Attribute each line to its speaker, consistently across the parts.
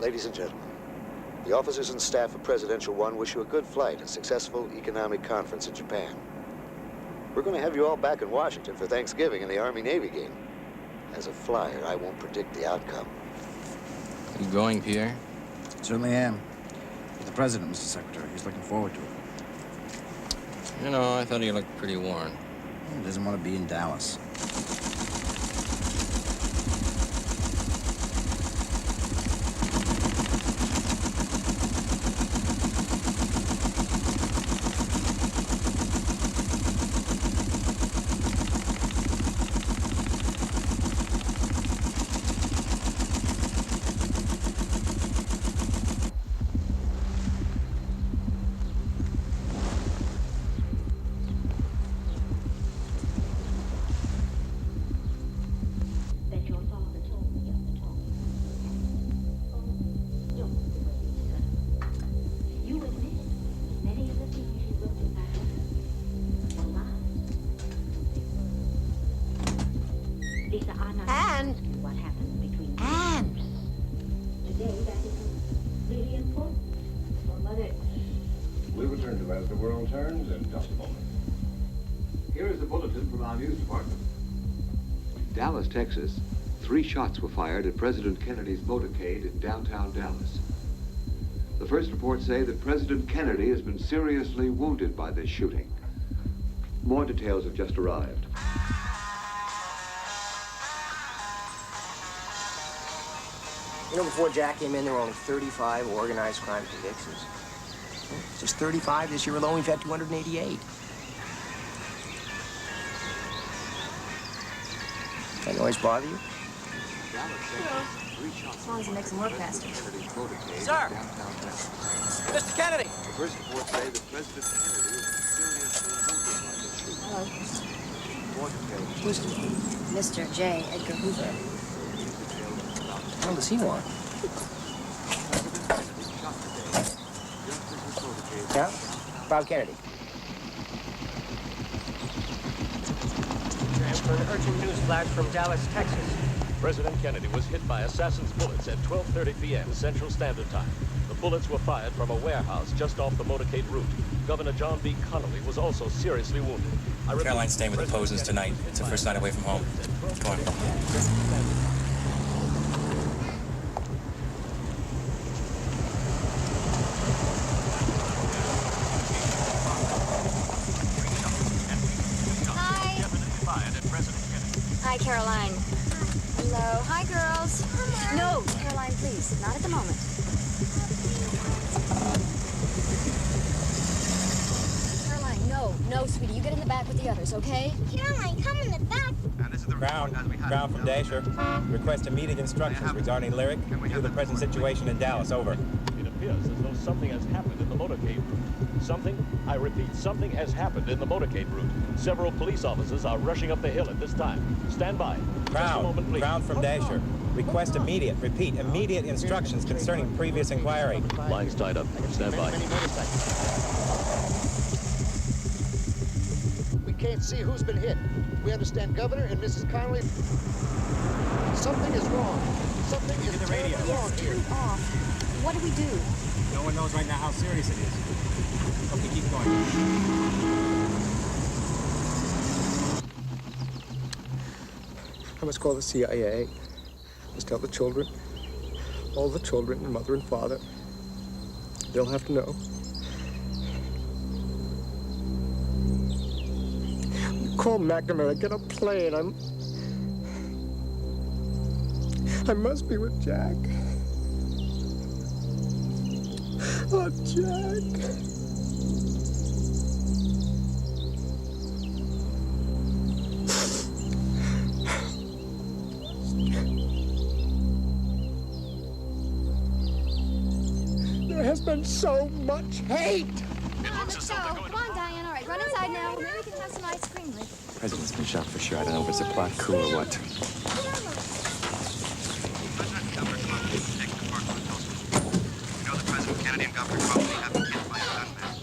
Speaker 1: Ladies and gentlemen, the officers and staff of Presidential One wish you a good flight and successful economic conference in Japan. We're going to have you all back in Washington for Thanksgiving in the Army-Navy game. As a flyer, I won't predict the outcome.
Speaker 2: You going, Pierre?
Speaker 3: Certainly am. With the president, Mr. Secretary. He's looking forward to it.
Speaker 2: You know, I thought he looked pretty worn.
Speaker 3: He doesn't want to be in Dallas.
Speaker 4: We'll return to As the World Turns in just a moment. Here is the bulletin from our news department.
Speaker 5: Dallas, Texas. 3 shots were fired at President Kennedy's motorcade in downtown Dallas. The first reports say that President Kennedy has been seriously wounded by this shooting. More details have just arrived.
Speaker 6: You know, before Jack came in, there were only 35 organized crime convictions. Just 35 this year alone, we've had 288. That noise bother you?
Speaker 7: As long as it makes them work faster.
Speaker 6: Sir! Mr. Kennedy!
Speaker 5: The first reports say that President Kennedy has been seriously wounded by this shooting.
Speaker 7: Hello.
Speaker 5: More details.
Speaker 6: Who's he?
Speaker 7: Mr. J. Edgar Hoover.
Speaker 6: What does he want? Yeah? Bob Kennedy.
Speaker 8: For an urgent news flash from Dallas, Texas. President Kennedy was hit by assassin's bullets at 12:30 p.m. Central Standard Time. The bullets were fired from a warehouse just off the motorcade route. Governor John B. Connolly was also seriously wounded.
Speaker 9: Caroline's staying with the Posens tonight. It's her first night away from home. Come on.
Speaker 7: Hi, Caroline. Hello. Hi, girls. No, Caroline, please. Not at the moment. Caroline, no. No, sweetie. You get in the back with the others, okay?
Speaker 10: Caroline, come in the back.
Speaker 11: And this is the
Speaker 9: Brown from Dasher. Request immediate instructions regarding Lyric to the present situation in Dallas. Over.
Speaker 8: It appears as though something has happened in the motorcade route. Something, I repeat, something has happened in the motorcade route. Several police officers are rushing up the hill at this time. Stand by.
Speaker 9: Brown,
Speaker 8: moment, please.
Speaker 9: Brown from Dasher. Request immediate instructions concerning previous inquiry.
Speaker 8: Lines tied up. Stand by.
Speaker 1: We can't see who's been hit. We understand Governor and Mrs. Connolly. Something is wrong. Something is terribly wrong here.
Speaker 7: Turn it off. What do we do?
Speaker 9: No one knows right now how serious it is. Okay, keep going.
Speaker 6: I must call the CIA. I must tell the children. All the children, and mother and father. They'll have to know. Call McNamara, get a plane. I must be with Jack. Oh, Jack. There has been so much hate.
Speaker 7: Let's go. Come on, Diane. All right, run inside now. Maybe we can have some ice cream.
Speaker 9: The president's been shot for sure. I don't know if it's a plot coup or what.
Speaker 11: Kennedy and Governor Connolly have been hit by a gunman.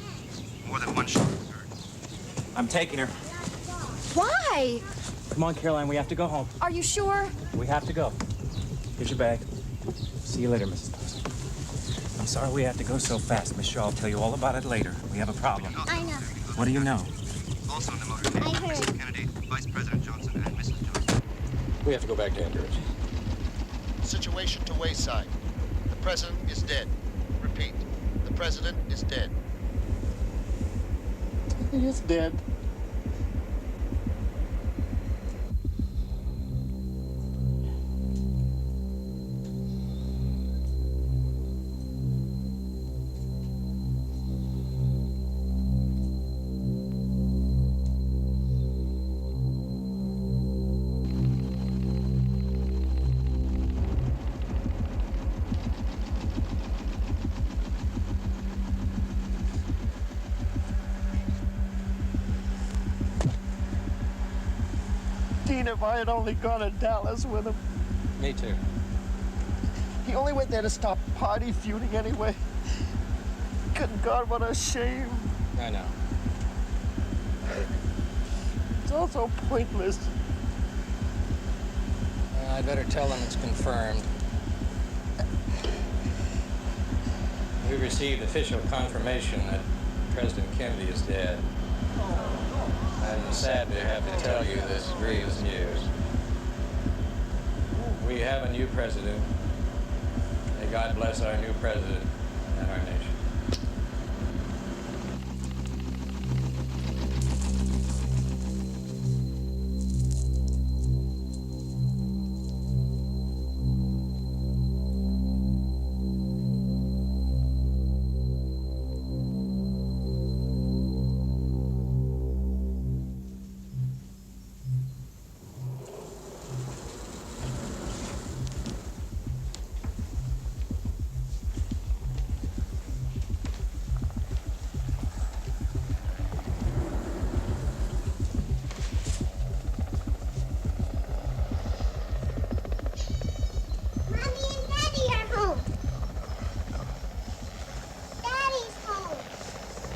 Speaker 11: More than one shot was heard.
Speaker 9: I'm taking her.
Speaker 7: Why?
Speaker 9: Come on, Caroline, we have to go home.
Speaker 7: Are you sure?
Speaker 9: We have to go. Here's your bag. See you later, Mrs. Dawson. I'm sorry we have to go so fast, Miss Shaw. I'll tell you all about it later. We have a problem.
Speaker 10: I know.
Speaker 9: What do you know?
Speaker 11: Also on the motorcade,
Speaker 10: I heard.
Speaker 11: Mrs. Kennedy, Vice President Johnson, and Mrs. Johnson.
Speaker 8: We have to go back to Andrews.
Speaker 1: Situation to Wayside. The president is dead. Repeat, the president is dead.
Speaker 6: He is dead. Dean, if I had only gone to Dallas with him.
Speaker 2: Me too.
Speaker 6: He only went there to stop party feuding anyway. Good God, what a shame.
Speaker 2: I know.
Speaker 6: It's all so pointless.
Speaker 2: I'd better tell them it's confirmed. We received official confirmation that President Kennedy is dead. I'm sad to have to tell you this grievous news. We have a new president. May God bless our new president and our nation.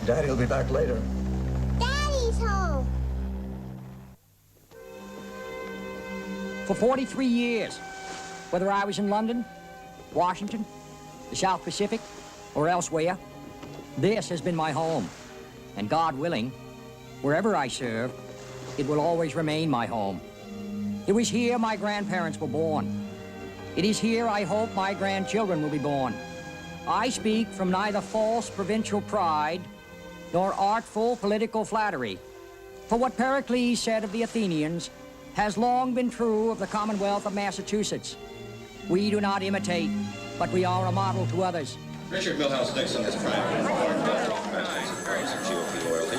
Speaker 12: Daddy'll be back later.
Speaker 10: Daddy's home.
Speaker 13: For 43 years, whether I was in London, Washington, the South Pacific, or elsewhere, this has been my home. And God willing, wherever I serve, it will always remain my home. It was here my grandparents were born. It is here I hope my grandchildren will be born. I speak from neither false provincial pride nor artful political flattery. For what Pericles said of the Athenians has long been true of the Commonwealth of Massachusetts. We do not imitate, but we are a model to others.
Speaker 14: Richard Milhouse Nixon is trying to inform all factors of price of GOP loyalty,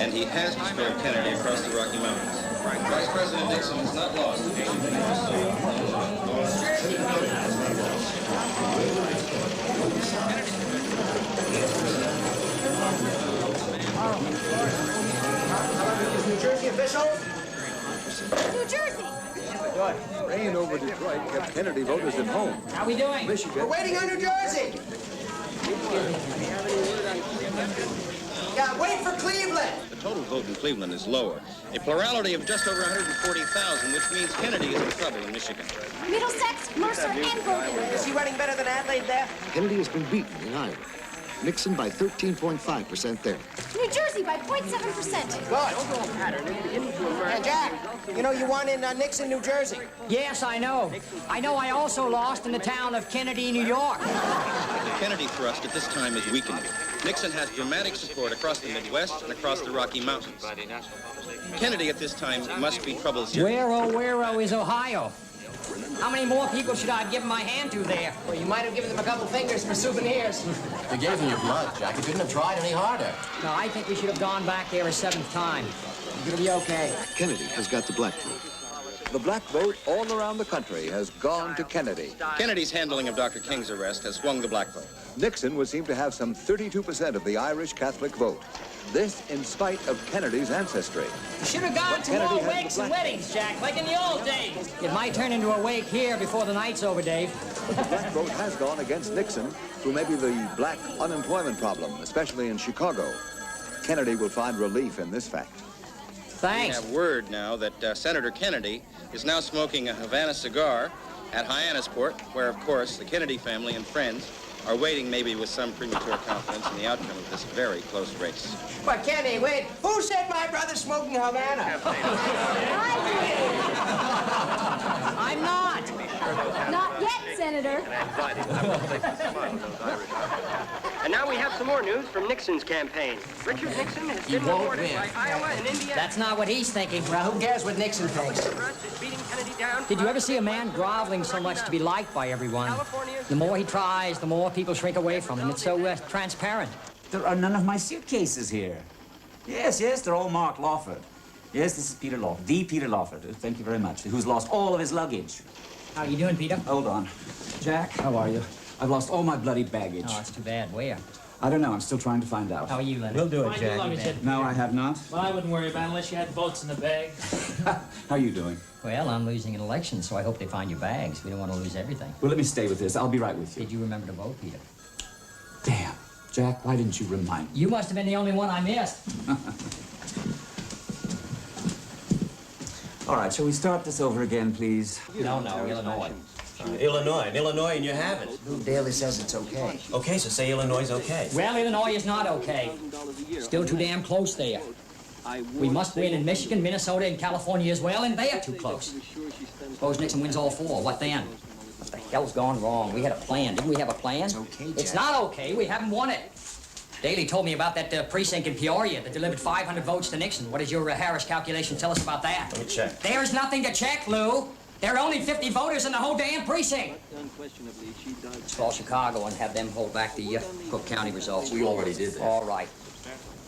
Speaker 14: and he has to spare Kennedy across the Rocky Mountains. Vice President Nixon has not lost the nation.
Speaker 15: New Jersey officials?
Speaker 10: New Jersey!
Speaker 12: Good. Rain over Detroit kept Kennedy voters at home.
Speaker 13: How we doing?
Speaker 12: Michigan.
Speaker 15: We're waiting on New Jersey! Yeah, wait for Cleveland!
Speaker 14: The total vote in Cleveland is lower. A plurality of just over 140,000, which means Kennedy is in trouble in Michigan.
Speaker 10: Middlesex, Mercer, and Brogan.
Speaker 15: Is he running better than Adelaide there?
Speaker 1: Kennedy has been beaten in Iowa. Nixon by 13.5% there.
Speaker 10: New Jersey by 0.7%.
Speaker 15: Good. And Jack, you know you won in Nixon, New Jersey.
Speaker 13: Yes, I know. I also lost in the town of Kennedy, New York.
Speaker 14: The Kennedy thrust at this time is weakening. Nixon has dramatic support across the Midwest and across the Rocky Mountains. Kennedy at this time must be troubled seriously.
Speaker 13: Where is Ohio? How many more people should I have given my hand to there?
Speaker 15: Well, you might have given them a couple fingers for souvenirs.
Speaker 16: They gave them your blood, Jack. You couldn't have tried any harder.
Speaker 13: No, I think we should have gone back there a seventh time. It'll be okay.
Speaker 1: Kennedy has got the black vote.
Speaker 12: The black vote all around the country has gone to Kennedy.
Speaker 14: Kennedy's handling of Dr. King's arrest has swung the black vote.
Speaker 12: Nixon would seem to have some 32% of the Irish Catholic vote. This in spite of Kennedy's ancestry.
Speaker 13: You should have gone to
Speaker 12: Kennedy
Speaker 13: more
Speaker 12: has the
Speaker 13: wakes and
Speaker 12: black
Speaker 13: weddings, Jack, like in the old days. It might turn into a wake here before the night's over, Dave.
Speaker 12: The black vote has gone against Nixon through maybe the black unemployment problem, especially in Chicago. Kennedy will find relief in this fact.
Speaker 13: Thanks.
Speaker 14: We have word now that Senator Kennedy is now smoking a Havana cigar at Hyannisport, where, of course, the Kennedy family and friends are waiting maybe with some premature confidence in the outcome of this very close race.
Speaker 15: But Kenny, wait. Who said my brother's smoking Havana?
Speaker 10: I'm not. Not yet, Senator.
Speaker 17: And now we have some more news from Nixon's campaign. Richard Nixon has been rewarded by Iowa and Indiana.
Speaker 13: That's not what he's thinking.
Speaker 15: Well, who cares what Nixon thinks?
Speaker 13: Did you ever see a man groveling so much to be liked by everyone? The more he tries, the more people shrink away from him. It's so transparent.
Speaker 3: There are none of my suitcases here. Yes, they're all marked Lawford. Yes, this is Peter Lawford, the Peter Lawford. Thank you very much. Who's lost all of his luggage.
Speaker 13: How you doing, Peter?
Speaker 3: Hold on. Jack, how are you? I've lost all my bloody baggage.
Speaker 13: Oh, it's too bad. Where?
Speaker 3: I don't know. I'm still trying to find out.
Speaker 13: How are you, Leonard?
Speaker 3: We'll do it,
Speaker 18: Find your
Speaker 3: Jack.
Speaker 18: luggage, Ed.
Speaker 3: No, I have not.
Speaker 18: Well, I wouldn't worry about it unless you had votes in the bag.
Speaker 3: How are you doing?
Speaker 13: Well, I'm losing an election, so I hope they find your bags. We don't want to lose everything.
Speaker 3: Well, let me stay with this. I'll be right with you.
Speaker 13: Did you remember to vote, Peter?
Speaker 3: Damn. Jack, why didn't you remind me?
Speaker 13: You must have been the only one I missed.
Speaker 3: All right, shall we start this over again, please?
Speaker 13: No, Illinois.
Speaker 16: Illinois, and you have it.
Speaker 15: Lou Daly says it's okay.
Speaker 16: Okay, so say Illinois is okay.
Speaker 13: Well, Illinois is not okay. Still too damn close there. We must win in Michigan, Minnesota, and California as well, and they are too close. Suppose Nixon wins all four. What then? What the hell's gone wrong? We had a plan. Didn't we have a plan?
Speaker 15: It's okay, Jack.
Speaker 13: It's not okay. We haven't won it. Daley told me about that precinct in Peoria that delivered 500 votes to Nixon. What does your Harris calculation tell us about that?
Speaker 16: Let me check.
Speaker 13: There's nothing to check, Lou. There are only 50 voters in the whole damn precinct. Let's call Chicago and have them hold back the Cook County results.
Speaker 16: We already did that.
Speaker 13: All right.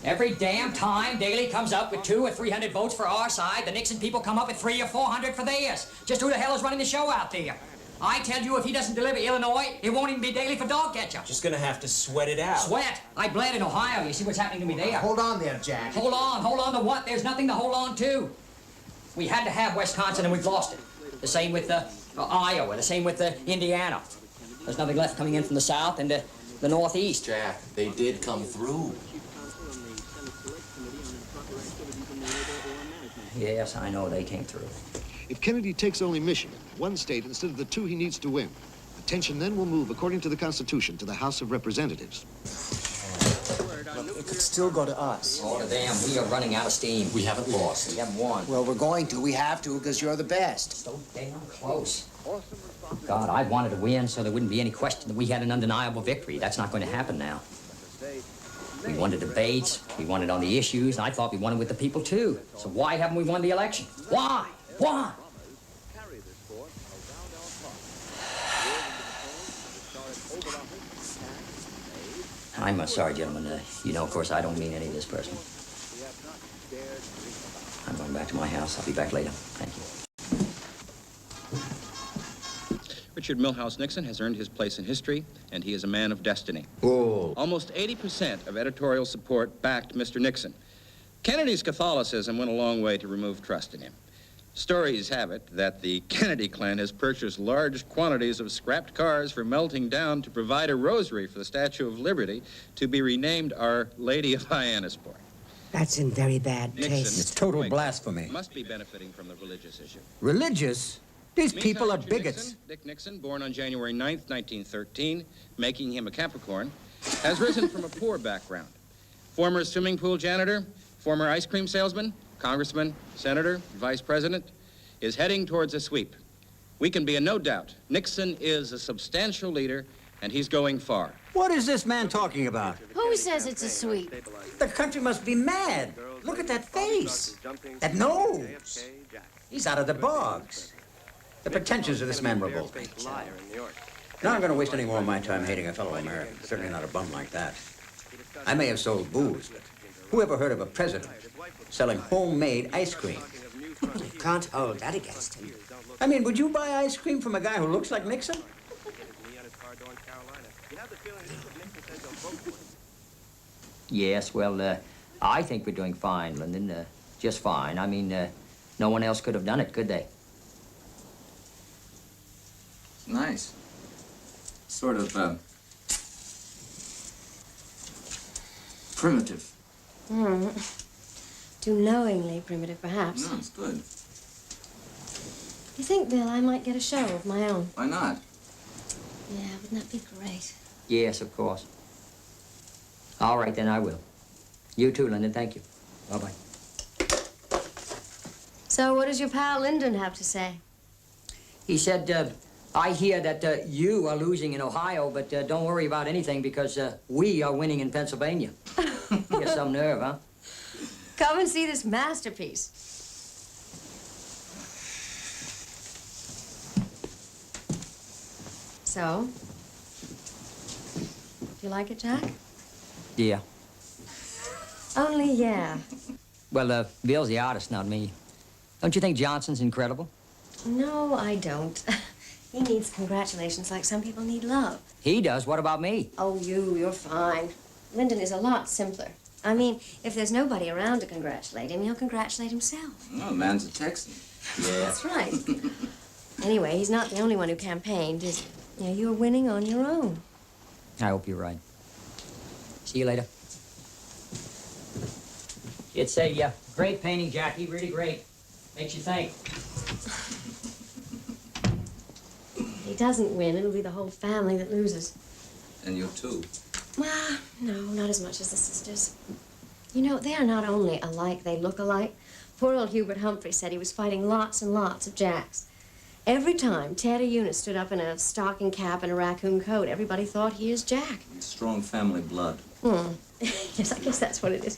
Speaker 13: Every damn time Daley comes up with 200 or 300 votes for our side, the Nixon people come up with 300 or 400 for theirs. Just who the hell is running the show out there? I tell you, if he doesn't deliver Illinois, it won't even be Daley for dog catcher.
Speaker 16: Just gonna have to sweat it out.
Speaker 13: Sweat? I bled in Ohio. You see what's happening to me there.
Speaker 15: Hold on there, Jack.
Speaker 13: Hold on to what? There's nothing to hold on to. We had to have Wisconsin and we've lost it. The same with Iowa, the same with Indiana. There's nothing left coming in from the south and the northeast.
Speaker 16: Jack, they did come through.
Speaker 13: Yes, I know they came through.
Speaker 1: If Kennedy takes only Michigan, one state instead of the 2 he needs to win, attention then will move, according to the Constitution, to the House of Representatives.
Speaker 15: It could still go to us.
Speaker 13: Oh, damn, we are running out of steam.
Speaker 16: We haven't lost.
Speaker 13: We haven't won.
Speaker 15: Well, we're going to. We have to, because you're the best.
Speaker 13: So damn close. God, I wanted to win so there wouldn't be any question that we had an undeniable victory. That's not going to happen now. We won the debates, we won it on the issues, and I thought we won it with the people, too. So why haven't we won the election? Why? Why? I'm sorry, gentlemen. You know, of course, I don't mean any of this personally. I'm going back to my house. I'll be back later. Thank you.
Speaker 14: Richard Milhouse Nixon has earned his place in history, and he is a man of destiny.
Speaker 12: Oh.
Speaker 14: Almost 80% of editorial support backed Mr. Nixon. Kennedy's Catholicism went a long way to remove trust in him. Stories have it that the Kennedy clan has purchased large quantities of scrapped cars for melting down to provide a rosary for the Statue of Liberty to be renamed Our Lady of Hyannisport.
Speaker 15: That's in very bad taste.
Speaker 14: It's
Speaker 19: total blasphemy.
Speaker 14: Must be benefiting from the religious issue.
Speaker 19: Religious? These people are
Speaker 14: Richard
Speaker 19: bigots.
Speaker 14: Nixon, Dick Nixon, born on January 9th, 1913, making him a Capricorn, has risen from a poor background. Former swimming pool janitor, former ice cream salesman, congressman, senator, vice president, is heading towards a sweep. We can be in no doubt Nixon is a substantial leader, and he's going far.
Speaker 19: What is this man talking about?
Speaker 10: Who says it's a sweep?
Speaker 19: The country must be mad. Look at that face. That nose. He's out of the bogs. The pretensions of this man revolt me. Now I'm going to waste any more of my time hating a fellow American. Certainly not a bum like that. I may have sold booze, but who ever heard of a president selling homemade ice cream?
Speaker 15: You can't hold that against him.
Speaker 19: I mean, would you buy ice cream from a guy who looks like Nixon?
Speaker 13: Yes, well, I think we're doing fine, Lyndon. Just fine. I mean, no one else could have done it, could they?
Speaker 3: Nice. Sort of, primitive.
Speaker 10: Too knowingly primitive, perhaps.
Speaker 3: No, it's good.
Speaker 10: You think, Bill, I might get a show of my own?
Speaker 3: Why not?
Speaker 10: Yeah, wouldn't that be great?
Speaker 13: Yes, of course. All right, then I will. You too, Lyndon. Thank you. Bye-bye.
Speaker 10: So what does your pal Lyndon have to say?
Speaker 13: He said, I hear that you are losing in Ohio, but don't worry about anything because we are winning in Pennsylvania. He has some nerve, huh?
Speaker 10: Come and see this masterpiece. So, do you like it, Jack?
Speaker 13: Yeah.
Speaker 10: Only yeah.
Speaker 13: Well, Bill's the artist, not me. Don't you think Johnson's incredible?
Speaker 10: No, I don't. He needs congratulations like some people need love.
Speaker 13: He does. What about me?
Speaker 10: Oh, you're fine. Lyndon is a lot simpler. I mean, if there's nobody around to congratulate him, he'll congratulate himself.
Speaker 3: Oh, man's a Texan. Yeah.
Speaker 10: That's right. Anyway, he's not the only one who campaigned, is he? Yeah, you're winning on your own.
Speaker 13: I hope you're right. See you later. It's a great painting, Jackie. Really great. Makes you think.
Speaker 10: If he doesn't win, it'll be the whole family that loses.
Speaker 3: And you too.
Speaker 10: Well, no, not as much as the sisters. You know, they are not only alike, they look alike. Poor old Hubert Humphrey said he was fighting lots and lots of Jacks. Every time Ted or Eunice stood up in a stocking cap and a raccoon coat, everybody thought he is Jack.
Speaker 3: Strong family blood.
Speaker 10: Yes, I guess that's what it is.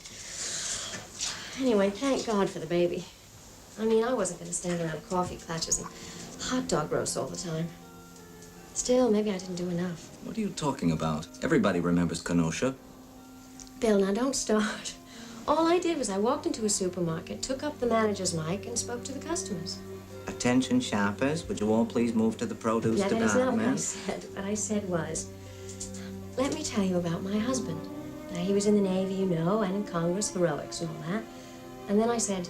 Speaker 10: Anyway, thank God for the baby. I mean, I wasn't going to stand around coffee clutches and hot dog roasts all the time. Still, maybe I didn't do enough.
Speaker 3: What are you talking about? Everybody remembers Kenosha.
Speaker 10: Bill, now don't start. All I did was I walked into a supermarket, took up the manager's mic, and spoke to the customers.
Speaker 20: Attention shoppers, would you all please move to the produce
Speaker 10: That is not what I
Speaker 20: department?
Speaker 10: said. What I said was, let me tell you about my husband. Now, he was in the Navy, you know, and in Congress, heroics and all that. And then I said,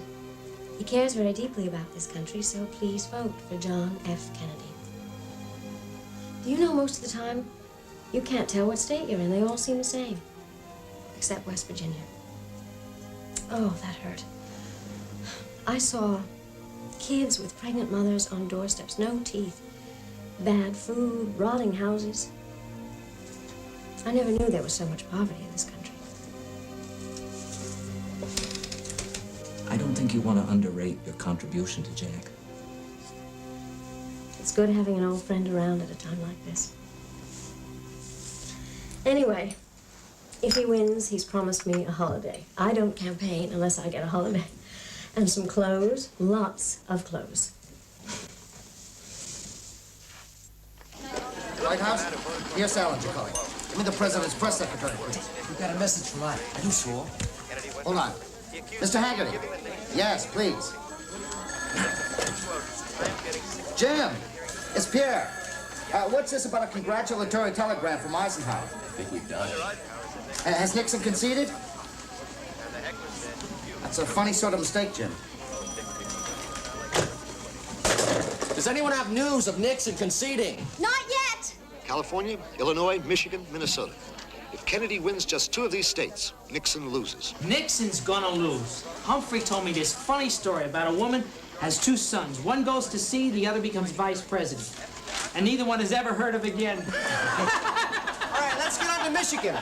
Speaker 10: he cares very deeply about this country, so please vote for John F. Kennedy. Do you know most of the time, you can't tell what state you're in. They all seem the same, except West Virginia. Oh, that hurt. I saw kids with pregnant mothers on doorsteps, no teeth, bad food, rotting houses. I never knew there was so much poverty in this country.
Speaker 3: I don't think you want to underrate your contribution to Jack.
Speaker 10: It's good having an old friend around at a time like this. Anyway, if he wins, he's promised me a holiday. I don't campaign unless I get a holiday. And some clothes, lots of clothes.
Speaker 15: White House? Here, Salinger calling. Give me the president's press secretary, please.
Speaker 21: We've got a message from Ike. Are you sure?
Speaker 15: Hold on. Mr. Haggerty. Yes, please. Jim, it's Pierre. What's this about a congratulatory telegram from Eisenhower?
Speaker 16: I think we've done it.
Speaker 15: Has Nixon conceded? That's a funny sort of mistake, Jim.
Speaker 21: Does anyone have news of Nixon conceding?
Speaker 7: Not yet!
Speaker 1: California, Illinois, Michigan, Minnesota. If Kennedy wins just 2 of these states, Nixon loses.
Speaker 18: Nixon's gonna lose. Humphrey told me this funny story about a woman has 2 sons. One goes to sea, the other becomes vice president. And neither one is ever heard of again.
Speaker 15: All right, let's get on to Michigan.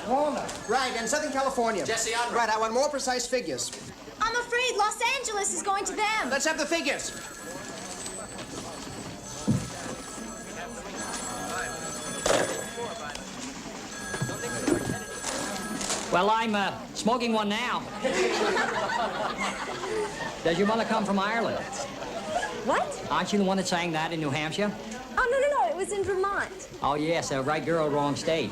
Speaker 15: Right, and Southern California.
Speaker 21: Jesse, on.
Speaker 15: Right, I want more precise figures.
Speaker 7: I'm afraid Los Angeles is going to them.
Speaker 15: Let's have the figures.
Speaker 13: Well, I'm smoking one now. Does your mother come from Ireland?
Speaker 10: What?
Speaker 13: Aren't you the one that sang that in New Hampshire?
Speaker 10: Oh, no, it was in Vermont.
Speaker 13: Oh, yes, right girl, wrong state.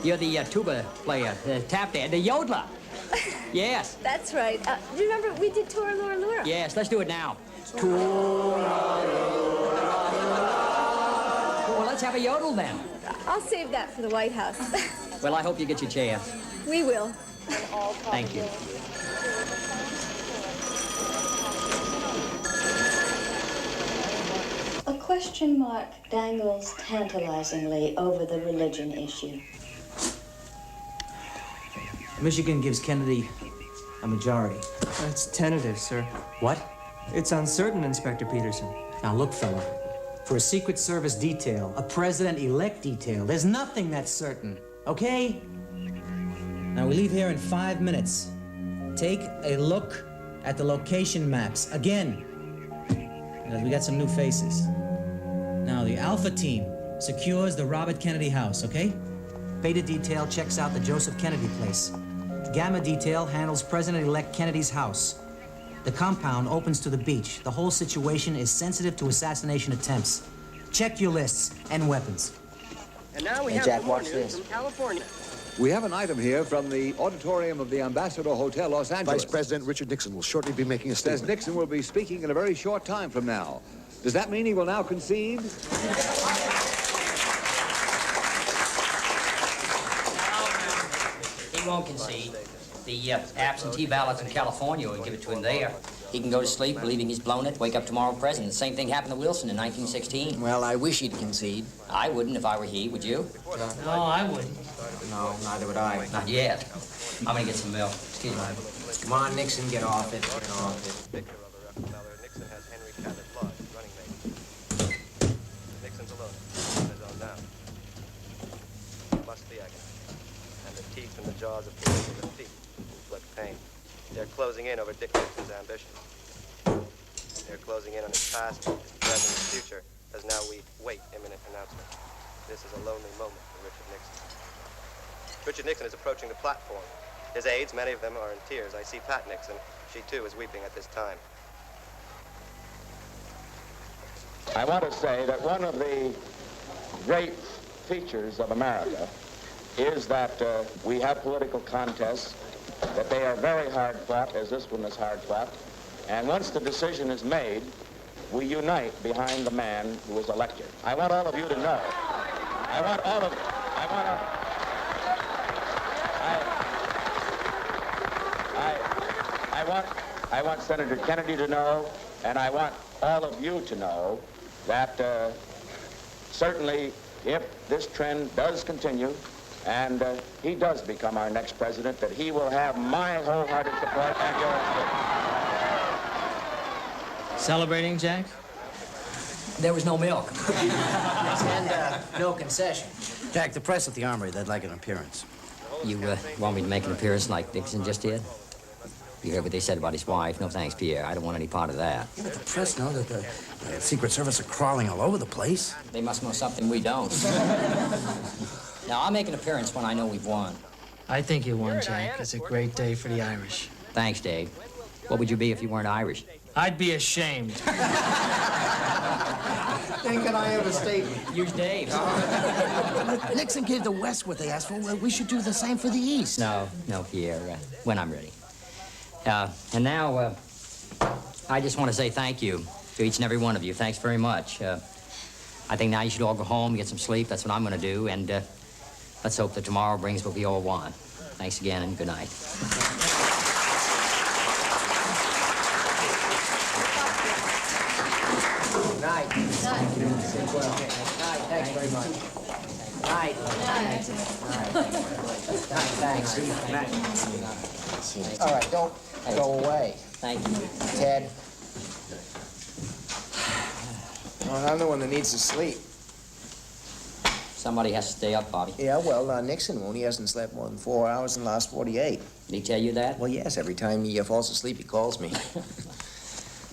Speaker 13: You're the tuba player, the tap dad, the yodeler. Yes.
Speaker 10: That's right. Do you remember we did Tora Lura Lura?
Speaker 13: Yes, let's do it now. Well, let's have a yodel then.
Speaker 10: I'll save that for the White House.
Speaker 13: Well, I hope you get your chair.
Speaker 10: We will.
Speaker 13: Thank you.
Speaker 22: A question mark dangles tantalizingly over the religion issue.
Speaker 21: Michigan gives Kennedy a majority.
Speaker 6: That's tentative, sir.
Speaker 21: What?
Speaker 6: It's uncertain, Inspector Peterson.
Speaker 21: Now look, fella, for a Secret Service detail, a president-elect detail, there's nothing that's certain.
Speaker 18: okay? Now, we leave here in 5 minutes. Take a look at the location maps again, because we got some new faces. Now, the Alpha team secures the Robert Kennedy house, okay? Beta detail checks out the Joseph Kennedy place. Gamma detail handles President-elect Kennedy's house. The compound opens to the beach. The whole situation is sensitive to assassination attempts. Check your lists and weapons.
Speaker 17: And now we
Speaker 19: Hey,
Speaker 17: have
Speaker 19: Jack,
Speaker 17: some more
Speaker 19: watch
Speaker 17: news
Speaker 19: this.
Speaker 17: from California.
Speaker 12: We have an item here from the auditorium of the Ambassador Hotel, Los Angeles.
Speaker 1: Vice President Richard Nixon will shortly be making a
Speaker 12: Says
Speaker 1: statement.
Speaker 12: Nixon will be speaking in a very short time from now. Does that mean he will now concede?
Speaker 13: He won't concede. The absentee ballots in California will give it to him there. He can go to sleep believing he's blown it, wake up tomorrow president. The same thing happened to Wilson in 1916.
Speaker 19: Well, I wish he'd concede.
Speaker 13: I wouldn't if I were he, would you?
Speaker 18: No, I wouldn't.
Speaker 19: No, neither would I.
Speaker 13: Not yet. I'm gonna get some milk. Excuse me.
Speaker 19: Come on, Nixon, get off it. Get off it.
Speaker 11: Nixon has Henry Cabot Lodge, running mate. Nixon's alone, on his own now. It must be agony. And the teeth in the jaws of the feet inflict pain. They're closing in over Dick Nixon's ambition. They're closing in on his past, his present, his future, as now we wait imminent announcement. This is a lonely moment for Richard Nixon. Richard Nixon is approaching the platform. His aides, many of them, are in tears. I see Pat Nixon. She, too, is weeping at this time.
Speaker 4: I want to say that one of the great features of America is that we have political contests, that they are very hard fought, as this one is hard fought. And once the decision is made, we unite behind the man who was elected. I want all of you to know. I want Senator Kennedy to know, and I want all of you to know that certainly if this trend does continue and he does become our next president, that he will have my wholehearted support and yours too.
Speaker 18: Celebrating, Jack?
Speaker 13: There was no milk.
Speaker 19: And no concession.
Speaker 5: Jack, the press at the Armory, they'd like an appearance.
Speaker 13: You want me to make an appearance like Nixon just did? You heard what they said about his wife. No thanks, Pierre. I don't want any part of that.
Speaker 5: Yeah, but the press know that the Secret Service are crawling all over the place.
Speaker 13: They must know something we don't. Now, I'll make an appearance when I know we've won.
Speaker 18: I think you won, Jack. It's a great day for the Irish.
Speaker 13: Thanks, Dave. What would you be if you weren't Irish?
Speaker 18: I'd be ashamed.
Speaker 19: Then can I have a statement?
Speaker 13: Use Dave.
Speaker 5: Nixon gave the West what they asked for. Well, we should do the same for the East.
Speaker 13: No, Pierre. When I'm ready. And now, I just want to say thank you to each and every one of you. Thanks very much. I think now you should all go home, get some sleep. That's what I'm going to do. And let's hope that tomorrow brings what we all want. Thanks again, and good night.
Speaker 19: Night. Night. Thanks very much. Night. Thanks. All right, don't go away.
Speaker 13: Thank you.
Speaker 19: Ted. Well, I'm the one that needs to sleep.
Speaker 13: Somebody has to stay up, Bobby.
Speaker 19: Yeah, well, Nixon won't. He hasn't slept more than 4 hours in the last 48.
Speaker 13: Did he tell you that?
Speaker 19: Well, yes. Every time he falls asleep, he calls me.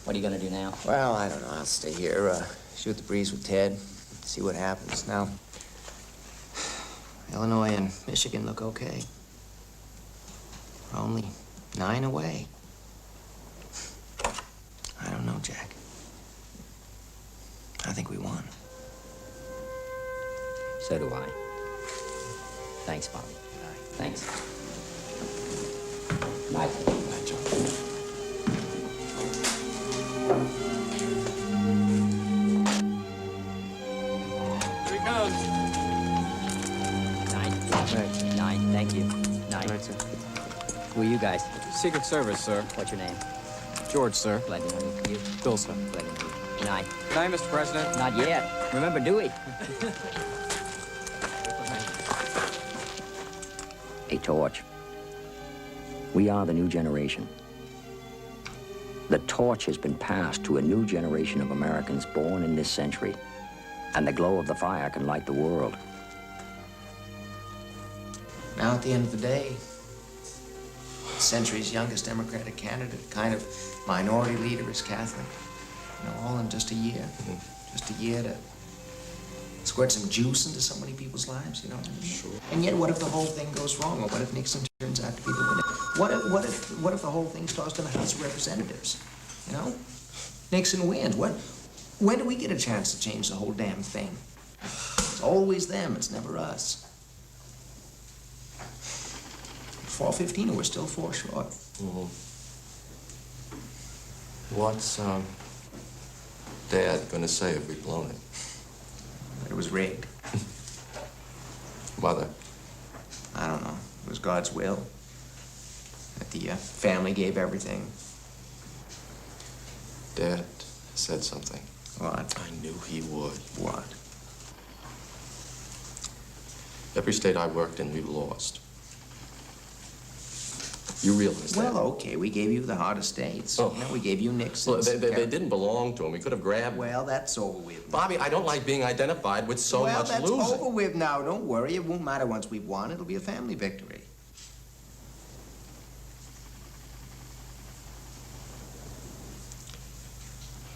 Speaker 13: What are you going to do now?
Speaker 19: Well, I don't know. I'll stay here, shoot the breeze with Ted, see what happens. Now, Illinois and Michigan look okay. We're only 9 away. I don't know, Jack. I think we won.
Speaker 13: So do I. Thanks, Bobby. Thanks. Night.
Speaker 5: Night, John.
Speaker 18: Here he comes.
Speaker 13: Night. Night. Thank you. Night.
Speaker 6: Night, sir.
Speaker 13: Who are you guys?
Speaker 6: Secret Service, sir.
Speaker 13: What's your name?
Speaker 6: George, sir.
Speaker 13: Glad to know you.
Speaker 6: Bill, sir.
Speaker 13: Glad to know you. Good night.
Speaker 6: Good night, Mr. President.
Speaker 13: Not yet. Remember Dewey. A torch. We are the new generation. The torch has been passed to a new generation of Americans born in this century, and the glow of the fire can light the world.
Speaker 15: Now, at the end of the day, the century's youngest Democratic candidate, kind of minority leader, is Catholic. You know, all in just a year. Just a year to squirt some juice into so many people's lives, you know what I mean? Sure. And yet, what if the whole thing goes wrong? Or what if Nixon turns out to be the winner? What if the whole thing's tossed in the House of Representatives? You know? Nixon wins. When do we get a chance to change the whole damn thing? It's always them, it's never us. 4:15 and we're still 4 short.
Speaker 16: What's, Dad gonna say if we've blown it?
Speaker 15: That it was rigged.
Speaker 16: Mother?
Speaker 15: I don't know. It was God's will. That the family gave everything.
Speaker 16: Dad said something.
Speaker 15: What?
Speaker 16: I knew he would.
Speaker 15: What?
Speaker 16: Every state I worked in, we lost. You realize that?
Speaker 15: Well, okay, we gave you the hardest states.
Speaker 16: Oh.
Speaker 15: You know, we gave you Nixon.
Speaker 16: Well, they didn't belong to him. We could have grabbed...
Speaker 15: Well, that's over with.
Speaker 16: Bobby, I don't like being identified with so much losing.
Speaker 15: Well, that's over with now. Don't worry. It won't matter once we've won. It'll be a family victory.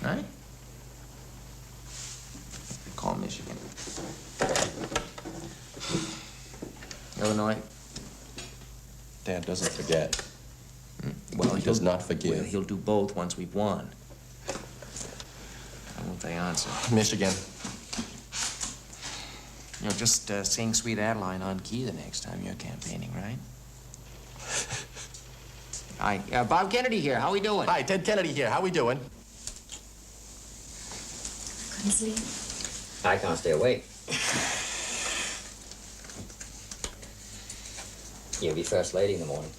Speaker 15: Right? Call Michigan. Illinois.
Speaker 16: Dad doesn't forget.
Speaker 15: Well,
Speaker 16: he does not forgive.
Speaker 15: Well, he'll do both once we've won. Why won't they answer?
Speaker 16: Michigan.
Speaker 15: You know, just sing Sweet Adeline on key the next time you're campaigning, right? Hi, Bob Kennedy here. How we doing?
Speaker 16: Hi, Ted Kennedy here. How we doing?
Speaker 10: Couldn't sleep.
Speaker 13: I can't stay awake. You'll be first lady in the morning.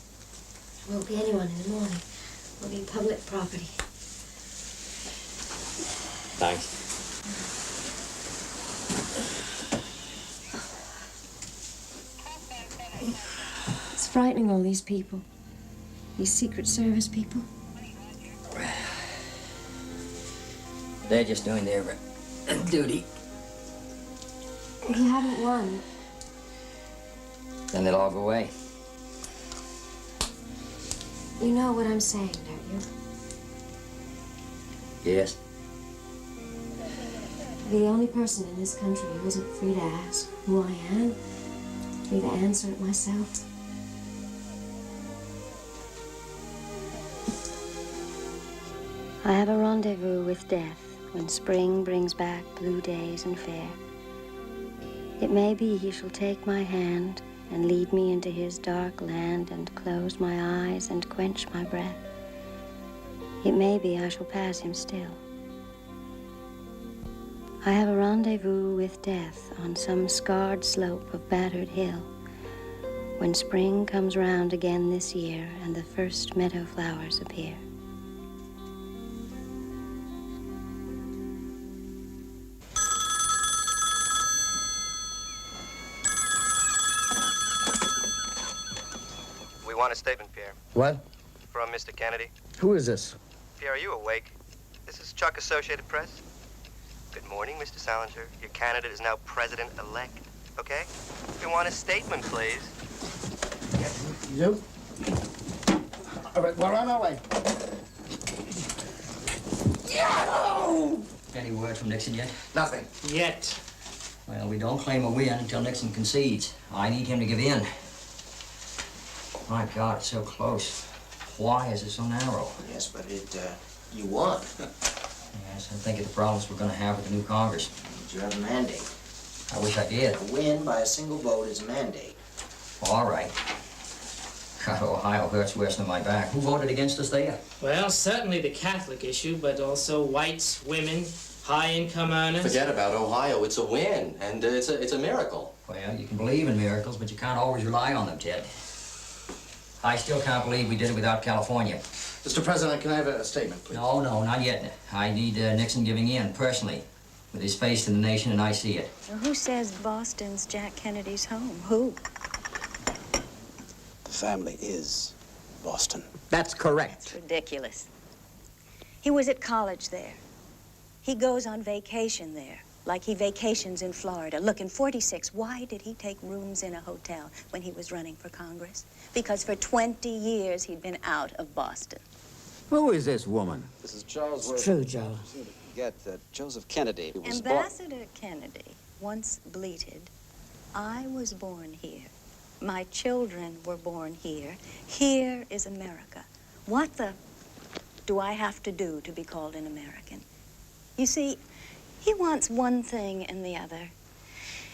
Speaker 10: Won't be anyone in the morning. Will be public property.
Speaker 13: Thanks.
Speaker 10: It's frightening, all these people. These Secret Service people.
Speaker 13: They're just doing their duty.
Speaker 10: If you haven't won,
Speaker 13: Then they'll all go away.
Speaker 10: you know what I'm saying, don't you?
Speaker 13: Yes.
Speaker 10: I'll be the only person in this country who isn't free to ask who I am, free to answer it myself. I have a rendezvous with death when spring brings back blue days and fair. It may be he shall take my hand and lead me into his dark land and close my eyes and quench my breath. It may be I shall pass him still. I have a rendezvous with death on some scarred slope of battered hill when spring comes round again this year and the first meadow flowers appear.
Speaker 11: We want a statement, Pierre.
Speaker 6: What?
Speaker 11: From Mr. Kennedy.
Speaker 6: Who is this?
Speaker 11: Pierre, are you awake? This is Chuck, Associated Press. Good morning, Mr. Salinger. Your candidate is now president-elect, okay? We want a statement, please.
Speaker 5: You? All right, we're on our way.
Speaker 13: Any word from Nixon yet?
Speaker 15: Nothing.
Speaker 13: Yet. Well, we don't claim a win until Nixon concedes. I need him to give in. My God, it's so close. Why is it so narrow?
Speaker 15: Yes, but you won.
Speaker 13: Yes, I think of the problems we're going to have with the new Congress.
Speaker 15: But you have a mandate.
Speaker 13: I wish I did.
Speaker 15: A win by a single vote is a mandate.
Speaker 13: All right. God, Ohio hurts worse than my back. Who voted against us there?
Speaker 8: Well, certainly the Catholic issue, but also whites, women, high-income earners.
Speaker 16: Forget about Ohio. It's a win, and it's a miracle.
Speaker 13: Well, you can believe in miracles, but you can't always rely on them, Ted. I still can't believe we did it without California.
Speaker 5: Mr. President, can I have a statement, please?
Speaker 13: No, not yet. I need Nixon giving in, personally, with his face to the nation, and I see it.
Speaker 22: Well, who says Boston's Jack Kennedy's home? Who?
Speaker 9: The family is Boston.
Speaker 19: That's correct.
Speaker 22: It's ridiculous. He was at college there. He goes on vacation there.
Speaker 2: like he vacations in Florida. Look, in 46, why did he take rooms in a hotel when he was running for Congress? Because for 20 years he'd been out of Boston.
Speaker 19: Who is this woman?
Speaker 9: This is Charles.
Speaker 10: It's true, Joe.
Speaker 9: You forget that Joseph Kennedy was
Speaker 2: Ambassador Kennedy once bleated, "I was born here. My children were born here. Here is America. What the do I have to do to be called an American?" You see, he wants one thing and the other.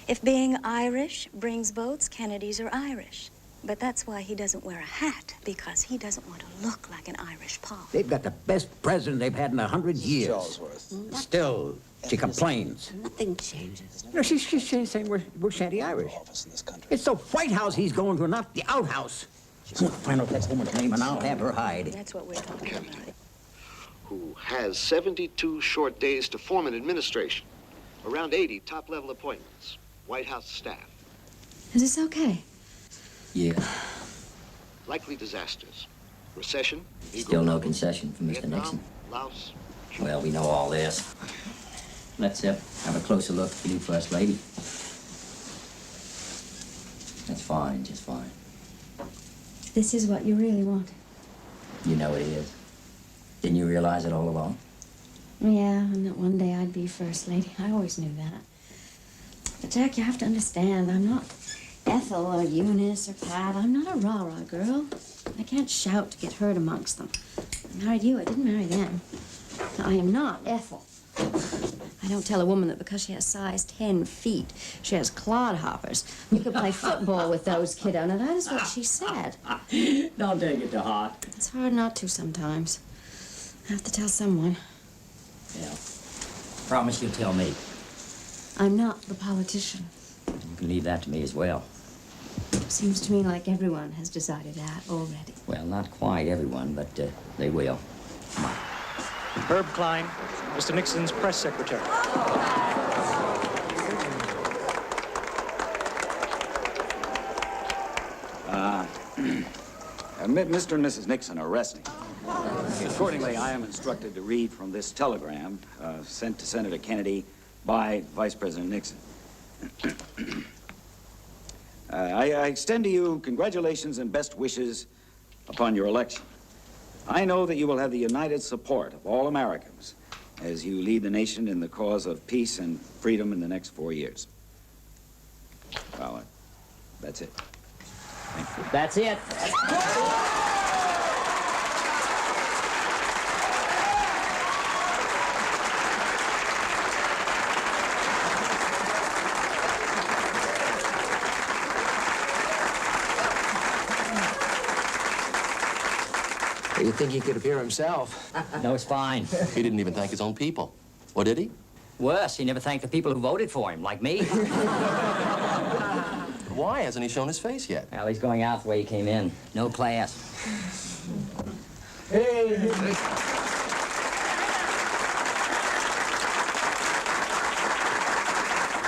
Speaker 2: If being Irish brings votes, Kennedys are Irish. But that's why he doesn't wear a hat, because he doesn't want to look like an Irish Paul.
Speaker 19: They've got the best president they've had in 100 years.
Speaker 9: Charlesworth.
Speaker 19: Still, she complains.
Speaker 10: Nothing changes.
Speaker 19: No, she's saying we're shanty-Irish. It's the White House he's going to, not the outhouse. Find out that woman's name and I'll have her hide.
Speaker 2: That's what we're talking about.
Speaker 1: Who has 72 short days to form an administration, around 80 top-level appointments, White House staff.
Speaker 10: Is this okay?
Speaker 20: Yeah.
Speaker 1: Likely disasters, recession,
Speaker 20: Still no concession from Mr. Nixon.
Speaker 1: Laos.
Speaker 20: Well, we know all this. Let's have a closer look at the new First Lady. That's fine, just fine.
Speaker 10: This is what you really want.
Speaker 20: You know it is. Didn't you realize it all along?
Speaker 10: Yeah, and that one day I'd be First Lady. I always knew that. But, Jack, you have to understand, I'm not Ethel or Eunice or Pat. I'm not a rah-rah girl. I can't shout to get heard amongst them. I married you. I didn't marry them. I am not Ethel. I don't tell a woman that because she has size 10 feet, she has clodhoppers. You could play football with those, kiddo. Now, that is what she said.
Speaker 20: Don't take it to heart.
Speaker 10: It's hard not to sometimes. I have to tell someone.
Speaker 20: Yeah. Promise you'll tell me.
Speaker 10: I'm not the politician.
Speaker 20: You can leave that to me as well.
Speaker 10: Seems to me like everyone has decided that already.
Speaker 20: Well, not quite everyone, but they will.
Speaker 14: Herb Klein, Mr. Nixon's press secretary.
Speaker 23: Mr. and Mrs. Nixon are resting. Accordingly, I am instructed to read from this telegram sent to Senator Kennedy by Vice President Nixon. I extend to you congratulations and best wishes upon your election. I know that you will have the united support of all Americans as you lead the nation in the cause of peace and freedom in the next 4 years. Well, that's it. Thank you.
Speaker 13: That's it.
Speaker 21: You think he could appear himself?
Speaker 13: No, it's fine.
Speaker 21: He didn't even thank his own people. Or did he?
Speaker 13: Worse, he never thanked the people who voted for him, like me.
Speaker 21: Why hasn't he shown his face yet?
Speaker 13: Well, he's going out the way he came in. No class.
Speaker 23: Hey!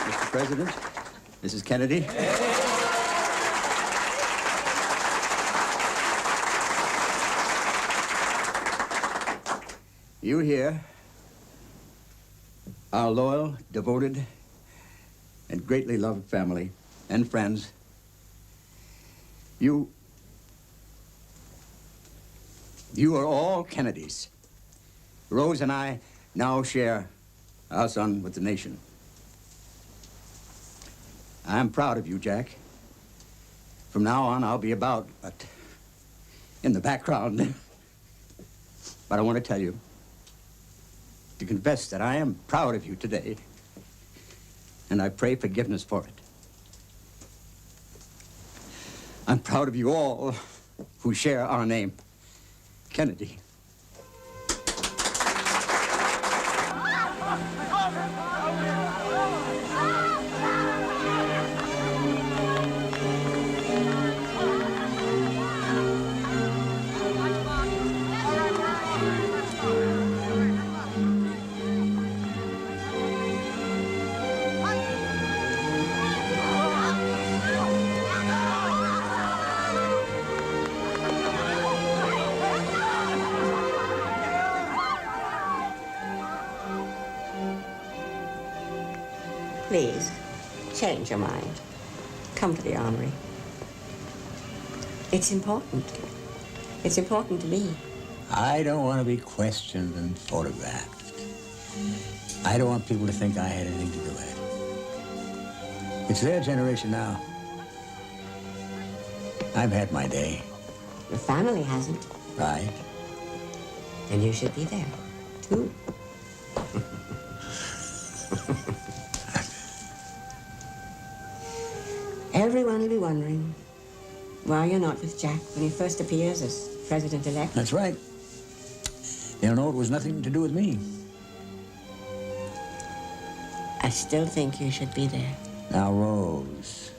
Speaker 19: Mr. President, Mrs. Kennedy. You here, our loyal, devoted, and greatly loved family and friends, you are all Kennedys. Rose and I now share our son with the nation. I'm proud of you, Jack. From now on, I'll be about, but in the background. But I want to tell you, to confess that I am proud of you today, and I pray forgiveness for it. I'm proud of you all who share our name, Kennedy.
Speaker 3: Please, change your mind. Come to the armory. It's important. It's important to me.
Speaker 19: I don't want to be questioned and photographed. I don't want people to think I had anything to do with it. It's their generation now. I've had my day.
Speaker 3: Your family hasn't.
Speaker 19: Right.
Speaker 3: And you should be there, too. Everyone will be wondering why you're not with Jack when he first appears as president-elect.
Speaker 19: That's right. They'll know it was nothing to do with me.
Speaker 3: I still think you should be there.
Speaker 19: Now, Rose,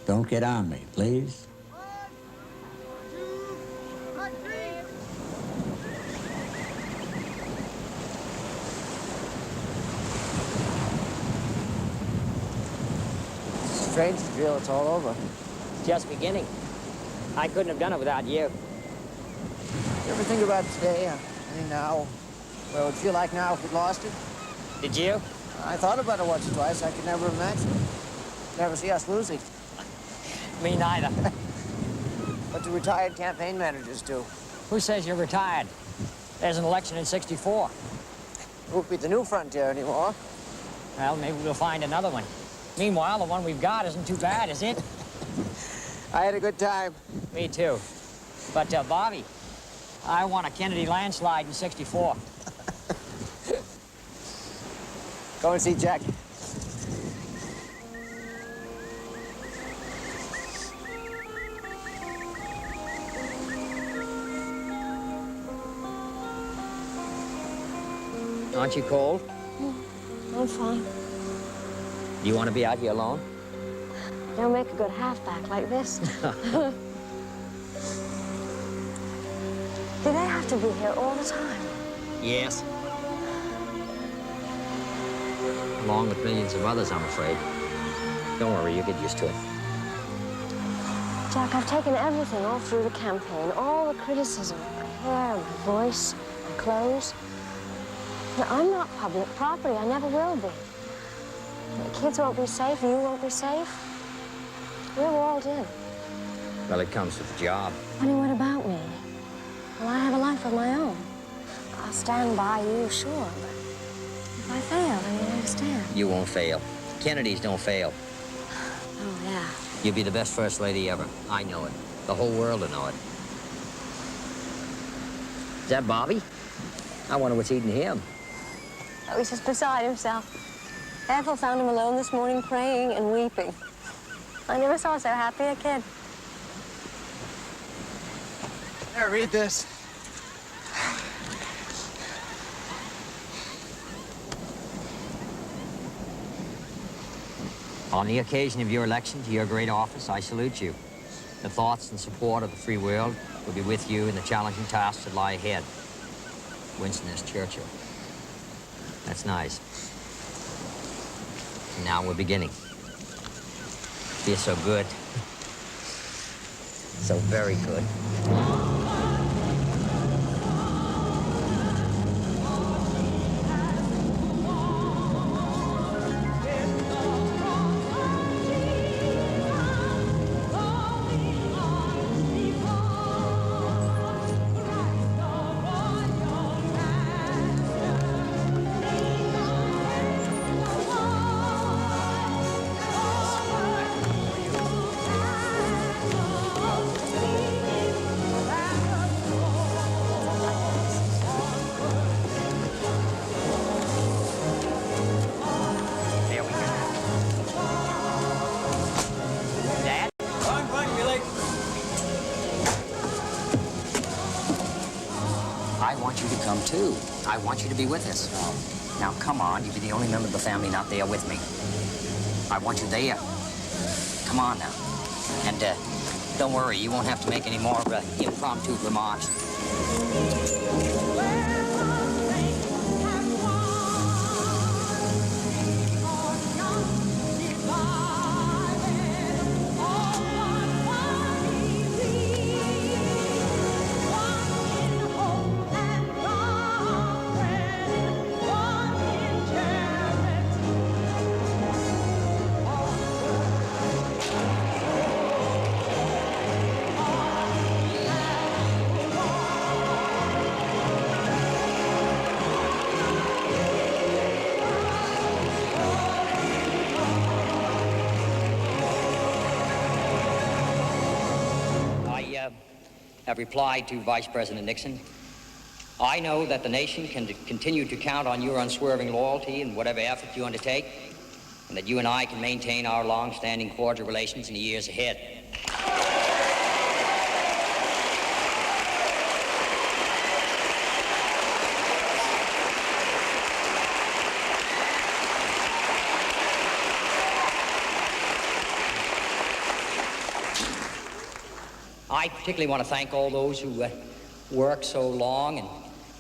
Speaker 19: don't get on me, please.
Speaker 7: Strange drill, it's all over. It's just beginning. I couldn't have done it without you.
Speaker 5: You ever think about today? I mean, now, what it would feel like now if we'd lost it?
Speaker 7: Did you?
Speaker 5: I thought about it once or twice. I could never imagine. Never see us losing.
Speaker 7: Me neither.
Speaker 5: What do retired campaign managers do?
Speaker 7: Who says you're retired? There's an election in '64.
Speaker 5: It won't be the new frontier anymore.
Speaker 7: Well, maybe we'll find another one. Meanwhile, the one we've got isn't too bad, is it?
Speaker 5: I had a good time.
Speaker 7: Me too. But, Bobby, I won a Kennedy landslide in '64.
Speaker 5: Go and see Jack.
Speaker 7: Aren't you cold?
Speaker 10: I'm fine.
Speaker 7: Do you want to be out here alone?
Speaker 10: Don't make a good halfback like this. Do they have to be here all the time?
Speaker 7: Yes. Along with millions of others, I'm afraid. Don't worry, you'll get used to it.
Speaker 10: Jack, I've taken everything all through the campaign, all the criticism, my hair, my voice, my clothes. Now, I'm not public property. I never will be. The kids won't be safe. You won't be safe. We're walled in.
Speaker 7: Well, it comes with the job.
Speaker 10: Honey, what about me? Well, I have a life of my own. I'll stand by you, sure, but if I fail, then you understand.
Speaker 7: You won't fail. Kennedys don't fail.
Speaker 10: Oh, yeah.
Speaker 7: You'll be the best first lady ever. I know it. The whole world will know it. Is that Bobby? I wonder what's eating him.
Speaker 10: Oh, he's just beside himself. Ethel found him alone this morning, praying and weeping. I never saw so happy a kid.
Speaker 5: Here, read this.
Speaker 7: On the occasion of your election to your great office, I salute you. The thoughts and support of the free world will be with you in the challenging tasks that lie ahead. Winston S. Churchill. That's nice. And now we're beginning. Feels so good. So very good. Too. I want you to be with us. Now, come on. You'll be the only member of the family not there with me. I want you there. Come on now. And don't worry, you won't have to make any more impromptu remarks. have replied to Vice President Nixon, I know that the nation can continue to count on your unswerving loyalty in whatever effort you undertake, and that you and I can maintain our long-standing cordial relations in the years ahead. I particularly want to thank all those who worked so long and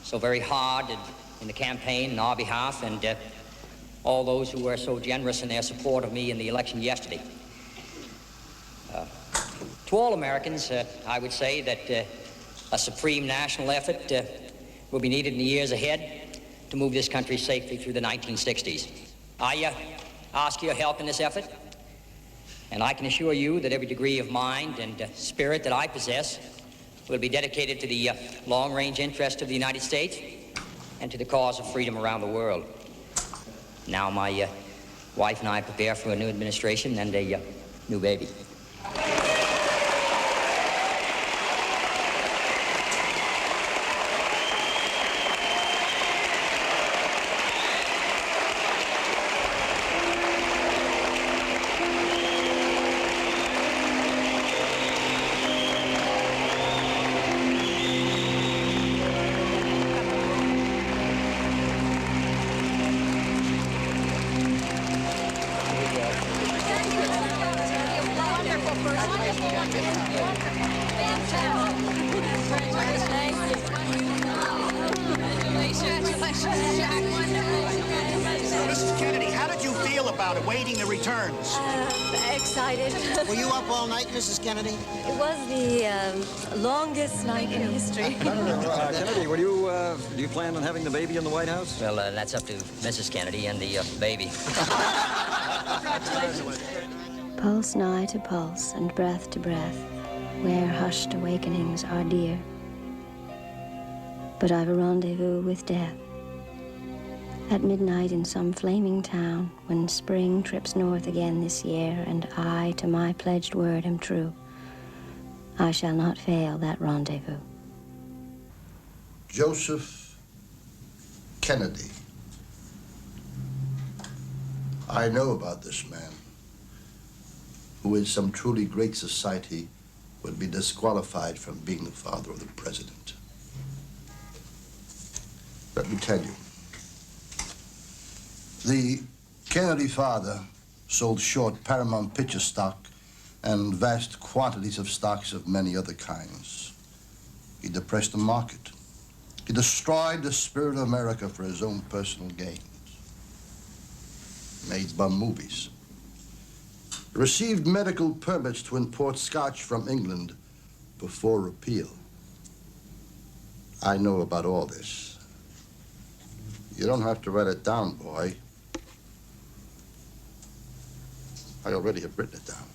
Speaker 7: so very hard in the campaign on our behalf, and all those who were so generous in their support of me in the election yesterday. To all Americans, I would say that a supreme national effort will be needed in the years ahead to move this country safely through the 1960s. I ask your help in this effort, and I can assure you that every degree of mind and spirit that I possess will be dedicated to the long-range interest of the United States and to the cause of freedom around the world. Now my wife and I prepare for a new administration and a new baby.
Speaker 4: Mrs. Kennedy, how did you feel about awaiting the returns?
Speaker 12: Excited.
Speaker 4: Were you up all night, Mrs. Kennedy?
Speaker 12: It was the longest night in history.
Speaker 17: Kennedy, do you plan on having the baby in the White House?
Speaker 7: Well, that's up to Mrs. Kennedy and the baby.
Speaker 10: Pulse nigh to pulse and breath to breath, where hushed awakenings are dear. But I've a rendezvous with death. At midnight in some flaming town, when spring trips north again this year, and I to my pledged word am true, I shall not fail that rendezvous.
Speaker 24: Joseph Kennedy. I know about this man, who in some truly great society would be disqualified from being the father of the president. Let me tell you, the Kennedy father sold short Paramount Picture stock and vast quantities of stocks of many other kinds. He depressed the market. He destroyed the spirit of America for his own personal gains. Made bum movies. Received medical permits to import scotch from England before repeal. I know about all this. You don't have to write it down, boy. I already have written it down.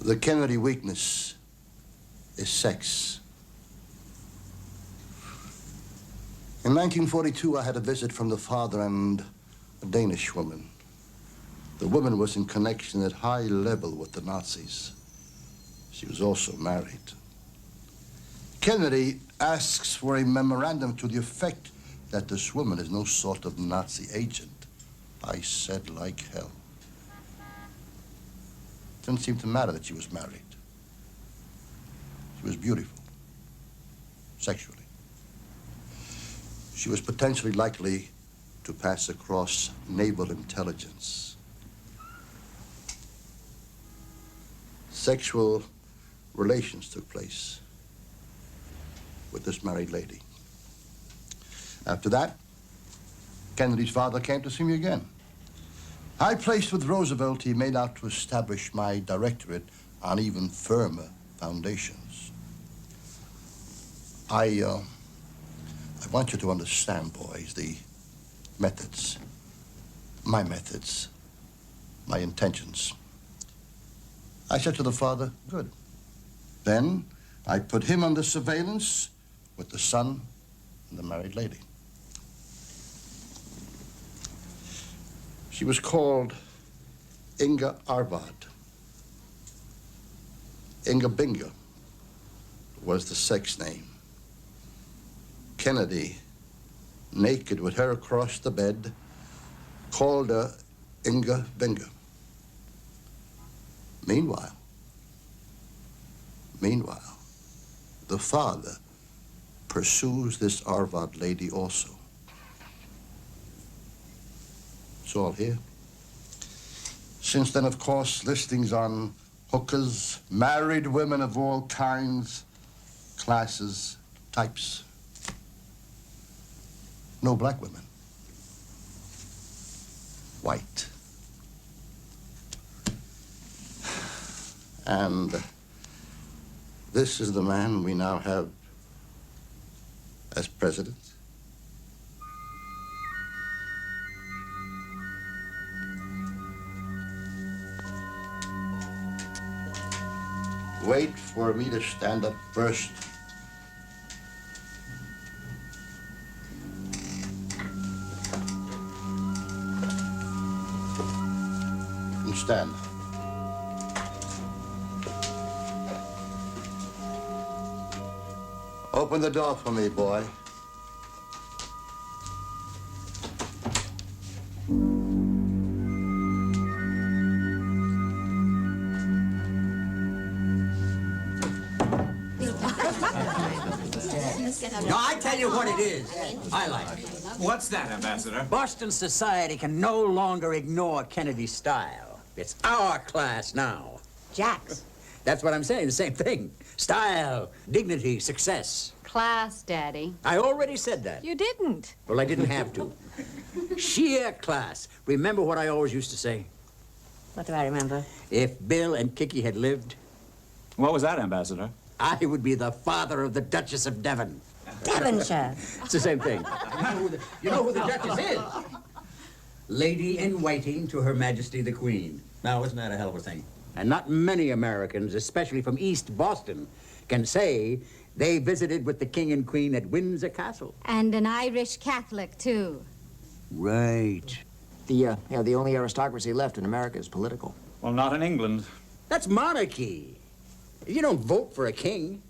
Speaker 24: The Kennedy weakness is sex. In 1942, I had a visit from the father and a Danish woman. The woman was in connection at high level with the Nazis. She was also married. Kennedy asks for a memorandum to the effect that this woman is no sort of Nazi agent. I said like hell. Didn't seem to matter that she was married. She was beautiful, sexually. She was potentially likely to pass across naval intelligence. Sexual relations took place with this married lady. After that, Kennedy's father came to see me again. High placed with Roosevelt, he made out to establish my directorate on even firmer foundations. I want you to understand, boys, the methods, my intentions. I said to the father, good. Then I put him under surveillance with the son and the married lady. She was called Inga Arvad. Inga Binga was the sex name. Kennedy, naked with her across the bed, called her Inga Binga. Meanwhile, the father pursues this Arvad lady also. It's all here. Since then, of course, listings on hookers, married women of all kinds, classes, types. No black women. White. And this is the man we now have as president. Wait for me to stand up first. You stand. Open the door for me, boy.
Speaker 19: No, I tell you what it is. I like it.
Speaker 6: What's that, Ambassador?
Speaker 19: Boston society can no longer ignore Kennedy's style. It's our class now.
Speaker 3: Jack's.
Speaker 19: That's what I'm saying, the same thing. Style, dignity, success.
Speaker 11: Class, Daddy.
Speaker 19: I already said that.
Speaker 11: You didn't.
Speaker 19: Well, I didn't have to. Sheer class. Remember what I always used to say?
Speaker 3: What do I remember?
Speaker 19: If Bill and Kiki had lived...
Speaker 6: What was that, Ambassador?
Speaker 19: I would be the father of the Duchess of Devon.
Speaker 3: Devonshire.
Speaker 19: It's the same thing. You know who the Duchess is? Lady in waiting to Her Majesty the Queen. Now, isn't that a hell of a thing? And not many Americans, especially from East Boston, can say they visited with the King and Queen at Windsor Castle.
Speaker 11: And an Irish Catholic, too.
Speaker 19: Right.
Speaker 5: The only aristocracy left in America is political.
Speaker 6: Well, not in England.
Speaker 19: That's monarchy. You don't vote for a king.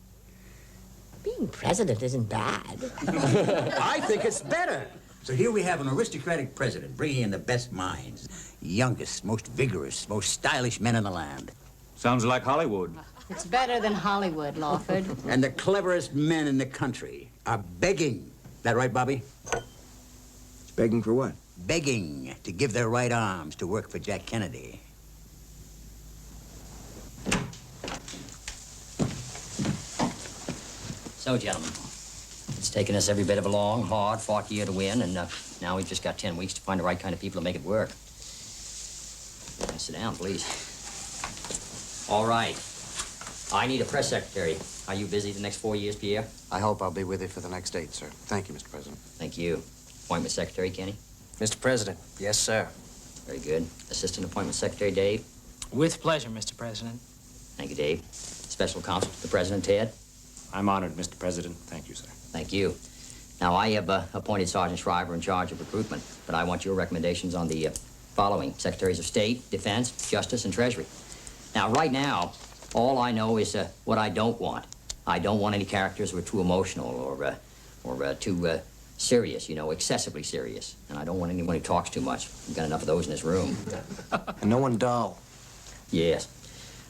Speaker 3: Being president isn't bad.
Speaker 19: I think it's better. So here we have an aristocratic president bringing in the best minds, youngest, most vigorous, most stylish men in the land.
Speaker 6: Sounds like Hollywood.
Speaker 11: It's better than Hollywood, Lawford.
Speaker 19: And the cleverest men in the country are begging. That right, Bobby?
Speaker 5: It's begging for what?
Speaker 19: Begging to give their right arms to work for Jack Kennedy.
Speaker 7: So, gentlemen, it's taken us every bit of a long, hard, fought year to win, and now we've just got 10 weeks to find the right kind of people to make it work. Sit down, please. All right. I need a press secretary. Are you busy the next 4 years, Pierre?
Speaker 9: I hope I'll be with you for the next 8, sir. Thank you, Mr. President.
Speaker 7: Thank you. Appointment secretary, Kenny?
Speaker 5: Mr. President, yes, sir.
Speaker 7: Very good. Assistant appointment secretary, Dave?
Speaker 8: With pleasure, Mr. President.
Speaker 7: Thank you, Dave. Special counsel to the President, Ted?
Speaker 6: I'm honored, Mr. President. Thank you, sir.
Speaker 7: Thank you. Now, I have appointed Sergeant Shriver in charge of recruitment, but I want your recommendations on the following: Secretaries of State, Defense, Justice, and Treasury. Now, right now, all I know is what I don't want. I don't want any characters who are too emotional or too serious, you know, excessively serious. And I don't want anyone who talks too much. We've got enough of those in this room.
Speaker 5: And no one dull.
Speaker 7: Yes.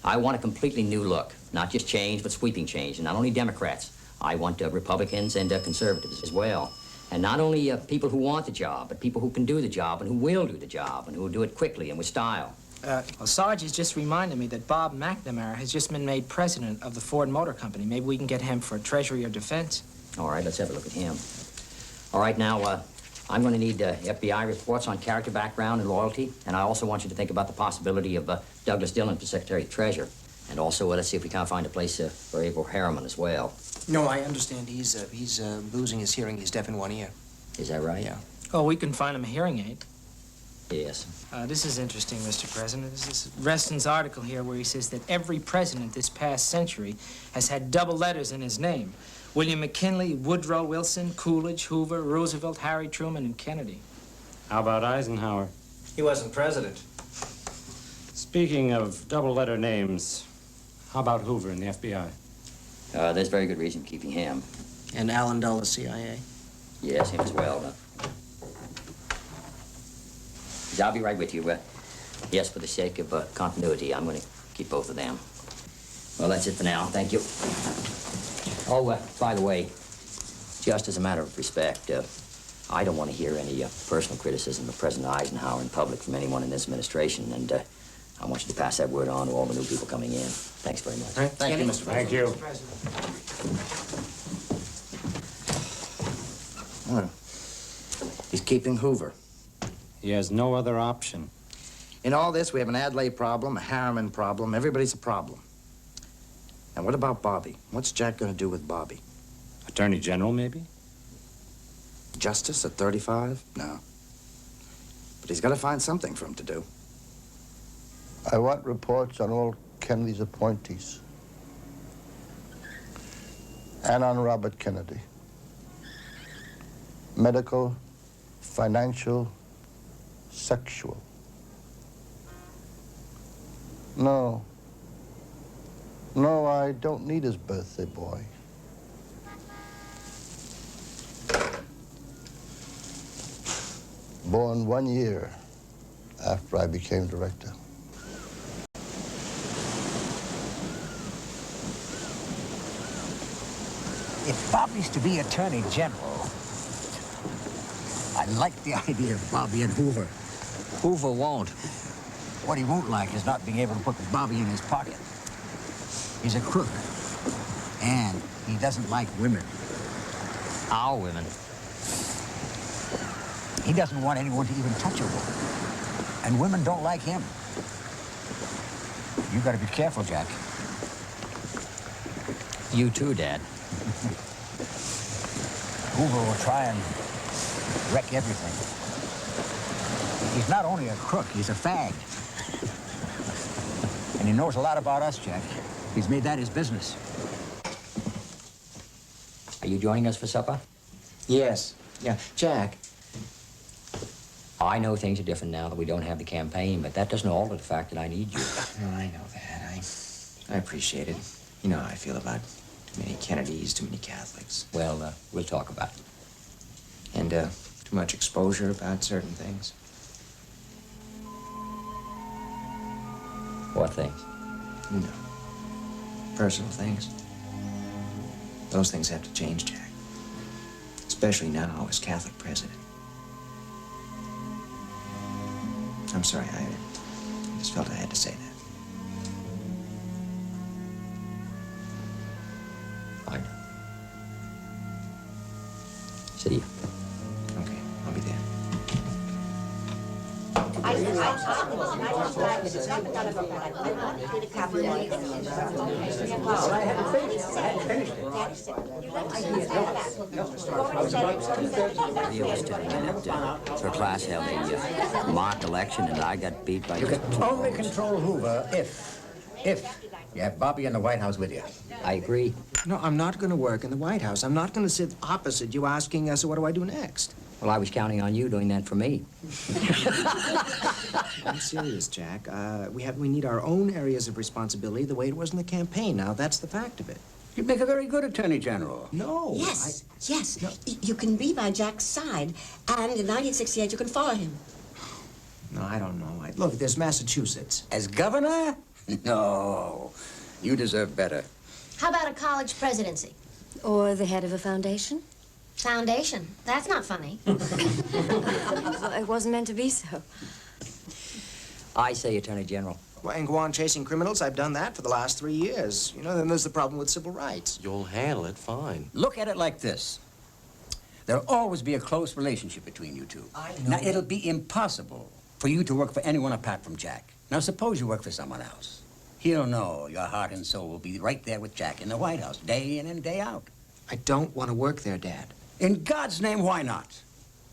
Speaker 7: I want a completely new look. Not just change, but sweeping change. And not only Democrats. I want Republicans and conservatives as well. And not only people who want the job, but people who can do the job and who will do the job and who will do it quickly and with style.
Speaker 8: Well, Sarge has just reminded me that Bob McNamara has just been made president of the Ford Motor Company. Maybe we can get him for Treasury or Defense.
Speaker 7: All right, let's have a look at him. All right, now, I'm going to need FBI reports on character, background, and loyalty. And I also want you to think about the possibility of Douglas Dillon for Secretary of Treasury. And also, let's see if we can't find a place for Abel Harriman as well.
Speaker 5: No, I understand he's losing his hearing. He's deaf in one ear.
Speaker 7: Is that right?
Speaker 5: Yeah.
Speaker 8: Oh, we can find him a hearing aid.
Speaker 7: Yes.
Speaker 8: This is interesting, Mr. President. This is Reston's article here where he says that every president this past century has had double letters in his name. William McKinley, Woodrow Wilson, Coolidge, Hoover, Roosevelt, Harry Truman, and Kennedy.
Speaker 6: How about Eisenhower?
Speaker 5: He wasn't president.
Speaker 6: Speaking of double-letter names, How about Hoover and the FBI?
Speaker 20: There's very good reason keeping him.
Speaker 5: And Alan Dell, the CIA?
Speaker 20: Yes, him as well. I'll be right with you. Yes, for the sake of continuity, I'm going to keep both of them. Well, that's it for now. Thank you. Oh, by the way, just as a matter of respect, I don't want to hear any personal criticism of President Eisenhower in public from anyone in this administration, and I want you to pass that word on to all the new people coming in. Thanks very much.
Speaker 5: All right.
Speaker 8: Thank you, Mr.
Speaker 6: Thank you.
Speaker 9: He's keeping Hoover.
Speaker 6: He has no other option.
Speaker 9: In all this, we have an Adlai problem, a Harriman problem. Everybody's a problem. And what about Bobby? What's Jack going to do with Bobby?
Speaker 6: Attorney General, maybe?
Speaker 9: Justice at 35? No. But he's got to find something for him to do.
Speaker 24: I want reports on all Kennedy's appointees. And on Robert Kennedy. Medical, financial, sexual. No. No, I don't need his birthday boy. Born 1 year after I became director.
Speaker 19: If Bobby's to be Attorney General, I like the idea of Bobby and Hoover.
Speaker 13: Hoover won't.
Speaker 19: What he won't like is not being able to put Bobby in his pocket. He's a crook. And he doesn't like women.
Speaker 13: Our women.
Speaker 19: He doesn't want anyone to even touch a woman. And women don't like him. You gotta be careful, Jack.
Speaker 13: You too, Dad.
Speaker 19: Hoover will try and wreck everything. He's not only a crook, he's a fag. And he knows a lot about us, Jack. He's made that his business.
Speaker 20: Are you joining us for supper?
Speaker 8: Yes. Yeah. Jack.
Speaker 20: I know things are different now that we don't have the campaign, but that doesn't alter the fact that I need you.
Speaker 8: Oh, I know that. I appreciate it. You know how I feel about too many Kennedys, too many Catholics.
Speaker 20: Well, we'll talk about it.
Speaker 8: And too much exposure about certain things.
Speaker 20: What things?
Speaker 8: You know, personal things. Those things have to change, Jack. Especially now as Catholic president. I'm sorry, I just felt I had to say that.
Speaker 20: I know. See you.
Speaker 8: Okay, I'll be there.
Speaker 20: Leo was sitting in it. Her class held a mock election, and I got beat by...
Speaker 19: You can only control Hoover if you have Bobby in the White House with you.
Speaker 20: I agree.
Speaker 5: No, I'm not going to work in the White House. I'm not going to sit opposite you asking, so what do I do next?
Speaker 20: Well, I was counting on you doing that for me.
Speaker 5: I'm serious, Jack. We need our own areas of responsibility the way it was in the campaign. Now, that's the fact of it.
Speaker 19: You'd make a very good Attorney General.
Speaker 5: No.
Speaker 3: Yes, you can be by Jack's side, and in 1968 you can follow him.
Speaker 5: No, I don't know. Look, there's Massachusetts.
Speaker 19: As governor? No. You deserve better.
Speaker 10: How about a college presidency?
Speaker 12: Or the head of a foundation?
Speaker 10: Foundation? That's not funny.
Speaker 12: Well, it wasn't meant to be so.
Speaker 20: I say Attorney General.
Speaker 5: Well, and go on chasing criminals? I've done that for the last 3 years. You know, then there's the problem with civil rights.
Speaker 15: You'll handle it fine.
Speaker 19: Look at it like this. There'll always be a close relationship between you two.
Speaker 5: I know.
Speaker 19: Now, it'll be impossible for you to work for anyone apart from Jack. Now, suppose you work for someone else. He'll know your heart and soul will be right there with Jack in the White House, day in and day out.
Speaker 5: I don't want to work there, Dad.
Speaker 19: In God's name, why not?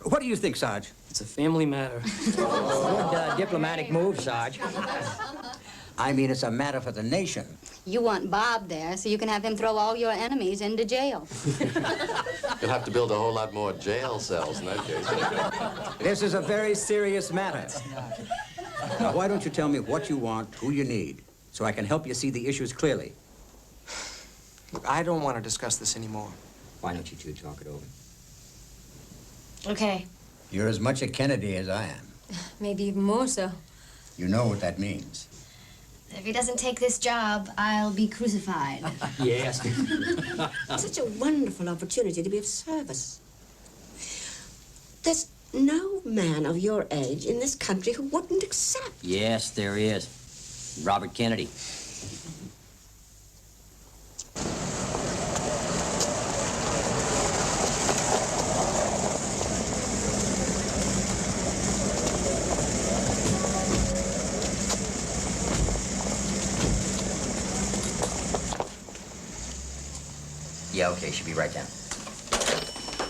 Speaker 19: What do you think, Sarge?
Speaker 13: It's a family matter. Good diplomatic move, Sarge.
Speaker 19: I mean, it's a matter for the nation.
Speaker 11: You want Bob there so you can have him throw all your enemies into jail.
Speaker 15: You'll have to build a whole lot more jail cells in that case.
Speaker 19: This is a very serious matter. Now, why don't you tell me what you want, who you need, so I can help you see the issues clearly.
Speaker 2: Look, I don't want to discuss this anymore.
Speaker 20: Why don't you two talk it over?
Speaker 10: Okay.
Speaker 19: You're as much a Kennedy as I am.
Speaker 10: Maybe even more so.
Speaker 19: You know what that means.
Speaker 10: If he doesn't take this job, I'll be crucified.
Speaker 20: Yes.
Speaker 3: Such a wonderful opportunity to be of service. There's no man of your age in this country who wouldn't accept.
Speaker 20: Yes, there is. Robert Kennedy. Yeah, okay, she'll be right down.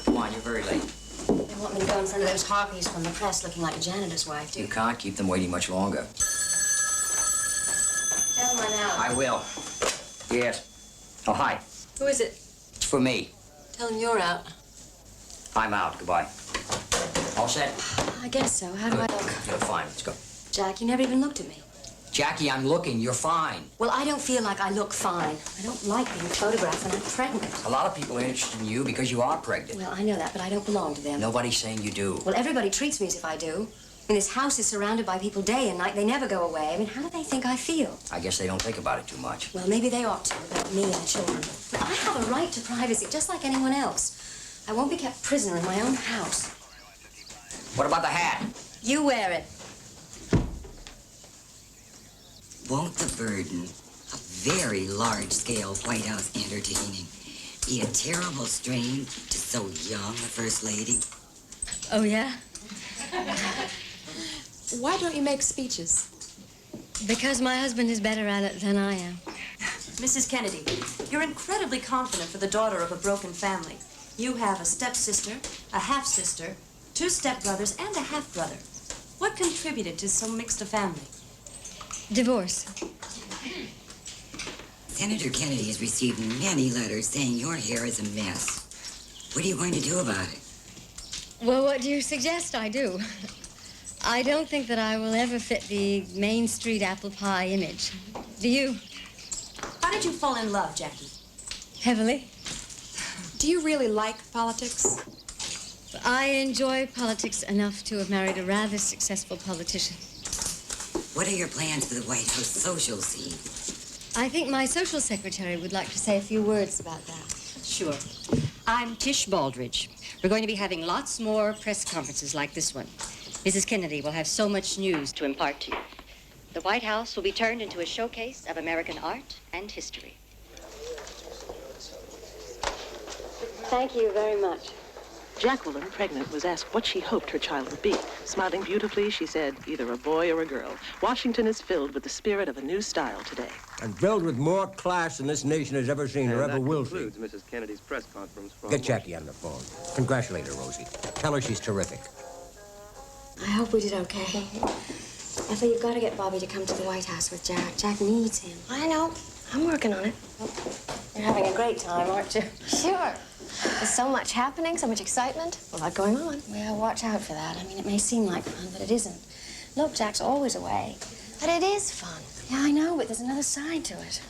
Speaker 20: Come on, you're very late.
Speaker 10: They want me to go in front of those harpies from the press looking like a janitor's wife, too.
Speaker 20: You can't keep them waiting much longer.
Speaker 10: Tell them I'm out.
Speaker 20: I will. Yes. Oh, hi.
Speaker 10: Who is it?
Speaker 20: It's for me.
Speaker 10: Tell them you're out.
Speaker 20: I'm out. Goodbye. All set?
Speaker 10: I guess so. How do I look?
Speaker 20: You're fine. Let's go.
Speaker 10: Jack, you never even looked at me.
Speaker 20: Jackie, I'm looking. You're fine.
Speaker 10: Well, I don't feel like I look fine. I don't like being photographed when I'm pregnant.
Speaker 20: A lot of people are interested in you because you are pregnant.
Speaker 10: Well, I know that, but I don't belong to them.
Speaker 20: Nobody's saying you do.
Speaker 10: Well, everybody treats me as if I do. I mean, this house is surrounded by people day and night. They never go away. I mean, how do they think I feel?
Speaker 20: I guess they don't think about it too much.
Speaker 10: Well, maybe they ought to, about me and the children. But I have a right to privacy, just like anyone else. I won't be kept prisoner in my own house.
Speaker 20: What about the hat?
Speaker 10: You wear it.
Speaker 16: Won't the burden of very large-scale White House entertaining be a terrible strain to so young a First Lady?
Speaker 10: Oh, yeah?
Speaker 12: Why don't you make speeches?
Speaker 10: Because my husband is better at it than I am.
Speaker 18: Mrs. Kennedy, you're incredibly confident for the daughter of a broken family. You have a stepsister, a half-sister, 2 stepbrothers, and a half-brother. What contributed to so mixed a family?
Speaker 10: Divorce.
Speaker 16: Senator Kennedy has received many letters saying your hair is a mess. What are you going to do about it?
Speaker 10: Well, what do you suggest I do? I don't think that I will ever fit the Main Street apple pie image. Do you?
Speaker 18: How did you fall in love, Jackie?
Speaker 10: Heavily.
Speaker 12: Do you really like politics?
Speaker 10: I enjoy politics enough to have married a rather successful politician.
Speaker 16: What are your plans for the White House social scene?
Speaker 10: I think my social secretary would like to say a few words about that.
Speaker 22: Sure. I'm Tish Baldridge. We're going to be having lots more press conferences like this one. Mrs. Kennedy will have so much news to impart to you. The White House will be turned into a showcase of American art and history.
Speaker 10: Thank you very much.
Speaker 25: Jacqueline, pregnant, was asked what she hoped her child would be. Smiling beautifully, she said, either a boy or a girl. Washington is filled with the spirit of a new style today.
Speaker 26: And filled with more class than this nation has ever seen or ever will see.
Speaker 27: Mrs. Kennedy's press conference from
Speaker 26: Get Jackie on the phone. Congratulate her, Rosie. Tell her she's terrific.
Speaker 10: I hope we did okay. Ethel, you've got to get Bobby to come to the White House with Jack. Jack needs him. I know. I'm working on it. You're having a great time, aren't you? Sure. There's so much happening, so much excitement. A lot going on. Well, watch out for that. I mean, it may seem like fun, but it isn't. Look, Jack's always away. But it is fun. Yeah, I know, but there's another side to it.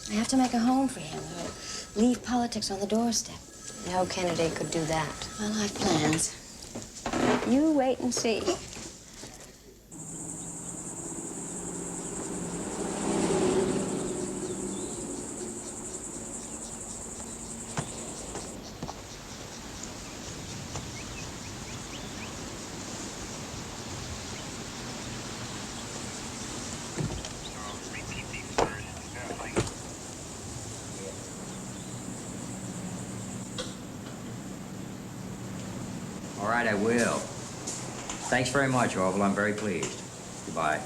Speaker 10: I have to make a home for him, or leave politics on the doorstep. No Kennedy could do that. Well, I've plans. You wait and see.
Speaker 20: All right, I will. Thanks very much, Orville. I'm very pleased. Goodbye.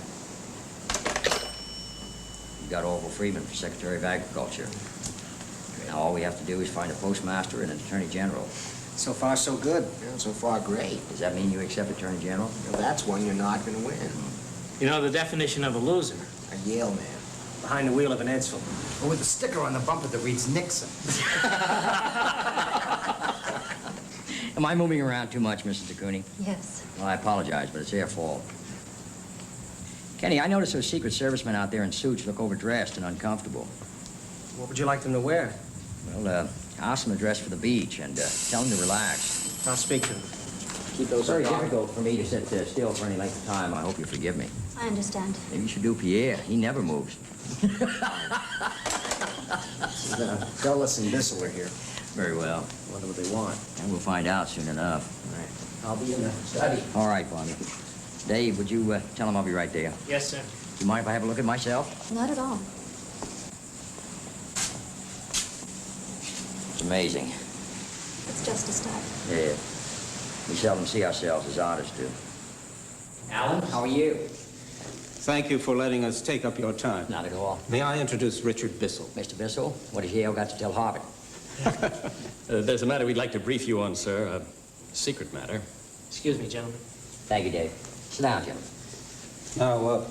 Speaker 20: You got Orville Freeman for Secretary of Agriculture. Now all we have to do is find a postmaster and an attorney general.
Speaker 2: So far, so good. Yeah, so far, great.
Speaker 20: Does that mean you accept attorney general?
Speaker 2: Well, that's one you're not going to win.
Speaker 8: You know the definition of a loser?
Speaker 2: A Yale man.
Speaker 8: Behind the wheel of an Edsel.
Speaker 9: Or with a sticker on the bumper that reads Nixon.
Speaker 20: Am I moving around too much, Mrs. de Kooning?
Speaker 10: Yes.
Speaker 20: Well, I apologize, but it's their fault.
Speaker 13: Kenny, I noticed those Secret Servicemen out there in suits look overdressed and uncomfortable.
Speaker 26: What would you like them to wear?
Speaker 13: Well, ask them to dress for the beach and tell them to relax.
Speaker 26: I'll speak to them.
Speaker 13: Keep those very difficult for me to sit still for any length of time. I hope you forgive me.
Speaker 11: I understand.
Speaker 13: Maybe you should do Pierre. He never moves.
Speaker 2: Dulles and Bissell are here.
Speaker 13: Very well.
Speaker 2: Wonder what they want.
Speaker 13: And we'll find out soon enough.
Speaker 2: All right. I'll be in the study.
Speaker 13: All right, Bobby. Dave, would you tell him I'll be right there?
Speaker 8: Yes, sir.
Speaker 13: Do you mind if I have a look at myself?
Speaker 11: Not at all.
Speaker 13: It's amazing.
Speaker 11: It's just a start.
Speaker 13: Yeah. We seldom see ourselves as artists do. Alan, how are you?
Speaker 26: Thank you for letting us take up your time.
Speaker 13: Not at all.
Speaker 26: May I introduce Richard Bissell?
Speaker 13: Mr. Bissell, what has Yale got to tell Harvard?
Speaker 1: There's a matter we'd like to brief you on, sir. A secret matter.
Speaker 8: Excuse me, gentlemen.
Speaker 13: Thank you, Dave. Sit down, gentlemen.
Speaker 19: Now,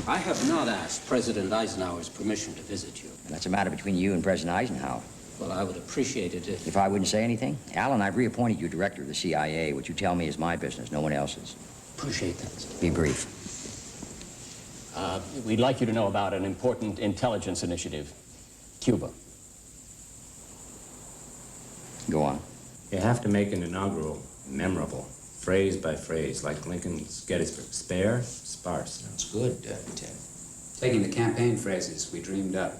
Speaker 19: I have not asked President Eisenhower's permission to visit you.
Speaker 13: That's a matter between you and President Eisenhower.
Speaker 19: Well, I would appreciate it if...
Speaker 13: If I wouldn't say anything? Alan, I've reappointed you director of the CIA. What you tell me is my business, no one else's.
Speaker 19: Appreciate that, sir.
Speaker 13: Be brief.
Speaker 1: We'd like you to know about an important intelligence initiative. Cuba.
Speaker 13: Go on.
Speaker 6: You have to make an inaugural memorable, phrase by phrase, like Lincoln's Gettysburg. Spare, sparse.
Speaker 4: That's good, Ted. Taking the campaign phrases we dreamed up.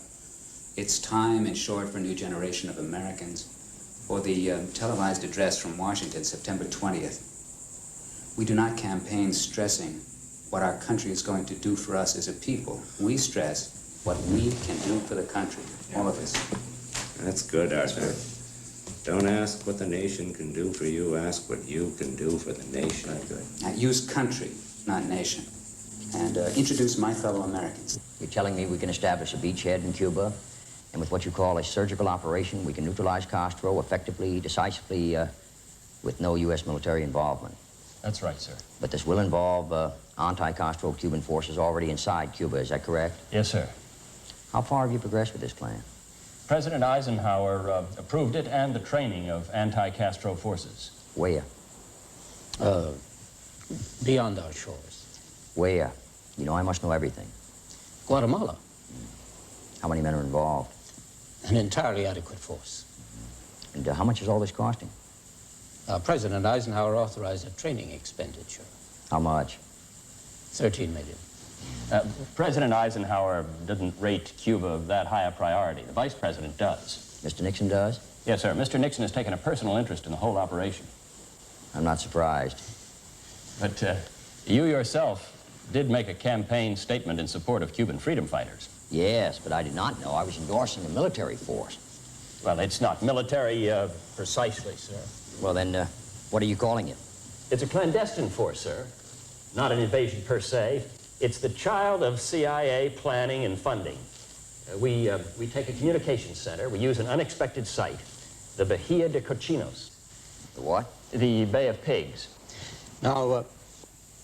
Speaker 4: It's time, in short, for a new generation of Americans. Or the televised address from Washington, September 20th. We do not campaign stressing what our country is going to do for us as a people. We stress what we can do for the country, all of us.
Speaker 6: That's good, Arthur. Don't ask what the nation can do for you, ask what you can do for the nation. Good.
Speaker 4: Now, use country, not nation. And introduce my fellow Americans.
Speaker 13: You're telling me we can establish a beachhead in Cuba, and with what you call a surgical operation, we can neutralize Castro effectively, decisively, with no U.S. military involvement?
Speaker 1: That's right, sir.
Speaker 13: But this will involve anti-Castro Cuban forces already inside Cuba, is that correct?
Speaker 1: Yes, sir.
Speaker 13: How far have you progressed with this plan?
Speaker 1: President Eisenhower approved it and the training of anti-Castro forces.
Speaker 13: Where?
Speaker 19: Beyond our shores.
Speaker 13: Where? You know, I must know everything.
Speaker 19: Guatemala.
Speaker 13: How many men are involved?
Speaker 19: An entirely adequate force.
Speaker 13: And how much is all this costing?
Speaker 19: President Eisenhower authorized a training expenditure.
Speaker 13: How much?
Speaker 19: $13 million.
Speaker 1: President Eisenhower didn't rate Cuba that high a priority. The vice president does.
Speaker 13: Mr. Nixon does?
Speaker 1: Yes, sir. Mr. Nixon has taken a personal interest in the whole operation.
Speaker 13: I'm not surprised.
Speaker 1: But you yourself did make a campaign statement in support of Cuban freedom fighters.
Speaker 13: Yes, but I did not know I was endorsing a military force.
Speaker 1: Well, it's not military precisely, sir.
Speaker 13: Well, then, what are you calling it?
Speaker 1: It's a clandestine force, sir. Not an invasion per se. It's the child of CIA planning and funding. We take a communications center. We use an unexpected site, the Bahia de Cochinos.
Speaker 13: The what?
Speaker 1: The Bay of Pigs.
Speaker 19: Now,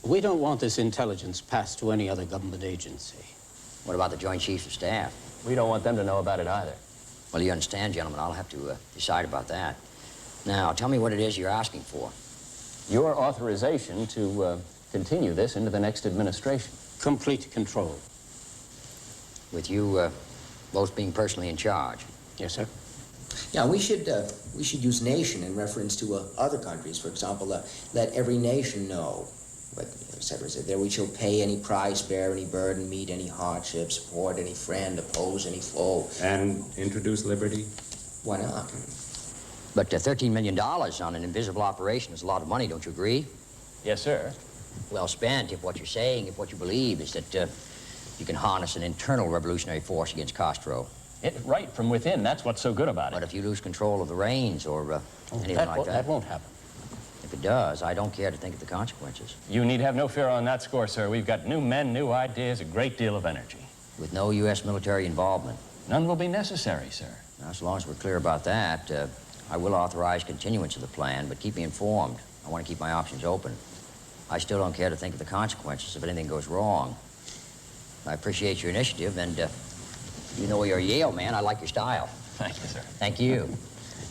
Speaker 19: we don't want this intelligence passed to any other government agency.
Speaker 13: What about the Joint Chiefs of Staff?
Speaker 1: We don't want them to know about it either.
Speaker 13: Well, you understand, gentlemen, I'll have to decide about that. Now, tell me what it is you're asking for.
Speaker 1: Your authorization to continue this into the next administration.
Speaker 19: Complete control.
Speaker 13: With you both being personally in charge.
Speaker 19: Yes, sir.
Speaker 2: Yeah, we should use nation in reference to other countries. For example, let every nation know, but et cetera, et cetera. There we shall pay any price, bear any burden, meet any hardship, support any friend, oppose any foe.
Speaker 6: And introduce liberty?
Speaker 2: Why not?
Speaker 13: But $13 million on an invisible operation is a lot of money, don't you agree?
Speaker 1: Yes, sir.
Speaker 13: Well spent if what you're saying, if what you believe is that you can harness an internal revolutionary force against Castro.
Speaker 1: Right from within, that's what's so good about it.
Speaker 13: But if you lose control of the reins or anything like that...
Speaker 19: That won't happen.
Speaker 13: If it does, I don't care to think of the consequences.
Speaker 1: You need have no fear on that score, sir. We've got new men, new ideas, a great deal of energy.
Speaker 13: With no U.S. military involvement?
Speaker 1: None will be necessary, sir.
Speaker 13: Now, as long as we're clear about that, I will authorize continuance of the plan, but keep me informed. I want to keep my options open. I still don't care to think of the consequences if anything goes wrong. I appreciate your initiative, and you know you're a Yale man. I like your style.
Speaker 1: Thank you, sir.
Speaker 13: Thank you.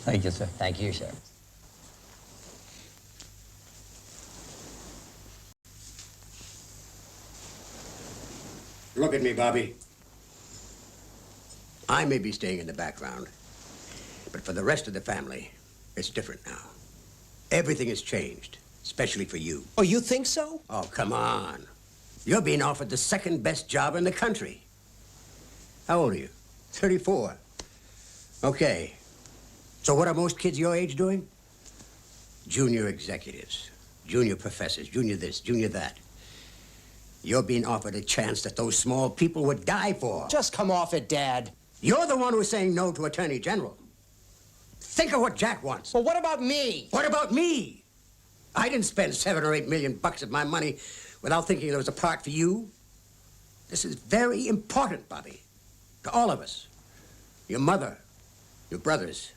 Speaker 19: Thank you, sir.
Speaker 13: Thank you, sir.
Speaker 5: Look at me, Bobby. I may be staying in the background, but for the rest of the family, it's different now. Everything has changed, especially for you.
Speaker 7: Oh, you think so?
Speaker 5: Oh, come on. You're being offered the second best job in the country. How old are you? 34. Okay. So what are most kids your age doing? Junior executives, junior professors, junior this, junior that. You're being offered a chance that those small people would die for.
Speaker 7: Just come off it, Dad.
Speaker 5: You're the one who's saying no to Attorney General. Think of what Jack wants.
Speaker 7: Well, what about me?
Speaker 5: What about me? I didn't spend $7 or $8 million of my money without thinking there was a part for you. This is very important, Bobby, to all of us. Your mother, your brothers,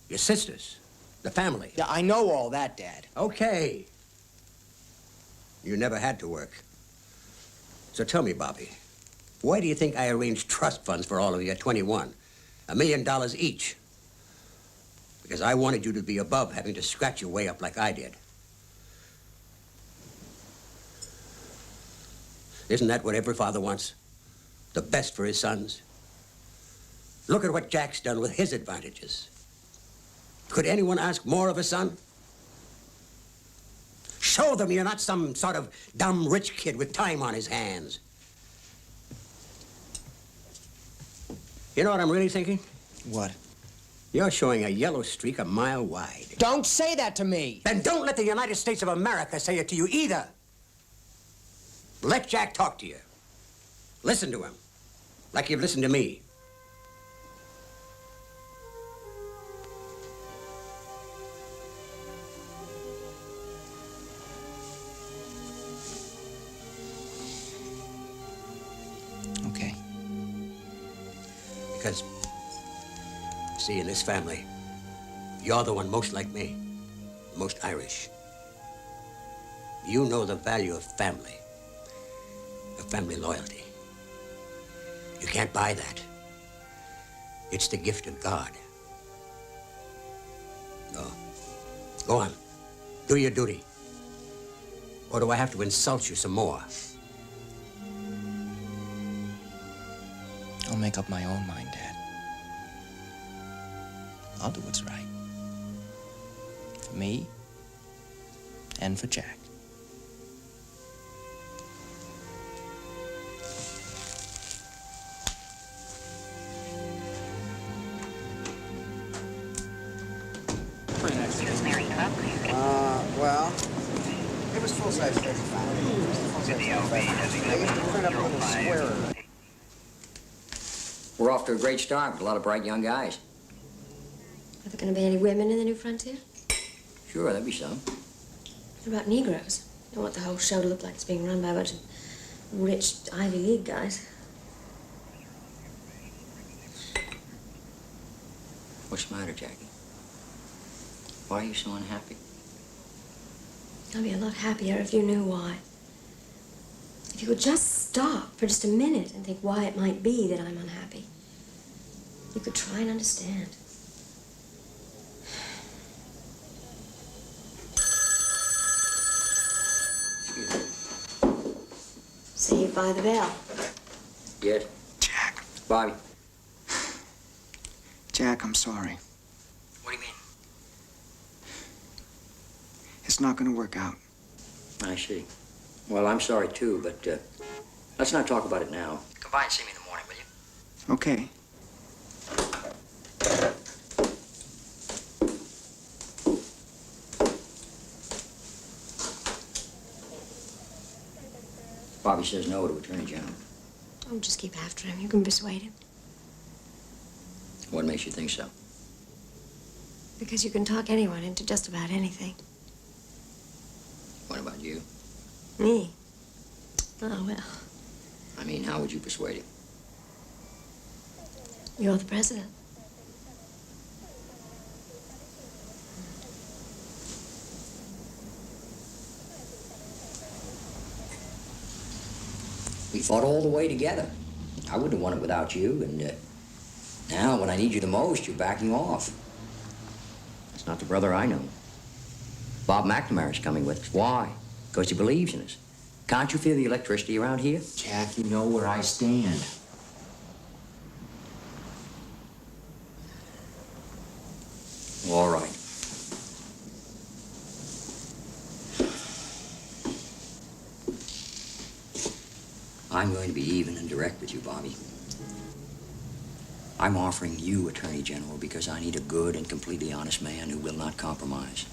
Speaker 5: your sisters, the family.
Speaker 7: Yeah, I know all that, Dad.
Speaker 5: Okay. You never had to work. So tell me, Bobby, why do you think I arranged trust funds for all of you at 21? $1 million each. Because I wanted you to be above having to scratch your way up like I did. Isn't that what every father wants? The best for his sons? Look at what Jack's done with his advantages. Could anyone ask more of a son? Show them you're not some sort of dumb rich kid with time on his hands. You know what I'm really thinking?
Speaker 7: What?
Speaker 5: You're showing a yellow streak a mile wide.
Speaker 7: Don't say that to me.
Speaker 5: Then don't let the United States of America say it to you either. Let Jack talk to you. Listen to him, like you've listened to me.
Speaker 7: Okay.
Speaker 5: Because, see, in this family, you're the one most like me, most Irish. You know the value of family. Of family loyalty. You can't buy that. It's the gift of God. Go on. Do your duty. Or do I have to insult you some more?
Speaker 7: I'll make up my own mind, Dad. I'll do what's right. For me and for Jack.
Speaker 9: Well, it was full-size 35. It was the full-size 35. They used to print up a little squarer.
Speaker 20: We're off to a great start with a lot of bright young guys.
Speaker 10: Are there going to be any women in the new frontier?
Speaker 20: Sure, there'll be some.
Speaker 10: What about Negroes? I want the whole show to look like it's being run by a bunch of rich Ivy League guys.
Speaker 20: What's the matter, Jackie? Why are you so unhappy?
Speaker 10: I'd be a lot happier if you knew why. If you could just stop for just a minute and think why it might be that I'm unhappy. You could try and understand. Saved by the bell.
Speaker 20: Yes?
Speaker 7: Jack.
Speaker 20: Bobby.
Speaker 7: Jack, I'm sorry.
Speaker 20: What do you mean?
Speaker 7: It's not going to work out.
Speaker 20: I see. Well, I'm sorry, too, but let's not talk about it now. Come by and see me in the morning, will you?
Speaker 7: Okay.
Speaker 20: Bobby says no to Attorney General.
Speaker 10: Oh, just keep after him. You can persuade him.
Speaker 20: What makes you think so?
Speaker 10: Because you can talk anyone into just about anything.
Speaker 20: What about you?
Speaker 10: Me? Oh, well.
Speaker 20: I mean, how would you persuade him?
Speaker 10: You're the president.
Speaker 20: We fought all the way together. I wouldn't have won it without you, and now, when I need you the most, you're backing off. That's not the brother I know. Bob McNamara's coming with us. Why? Because he believes in us. Can't you feel the electricity around here?
Speaker 2: Jack, you know where I stand.
Speaker 20: All right. I'm going to be even and direct with you, Bobby. I'm offering you Attorney General because I need a good and completely honest man who will not compromise.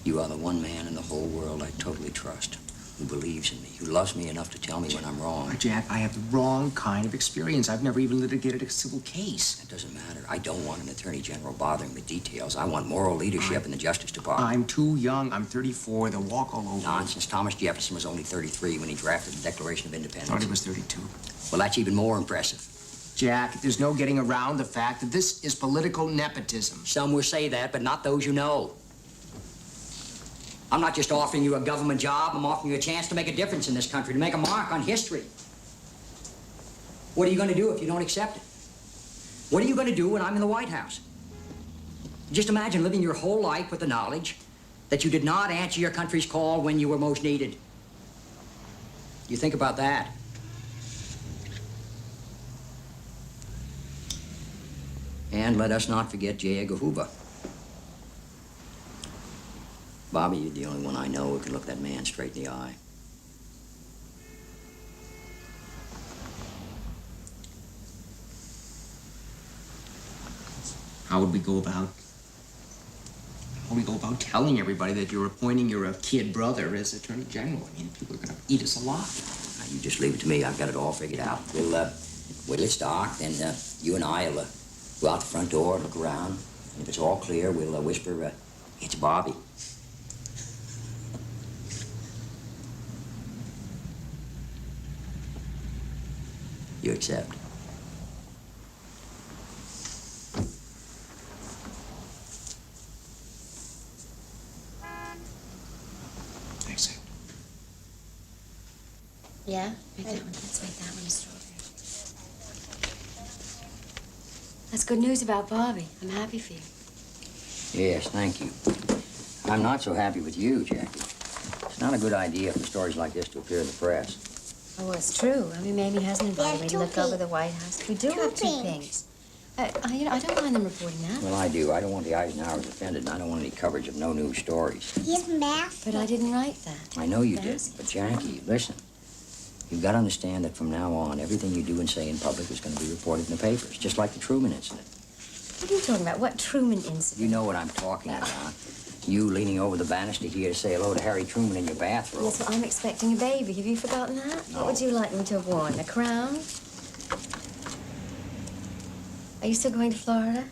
Speaker 20: You are the one man in the whole world I totally trust, who believes in me, who loves me enough to tell me when I'm wrong.
Speaker 2: Jack, I have the wrong kind of experience. I've never even litigated a civil case.
Speaker 20: It doesn't matter. I don't want an Attorney General bothering with details. I want moral leadership in the Justice Department.
Speaker 2: I'm too young. I'm 34. They'll walk all over.
Speaker 20: Nonsense. Thomas Jefferson was only 33 when he drafted the Declaration of Independence.
Speaker 2: I thought he was 32.
Speaker 20: Well, that's even more impressive.
Speaker 2: Jack, there's no getting around the fact that this is political nepotism.
Speaker 20: Some will say that, but not those you know. I'm not just offering you a government job. I'm offering you a chance to make a difference in this country, to make a mark on history. What are you going to do if you don't accept it? What are you going to do when I'm in the White House? Just imagine living your whole life with the knowledge that you did not answer your country's call when you were most needed. You think about that. And let us not forget J. Edgar Hoover. Bobby, you're the only one I know who can look that man straight in the eye.
Speaker 2: How would we go about telling everybody that you're appointing your kid brother as Attorney General? I mean, people are going to eat us alive.
Speaker 20: Now, you just leave it to me. I've got it all figured out. We'll wait till it's dark, then you and I will go out the front door, look around. And if it's all clear, we'll whisper, it's Bobby. You accept?
Speaker 2: I accept.
Speaker 10: Yeah? Make that one. Let's make that one a strawberry. That's good news about Bobby. I'm happy for you.
Speaker 20: Yes, thank you. I'm not so happy with you, Jackie. It's not a good idea for stories like this to appear in the press.
Speaker 10: Oh, well, it's true. I mean, Mamie hasn't invited me to look over the White House. We do have two things. You know, I don't mind them reporting that.
Speaker 20: Well, I do. I don't want the Eisenhowers offended, and I don't want any coverage of no news stories.
Speaker 10: He's math. But I didn't write that.
Speaker 20: I know you did, but Jackie, listen. You've got to understand that from now on, everything you do and say in public is going to be reported in the papers, just like the Truman incident.
Speaker 10: What are you talking about? What Truman incident?
Speaker 20: You know what I'm talking about. You leaning over the banister here to say hello to Harry Truman in your bathrobe.
Speaker 10: Yes, well, I'm expecting a baby. Have you forgotten that?
Speaker 20: No.
Speaker 10: What would you like me to have worn? A crown? Are you still going to Florida?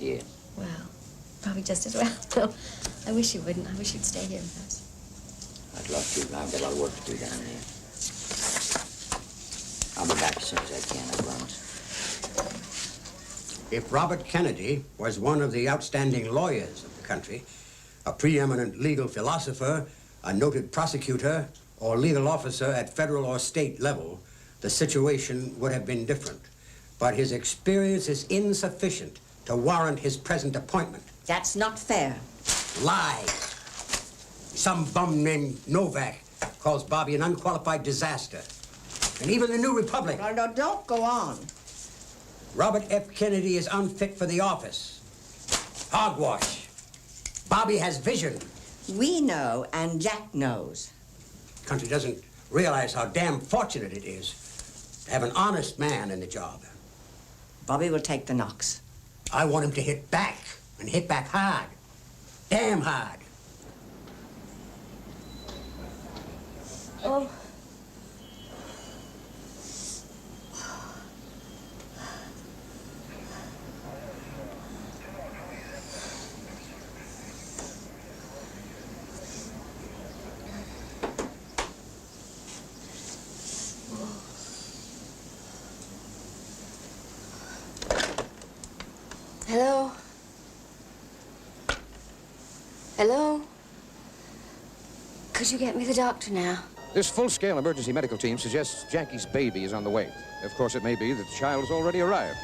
Speaker 20: Yeah.
Speaker 10: Well, probably just as well. No, I wish you wouldn't. I wish you'd stay here with us.
Speaker 20: I'd love to, but I've got a lot of work to do down there. I'll be back as soon as I can, I promise.
Speaker 5: If Robert Kennedy was one of the outstanding lawyers of the country, a preeminent legal philosopher, a noted prosecutor, or legal officer at federal or state level, the situation would have been different. But his experience is insufficient to warrant his present appointment.
Speaker 3: That's not fair.
Speaker 5: Lie. Some bum named Novak calls Bobby an unqualified disaster. And even the New Republic.
Speaker 3: No, don't go on.
Speaker 5: Robert F. Kennedy is unfit for the office. Hogwash. Bobby has vision.
Speaker 3: We know, and Jack knows.
Speaker 5: The country doesn't realize how damn fortunate it is to have an honest man in the job.
Speaker 3: Bobby will take the knocks.
Speaker 5: I want him to hit back, and hit back hard. Damn hard.
Speaker 10: Oh. Hello? Hello? Could you get me the doctor now?
Speaker 14: This full-scale emergency medical team suggests Jackie's baby is on the way. Of course, it may be that the child has already arrived.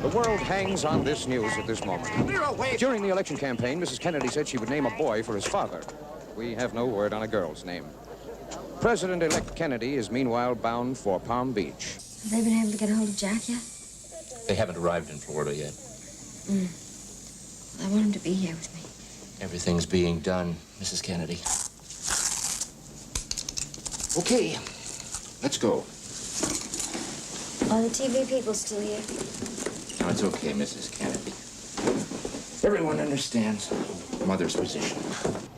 Speaker 14: The The world hangs on this news at this moment. During the election campaign, Mrs. Kennedy said she would name a boy for his father. We have no word on a girl's name. President-elect Kennedy is meanwhile bound for Palm Beach.
Speaker 10: Have they been able to get a hold of Jack yet?
Speaker 7: They haven't arrived in Florida yet.
Speaker 10: I want him to be here with me.
Speaker 7: Everything's being done, Mrs. Kennedy. Okay, let's go.
Speaker 10: Are the TV people still here?
Speaker 7: No, it's okay, Mrs. Kennedy. Everyone understands Mother's position.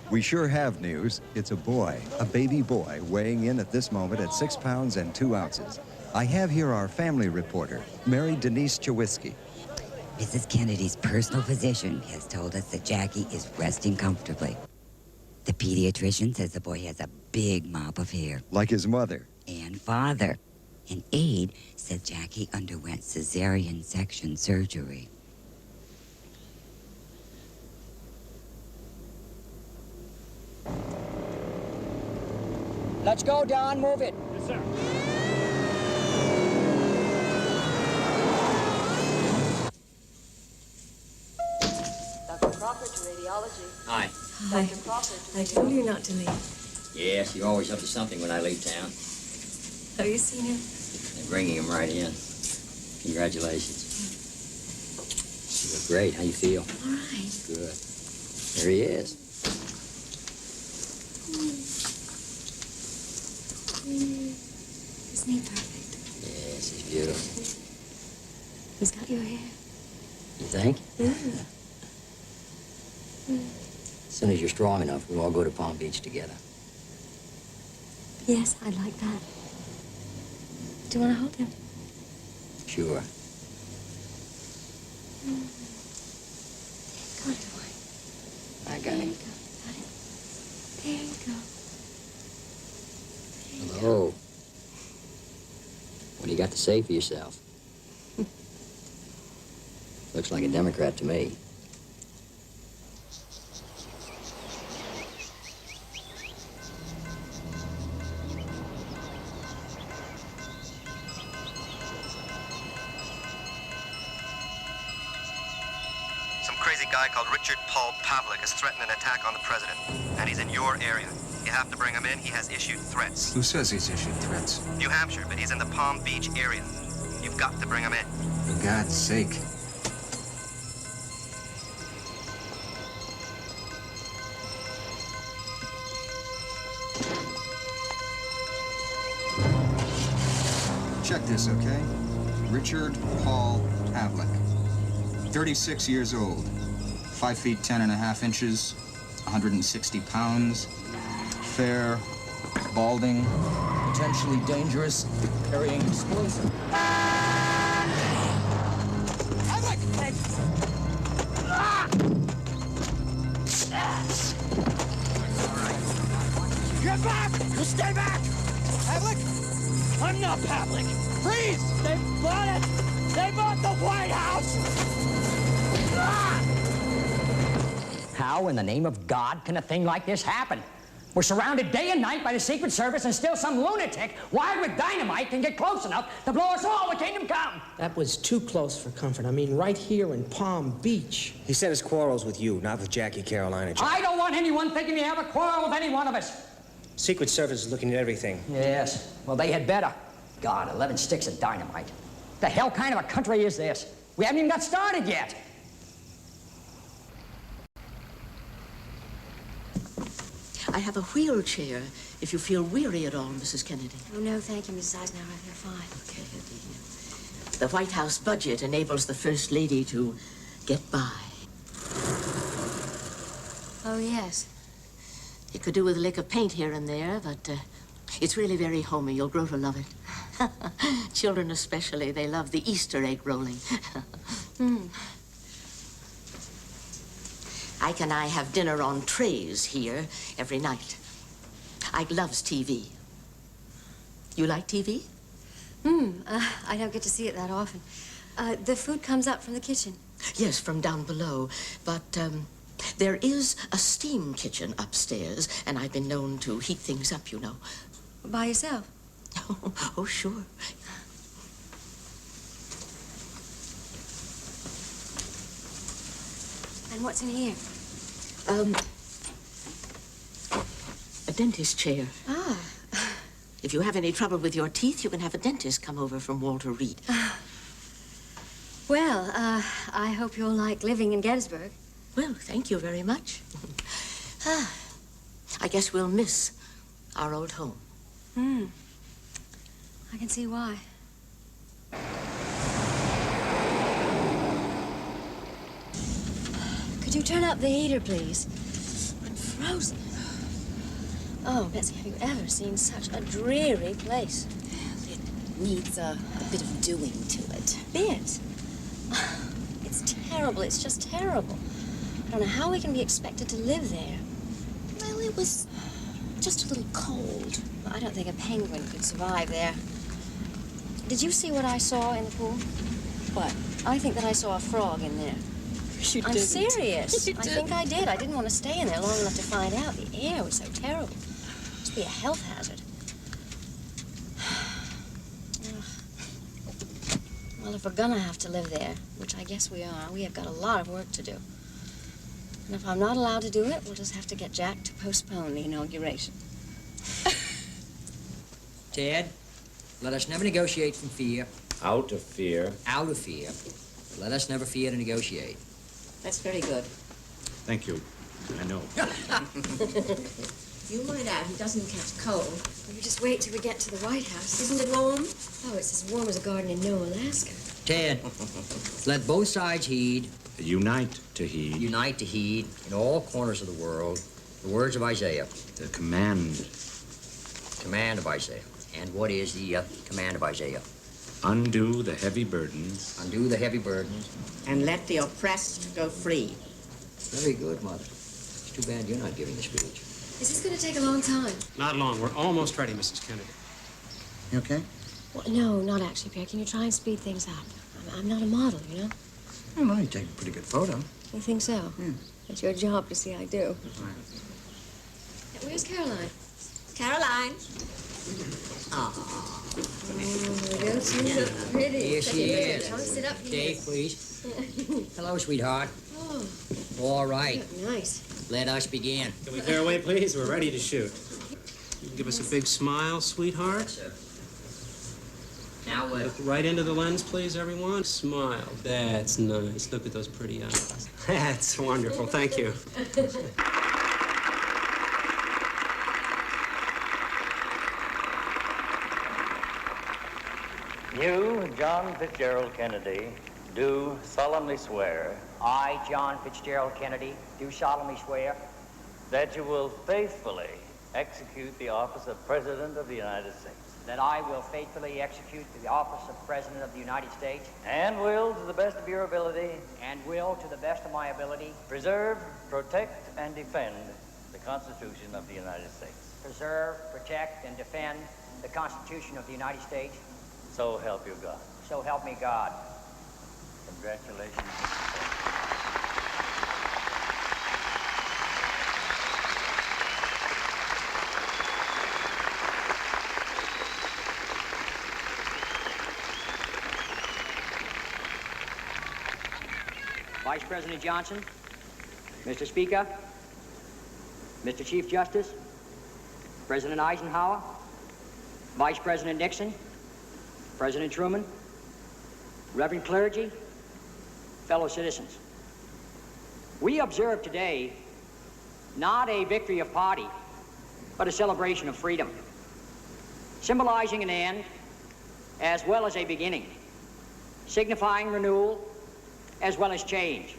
Speaker 12: We sure have news. It's a boy, a baby boy, weighing in at this moment at 6 pounds and 2 ounces. I have here our family reporter, Mary Denise Chawisky.
Speaker 16: Mrs. Kennedy's personal physician has told us that Jackie is resting comfortably. The pediatrician says the boy has a big mop of hair.
Speaker 12: Like his mother.
Speaker 16: And father. An aide said Jackie underwent cesarean section surgery.
Speaker 13: Let's go, Don. Move it.
Speaker 15: Yes, sir.
Speaker 22: Dr. Crawford to radiology.
Speaker 20: Hi.
Speaker 10: Hi.
Speaker 22: Dr. Crawford.
Speaker 10: I told you not to leave.
Speaker 20: Yes, you're always up to something when I leave town.
Speaker 10: Have you seen him?
Speaker 20: They're bringing him right in. Congratulations. You look great. How you feel?
Speaker 10: All right.
Speaker 20: Good. There he is.
Speaker 10: Isn't he perfect?
Speaker 20: Yes, he's beautiful.
Speaker 10: He's got your hair.
Speaker 20: You think? As soon as you're strong enough, we'll all go to Palm Beach together.
Speaker 10: Yes, I'd like that. Do you want to hold him?
Speaker 20: Sure.
Speaker 10: Got it, boy.
Speaker 20: I got
Speaker 10: There
Speaker 20: him.
Speaker 10: you go. Got it. There you go.
Speaker 20: Hello. What do you got to say for yourself? Looks like a Democrat to me.
Speaker 17: Some crazy guy called Richard Paul Pavlik has threatened an attack on the president, and he's in your area. You have to bring him in. He has issued threats.
Speaker 18: Who says he's issued threats?
Speaker 17: New Hampshire, but he's in the Palm Beach area. You've got to bring him in.
Speaker 18: For God's sake. Check this, okay? Richard Paul Pavlik. 36 years old. 5 feet 10.5 inches. 160 pounds. Fair. Balding. Potentially dangerous. Carrying explosive.
Speaker 15: Get back! You stay back! Pavlik? I'm not Pavlik. Freeze! They bought it! They bought the White House!
Speaker 13: How in the name of God can a thing like this happen? We're surrounded day and night by the Secret Service, and still some lunatic, wired with dynamite, can get close enough to blow us all to kingdom come.
Speaker 8: That was too close for comfort. I mean, right here in Palm Beach.
Speaker 21: He said his quarrel's with you, not with Jackie Carolina.
Speaker 13: I don't want anyone thinking they have a quarrel with any one of us.
Speaker 21: Secret Service is looking at everything.
Speaker 13: Yes, well, they had better. God, 11 sticks of dynamite. The hell kind of a country is this? We haven't even got started yet.
Speaker 25: I have a wheelchair if you feel weary at all, Mrs. Kennedy.
Speaker 10: Oh, no, thank you, Mrs. Eisenhower. I feel fine.
Speaker 25: Okay. The White House budget enables the First Lady to get by.
Speaker 10: Oh, yes.
Speaker 25: You could do with a lick of paint here and there, but it's really very homey. You'll grow to love it. Children especially, they love the Easter egg rolling. Ike and I have dinner on trays here every night. Ike loves TV. You like TV?
Speaker 10: I don't get to see it that often. The food comes up from the kitchen.
Speaker 25: Yes, from down below. But there is a steam kitchen upstairs, and I've been known to heat things up, you know.
Speaker 10: By yourself?
Speaker 25: Oh, sure.
Speaker 10: And what's in here?
Speaker 25: A dentist chair.
Speaker 10: Ah.
Speaker 25: If you have any trouble with your teeth, you can have a dentist come over from Walter Reed.
Speaker 10: Well, I hope you'll like living in Gettysburg.
Speaker 25: Well, thank you very much. I guess we'll miss our old home.
Speaker 10: I can see why. Could you turn up the heater, please? I'm frozen. Oh, Betsy, have you ever seen such a dreary place?
Speaker 4: It needs a bit of doing to it.
Speaker 10: Bit? It's terrible. It's just terrible. I don't know how we can be expected to live there.
Speaker 4: Well, it was just a little cold.
Speaker 10: I don't think a penguin could survive there. Did you see what I saw in the pool?
Speaker 4: What?
Speaker 10: I think that I saw a frog in there.
Speaker 4: You
Speaker 10: I'm
Speaker 4: didn't.
Speaker 10: serious.
Speaker 4: You
Speaker 10: I think I did. I didn't want to stay in there long enough to find out. The air was so terrible. It must be a health hazard. Well, if we're gonna have to live there, which I guess we are, we have got a lot of work to do. And if I'm not allowed to do it, we'll just have to get Jack to postpone the inauguration.
Speaker 20: Ted, let us never negotiate from fear.
Speaker 6: Out of fear.
Speaker 20: Out of fear. Let us never fear to negotiate.
Speaker 4: That's very good.
Speaker 6: Thank you. I know.
Speaker 4: You mind out, he doesn't catch cold.
Speaker 10: Well, you just wait till we get to the White House.
Speaker 4: Isn't it warm?
Speaker 10: Oh, it's as warm as a garden in No, Alaska.
Speaker 20: Ted, let both sides heed.
Speaker 6: Unite to heed.
Speaker 20: Unite to heed in all corners of the world the words of Isaiah.
Speaker 6: The command.
Speaker 20: Command of Isaiah. And what is the command of Isaiah?
Speaker 6: Undo the heavy burdens.
Speaker 20: Undo the heavy burdens.
Speaker 25: And let the oppressed go free.
Speaker 20: Very good, Mother. It's too bad you're not giving the speech.
Speaker 10: Is this going to take a long time?
Speaker 21: Not long. We're almost ready, Mrs. Kennedy.
Speaker 9: You okay?
Speaker 10: Well, no, not actually, Pierre. Can you try and speed things up? I'm not a model, you know?
Speaker 9: Well, you take a pretty good photo.
Speaker 10: You think so? It's your job to see I do. Where's Caroline?
Speaker 4: Caroline.
Speaker 10: Oh, there we go. She's up pretty.
Speaker 20: Here she is.
Speaker 10: Sit up here.
Speaker 20: Dave, please. Hello, sweetheart.
Speaker 10: Oh,
Speaker 20: All right.
Speaker 10: nice.
Speaker 20: Let us begin.
Speaker 21: Can we clear away, please? We're ready to shoot. You can give us a big smile, sweetheart.
Speaker 20: Now what?
Speaker 21: Look right into the lens, please, everyone. Smile. That's nice. Look at those pretty eyes. That's wonderful. Thank you.
Speaker 11: You, John Fitzgerald Kennedy, do solemnly swear
Speaker 23: I, John Fitzgerald Kennedy, do solemnly swear
Speaker 11: that you will faithfully execute the office of President of the United States
Speaker 23: that I will faithfully execute the office of President of the United States
Speaker 11: and will, to the best of your ability,
Speaker 23: and will, to the best of my ability,
Speaker 11: preserve, protect, and defend the Constitution of the United States.
Speaker 23: preserve, protect, and defend the Constitution of the United States.
Speaker 11: So help you God.
Speaker 23: So help me God.
Speaker 11: Congratulations.
Speaker 23: Vice President Johnson, Mr. Speaker, Mr. Chief Justice, President Eisenhower, Vice President Nixon, President Truman, Reverend clergy, fellow citizens. We observe today not a victory of party, but a celebration of freedom, symbolizing an end as well as a beginning, signifying renewal as well as change.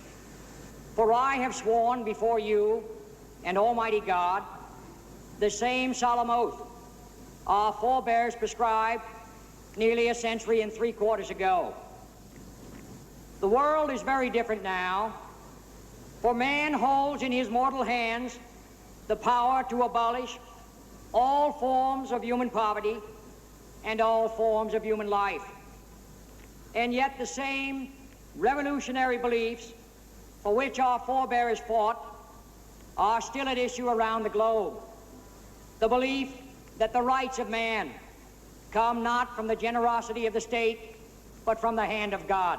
Speaker 23: For I have sworn before you and Almighty God the same solemn oath our forebears prescribed nearly a century and 3/4 ago. The world is very different now, for man holds in his mortal hands the power to abolish all forms of human poverty and all forms of human life. And yet the same revolutionary beliefs for which our forebears fought are still at issue around the globe. The belief that the rights of man come not from the generosity of the state, but from the hand of God.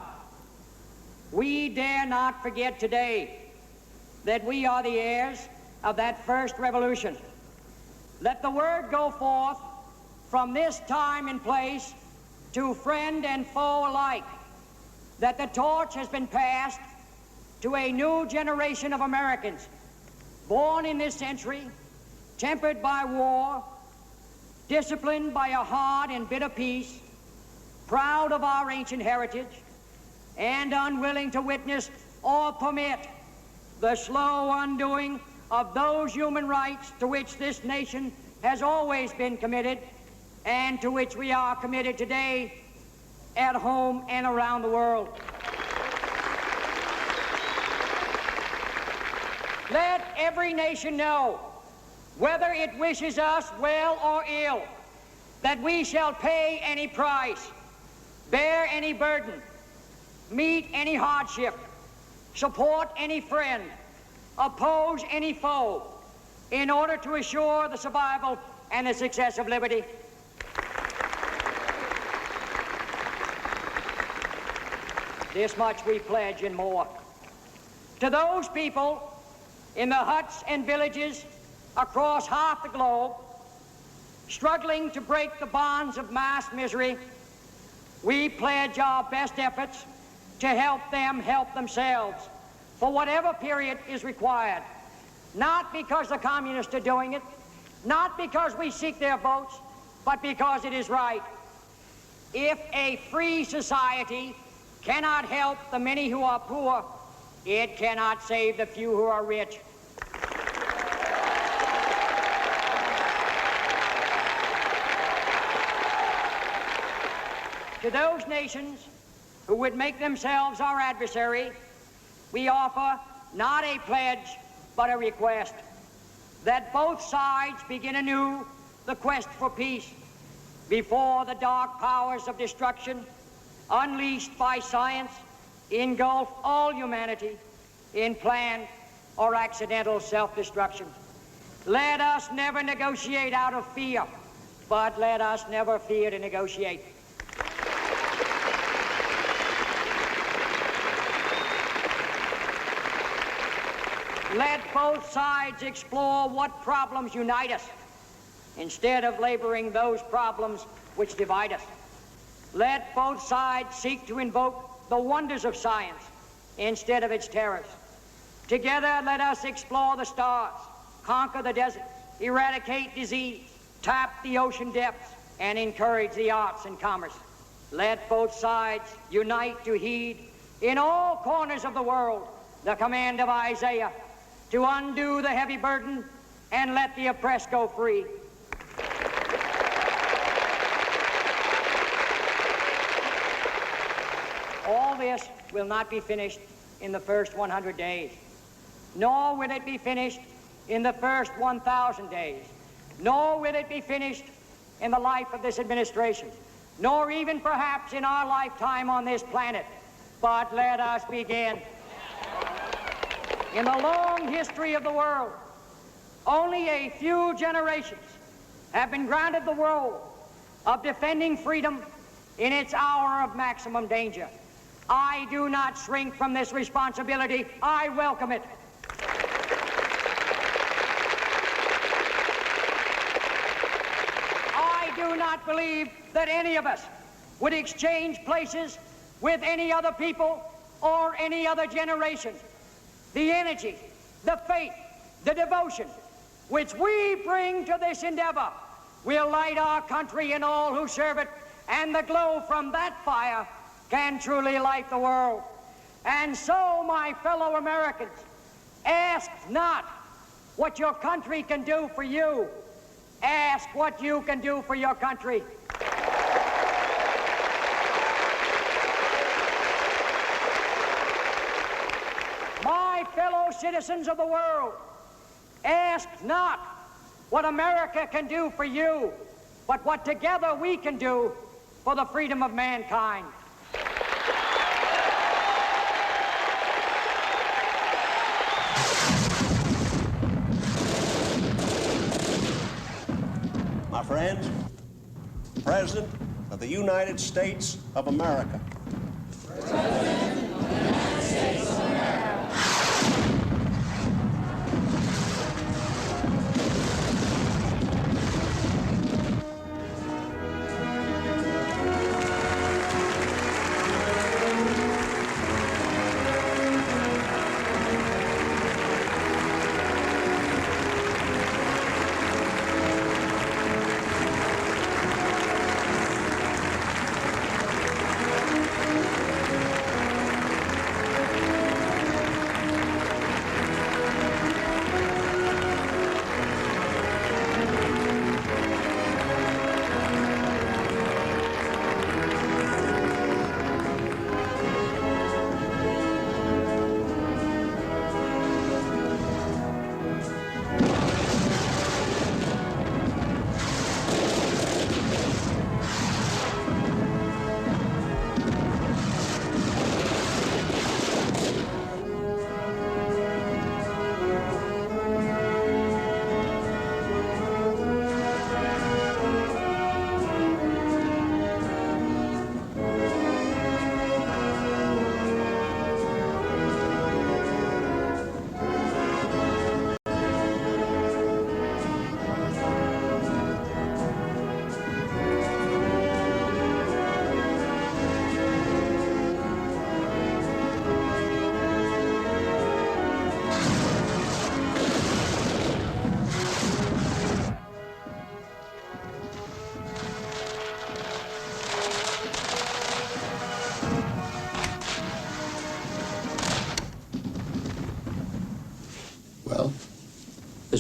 Speaker 23: We dare not forget today that we are the heirs of that first revolution. Let the word go forth from this time and place to friend and foe alike that the torch has been passed to a new generation of Americans born in this century, tempered by war, disciplined by a hard and bitter peace, proud of our ancient heritage, and unwilling to witness or permit the slow undoing of those human rights to which this nation has always been committed and to which we are committed today at home and around the world. Let every nation know, whether it wishes us well or ill, that we shall pay any price, bear any burden, meet any hardship, support any friend, oppose any foe, in order to assure the survival and the success of liberty. This much we pledge and more. To those people in the huts and villages across half the globe, struggling to break the bonds of mass misery, we pledge our best efforts to help them help themselves for whatever period is required, not because the communists are doing it, not because we seek their votes, but because it is right. If a free society cannot help the many who are poor, it cannot save the few who are rich. To those nations who would make themselves our adversary, we offer not a pledge, but a request that both sides begin anew the quest for peace before the dark powers of destruction unleashed by science engulf all humanity in planned or accidental self-destruction. Let us never negotiate out of fear, but let us never fear to negotiate. Let both sides explore what problems unite us, instead of laboring those problems which divide us. Let both sides seek to invoke the wonders of science instead of its terrors. Together, let us explore the stars, conquer the deserts, eradicate disease, tap the ocean depths, and encourage the arts and commerce. Let both sides unite to heed in all corners of the world the command of Isaiah to undo the heavy burden and let the oppressed go free. All this will not be finished in the first 100 days, nor will it be finished in the first 1,000 days, nor will it be finished in the life of this administration, nor even perhaps in our lifetime on this planet. But let us begin. In the long history of the world, only a few generations have been granted the role of defending freedom in its hour of maximum danger. I do not shrink from this responsibility. I welcome it. I do not believe that any of us would exchange places with any other people or any other generation. The energy, the faith, the devotion which we bring to this endeavor will light our country and all who serve it, and the glow from that fire can truly light the world. And so, my fellow Americans, ask not what your country can do for you. Ask what you can do for your country. My fellow citizens of the world, ask not what America can do for you, but what together we can do for the freedom of mankind.
Speaker 1: My friends, the President of the United States of America. President of the United States of America.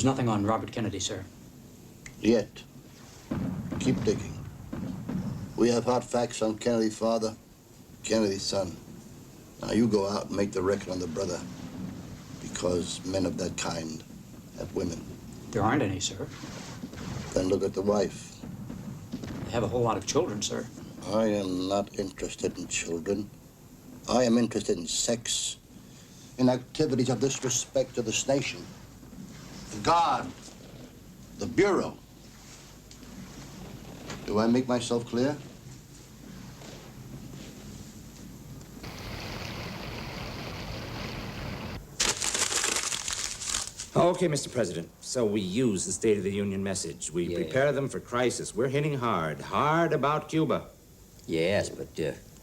Speaker 2: There's nothing on Robert Kennedy, sir.
Speaker 3: Yet. Keep digging. We have hard facts on Kennedy's father, Kennedy's son. Now you go out and make the record on the brother, because men of that kind have women.
Speaker 2: There aren't any, sir.
Speaker 3: Then look at the wife.
Speaker 2: They have a whole lot of children, sir.
Speaker 3: I am not interested in children. I am interested in sex, in activities of disrespect to this nation. The Guard, the Bureau. Do I make myself clear?
Speaker 6: Okay, Mr. President. So we use the State of the Union message. We prepare them for crisis. We're hitting hard about Cuba.
Speaker 20: Yes, but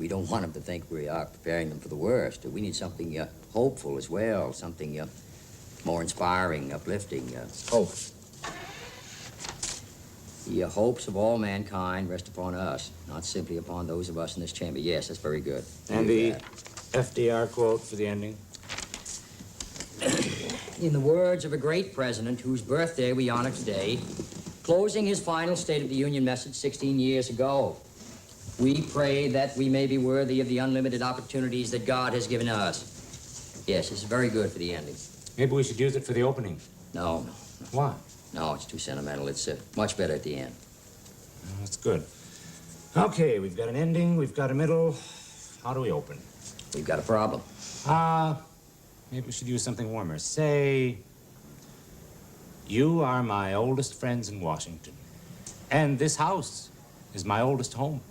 Speaker 20: we don't want them to think we are preparing them for the worst. We need something hopeful as well, something more inspiring, uplifting. Hope. The hopes of all mankind rest upon us, not simply upon those of us in this chamber. Yes, that's very good.
Speaker 6: And the FDR quote for the ending?
Speaker 20: In the words of a great president whose birthday we honor today, closing his final State of the Union message 16 years ago, we pray that we may be worthy of the unlimited opportunities that God has given us. Yes, it's very good for the ending.
Speaker 6: Maybe we should use it for the opening.
Speaker 20: No.
Speaker 6: Why?
Speaker 20: No, it's too sentimental. It's much better at the end.
Speaker 6: That's good. Okay, we've got an ending, we've got a middle. How do we open?
Speaker 20: We've got a problem.
Speaker 6: Maybe we should use something warmer. Say, you are my oldest friends in Washington, and this house is my oldest home.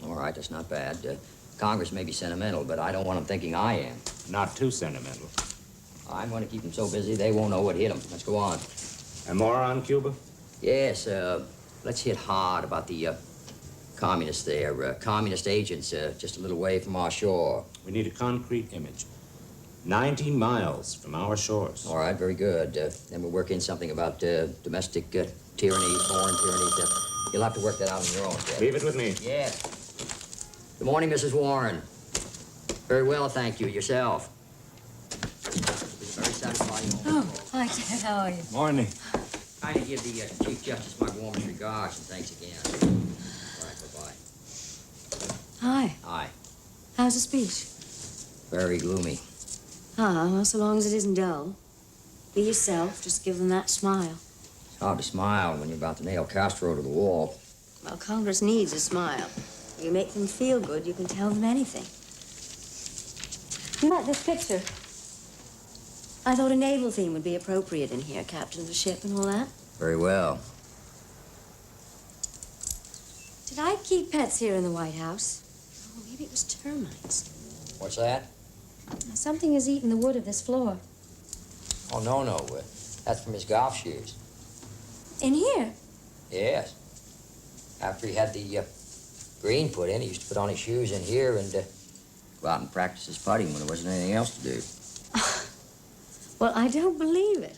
Speaker 20: All right, that's not bad. Congress may be sentimental, but I don't want them thinking I am.
Speaker 6: Not too sentimental.
Speaker 20: I'm going to keep them so busy they won't know what hit them. Let's go on.
Speaker 6: And more on Cuba?
Speaker 20: Yes, let's hit hard about the communists there. Communist agents just a little way from our shore.
Speaker 6: We need a concrete image. 90 miles from our shores.
Speaker 20: All right, very good. Then we'll work in something about domestic tyranny, foreign tyranny. You'll have to work that out on your own, Jeff.
Speaker 6: Leave it with me.
Speaker 20: Yes. Good morning, Mrs. Warren. Very well, thank you. Yourself? Very satisfying.
Speaker 22: Oh, hi, Ted. How are you?
Speaker 6: Morning.
Speaker 20: I to give the Chief Justice my warmest regards and thanks again. All right, bye-bye.
Speaker 10: Hi.
Speaker 20: Hi.
Speaker 10: How's the speech?
Speaker 20: Very gloomy.
Speaker 10: Well, so long as it isn't dull. Be yourself. Just give them that smile.
Speaker 20: It's hard to smile when you're about to nail Castro to the wall.
Speaker 10: Well, Congress needs a smile. If you make them feel good, you can tell them anything. You like this picture? I thought a naval theme would be appropriate in here, captain of the ship and all that.
Speaker 20: Very well.
Speaker 10: Did I keep pets here in the White House? Oh, maybe it was termites.
Speaker 20: What's that?
Speaker 10: Something has eaten the wood of this floor.
Speaker 20: Oh, no. That's from his golf shoes.
Speaker 10: In here?
Speaker 20: Yes. After he had the green put in, he used to put on his shoes in here and go out and practice his putting when there wasn't anything else to do.
Speaker 10: Well, I don't believe it.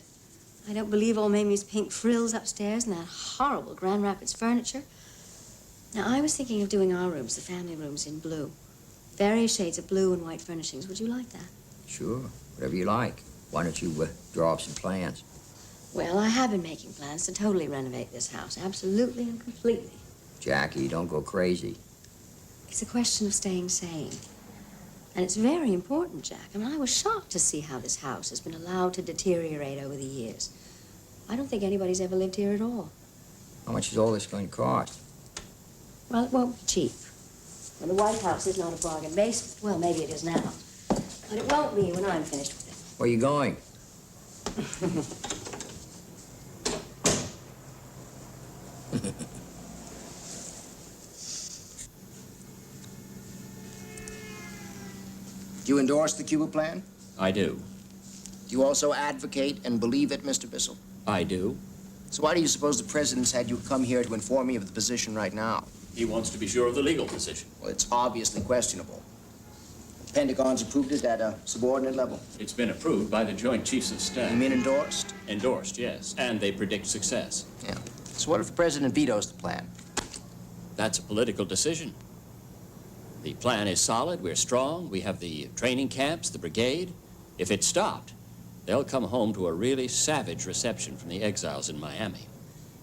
Speaker 10: I don't believe old Mamie's pink frills upstairs and that horrible Grand Rapids furniture. Now, I was thinking of doing our rooms, the family rooms, in blue. Various shades of blue and white furnishings. Would you like that?
Speaker 20: Sure, whatever you like. Why don't you draw up some plans?
Speaker 10: Well, I have been making plans to totally renovate this house, absolutely and completely.
Speaker 20: Jackie, don't go crazy.
Speaker 10: It's a question of staying sane. And it's very important, Jack. I mean, I was shocked to see how this house has been allowed to deteriorate over the years. I don't think anybody's ever lived here at all.
Speaker 20: How much is all this going to cost?
Speaker 10: Well, it won't be cheap. And the White House is not a bargain basement. Well, maybe it is now. But it won't be when I'm finished with it.
Speaker 20: Where are you going?
Speaker 5: Do you endorse the Cuba plan?
Speaker 20: I do.
Speaker 5: Do you also advocate and believe it, Mr. Bissell?
Speaker 20: I do.
Speaker 5: So why do you suppose the president's had you come here to inform me of the position right now?
Speaker 19: He wants to be sure of the legal position.
Speaker 5: Well, it's obviously questionable. The Pentagon's approved it at a subordinate level.
Speaker 19: It's been approved by the Joint Chiefs of Staff.
Speaker 5: You mean endorsed?
Speaker 19: Endorsed, yes. And they predict success.
Speaker 5: Yeah. So what if the president vetoes the plan?
Speaker 19: That's a political decision. The plan is solid, we're strong, we have the training camps, the brigade. If it's stopped, They'll come home to a really savage reception from the exiles in Miami.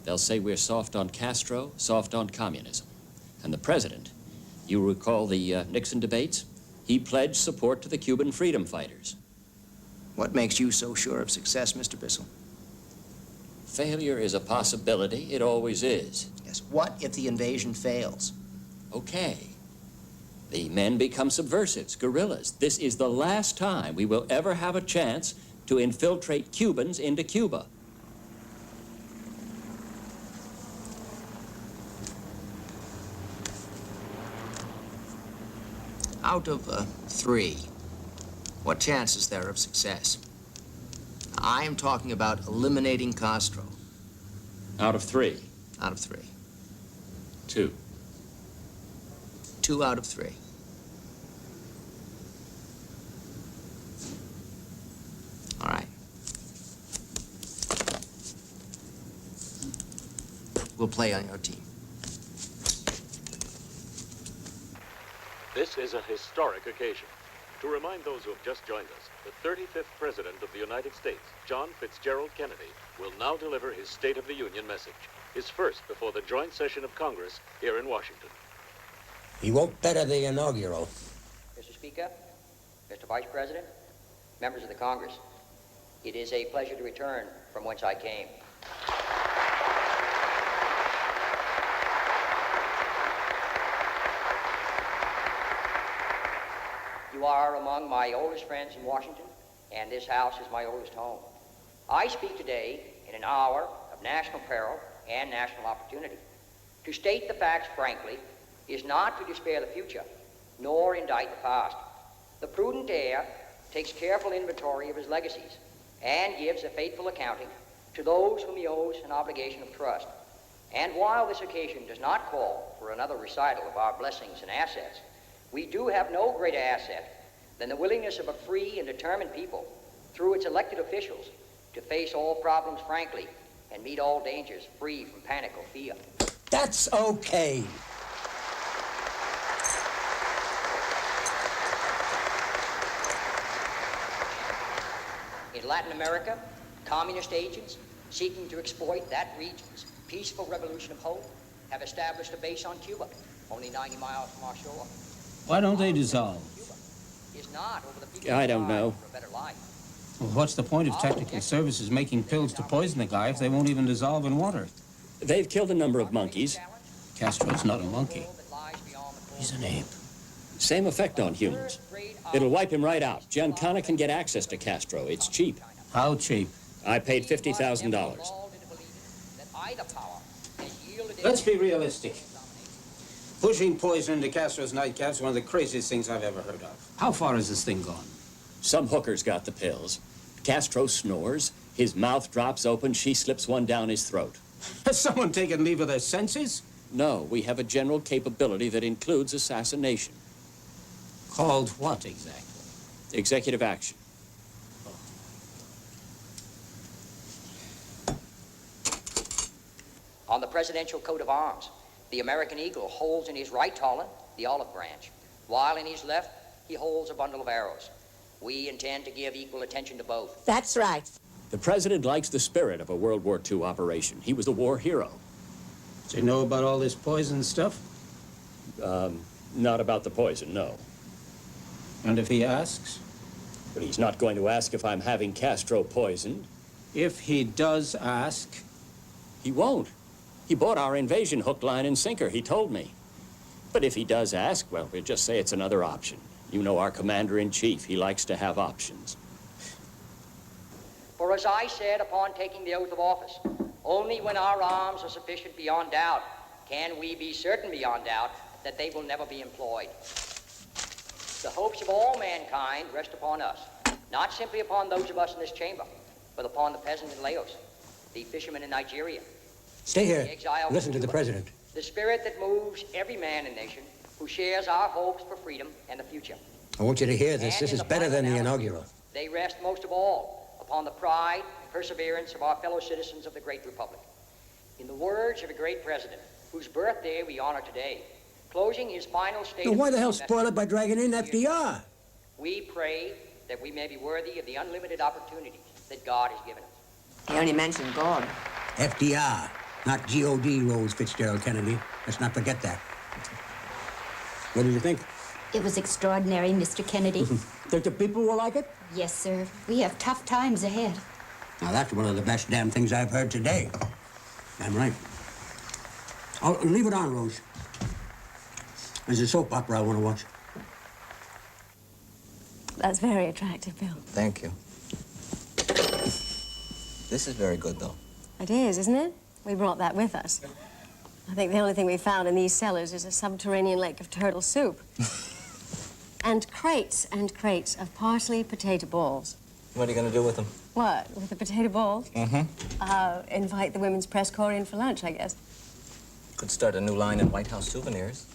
Speaker 19: They'll say we're soft on Castro, soft on communism. And the president, you recall the Nixon debates? He pledged support to the Cuban freedom fighters.
Speaker 5: What makes you so sure of success, Mr. Bissell?
Speaker 19: Failure is a possibility. It always is.
Speaker 5: Yes. What if the invasion fails?
Speaker 19: Okay. The men become subversives, guerrillas. This is the last time we will ever have a chance to infiltrate Cubans into Cuba.
Speaker 5: Out of 3, what chance is there of success? I am talking about eliminating Castro.
Speaker 19: Out of 3?
Speaker 5: Out of 3.
Speaker 19: 2.
Speaker 5: 2 out of 3. All right. We'll play on your team.
Speaker 7: This is a historic occasion. To remind those who have just joined us, the 35th President of the United States, John Fitzgerald Kennedy, will now deliver his State of the Union message, his first before the joint session of Congress here in Washington.
Speaker 12: He won't better the inaugural.
Speaker 23: Mr. Speaker, Mr. Vice President, members of the Congress, it is a pleasure to return from whence I came. You are among my oldest friends in Washington, and this house is my oldest home. I speak today in an hour of national peril and national opportunity. To state the facts frankly is not to despair the future, nor indict the past. The prudent heir takes careful inventory of his legacies and gives a faithful accounting to those whom he owes an obligation of trust. And while this occasion does not call for another recital of our blessings and assets, we do have no greater asset than the willingness of a free and determined people, through its elected officials, to face all problems frankly and meet all dangers free from panic or fear.
Speaker 12: That's okay.
Speaker 23: In Latin America, communist agents seeking to exploit that region's peaceful revolution of hope have established a base on Cuba, only 90 miles from our shore.
Speaker 21: Why don't they dissolve?
Speaker 23: Is not over the people's
Speaker 19: I don't know.
Speaker 23: for a better life.
Speaker 21: Well, what's the point of technical services making pills to poison the guy if they won't even dissolve in water?
Speaker 19: They've killed a number of monkeys.
Speaker 21: Castro's not a monkey.
Speaker 12: He's an ape.
Speaker 19: Same effect on humans. It'll wipe him right out. Giancana can get access to Castro. It's cheap.
Speaker 21: How cheap?
Speaker 19: I paid $50,000.
Speaker 21: Let's be realistic. Pushing poison into Castro's nightcap is one of the craziest things I've ever heard of. How far has this thing gone?
Speaker 19: Some hookers got the pills. Castro snores. His mouth drops open. She slips one down his throat.
Speaker 21: Has someone taken leave of their senses?
Speaker 19: No, we have a general capability that includes assassination.
Speaker 21: Called what exactly?
Speaker 19: Executive action.
Speaker 23: On the presidential coat of arms, the American eagle holds in his right talon the olive branch, while in his left he holds a bundle of arrows. We intend to give equal attention to both.
Speaker 12: That's right.
Speaker 19: The president likes the spirit of a World War II operation. He was a war hero.
Speaker 21: Does he know about all this poison stuff?
Speaker 19: Not about the poison, no.
Speaker 21: And if he asks?
Speaker 19: But he's not going to ask if I'm having Castro poisoned.
Speaker 21: If he does ask?
Speaker 19: He won't. He bought our invasion hook, line, and sinker, he told me. But if he does ask, well, we'll just say it's another option. You know our commander-in-chief, he likes to have options.
Speaker 23: For as I said upon taking the oath of office, only when our arms are sufficient beyond doubt can we be certain beyond doubt that they will never be employed. The hopes of all mankind rest upon us, not simply upon those of us in this chamber, but upon the peasant in Laos, the fisherman in Nigeria.
Speaker 12: Stay here.
Speaker 23: The exile
Speaker 12: Listen to
Speaker 23: in
Speaker 12: the
Speaker 23: Cuba.
Speaker 12: president.
Speaker 23: The spirit that moves every man and nation who shares our hopes for freedom and the future.
Speaker 12: I want you to hear this.
Speaker 23: And
Speaker 12: This
Speaker 23: in
Speaker 12: is
Speaker 23: the
Speaker 12: better
Speaker 23: final
Speaker 12: than the
Speaker 23: analysis,
Speaker 12: inaugural.
Speaker 23: They rest most of all upon the pride and perseverance of our fellow citizens of the great republic. In the words of a great president, whose birthday we honor today, closing his final state
Speaker 12: Then
Speaker 23: of
Speaker 12: why the hell
Speaker 23: message,
Speaker 12: spoil it by dragging in FDR?
Speaker 23: we pray that we may be worthy of the unlimited opportunities that God has given us.
Speaker 25: He only mentioned God.
Speaker 12: FDR, not G.O.D. Rose Fitzgerald Kennedy. Let's not forget that. What did you think?
Speaker 4: It was extraordinary, Mr. Kennedy.
Speaker 12: Think the people will like it?
Speaker 4: Yes, sir. We have tough times ahead.
Speaker 12: Now, that's one of the best damn things I've heard today. I'm right. Oh, leave it on, Rose. There's a soap opera I want to watch.
Speaker 10: That's very attractive, Bill.
Speaker 14: Thank you. This is very good, though.
Speaker 10: It is, isn't it? We brought that with us. I think the only thing we found in these cellars is a subterranean lake of turtle soup. And crates of parsley potato balls.
Speaker 14: What are you going to do with them?
Speaker 10: What, with the potato balls?
Speaker 14: Mm-hmm.
Speaker 10: Invite the women's press corps in for lunch, I guess.
Speaker 14: Could start a new line in White House souvenirs.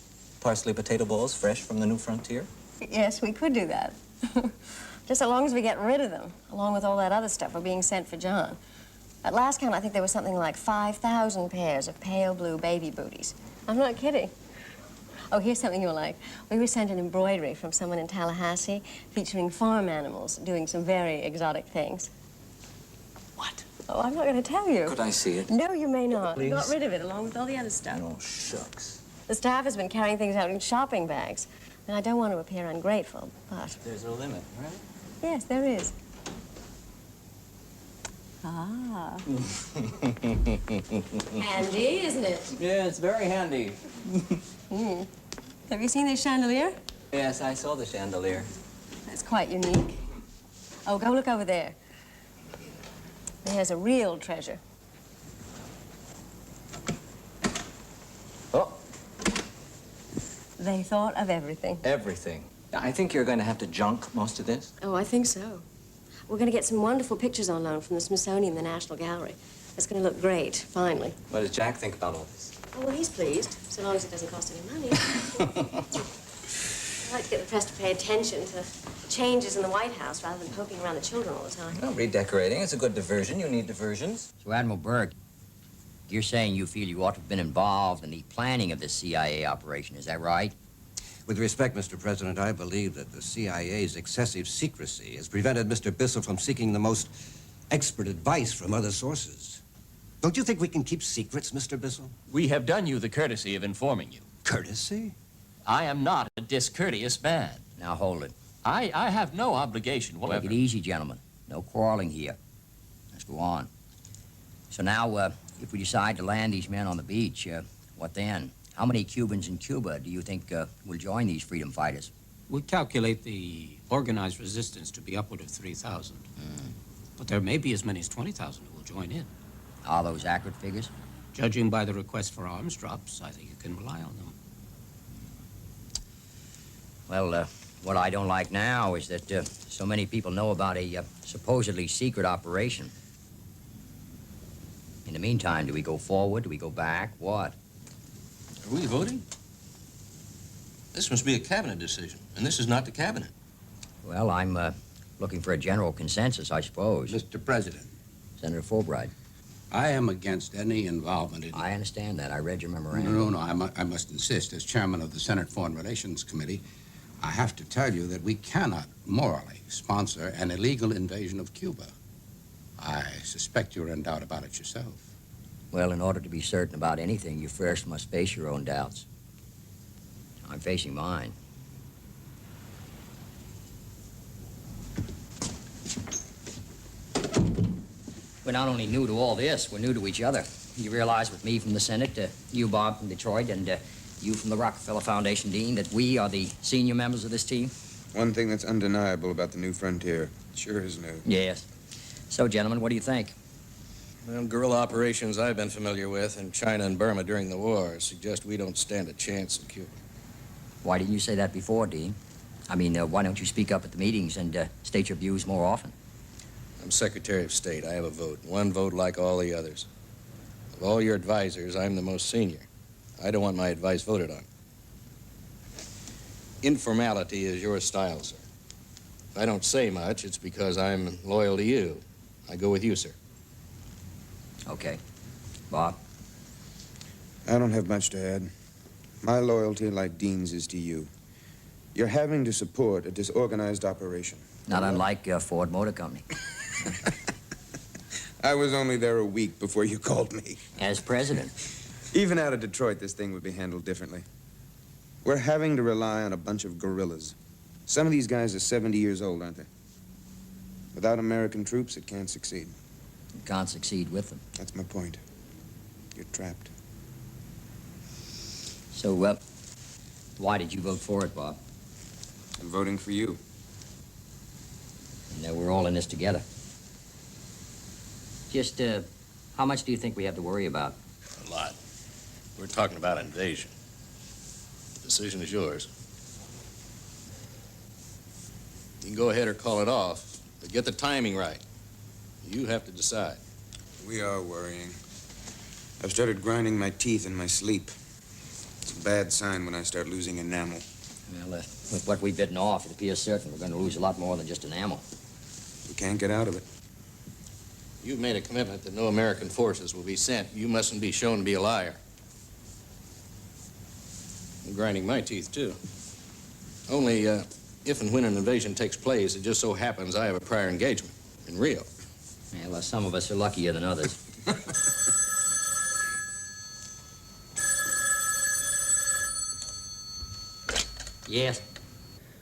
Speaker 14: Parsley potato balls, fresh from the new frontier.
Speaker 10: Yes, we could do that. Just so long as we get rid of them, along with all that other stuff we're being sent for John. At last count, I think there was something like 5,000 pairs of pale blue baby booties. I'm not kidding. Oh, here's something you'll like. We were sent an embroidery from someone in Tallahassee featuring farm animals doing some very exotic things.
Speaker 14: What?
Speaker 10: Oh, I'm not going to tell you.
Speaker 14: Could I see it?
Speaker 10: No, you may not. We
Speaker 14: Please?
Speaker 10: got rid of it along with all the other stuff.
Speaker 14: Oh, shucks.
Speaker 10: The staff has been carrying things out in shopping bags. And I don't want to appear ungrateful, but...
Speaker 14: There's a limit, right?
Speaker 10: Yes, there is. Ah. Handy, isn't it?
Speaker 14: Yeah, it's very handy.
Speaker 10: Have you seen this chandelier?
Speaker 14: Yes, I saw the chandelier.
Speaker 10: That's quite unique. Oh, go look over there. There's a real treasure.
Speaker 14: Oh.
Speaker 10: They thought of everything.
Speaker 14: Everything. I think you're going to have to junk most of this.
Speaker 10: Oh, I think so. We're going to get some wonderful pictures on loan from the Smithsonian and the National Gallery. It's going to look great, finally.
Speaker 14: What does Jack think about all this?
Speaker 10: Oh, well, he's pleased, so long as it doesn't cost any money. I'd like to get the press to pay attention to changes in the White House rather than poking around the children all the time.
Speaker 14: Well, redecorating. It's a good diversion. You need diversions.
Speaker 20: So, Admiral Burke, you're saying you feel you ought to have been involved in the planning of this CIA operation, is that right?
Speaker 16: With respect, Mr. President, I believe that the CIA's excessive secrecy has prevented Mr. Bissell from seeking the most expert advice from other sources. Don't you think we can keep secrets, Mr. Bissell?
Speaker 19: We have done you the courtesy of informing you.
Speaker 16: Courtesy?
Speaker 19: I am not a discourteous man.
Speaker 20: Now, hold it.
Speaker 19: I have no obligation whatever.
Speaker 20: Take it easy, gentlemen. No quarreling here. Let's go on. So now, if we decide to land these men on the beach, what then? How many Cubans in Cuba do you think will join these freedom fighters?
Speaker 2: We calculate the organized resistance to be upward of 3,000. But there may be as many as 20,000 who will join in.
Speaker 20: Are those accurate figures?
Speaker 2: Judging by the request for arms drops, I think you can rely on them.
Speaker 20: Well, what I don't like now is that so many people know about a supposedly secret operation. In the meantime, do we go forward? Do we go back? What?
Speaker 17: Are we voting? This must be a cabinet decision, and this is not the cabinet.
Speaker 20: Well, I'm looking for a general consensus, I suppose.
Speaker 12: Mr. President.
Speaker 20: Senator Fulbright.
Speaker 12: I am against any involvement in...
Speaker 20: I understand that. I read your memorandum.
Speaker 12: No, I must insist, as chairman of the Senate Foreign Relations Committee, I have to tell you that we cannot morally sponsor an illegal invasion of Cuba. I suspect you're in doubt about it yourself.
Speaker 20: Well, in order to be certain about anything, you first must face your own doubts. I'm facing mine. We're not only new to all this, we're new to each other. You realize with me from the Senate, you, Bob, from Detroit, and you from the Rockefeller Foundation, Dean, that we are the senior members of this team?
Speaker 18: One thing that's undeniable about the new frontier, it sure is new.
Speaker 20: Yes. So, gentlemen, what do you think?
Speaker 17: Well, guerrilla operations I've been familiar with in China and Burma during the war suggest we don't stand a chance in Cuba.
Speaker 20: Why didn't you say that before, Dean? I mean, why don't you speak up at the meetings and state your views more often?
Speaker 17: I'm Secretary of State. I have a vote. One vote like all the others. Of all your advisors, I'm the most senior. I don't want my advice voted on. Informality is your style, sir. If I don't say much, it's because I'm loyal to you. I go with you, sir.
Speaker 20: Okay. Bob?
Speaker 18: I don't have much to add. My loyalty, like Dean's, is to you. You're having to support a disorganized operation.
Speaker 20: Not unlike Ford Motor Company.
Speaker 18: I was only there a week before you called me.
Speaker 20: As president.
Speaker 18: Even out of Detroit, this thing would be handled differently. We're having to rely on a bunch of guerrillas. Some of these guys are 70 years old, aren't they? Without American troops, it can't succeed.
Speaker 20: It can't succeed with them.
Speaker 18: That's my point. You're trapped.
Speaker 20: So, why did you vote for it, Bob?
Speaker 18: I'm voting for you.
Speaker 20: And now we're all in this together. Just, how much do you think we have to worry about?
Speaker 17: A lot. We're talking about invasion. The decision is yours. You can go ahead or call it off, but get the timing right. You have to decide.
Speaker 18: We are worrying. I've started grinding my teeth in my sleep. It's a bad sign when I start losing enamel.
Speaker 20: Well, with what we've bitten off, it appears certain we're going to lose a lot more than just enamel.
Speaker 18: We can't get out of it.
Speaker 17: You've made a commitment that no American forces will be sent. You mustn't be shown to be a liar. I'm grinding my teeth, too. Only, if and when an invasion takes place, it just so happens I have a prior engagement in Rio.
Speaker 20: Yeah, well, some of us are luckier than others. Yes?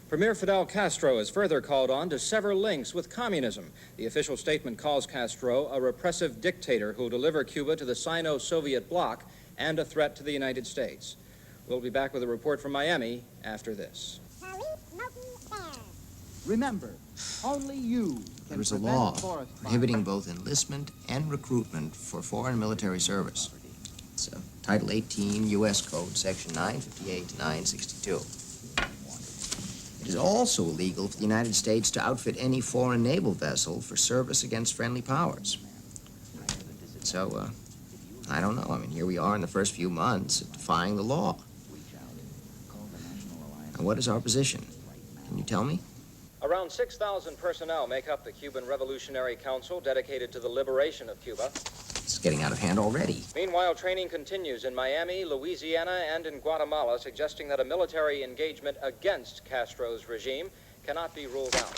Speaker 8: Premier Fidel Castro is further called on to sever links with communism. The official statement calls Castro a repressive dictator who'll deliver Cuba to the Sino-Soviet bloc and a threat to the United States. We'll be back with a report from Miami after this.
Speaker 9: Remember, only you can
Speaker 5: There is a
Speaker 9: prevent
Speaker 5: law
Speaker 9: forest fires.
Speaker 5: prohibiting both enlistment and recruitment for foreign military service. It's Title 18 U.S. Code, Section 958 to 962. It is also illegal for the United States to outfit any foreign naval vessel for service against friendly powers. So, I don't know. I mean, here we are in the first few months defying the law. Now, what is our position? Can you tell me?
Speaker 8: Around 6,000 personnel make up the Cuban Revolutionary Council dedicated to the liberation of Cuba.
Speaker 5: It's getting out of hand already.
Speaker 8: Meanwhile, training continues in Miami, Louisiana, and in Guatemala, suggesting that a military engagement against Castro's regime cannot be ruled out.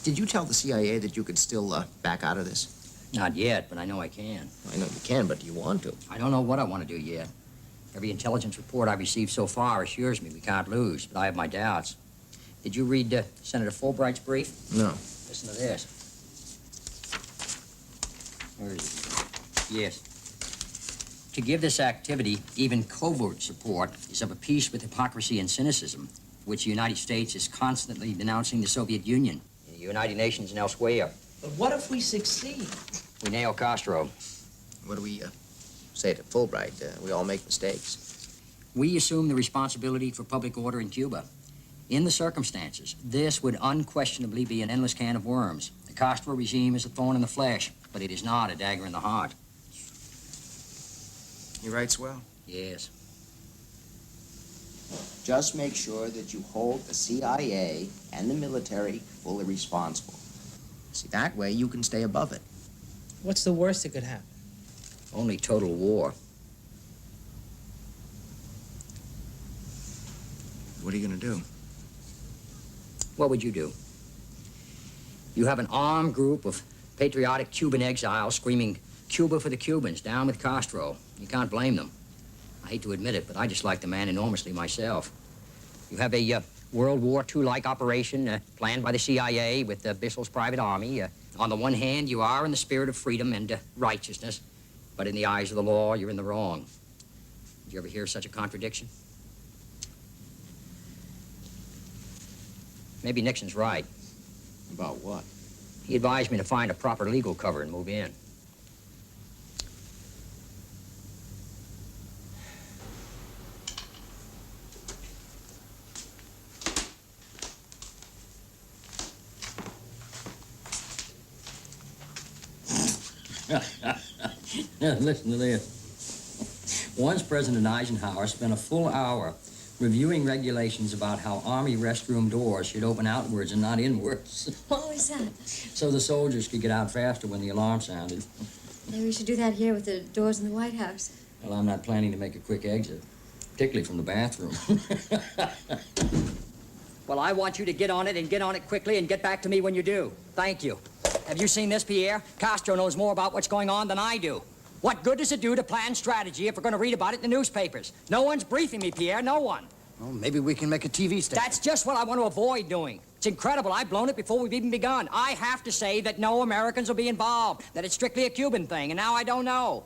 Speaker 5: Did you tell the CIA that you could still back out of this?
Speaker 20: Not yet, but I know I can.
Speaker 5: I know you can, but do you want to?
Speaker 20: I don't know what I want to do yet. Every intelligence report I've received so far assures me we can't lose, but I have my doubts. Did you read Senator Fulbright's brief?
Speaker 5: No.
Speaker 20: Listen to this. Where is it? Yes. To give this activity even covert support is of a piece with hypocrisy and cynicism, which the United States is constantly denouncing the Soviet Union, in the United Nations and elsewhere.
Speaker 5: But what if we succeed?
Speaker 20: We nail Castro.
Speaker 5: What do we say to Fulbright? We all make mistakes.
Speaker 20: We assume the responsibility for public order in Cuba. In the circumstances, this would unquestionably be an endless can of worms. The Castro regime is a thorn in the flesh, but it is not a dagger in the heart.
Speaker 5: You write swell.
Speaker 20: Yes.
Speaker 5: Just make sure that you hold the CIA and the military fully responsible. See, that way you can stay above it.
Speaker 13: What's the worst that could happen?
Speaker 20: Only total war.
Speaker 5: What are you going to do?
Speaker 20: What would you do? You have an armed group of patriotic Cuban exiles screaming, "Cuba for the Cubans, down with Castro." You can't blame them. I hate to admit it, but I dislike the man enormously myself. You have a World War II-like operation planned by the CIA with Bissell's private army. On the one hand, you are in the spirit of freedom and righteousness, but in the eyes of the law, you're in the wrong. Did you ever hear such a contradiction? Maybe Nixon's right.
Speaker 5: About what?
Speaker 20: He advised me to find a proper legal cover and move in. Now, listen to this. Once President Eisenhower spent a full hour reviewing regulations about how Army restroom doors should open outwards and not inwards.
Speaker 10: What was that?
Speaker 20: So the soldiers could get out faster when the alarm sounded.
Speaker 10: Maybe we should do that here with the doors in the White House.
Speaker 20: Well, I'm not planning to make a quick exit, particularly from the bathroom.
Speaker 23: Well, I want you to get on it and get on it quickly and get back to me when you do. Thank you. Have you seen this, Pierre? Castro knows more about what's going on than I do. What good does it do to plan strategy if we're going to read about it in the newspapers? No one's briefing me, Pierre, no one.
Speaker 9: Well, maybe we can make a TV station.
Speaker 23: That's just what I want to avoid doing. It's incredible. I've blown it before we've even begun. I have to say that no Americans will be involved, that it's strictly a Cuban thing, and now I don't know.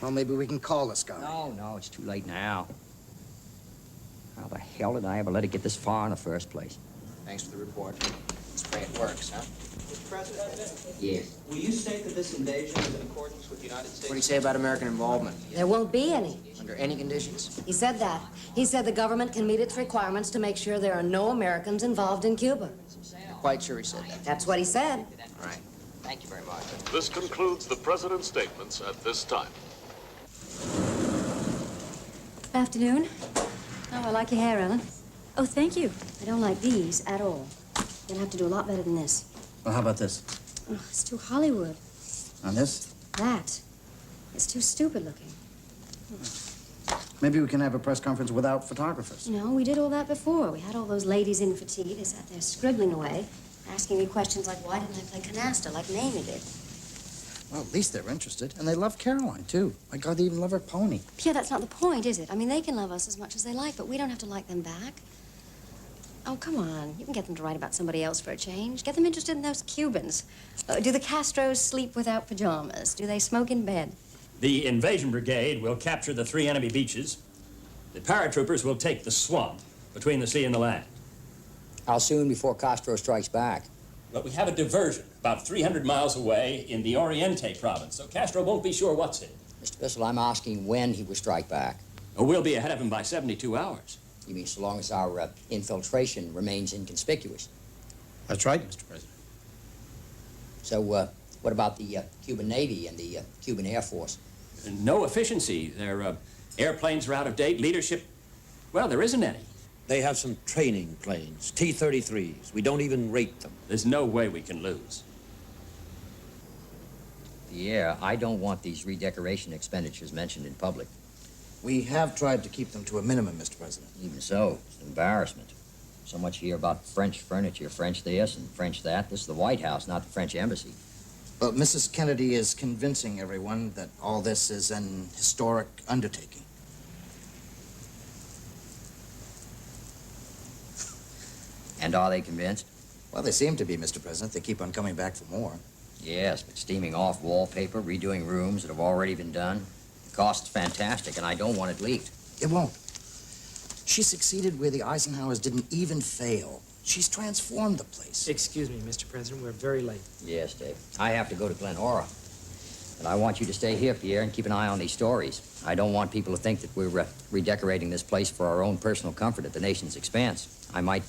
Speaker 9: Well, maybe we can call this guy.
Speaker 23: No, it's too late now. How the hell did I ever let it get this far in the first place?
Speaker 5: Thanks for the report. Let's pray it works, huh?
Speaker 1: Mr. President?
Speaker 5: Yes.
Speaker 1: Will you state that this invasion is in accordance with the United States?
Speaker 5: What do you say about American involvement?
Speaker 10: There won't be any.
Speaker 5: Under any conditions?
Speaker 10: He said that. He said the government can meet its requirements to make sure there are no Americans involved in Cuba.
Speaker 5: You're quite sure he said that?
Speaker 10: That's what he said.
Speaker 5: All right. Thank you very much.
Speaker 7: This concludes the President's statements at this time.
Speaker 10: Afternoon. Oh, I like your hair, Ellen.
Speaker 4: Oh, thank you.
Speaker 10: I don't like these at all. You'll have to do a lot better than this.
Speaker 9: Well, how about this?
Speaker 10: Oh, it's too Hollywood.
Speaker 9: On this?
Speaker 10: That. It's too stupid looking.
Speaker 9: Maybe we can have a press conference without photographers.
Speaker 10: No, we did all that before. We had all those ladies in fatigue. They sat there scribbling away, asking me questions like, why didn't I play canasta like Mamie did?
Speaker 9: Well, at least they're interested. And they love Caroline, too. My God, they even love her pony.
Speaker 10: Pierre, that's not the point, is it? I mean, they can love us as much as they like, but we don't have to like them back. Oh, come on. You can get them to write about somebody else for a change. Get them interested in those Cubans. Do the Castros sleep without pajamas? Do they smoke in bed?
Speaker 3: The invasion brigade will capture the 3 enemy beaches. The paratroopers will take the swamp between the sea and the land.
Speaker 23: How soon before Castro strikes back?
Speaker 3: But we have a diversion about 300 miles away in the Oriente province, so Castro won't be sure what's it.
Speaker 23: Mr. Bissell, I'm asking when he will strike back.
Speaker 3: Oh, we'll be ahead of him by 72 hours.
Speaker 23: You mean so long as our infiltration remains inconspicuous?
Speaker 12: That's right, Mr. President.
Speaker 23: So, what about the Cuban Navy and the Cuban Air Force?
Speaker 3: No efficiency. Their airplanes are out of date. Leadership, well, there isn't any.
Speaker 11: They have some training planes, T-33s. We don't even rate them.
Speaker 3: There's no way we can lose.
Speaker 23: Yeah, I don't want these redecoration expenditures mentioned in public.
Speaker 9: We have tried to keep them to a minimum, Mr. President.
Speaker 23: Even so, it's an embarrassment. So much here about French furniture, French this and French that. This is the White House, not the French embassy.
Speaker 9: Well, Mrs. Kennedy is convincing everyone that all this is an historic undertaking.
Speaker 23: And are they convinced?
Speaker 9: Well, they seem to be, Mr. President. They keep on coming back for more.
Speaker 23: Yes, but steaming off wallpaper, redoing rooms that have already been done. The cost's fantastic, and I don't want it leaked.
Speaker 9: It won't. She succeeded where the Eisenhowers didn't even fail. She's transformed the place.
Speaker 13: Excuse me, Mr. President, we're very late.
Speaker 23: Yes, Dave. I have to go to Glenora. But I want you to stay here, Pierre, and keep an eye on these stories. I don't want people to think that we're redecorating this place for our own personal comfort at the nation's expense. I might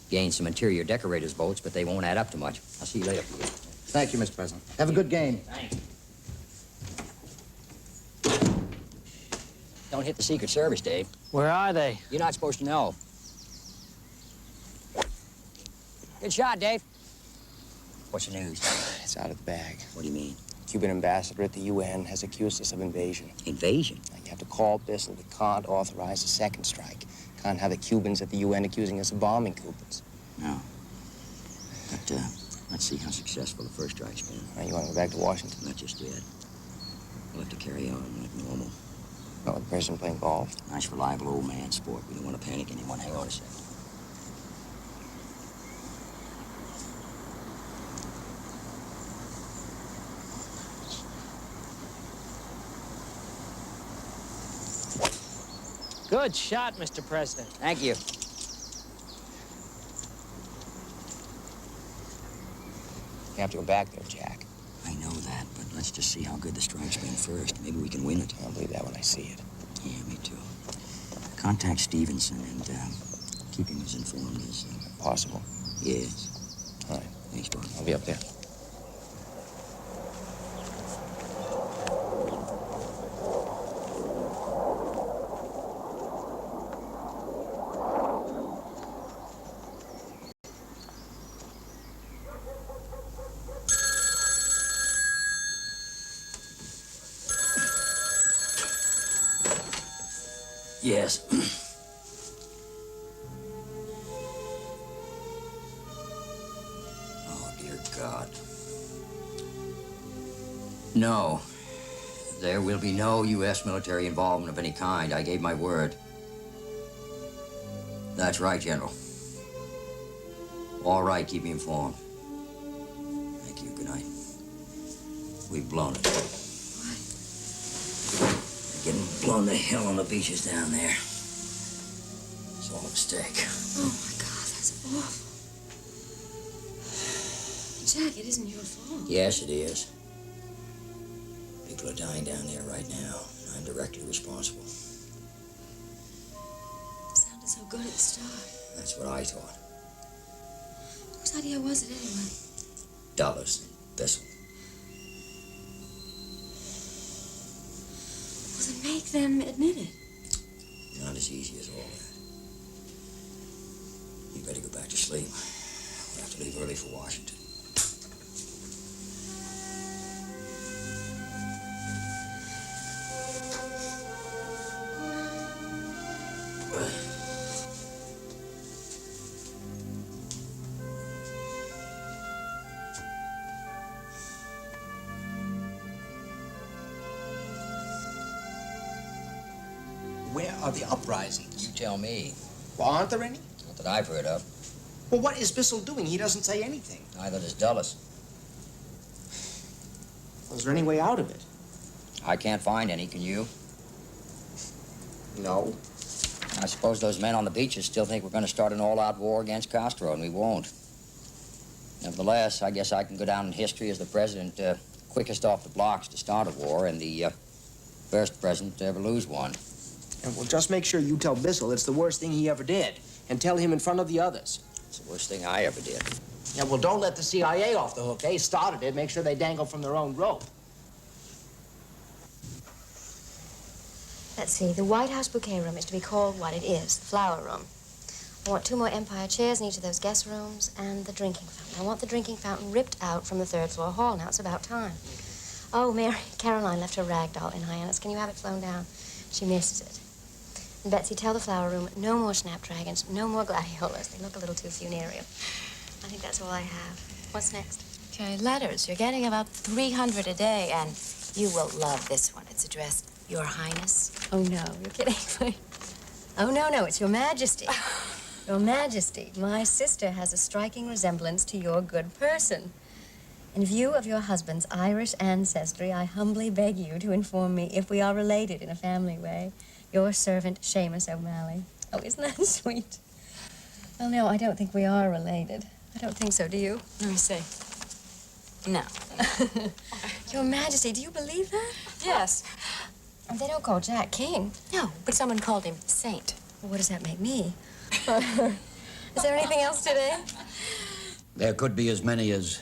Speaker 23: gain some interior decorators' votes, but they won't add up to much. I'll see you later, Pierre.
Speaker 9: Thank you, Mr. President. Have a good game.
Speaker 23: Thanks. Don't hit the Secret Service, Dave.
Speaker 13: Where are they?
Speaker 23: You're not supposed to know. Good shot, Dave. What's the news?
Speaker 5: It's out of the bag.
Speaker 23: What do you mean?
Speaker 5: Cuban ambassador at the UN has accused us of invasion.
Speaker 23: Invasion?
Speaker 5: You have to call Bissell. We can't authorize a second strike. Can't have the Cubans at the UN accusing us of bombing Cubans.
Speaker 23: No. But, let's see how successful the first strike's been.
Speaker 5: Now, you want to go back to Washington?
Speaker 23: Not just yet. We'll have to carry on like normal.
Speaker 5: Not with the president playing golf.
Speaker 23: Nice, reliable old man sport. We don't want to panic anyone. Hang on a second.
Speaker 13: Good shot, Mr. President.
Speaker 23: Thank you.
Speaker 5: You have to go back there, Jack.
Speaker 23: I know that, but let's just see how good the strike's been first. Maybe we can win it.
Speaker 5: I'll believe that when I see it.
Speaker 23: Yeah, me too. Contact Stevenson and keep him as informed as
Speaker 5: possible.
Speaker 23: Yes.
Speaker 5: All right.
Speaker 23: Thanks, Bob.
Speaker 5: I'll be up there.
Speaker 23: Yes.
Speaker 20: No. There will be no U.S. military involvement of any kind. I gave my word. That's right, General. All right, keep me informed. Thank you. Good night. We've blown it. What? Getting blown to hell on the beaches down there. It's all a mistake.
Speaker 10: Oh, my God, that's awful. Jack, it isn't your fault.
Speaker 20: Yes, it is. People are dying down there right now. I'm directly responsible.
Speaker 10: It sounded so good at the start.
Speaker 20: That's what I thought.
Speaker 10: Whose idea was it anyway?
Speaker 20: Dulles, Bissell.
Speaker 10: Well, then make them admit it.
Speaker 20: Not as easy as all that. You better go back to sleep. We'll have to leave early for Washington.
Speaker 9: Where are the uprisings?
Speaker 20: You tell me.
Speaker 9: Well, aren't there any?
Speaker 20: Not that I've heard of.
Speaker 9: Well, what is Bissell doing? He doesn't say anything.
Speaker 20: Neither does Dulles.
Speaker 9: Is there any way out of it?
Speaker 20: I can't find any, can you?
Speaker 9: No.
Speaker 20: I suppose those men on the beaches still think we're going to start an all-out war against Castro, and we won't. Nevertheless, I guess I can go down in history as the president quickest off the blocks to start a war and the first president to ever lose one.
Speaker 5: And we'll just make sure you tell Bissell it's the worst thing he ever did. And tell him in front of the others.
Speaker 20: It's the worst thing I ever did.
Speaker 5: Yeah, well, don't let the CIA off the hook. They started it. Make sure they dangle from their own rope.
Speaker 10: Let's see, the White House bouquet room is to be called what it is, the flower room. I want 2 more Empire chairs in each of those guest rooms and the drinking fountain. I want the drinking fountain ripped out from the 3rd floor hall. Now it's about time. Oh, Mary, Caroline left her rag doll in Hyannis. Can you have it flown down? She misses it. And Betsy, tell the flower room, no more snapdragons, no more gladiolas. They look a little too funereal. I think that's all I have. What's next?
Speaker 4: Okay, letters. You're getting about 300 a day, and you will love this one. It's addressed Your Highness.
Speaker 10: Oh, no, you're kidding. Oh, no, it's Your Majesty. Your Majesty, my sister has a striking resemblance to your good person. In view of your husband's Irish ancestry, I humbly beg you to inform me if we are related in a family way. Your servant, Seamus O'Malley. Oh, isn't that sweet? Well, no, I don't think we are related. I don't think so, do you?
Speaker 4: Let me see. No.
Speaker 10: Your Majesty, do you believe that?
Speaker 4: Yes.
Speaker 10: They don't call Jack King.
Speaker 4: No, but someone called him Saint.
Speaker 10: Well, what does that make me? Is there anything else today?
Speaker 11: There could be as many as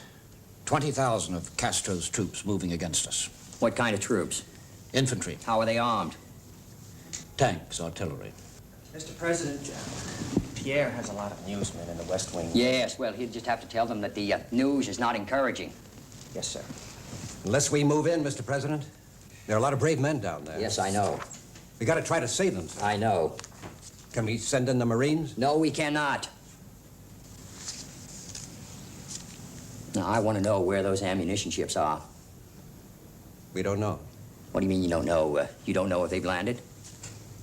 Speaker 11: 20,000 of Castro's troops moving against us.
Speaker 20: What kind of troops?
Speaker 11: Infantry,
Speaker 20: How are they armed?
Speaker 11: tanks, artillery.
Speaker 5: Mr. President, Pierre has a lot of newsmen in the West Wing.
Speaker 20: Yes, well, he'll just have to tell them that the news is not encouraging.
Speaker 5: Yes, sir.
Speaker 16: Unless we move in, Mr. President, there are a lot of brave men down there.
Speaker 20: Yes, I know.
Speaker 16: We got to try to save them.
Speaker 20: I know.
Speaker 16: Can we send in the Marines?
Speaker 20: No, we cannot. Now, I want to know where those ammunition ships are.
Speaker 16: We don't know.
Speaker 20: What do you mean you don't know? You don't know if they've landed?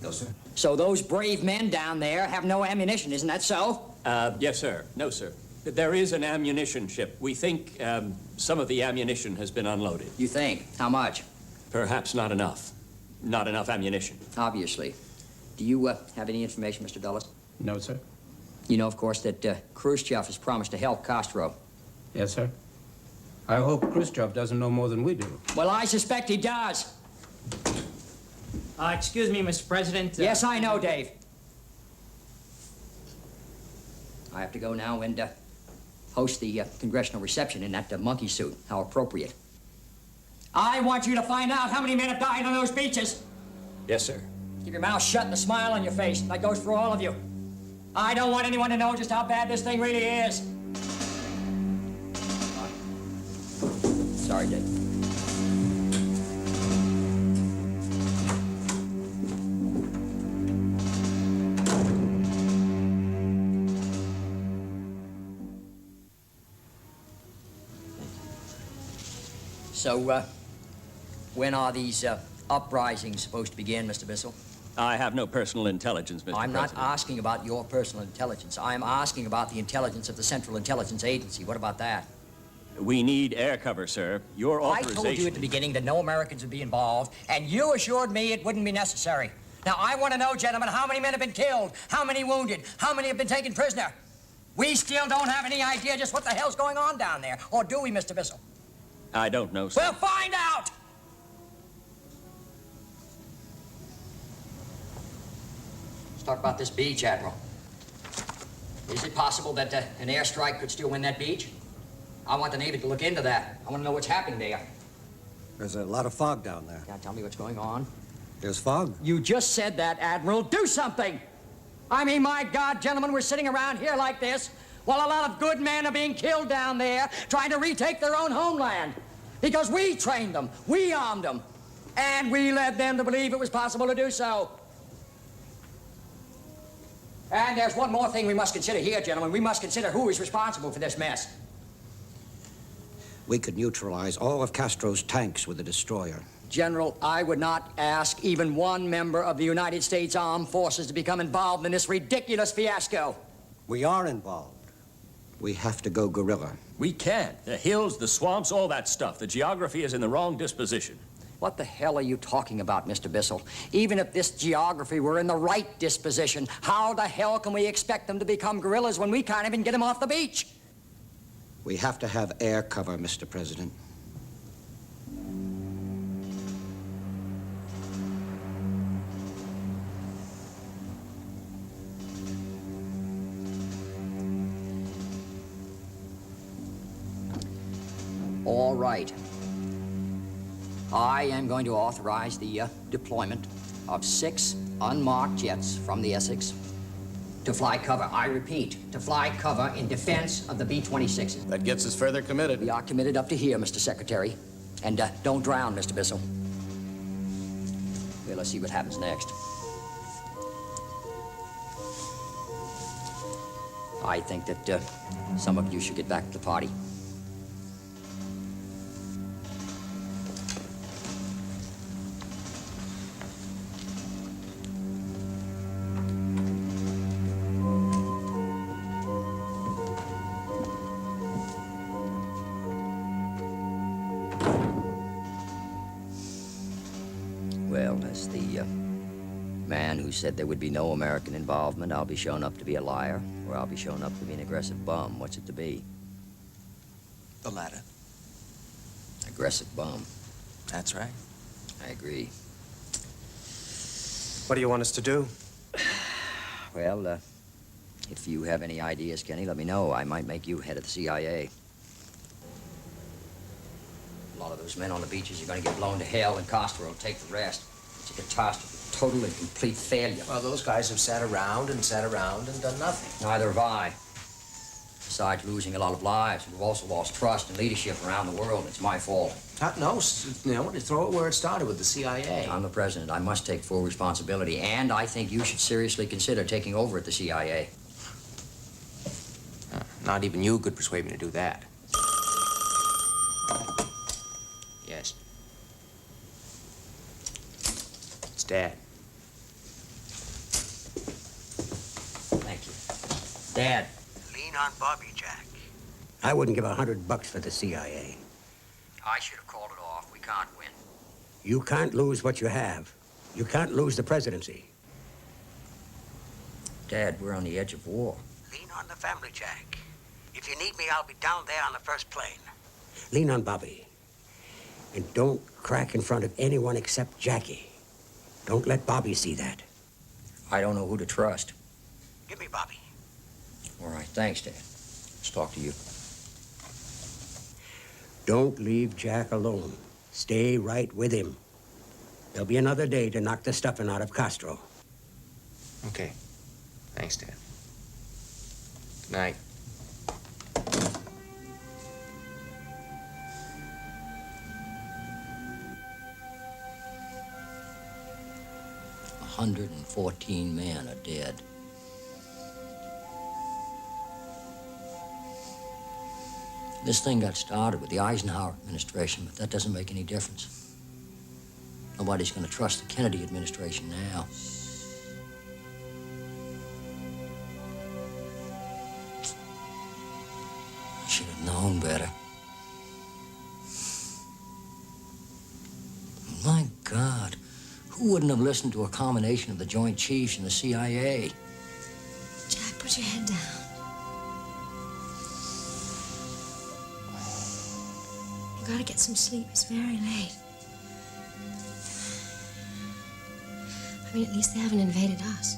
Speaker 16: No, sir.
Speaker 20: So those brave men down there have no ammunition, isn't that so?
Speaker 3: Yes, sir. No, sir. There is an ammunition ship. We think some of the ammunition has been unloaded.
Speaker 20: You think? How much?
Speaker 3: Perhaps not enough. Not enough ammunition.
Speaker 20: Obviously. Do you have any information, Mr. Dulles?
Speaker 2: No, sir.
Speaker 20: You know, of course, that Khrushchev has promised to help Castro.
Speaker 2: Yes, sir. I hope Khrushchev doesn't know more than we do.
Speaker 20: Well, I suspect he does.
Speaker 13: Excuse me, Mr. President.
Speaker 20: Yes, I know, Dave. I have to go now and host the congressional reception in that monkey suit. How appropriate. I want you to find out how many men have died on those beaches.
Speaker 3: Yes, sir.
Speaker 20: Keep your mouth shut and a smile on your face. That goes for all of you. I don't want anyone to know just how bad this thing really is. Sorry, Dave. So,
Speaker 23: When are these uprisings supposed to begin, Mr. Bissell?
Speaker 14: I have no personal intelligence, Mr.
Speaker 23: I'm not
Speaker 14: President.
Speaker 23: asking about your personal intelligence. I'm asking about the intelligence of the Central Intelligence Agency. What about that?
Speaker 14: We need air cover, sir. Your authorization...
Speaker 23: I told you at the beginning that no Americans would be involved, and you assured me it wouldn't be necessary. Now, I want to know, gentlemen, how many men have been killed, how many wounded, how many have been taken prisoner. We still don't have any idea just what the hell's going on down there. Or do we, Mr. Bissell?
Speaker 14: I don't know, sir.
Speaker 23: Well, find out! Let's talk about this beach, Admiral. Is it possible that an airstrike could still win that beach? I want the Navy to look into that. I want to know what's happening there.
Speaker 16: There's a lot of fog down there.
Speaker 23: Now, tell me what's going on.
Speaker 16: There's fog?
Speaker 23: You just said that, Admiral. Do something! I mean, my God, gentlemen, we're sitting around here like this while a lot of good men are being killed down there trying to retake their own homeland. Because we trained them, we armed them, and we led them to believe it was possible to do so. And there's one more thing we must consider here, gentlemen. We must consider who is responsible for this mess.
Speaker 11: We could neutralize all of Castro's tanks with a destroyer.
Speaker 23: General, I would not ask even one member of the United States Armed Forces to become involved in this ridiculous fiasco.
Speaker 16: We are involved.
Speaker 11: We have to go guerrilla.
Speaker 14: We can't. The hills, the swamps, all that stuff. The geography is in the wrong disposition.
Speaker 23: What the hell are you talking about, Mr. Bissell? Even if this geography were in the right disposition, how the hell can we expect them to become guerrillas when we can't even get them off the beach?
Speaker 11: We have to have air cover, Mr. President.
Speaker 23: All right. I am going to authorize the deployment of 6 unmarked jets from the Essex to fly cover. I repeat, to fly cover in defense of the B-26s.
Speaker 17: That gets us further committed.
Speaker 23: We are committed up to here, Mr. Secretary. And don't drown, Mr. Bissell. Well, let's see what happens next. I think that some of you should get back to the party. Well, as the man who said there would be no American involvement, I'll be shown up to be a liar, or I'll be shown up to be an aggressive bum. What's it to be?
Speaker 5: The latter.
Speaker 23: Aggressive bum.
Speaker 5: That's right.
Speaker 23: I agree.
Speaker 5: What do you want us to do?
Speaker 23: Well, if you have any ideas, Kenny, let me know. I might make you head of the CIA. A lot of those men on the beaches are going to get blown to hell, and Castro will take the rest. It's a catastrophe. Total and complete failure.
Speaker 5: Well, those guys have sat around and done nothing.
Speaker 23: Neither have I. Besides losing a lot of lives, we've also lost trust and leadership around the world. It's my fault.
Speaker 5: No, throw it where it started with the CIA.
Speaker 23: I'm the president. I must take full responsibility, and I think you should seriously consider taking over at the CIA.
Speaker 5: Not even you could persuade me to do that. Yes. It's Dad.
Speaker 23: Thank you. Dad.
Speaker 6: Lean on Bobby, Jack.
Speaker 15: I wouldn't give $100 for the CIA.
Speaker 23: I should have called it off. We can't win.
Speaker 15: You can't lose what you have. You can't lose the presidency.
Speaker 23: Dad, we're on the edge of war.
Speaker 6: Lean on the family, Jack. If you need me, I'll be down there on the first plane.
Speaker 15: Lean on Bobby. And don't crack in front of anyone except Jackie. Don't let Bobby see that.
Speaker 23: I don't know who to trust.
Speaker 6: Give me Bobby.
Speaker 23: All right, thanks, Dad. Let's talk to you.
Speaker 15: Don't leave Jack alone. Stay right with him. There'll be another day to knock the stuffing out of Castro.
Speaker 5: Okay. Thanks, Dad. Good night.
Speaker 23: $114 men are dead. This thing got started with the Eisenhower administration, but that doesn't make any difference.
Speaker 20: Nobody's going to trust the Kennedy administration now. I should have known better. My God, who wouldn't have listened to a combination of the Joint Chiefs and the CIA?
Speaker 10: Jack, put your head down. You gotta get some sleep. It's very late. I mean, at least they haven't invaded us.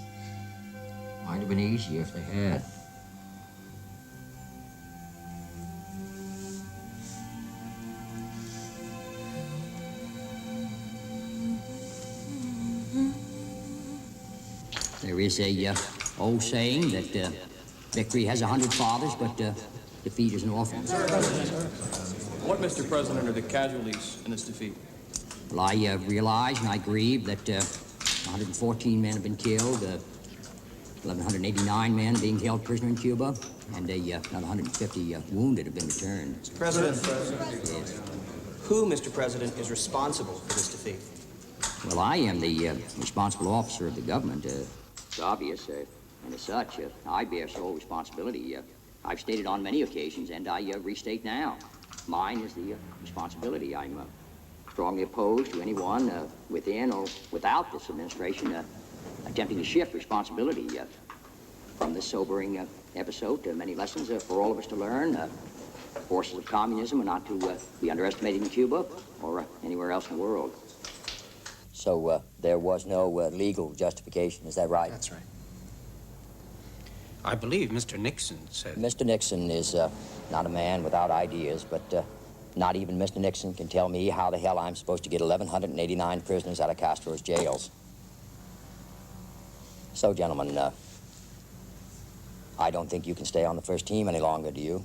Speaker 20: Might have been easier if they had. There is a old saying that victory has 100 fathers, but defeat is an orphan.
Speaker 19: What, Mr. President, are the casualties in this defeat?
Speaker 20: Well, I realize and I grieve that 114 men have been killed, 1,189 men being held prisoner in Cuba, and another 150 wounded have been returned.
Speaker 1: Mr. President,
Speaker 20: Yes.
Speaker 1: who, Mr. President, is responsible for this defeat?
Speaker 20: Well, I am the responsible officer of the government. It's obvious, and as such, I bear sole responsibility. I've stated on many occasions, and I restate now. Mine is the responsibility. I'm strongly opposed to anyone within or without this administration attempting to shift responsibility from this sobering episode. Many lessons for all of us to learn. Forces of communism are not to be underestimated in Cuba or anywhere else in the world. So there was no legal justification, is that right?
Speaker 2: That's right. I believe Mr. Nixon said...
Speaker 20: Mr. Nixon is not a man without ideas, but not even Mr. Nixon can tell me how the hell I'm supposed to get 1,189 prisoners out of Castro's jails. So, gentlemen, I don't think you can stay on the first team any longer, do you?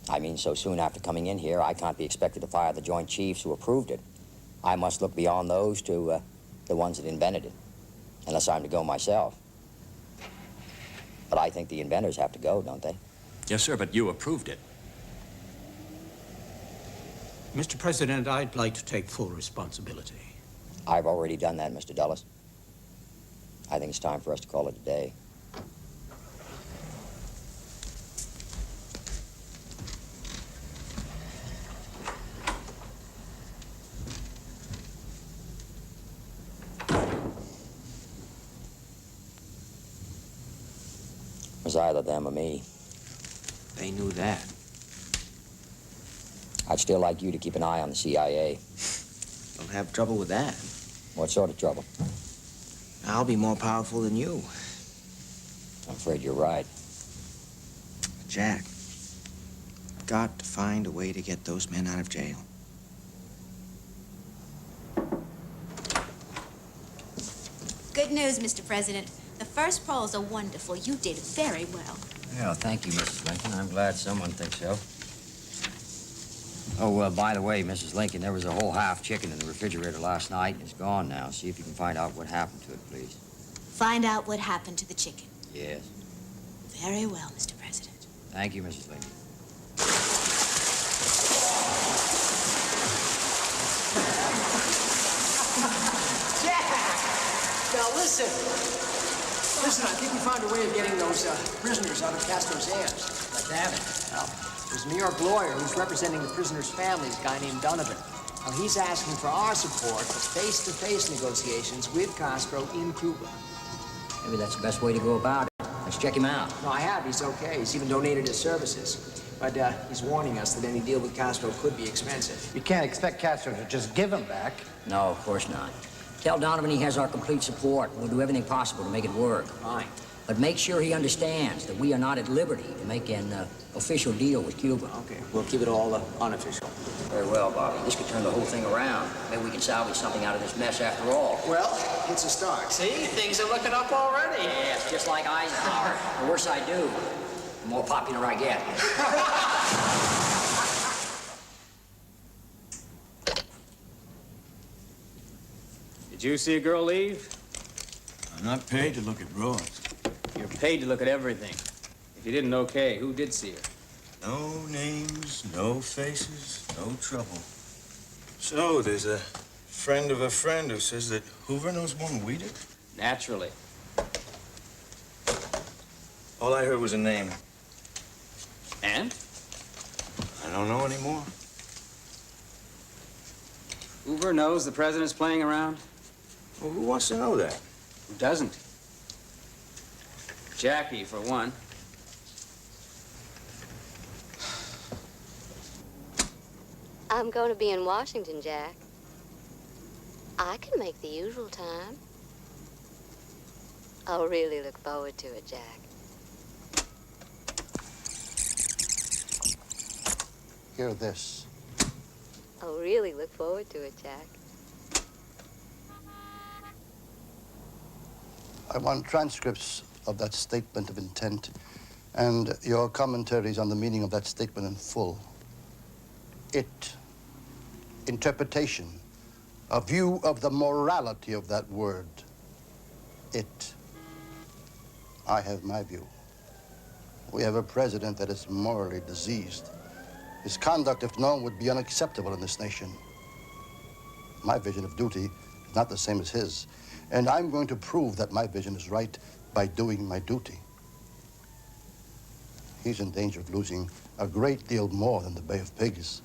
Speaker 20: I mean, so soon after coming in here, I can't be expected to fire the Joint Chiefs who approved it. I must look beyond those to the ones that invented it, unless I'm to go myself. But I think the inventors have to go, don't they?
Speaker 14: Yes, sir, but you approved it.
Speaker 2: Mr. President, I'd like to take full responsibility.
Speaker 20: I've already done that, Mr. Dulles. I think it's time for us to call it a day. It was either them or me.
Speaker 5: They knew that.
Speaker 20: I'd still like you to keep an eye on the CIA.
Speaker 5: They'll have trouble with that.
Speaker 20: What sort of trouble?
Speaker 5: I'll be more powerful than you.
Speaker 20: I'm afraid you're right.
Speaker 5: Jack, got to find a way to get those men out of jail.
Speaker 21: Good news, Mr. President. The first polls are wonderful. You did very well.
Speaker 20: Well, thank you, Mrs. Lincoln. I'm glad someone thinks so. Oh, by the way, Mrs. Lincoln, there was a whole half chicken in the refrigerator last night, and it's gone now. See if you can find out what happened to it, please.
Speaker 21: Find out what happened to the chicken.
Speaker 20: Yes.
Speaker 21: Very well, Mr. President.
Speaker 20: Thank you, Mrs. Lincoln.
Speaker 9: Jack! Now, listen. Listen, I think we found a way of getting those prisoners out of Castro's hands.
Speaker 20: Like that?
Speaker 9: Well, there's a New York lawyer who's representing the prisoners' families, a guy named Donovan. Now, he's asking for our support for face-to-face negotiations with Castro in Cuba.
Speaker 20: Maybe that's the best way to go about it. Let's check him out.
Speaker 9: No, I have. He's okay. He's even donated his services. But he's warning us that any deal with Castro could be expensive.
Speaker 11: You can't expect Castro to just give him back.
Speaker 20: No, of course not. Tell Donovan he has our complete support. We'll do everything possible to make it work.
Speaker 9: Fine.
Speaker 20: But make sure he understands that we are not at liberty to make an official deal with Cuba.
Speaker 9: Okay, we'll keep it all unofficial.
Speaker 20: Very well, Bobby. This could turn the whole thing around. Maybe we can salvage something out of this mess after all.
Speaker 9: Well, it's a start.
Speaker 13: See, things are looking up already.
Speaker 20: Yes, just like Eisenhower. The worse I do, the more popular I get.
Speaker 13: Did you see a girl leave?
Speaker 22: I'm not paid to look at broads.
Speaker 13: You're paid to look at everything. If you didn't, okay, who did see her?
Speaker 22: No names, no faces, no trouble. So there's a friend of a friend who says that Hoover knows more than we do?
Speaker 13: Naturally.
Speaker 22: All I heard was a name.
Speaker 13: And?
Speaker 22: I don't know anymore.
Speaker 13: Hoover knows the president's playing around?
Speaker 22: Well, who wants to know that?
Speaker 13: Who doesn't? Jackie, for one.
Speaker 4: I'm going to be in Washington, Jack. I can make the usual time. I'll really look forward to it, Jack.
Speaker 7: Hear this.
Speaker 4: I'll really look forward to it, Jack.
Speaker 7: I want transcripts of that statement of intent and your commentaries on the meaning of that statement in full. Interpretation, a view of the morality of that word. I have my view. We have a president that is morally diseased. His conduct, if known, would be unacceptable in this nation. My vision of duty is not the same as his, and I'm going to prove that my vision is right by doing my duty. He's in danger of losing a great deal more than the Bay of Pigs.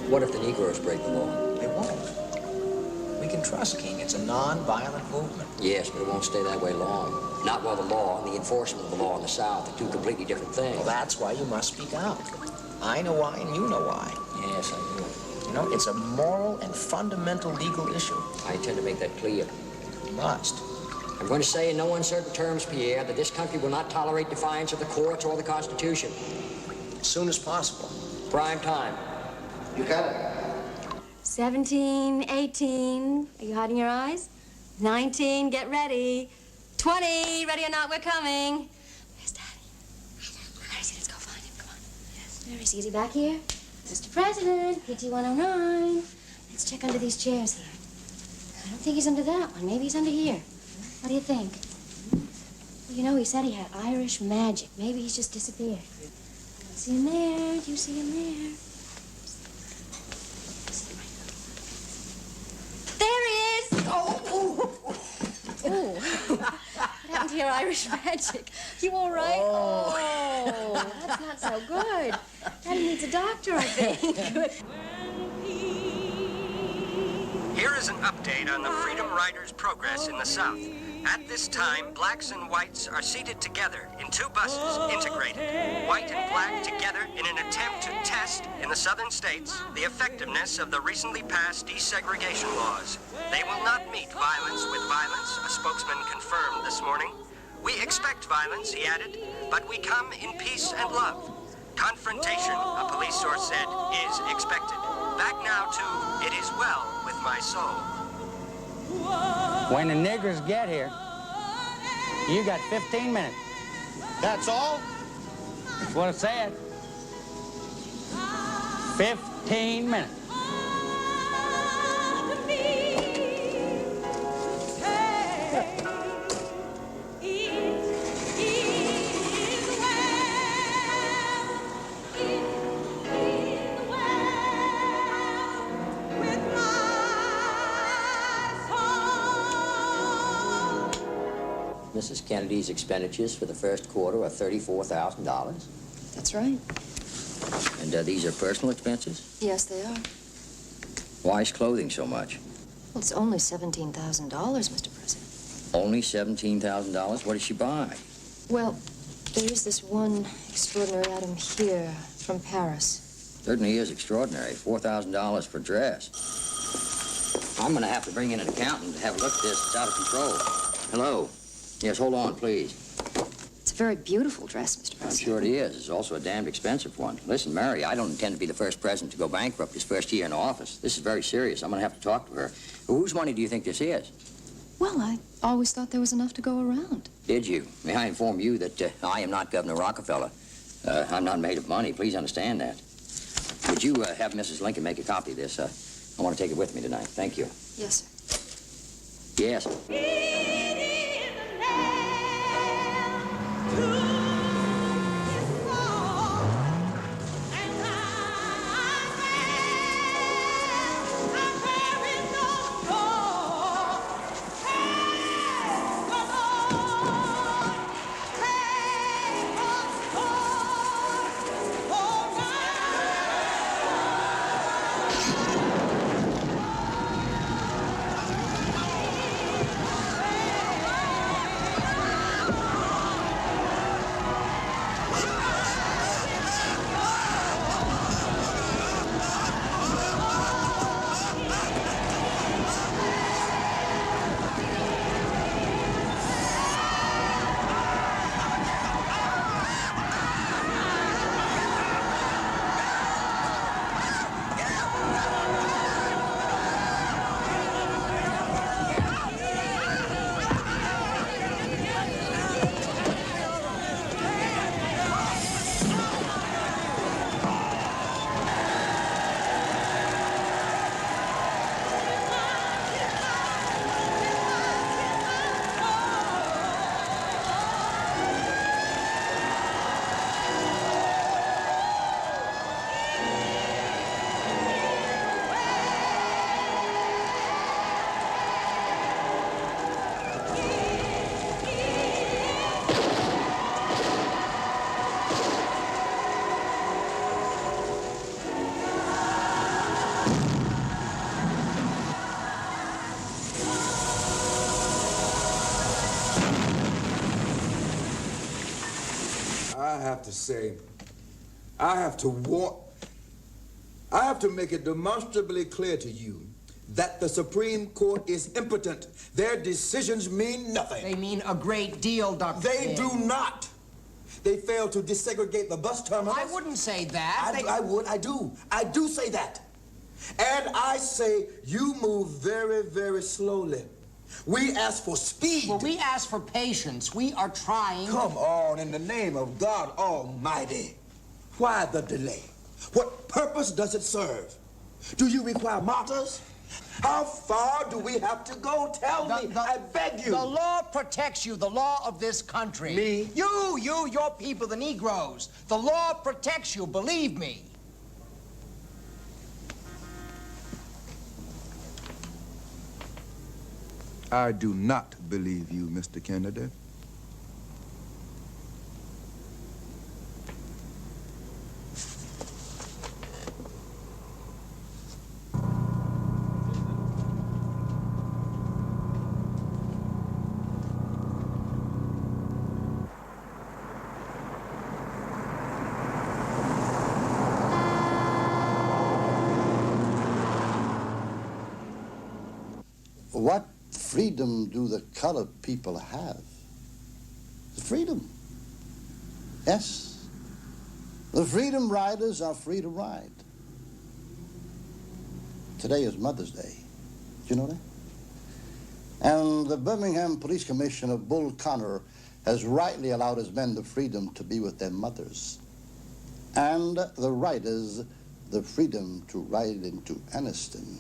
Speaker 20: What if the Negroes break the law?
Speaker 9: They won't. We can trust King. It's a non-violent movement.
Speaker 20: Yes, but it won't stay that way long. Not while the law and the enforcement of the law in the South are two completely different things.
Speaker 9: Well, that's why you must speak out. I know why, and you know why.
Speaker 20: Yes, I do.
Speaker 9: You know, it's a moral and fundamental legal issue.
Speaker 20: I intend to make that clear.
Speaker 9: You must.
Speaker 20: I'm going to say in no uncertain terms, Pierre, that this country will not tolerate defiance of the courts or the Constitution.
Speaker 9: As soon as possible.
Speaker 20: Prime time.
Speaker 7: You got it.
Speaker 10: 17, 18. Are you hiding your eyes? 19, get ready. 20, ready or not, we're coming. Where's Daddy? Where is he? Let's go find him. Come on. Yes. Where is he? Is he back here? Mr. President, PT 109. Let's check under these chairs here. I don't think he's under that one. Maybe he's under here. What do you think? Well, you know, he said he had Irish magic. Maybe he's just disappeared. I see him there. Do you see him there? There he is! Oh! What happened to your Irish magic? You all right? Oh, that's not so good. Daddy needs a doctor, I think.
Speaker 8: Here is an update on the Freedom Riders' progress in the South. At this time, blacks and whites are seated together in 2 buses, integrated. White and black together in an attempt to test, in the southern states, the effectiveness of the recently passed desegregation laws. They will not meet violence with violence, a spokesman confirmed this morning. We expect violence, he added, but we come in peace and love. Confrontation, a police source said, is expected. Back now to It Is Well With My Soul.
Speaker 23: When the niggers get here, you got 15 minutes.
Speaker 8: That's all?
Speaker 23: That's what it said. 15 minutes.
Speaker 20: Mrs. Kennedy's expenditures for the first quarter are $34,000.
Speaker 4: That's right.
Speaker 20: And these are personal expenses?
Speaker 4: Yes, they are.
Speaker 20: Why is clothing so much?
Speaker 4: Well, it's only $17,000, Mr. President.
Speaker 20: Only $17,000? What did she buy?
Speaker 4: Well, there is this one extraordinary item here from Paris.
Speaker 20: Certainly is extraordinary. $4,000 for a dress. I'm going to have to bring in an accountant to have a look at this. It's out of control. Hello? Yes, hold on, please.
Speaker 4: It's a very beautiful dress, Mr. President.
Speaker 20: I'm sure it is. It's also a damned expensive one. Listen, Mary, I don't intend to be the first president to go bankrupt his first year in office. This is very serious. I'm going to have to talk to her. Whose money do you think this is?
Speaker 4: Well, I always thought there was enough to go around.
Speaker 20: Did you? May I inform you that I am not Governor Rockefeller. I'm not made of money. Please understand that. Would you have Mrs. Lincoln make a copy of this? I want to take it with me tonight. Thank you.
Speaker 4: Yes, sir.
Speaker 20: Yes.
Speaker 12: I have to say, I have to make it demonstrably clear to you that the Supreme Court is impotent. Their decisions mean nothing.
Speaker 9: They mean a great deal, Dr.
Speaker 12: They do not. They fail to desegregate the bus terminals.
Speaker 9: I wouldn't say that.
Speaker 12: I would. I do. I do say that. And I say you move very, very slowly. We ask for speed.
Speaker 9: Well, we ask for patience. We are trying.
Speaker 12: Come on, in the name of God Almighty. Why the delay? What purpose does it serve? Do you require martyrs? How far do we have to go? Tell me, I beg you.
Speaker 9: The law protects you, the law of this country.
Speaker 12: Me?
Speaker 9: You, your people, the Negroes. The law protects you, believe me.
Speaker 12: I do not believe you, Mr. Kennedy.
Speaker 7: What freedom do the colored people have? The freedom. Yes. The Freedom Riders are free to ride. Today is Mother's Day. Do you know that? And the Birmingham Police Commissioner, Bull Connor, has rightly allowed his men the freedom to be with their mothers. And the riders the freedom to ride into Anniston.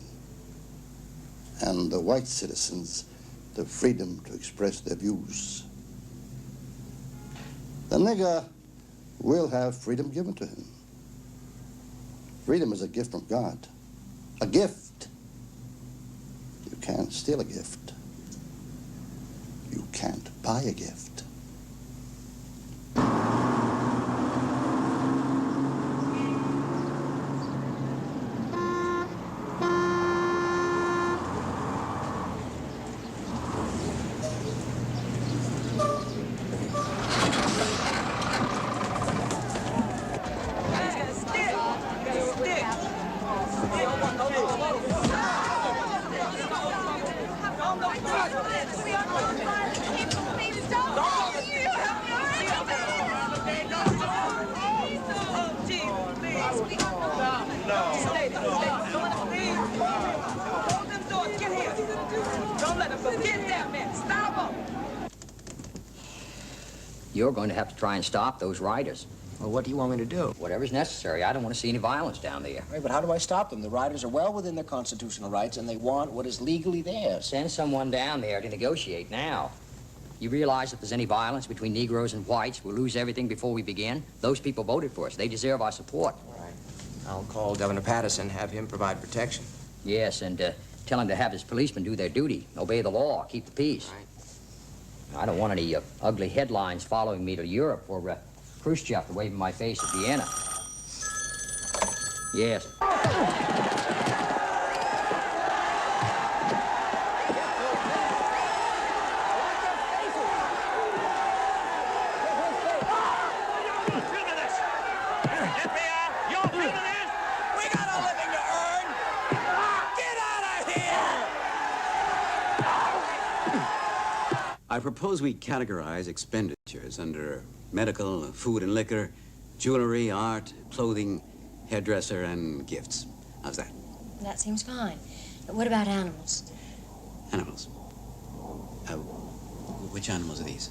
Speaker 7: And the white citizens the freedom to express their views. The nigger will have freedom given to him. Freedom is a gift from God. A gift. You can't steal a gift. You can't buy a gift.
Speaker 20: You're going to have to try and stop those riders.
Speaker 9: Well, what do you want me to do?
Speaker 20: Whatever's necessary. I don't want to see any violence down there.
Speaker 9: Right, but how do I stop them? The riders are well within their constitutional rights, and they want what is legally theirs.
Speaker 20: Send someone down there to negotiate now. You realize if there's any violence between Negroes and whites, we'll lose everything before we begin? Those people voted for us. They deserve our support.
Speaker 9: All right. I'll call Governor Patterson, have him provide protection.
Speaker 20: Yes, and tell him to have his policemen do their duty, obey the law, keep the peace.
Speaker 9: Right.
Speaker 20: I don't want any ugly headlines following me to Europe or Khrushchev to wave in my face at Vienna. Yes.
Speaker 3: I propose we categorize expenditures under medical, food and liquor, jewelry, art, clothing, hairdresser, and gifts. How's that?
Speaker 10: That seems fine. But what about animals?
Speaker 3: Animals. Which animals are these?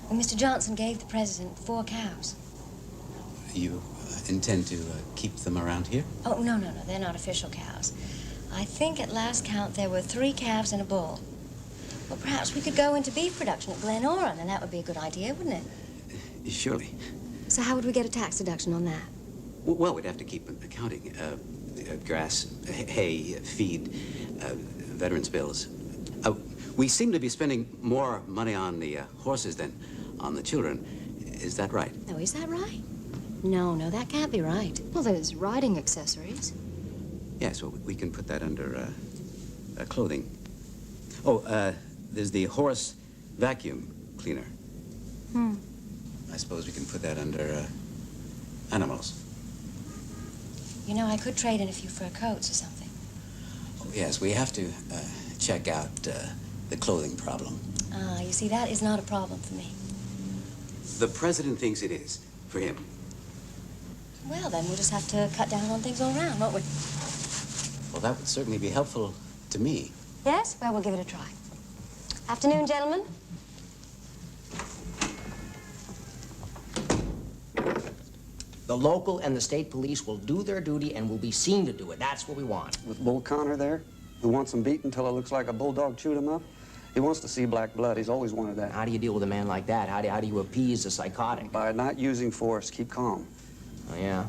Speaker 10: Well, Mr. Johnson gave the president 4 cows.
Speaker 3: You intend to keep them around here?
Speaker 10: Oh, no, they're not official cows. I think at last count there were 3 calves and a bull. Well, perhaps we could go into beef production at Glen Oran, and that would be a good idea, wouldn't it?
Speaker 3: Surely.
Speaker 10: So how would we get a tax deduction on that?
Speaker 3: Well, we'd have to keep accounting. Grass, hay, feed, veterans' bills. We seem to be spending more money on the horses than on the children. Is that right?
Speaker 10: No, is that right? No, that can't be right.
Speaker 4: Well, there's riding accessories.
Speaker 3: Yes, well, we can put that under clothing. Oh, there's the horse vacuum cleaner. I suppose we can put that under animals.
Speaker 10: You know, I could trade in a few fur coats or something.
Speaker 3: Oh, yes, we have to check out the clothing problem.
Speaker 10: You see, that is not a problem for me.
Speaker 3: The president thinks it is, for him.
Speaker 10: Well, then we'll just have to cut down on things all around, won't we?
Speaker 3: Well, that would certainly be helpful to me.
Speaker 10: Yes? Well, we'll give it a try. Afternoon, gentlemen.
Speaker 9: The local and the state police will do their duty and will be seen to do it. That's what we want.
Speaker 16: With Bull Connor there, who wants him beaten until it looks like a bulldog chewed him up, he wants to see black blood. He's always wanted that.
Speaker 9: How do you deal with a man like that? How do you appease a psychotic?
Speaker 16: By not using force. Keep calm.
Speaker 9: Oh, yeah.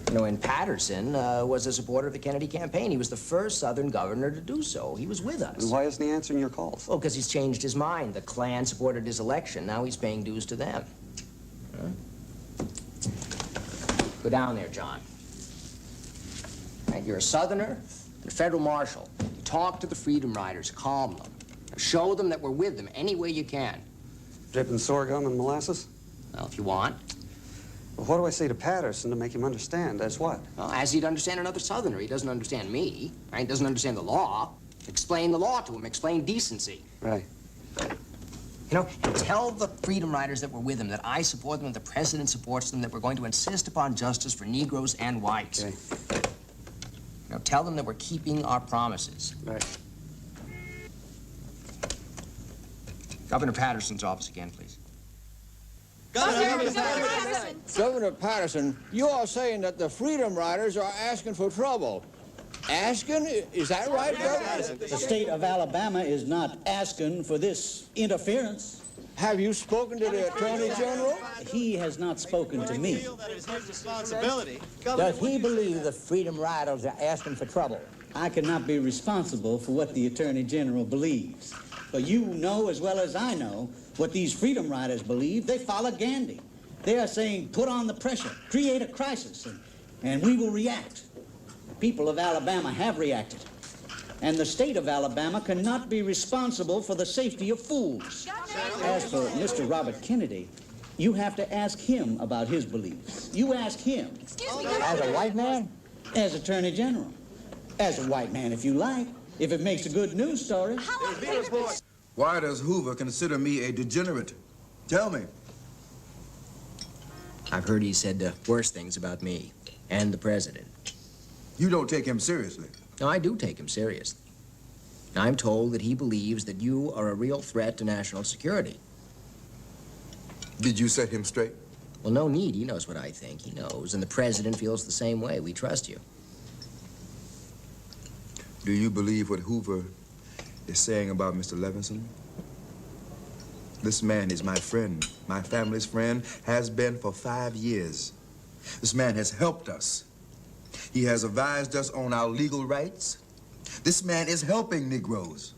Speaker 9: You know, and Patterson was a supporter of the Kennedy campaign. He was the first Southern governor to do so. He was with us.
Speaker 16: And why isn't he answering your calls?
Speaker 9: Oh, because he's changed his mind. The Klan supported his election. Now he's paying dues to them. Huh? Go down there, John. Right, you're a Southerner and a federal marshal. You talk to the Freedom Riders, calm them. Show them that we're with them any way you can.
Speaker 16: Dripping sorghum and molasses?
Speaker 9: Well, if you want.
Speaker 16: Well, what do I say to Patterson to make him understand? As what?
Speaker 9: Well, as he'd understand another Southerner. He doesn't understand me. Right? He doesn't understand the law. Explain the law to him. Explain decency.
Speaker 16: Right.
Speaker 9: You know, and tell the Freedom Riders that were with him that I support them, that the president supports them, that we're going to insist upon justice for Negroes and whites.
Speaker 16: Okay.
Speaker 9: You know, tell them that we're keeping our promises.
Speaker 16: Right.
Speaker 9: Governor Patterson's office again, please.
Speaker 6: Governor Patterson, you are saying that the Freedom Riders are asking for trouble. Asking? Is that right, Governor?
Speaker 17: The state of Alabama is not asking for this interference.
Speaker 6: Have you spoken to the Attorney General?
Speaker 17: He has not spoken to me.
Speaker 15: Does he believe the Freedom Riders are asking for trouble?
Speaker 17: I cannot be responsible for what the Attorney General believes. But you know as well as I know what these Freedom Riders believe. They follow Gandhi. They are saying, put on the pressure, create a crisis, and we will react. The people of Alabama have reacted. And the state of Alabama cannot be responsible for the safety of fools. As for Mr. Robert Kennedy, you have to ask him about his beliefs. You ask him.
Speaker 15: As a white man?
Speaker 17: As Attorney General. As a white man, if you like, if it makes a good news story.
Speaker 12: Why does Hoover consider me a degenerate? Tell me.
Speaker 9: I've heard he said the worst things about me and the president.
Speaker 12: You don't take him seriously.
Speaker 9: No, I do take him seriously. I'm told that he believes that you are a real threat to national security.
Speaker 12: Did you set him straight?
Speaker 9: Well, no need. He knows what I think. He knows. And the president feels the same way. We trust you.
Speaker 12: Do you believe what Hoover is saying about Mr. Levinson? This man is my friend, my family's friend, has been for 5 years. This man has helped us. He has advised us on our legal rights. This man is helping Negroes.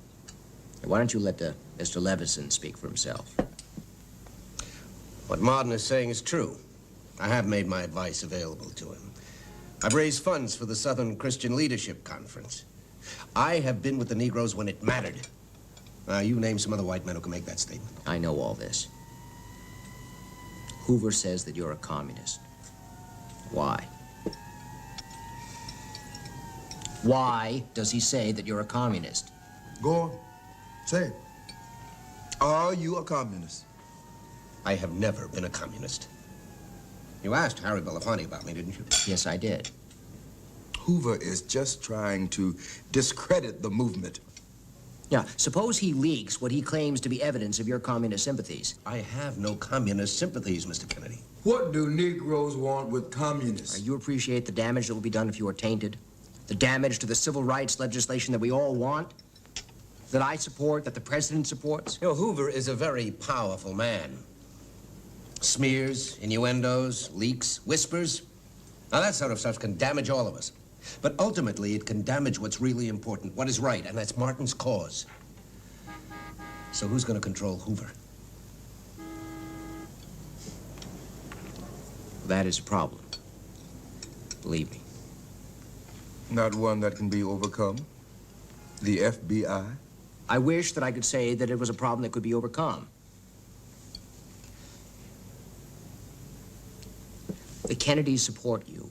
Speaker 9: Why don't you let Mr. Levinson speak for himself?
Speaker 18: What Martin is saying is true. I have made my advice available to him. I've raised funds for the Southern Christian Leadership Conference. I have been with the Negroes when it mattered. You name some other white men who can make that statement.
Speaker 9: I know all this. Hoover says that you're a communist. Why? Why does he say that you're a communist?
Speaker 12: Go on. Say it. Are you a communist?
Speaker 18: I have never been a communist. You asked Harry Belafonte about me, didn't you?
Speaker 9: Yes, I did.
Speaker 12: Hoover is just trying to discredit the movement.
Speaker 9: Yeah, suppose he leaks what he claims to be evidence of your communist sympathies.
Speaker 18: I have no communist sympathies, Mr. Kennedy.
Speaker 12: What do Negroes want with communists?
Speaker 9: You appreciate the damage that will be done if you are tainted? The damage to the civil rights legislation that we all want? That I support, that the president supports?
Speaker 18: You know, Hoover is a very powerful man. Smears, innuendos, leaks, whispers. Now, that sort of stuff can damage all of us. But ultimately, it can damage what's really important, what is right, and that's Martin's cause. So who's going to control Hoover?
Speaker 9: That is a problem. Believe me.
Speaker 12: Not one that can be overcome? The FBI?
Speaker 9: I wish that I could say that it was a problem that could be overcome. The Kennedys support you.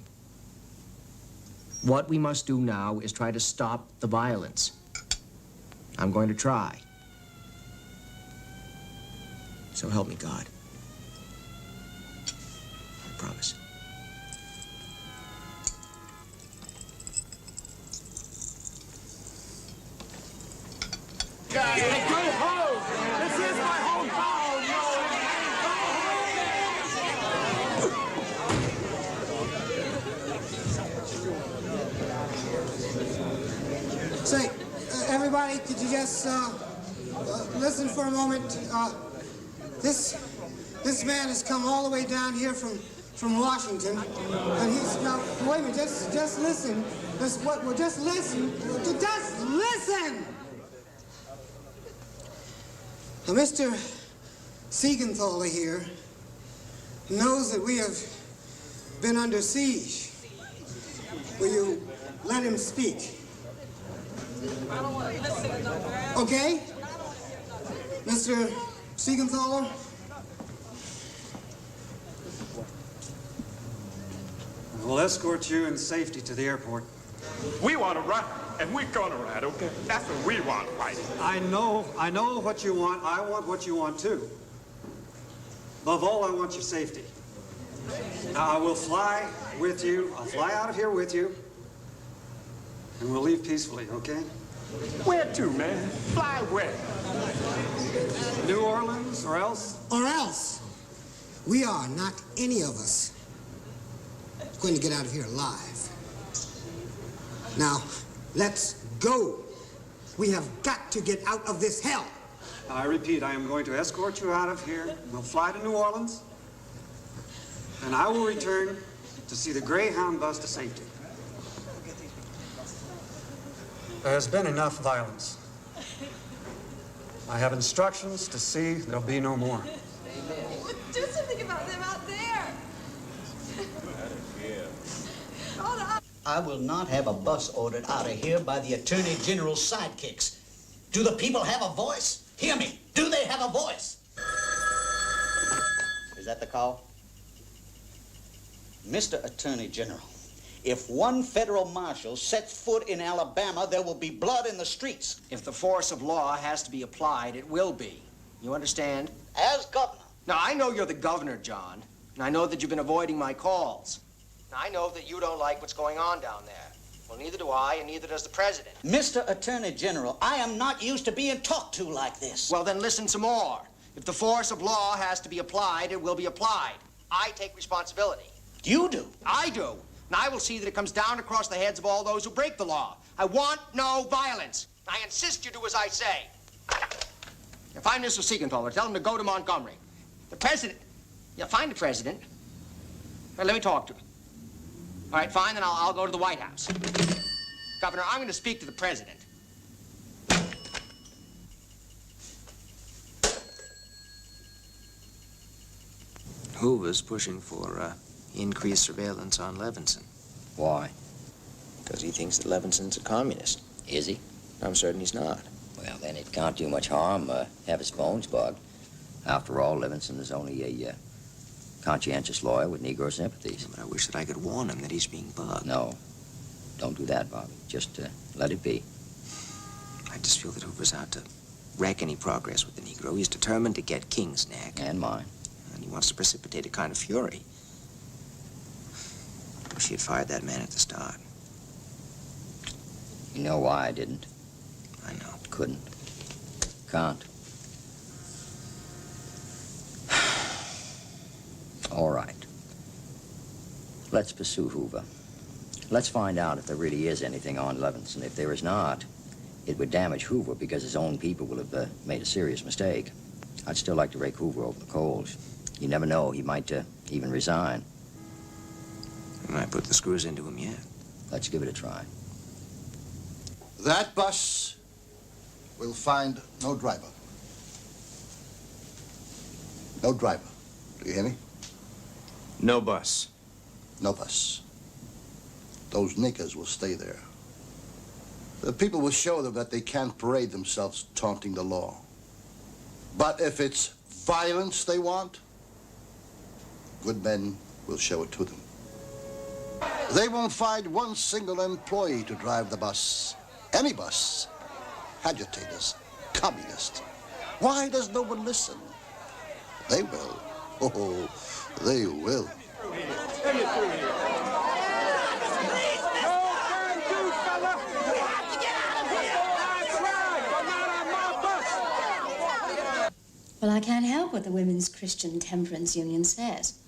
Speaker 9: What we must do now is try to stop the violence. I'm going to try. So help me God. I promise.
Speaker 24: Go home! This is my hometown!
Speaker 25: Say, everybody, could you just listen for a moment? This man has come all the way down here from Washington, and he's now. Wait a minute, just listen. Just listen. Just listen. Now, Mr. Siegenthaler here knows that we have been under siege. Will you let him speak? Okay? Mr. Siegenthaler?
Speaker 26: We'll escort you in safety to the airport.
Speaker 24: We want to run. and we're gonna ride, okay? That's what we want, Whitey.
Speaker 1: I know what you want. I want what you want, too. Above all, I want your safety. Now, I will fly with you. I'll fly out of here with you. And we'll leave peacefully, okay?
Speaker 24: Where to, man? Fly where?
Speaker 1: New Orleans, or else?
Speaker 25: Or else. We are, not any of us, going to get out of here alive. Now, let's go. We have got to get out of this hell.
Speaker 1: I repeat, I am going to escort you out of here. We'll fly to New Orleans. And I will return to see the Greyhound bus to safety. There has been enough violence. I have instructions to see there'll be no more.
Speaker 2: Do something about them out there.
Speaker 17: I will not have a bus ordered out of here by the Attorney General's sidekicks. Do the people have a voice? Hear me. Do they have a voice? Is that the call? Mr. Attorney General, if one federal marshal sets foot in Alabama, there will be blood in the streets.
Speaker 9: If the force of law has to be applied, it will be. You understand?
Speaker 17: As governor.
Speaker 9: Now, I know you're the governor, John, and I know that you've been avoiding my calls. Now, I know that you don't like what's going on down there. Well, neither do I, and neither does the president.
Speaker 17: Mr. Attorney General, I am not used to being talked to like this.
Speaker 9: Well, then listen some more. If the force of law has to be applied, it will be applied. I take responsibility.
Speaker 17: You do?
Speaker 9: I do. And I will see that it comes down across the heads of all those who break the law. I want no violence. I insist you do as I say. Now, find Mr. Siegenthaler. Tell him to go to Montgomery. The president... Yeah, find the president. Well, let me talk to him. All right, fine, then I'll go to the White House. Governor, I'm going to speak to the president.
Speaker 5: Hoover's pushing for increased surveillance on Levinson.
Speaker 20: Why?
Speaker 5: Because he thinks that Levinson's a communist.
Speaker 20: Is he?
Speaker 5: I'm certain he's not.
Speaker 20: Well, then it can't do much harm, have his bones bugged. After all, Levinson is only a conscientious lawyer with Negro sympathies.
Speaker 5: But I wish that I could warn him that he's being bugged.
Speaker 20: No, don't do that, Bobby. Just let it be.
Speaker 5: I just feel that Hoover's out to wreck any progress with the Negro. He's determined to get King's neck.
Speaker 20: And mine.
Speaker 5: And he wants to precipitate a kind of fury. Wish he had fired that man at the start.
Speaker 20: You know why I didn't?
Speaker 5: I know.
Speaker 20: Couldn't. Can't. All right. Let's pursue Hoover. Let's find out if there really is anything on Levinson. If there is not, it would damage Hoover because his own people will have made a serious mistake. I'd still like to rake Hoover over the coals. You never know, he might even resign.
Speaker 5: We might put the screws into him yet.
Speaker 20: Let's give it a try.
Speaker 7: That bus will find no driver. No driver. Do you hear me?
Speaker 22: No bus.
Speaker 7: No bus. Those niggers will stay there. The people will show them that they can't parade themselves taunting the law. But if it's violence they want, good men will show it to them. They won't find one single employee to drive the bus. Any bus. Agitators. Communists. Why does no one listen? They will. Oh, they will.
Speaker 10: Well, I can't help what the Women's Christian Temperance Union says.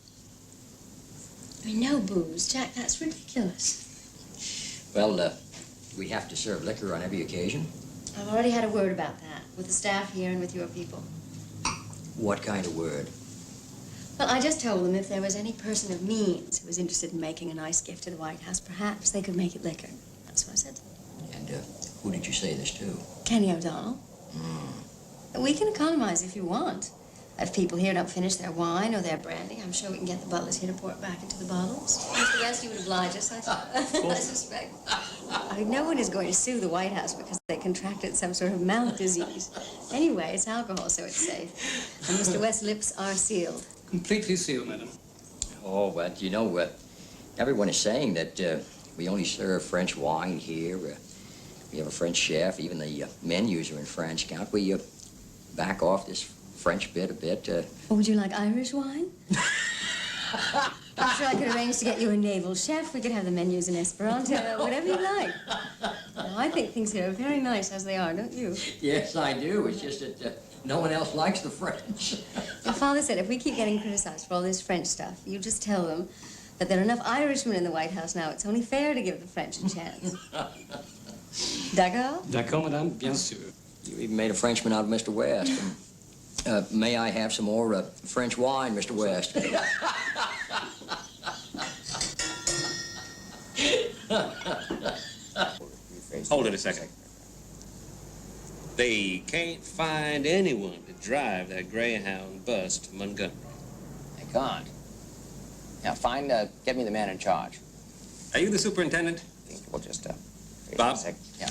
Speaker 10: I mean, no booze, Jack, that's ridiculous.
Speaker 20: Well, we have to serve liquor on every occasion.
Speaker 10: I've already had a word about that with the staff here and with your people.
Speaker 20: What kind of word?
Speaker 10: Well, I just told them if there was any person of means who was interested in making a nice gift to the White House, perhaps they could make it liquor. That's what I said.
Speaker 20: And who did you say this to?
Speaker 10: Kenny O'Donnell. We can economize if you want. If people here don't finish their wine or their brandy, I'm sure we can get the butlers here to pour it back into the bottles. Mr. West, you would oblige us, I suspect. No one is going to sue the White House because they contracted some sort of mouth disease. Anyway, it's alcohol, so it's safe. And Mr. West's lips are sealed.
Speaker 14: Completely sealed, madam.
Speaker 20: Oh, but you know, everyone is saying that we only serve French wine here. We have a French chef. Even the menus are in French. Can't we back off this French bit a bit?
Speaker 10: Or would you like Irish wine? I'm sure I could arrange to get you a naval chef. We could have the menus in Esperanto, whatever you like. No, I think things here are very nice as they are, don't you?
Speaker 20: Yes, I do. It's just that no one else likes the French.
Speaker 10: Your father said if we keep getting criticized for all this French stuff, you just tell them that there are enough Irishmen in the White House now. It's only fair to give the French a chance. D'accord?
Speaker 20: D'accord, madame, bien sûr. You even made a Frenchman out of Mr. West. May I have some more French wine, Mr. West?
Speaker 11: Hold it a second. They can't find anyone to drive that Greyhound bus to Montgomery.
Speaker 9: They can't. Now, get me the man in charge.
Speaker 11: Are you the superintendent?
Speaker 9: We'll just,
Speaker 11: Bob?
Speaker 9: Yeah.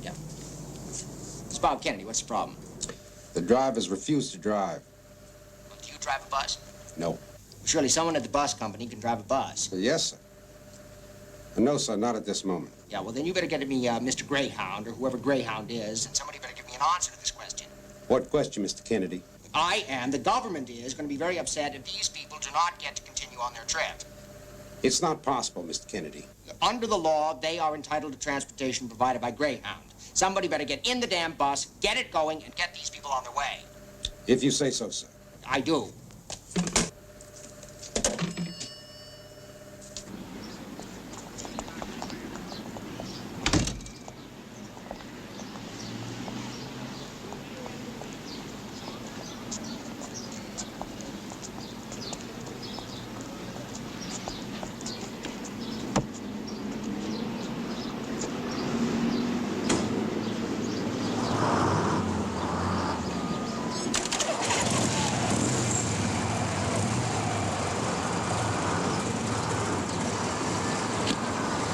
Speaker 9: Yeah. It's Bob Kennedy. What's the problem?
Speaker 18: The drivers refuse to drive.
Speaker 9: Do you drive a bus?
Speaker 18: No.
Speaker 9: Surely someone at the bus company can drive a bus.
Speaker 18: Yes, sir. No, sir, not at this moment.
Speaker 9: Yeah, well, then you better get me Mr. Greyhound, or whoever Greyhound is, and somebody better give me an answer to this question.
Speaker 18: What question, Mr. Kennedy?
Speaker 9: I and the government is going to be very upset if these people do not get to continue on their trip.
Speaker 18: It's not possible, Mr. Kennedy.
Speaker 9: Under the law, they are entitled to transportation provided by Greyhound. Somebody better get in the damn bus, get it going, and get these people on their way.
Speaker 18: If you say so, sir.
Speaker 9: I do.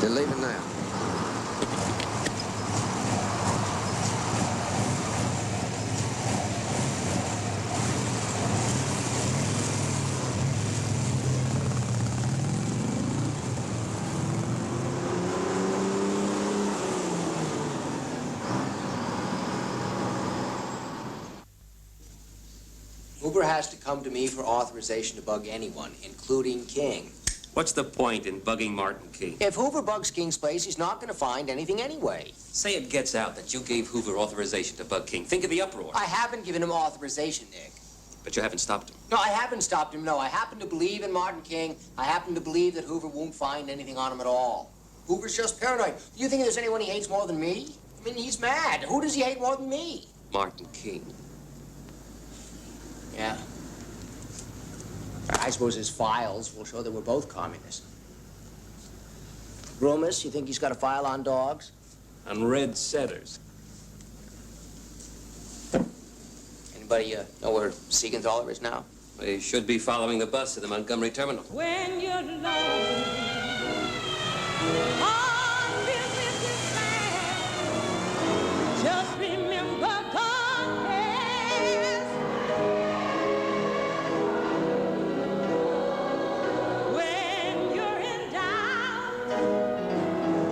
Speaker 5: They're leaving now. Hoover has to come to me for authorization to bug anyone, including King.
Speaker 11: What's the point in bugging Martin King?
Speaker 5: If Hoover bugs King's place, he's not going to find anything anyway.
Speaker 11: Say it gets out that you gave Hoover authorization to bug King. Think of the uproar.
Speaker 5: I haven't given him authorization, Nick.
Speaker 11: But you haven't stopped him.
Speaker 5: No, I haven't stopped him, no. I happen to believe in Martin King. I happen to believe that Hoover won't find anything on him at all. Hoover's just paranoid. Do you think there's anyone he hates more than me? I mean, he's mad. Who does he hate more than me?
Speaker 11: Martin King.
Speaker 5: Yeah. I suppose his files will show that we're both communists. Groomis, you think he's got a file on dogs?
Speaker 11: On red setters.
Speaker 5: Anybody know where Siegenthaler is now?
Speaker 11: They should be following the bus to the Montgomery terminal.
Speaker 2: When you're lonely, on business is bad. Just remember God has. When you're in doubt,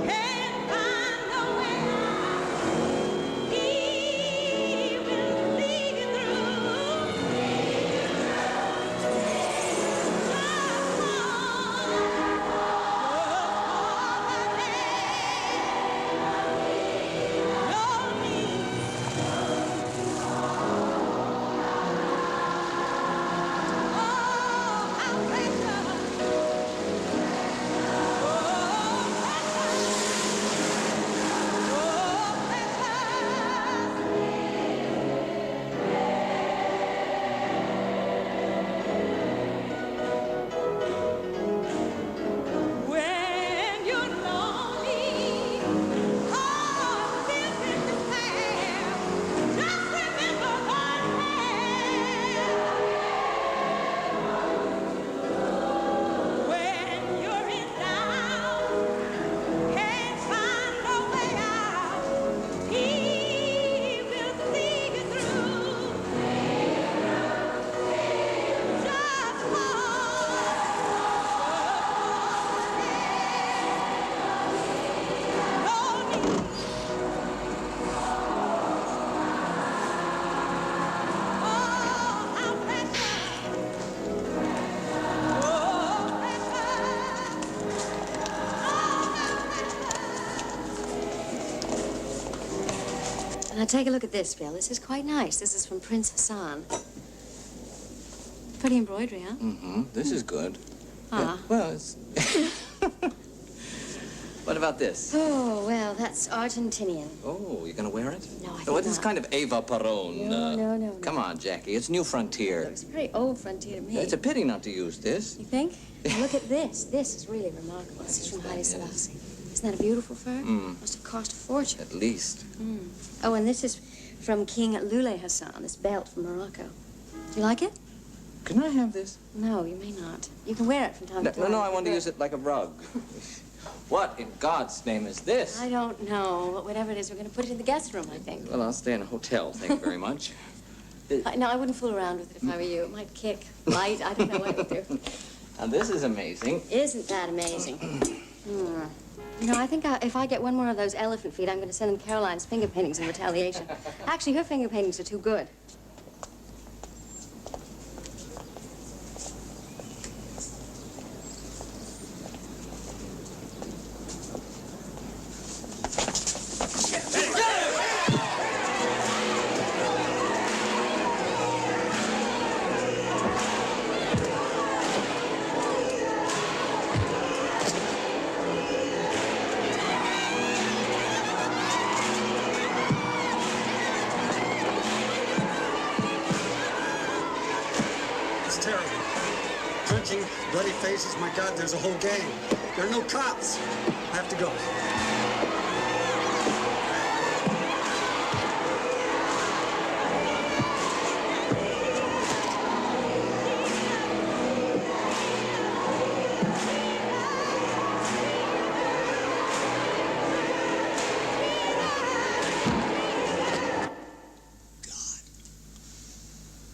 Speaker 2: can't find a way out, He will see you through.
Speaker 10: Now take a look at this, Bill. This is quite nice. This is from Prince Hassan. Pretty embroidery, huh?
Speaker 8: Mm-hmm. This is good.
Speaker 10: Ah.
Speaker 8: Well, it's... What about this?
Speaker 10: Oh, well, that's Argentinian.
Speaker 8: Oh, you're gonna wear it?
Speaker 10: No, I think
Speaker 8: Well, this is
Speaker 10: not.
Speaker 8: kind of Eva Peron.
Speaker 10: No.
Speaker 8: Come on, Jackie. It's New Frontier.
Speaker 10: It's a very old frontier to me.
Speaker 8: It's a pity not to use this.
Speaker 10: You think? Now look at this. This is really remarkable. This is from Haile Selassie. Isn't that a beautiful fur?
Speaker 8: Mm.
Speaker 10: Must have cost a fortune.
Speaker 8: At least.
Speaker 10: Mm. Oh, and this is from King Lule Hassan, this belt from Morocco. Do you like it?
Speaker 8: Can I have this?
Speaker 10: No, you may not. You can wear it from time to time.
Speaker 8: No, I want to use it like a rug. What in God's name is this?
Speaker 10: I don't know. But whatever it is, we're going to put it in the guest room, I think.
Speaker 8: Well, I'll stay in a hotel, thank you very much.
Speaker 10: No, I wouldn't fool around with it if I were you. It might kick, light. I don't know what it would do.
Speaker 8: Now, this is amazing.
Speaker 10: Isn't that amazing? You know, I think if I get one more of those elephant feet, I'm going to send them Caroline's finger paintings in retaliation. Actually, her finger paintings are too good.
Speaker 1: It's terrible. Drenching, bloody faces. My God, there's a whole gang. There are no cops. I have to go.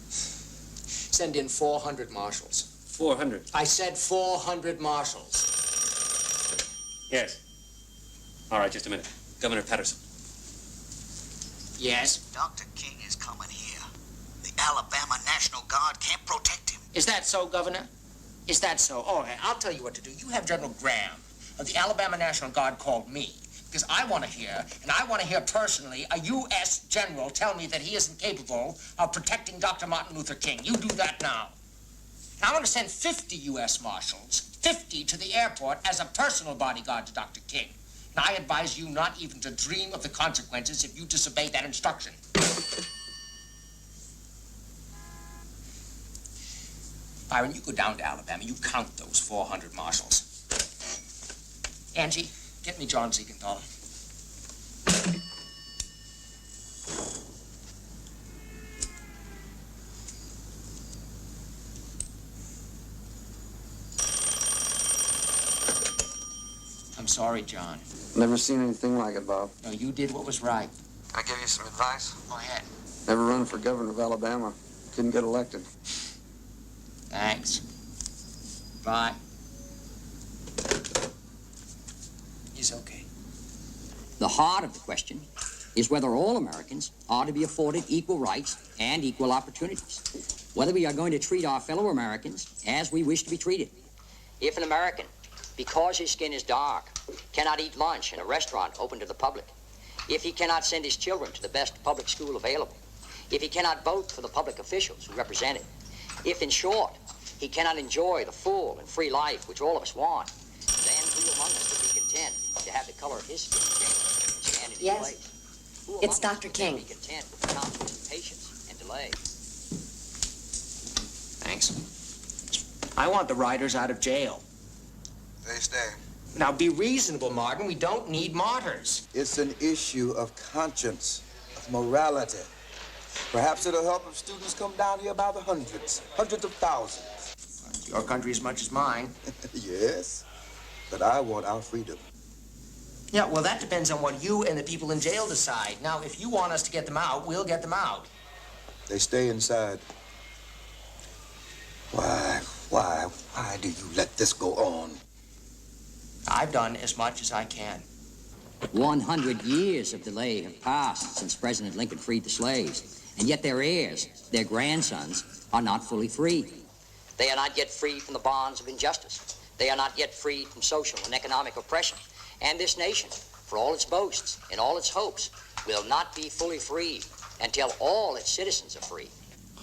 Speaker 5: Send in 400 marshals.
Speaker 11: 400.
Speaker 5: I said 400 marshals.
Speaker 11: Yes. All right, just a minute. Governor Patterson.
Speaker 5: Yes?
Speaker 13: Dr. King is coming here. The Alabama National Guard can't protect him.
Speaker 5: Is that so, Governor? Is that so? All right, I'll tell you what to do. You have General Graham of the Alabama National Guard called me, because I want to hear, and I want to hear personally, a U.S. general tell me that he isn't capable of protecting Dr. Martin Luther King. You do that now. And I want to send 50 U.S. Marshals, 50 to the airport as a personal bodyguard to Dr. King. And I advise you not even to dream of the consequences if you disobey that instruction. Byron, you go down to Alabama, you count those 400 marshals. Angie, get me John Siegenthaler. I'm sorry, John.
Speaker 16: Never seen anything like it, Bob.
Speaker 5: No, you did what was right.
Speaker 16: Can I give you some advice?
Speaker 5: Go ahead.
Speaker 16: Never run for governor of Alabama. Couldn't get elected.
Speaker 5: Thanks. Bye. He's okay.
Speaker 20: The heart of the question is whether all Americans are to be afforded equal rights and equal opportunities. Whether we are going to treat our fellow Americans as we wish to be treated. If an American, because his skin is dark, cannot eat lunch in a restaurant open to the public, if he cannot send his children to the best public school available, if he cannot vote for the public officials who represent him, if, in short, he cannot enjoy the full and free life which all of us want, then who among us would be content to have the color of his skin change and stand in his
Speaker 10: Yes.
Speaker 20: place? Who
Speaker 10: It's
Speaker 20: among us
Speaker 10: Dr.
Speaker 20: would
Speaker 10: King.
Speaker 20: be content with the constant patience and delay?
Speaker 5: Thanks. I want the riders out of jail.
Speaker 12: They stay.
Speaker 5: Now, be reasonable, Martin. We don't need martyrs.
Speaker 12: It's an issue of conscience, of morality. Perhaps it'll help if students come down here by the hundreds of thousands.
Speaker 5: Your country as much as mine.
Speaker 12: Yes, but I want our freedom.
Speaker 5: Yeah, well, that depends on what you and the people in jail decide. Now, if you want us to get them out, we'll get them out.
Speaker 12: They stay inside. Why do you let this go on?
Speaker 5: I've done as much as I can.
Speaker 20: 100 years of delay have passed since President Lincoln freed the slaves, and yet their heirs, their grandsons, are not fully free. They are not yet free from the bonds of injustice. They are not yet free from social and economic oppression. And this nation, for all its boasts and all its hopes, will not be fully free until all its citizens are free.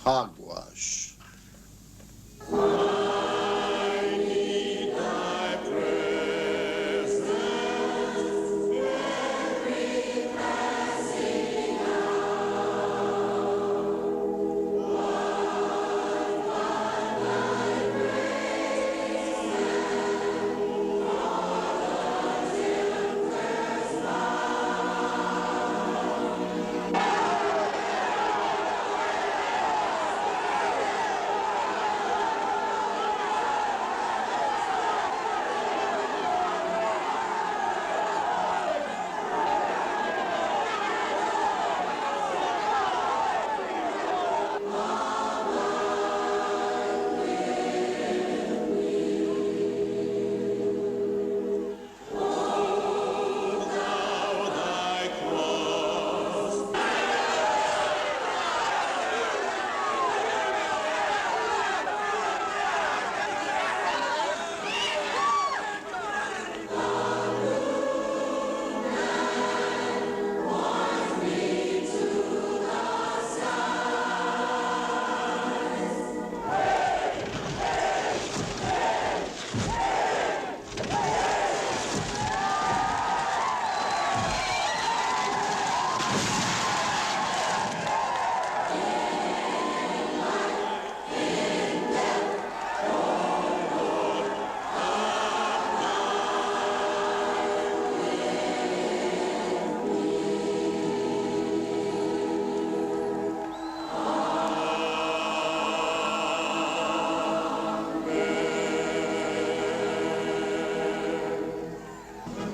Speaker 7: Hogwash.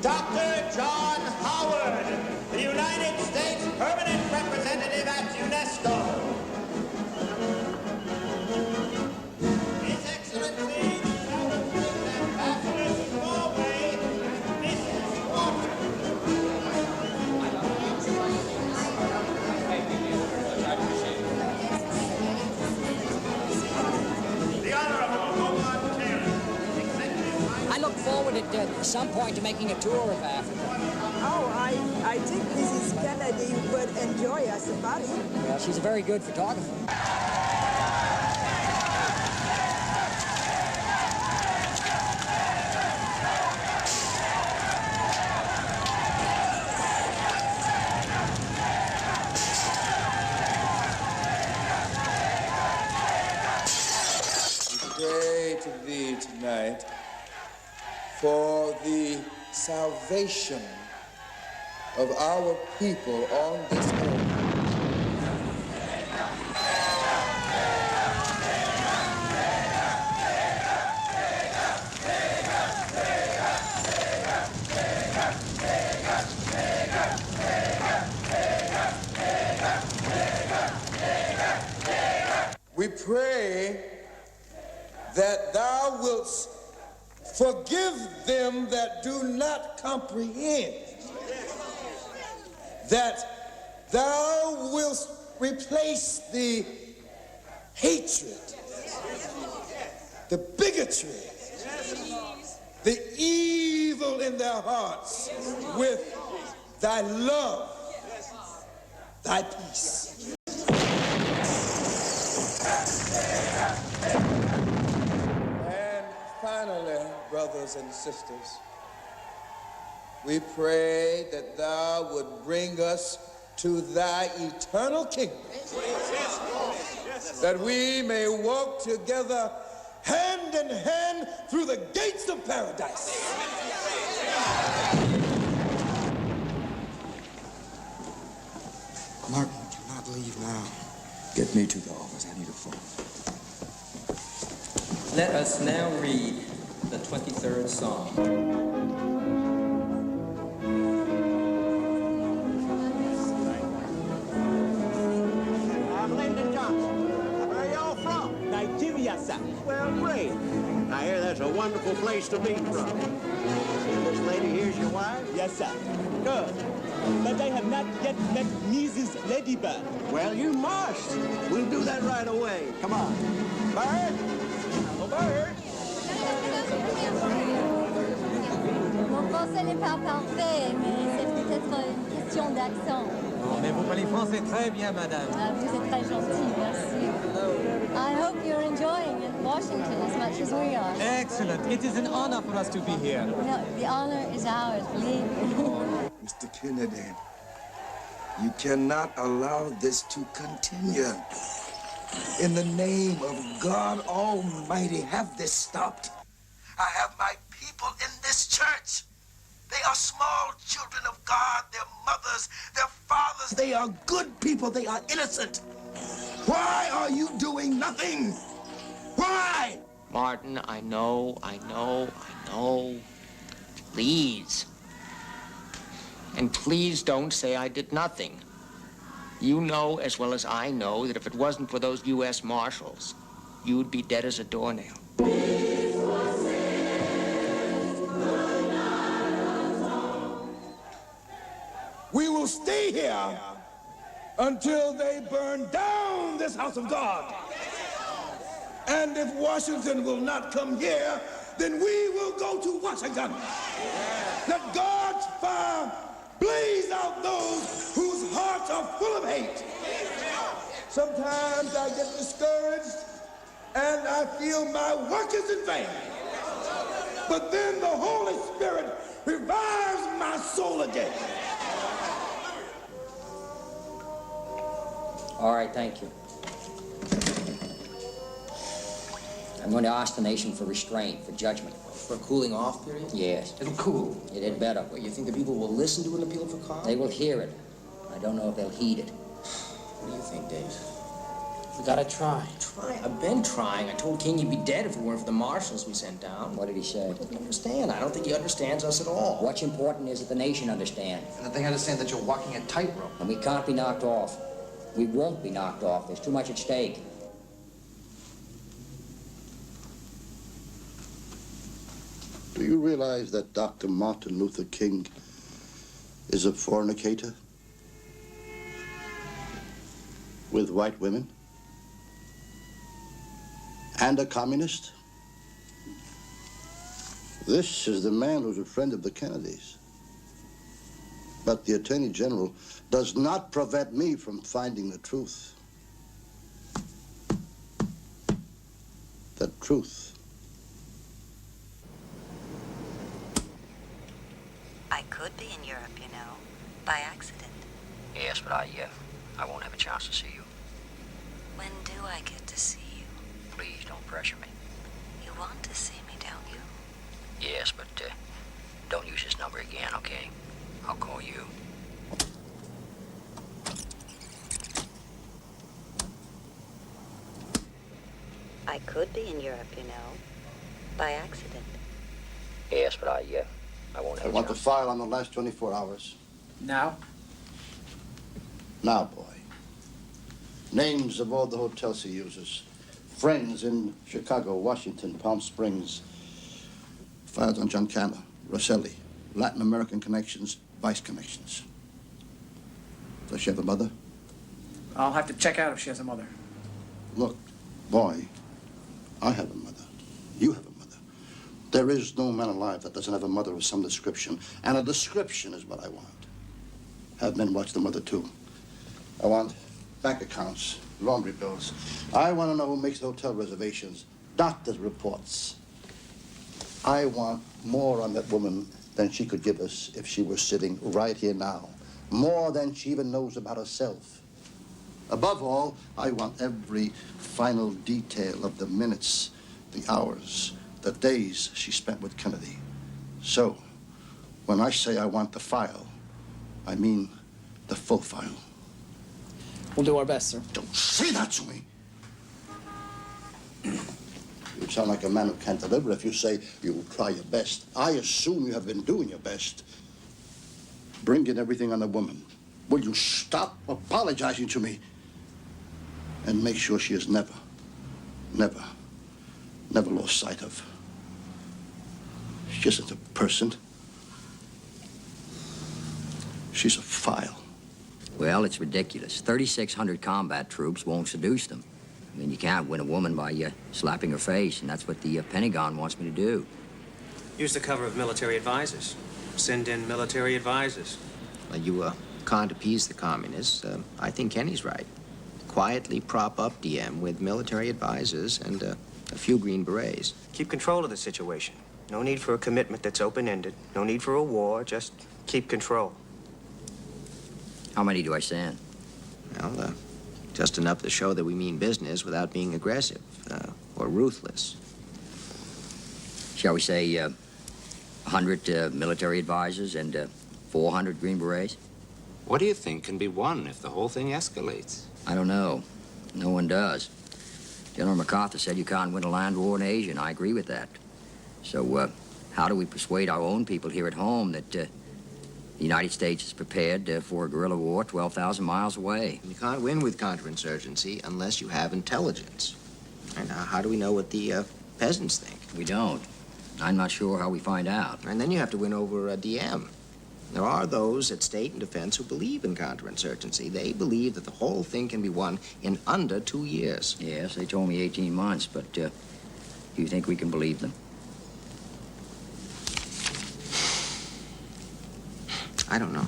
Speaker 4: Dr. John Howard, the United States Permanent Representative at UNESCO. His Excellency, the Southern Ambassador to Norway, Mrs. Walker. The Honorable Beaumont Taylor,
Speaker 9: I look forward at some point to making a tour of Africa.
Speaker 14: Oh, I think Mrs. Kennedy would enjoy a safari.
Speaker 9: Well, she's a very good photographer.
Speaker 12: We pray to thee tonight for the salvation of our people on this earth. We pray that thou wilt forgive them that do not comprehend, that thou wilt replace the hatred, the bigotry, the evil in their hearts with thy love, thy peace. And finally, brothers and sisters, we pray that thou would bring us to thy eternal kingdom, that we may walk together hand in hand through the gates of paradise.
Speaker 25: Martin, do not leave now.
Speaker 12: Get me to the office. I need a phone.
Speaker 8: Let us now read the 23rd Psalm.
Speaker 4: I'm Lyndon Johnson. Where are y'all from? Nigeria, sir. Well, great. I hear that's a wonderful place to be from. This lady here's your wife?
Speaker 19: Yes, sir. Good. But I have not yet met Mrs. Ladybird.
Speaker 4: Well, you must. We'll do that right away. Come on. Bird? Oh, Bird.
Speaker 21: Mon français n'est pas parfait, mais c'est peut-être une question
Speaker 3: question d'accent.
Speaker 6: Non, mais vous parlez français très bien, madame.
Speaker 3: Ah, vous êtes très gentil, merci. I hope you're enjoying Washington as much as we are.
Speaker 6: Excellent. It is an honor for us to be here.
Speaker 3: No, the honor is ours, believe me.
Speaker 12: Mr. Kennedy, you cannot allow this to continue. In the name of God Almighty, have this stopped. I have my people in this church. They are small children of God, their mothers, their fathers. They are good people, they are innocent. Why are you doing nothing? Why?
Speaker 5: Martin, I know. Please. And please don't say I did nothing. You know as well as I know that if it wasn't for those U.S. Marshals, you'd be dead as a doornail.
Speaker 12: We will stay here until they burn down this house of God. And if Washington will not come here, then we will go to Washington. Let God's fire blaze out those whose hearts are full of hate. Sometimes I get discouraged and I feel my work is in vain. But then the Holy Spirit revives my soul again.
Speaker 20: All right, thank you. I'm going to ask the nation for restraint, for judgment.
Speaker 5: For a cooling off period?
Speaker 20: Yes.
Speaker 5: It'll cool.
Speaker 20: It had better.
Speaker 5: Well, you think the people will listen to an appeal for calm?
Speaker 20: They will hear it. I don't know if they'll heed it.
Speaker 5: What do you think, Dave? We gotta try. Try? I've been trying. I told King you'd be dead if it weren't for the marshals we sent down.
Speaker 20: What did he say?
Speaker 5: He doesn't understand. I don't think he understands us at all.
Speaker 20: What's important is that the nation understands.
Speaker 15: And that they understand that you're walking a tightrope.
Speaker 20: And we can't be knocked off. We won't be knocked off. There's too much at stake.
Speaker 7: Do you realize that Dr. Martin Luther King is a fornicator with white women and a communist? This is the man who's a friend of the Kennedys. But the Attorney General does not prevent me from finding the truth. The truth.
Speaker 21: I could be in Europe, you know, by accident.
Speaker 20: Yes, but I won't have a chance to see you.
Speaker 21: When do I get to see you?
Speaker 20: Please don't pressure me.
Speaker 21: You want to see me, don't you?
Speaker 20: Yes, but don't use this number again, okay? I'll call you.
Speaker 21: I could be in Europe, you know, by accident.
Speaker 20: Yes, but I won't have
Speaker 7: I want the file on the last 24 hours.
Speaker 5: Now?
Speaker 7: Now, boy. Names of all the hotels he uses. Friends in Chicago, Washington, Palm Springs. Files on John Cana, Rosselli, Latin American connections, vice connections. Does she have a mother?
Speaker 23: I'll have to check out if she has a mother.
Speaker 7: Look, boy, I have a mother. You have a mother. There is no man alive that doesn't have a mother of some description, and a description is what I want. Have men watch the mother, too. I want bank accounts, laundry bills. I want to know who makes the hotel reservations, doctor's reports. I want more on that woman than she could give us if she were sitting right here now. More than she even knows about herself. Above all, I want every final detail of the minutes, the hours, the days she spent with Kennedy. So, when I say I want the file, I mean the full file.
Speaker 23: We'll do our best, sir.
Speaker 7: Don't say that to me. You sound like a man who can't deliver if you say you'll try your best. I assume you have been doing your best. Bring in everything on the woman. Will you stop apologizing to me? And make sure she is never lost sight of. She isn't a person. She's a file.
Speaker 20: Well, it's ridiculous. 3,600 combat troops won't seduce them. I mean, you can't win a woman by slapping her face, and that's what the Pentagon wants me to do.
Speaker 26: Use the cover of military advisors. Send in military advisors.
Speaker 5: You can't appease the communists, I think Kenny's right. Quietly prop up Diem with military advisors and a few Green Berets.
Speaker 2: Keep control of the situation. No need for a commitment that's open-ended. No need for a war. Just keep control.
Speaker 20: How many do I send?
Speaker 5: Well, just enough to show that we mean business without being aggressive or ruthless.
Speaker 20: Shall we say 100 military advisors and 400 Green Berets?
Speaker 11: What do you think can be won if the whole thing escalates?
Speaker 20: I don't know. No one does. General MacArthur said you can't win a land war in Asia, and I agree with that. So, how do we persuade our own people here at home that the United States is prepared for a guerrilla war 12,000 miles away?
Speaker 5: You can't win with counterinsurgency unless you have intelligence. And how do we know what the peasants think?
Speaker 20: We don't. I'm not sure how we find out.
Speaker 5: And then you have to win over Diem. There are those at State and Defense who believe in counterinsurgency. They believe that the whole thing can be won in under 2 years.
Speaker 20: Yes, they told me 18 months, but do you think we can believe them?
Speaker 5: I don't know.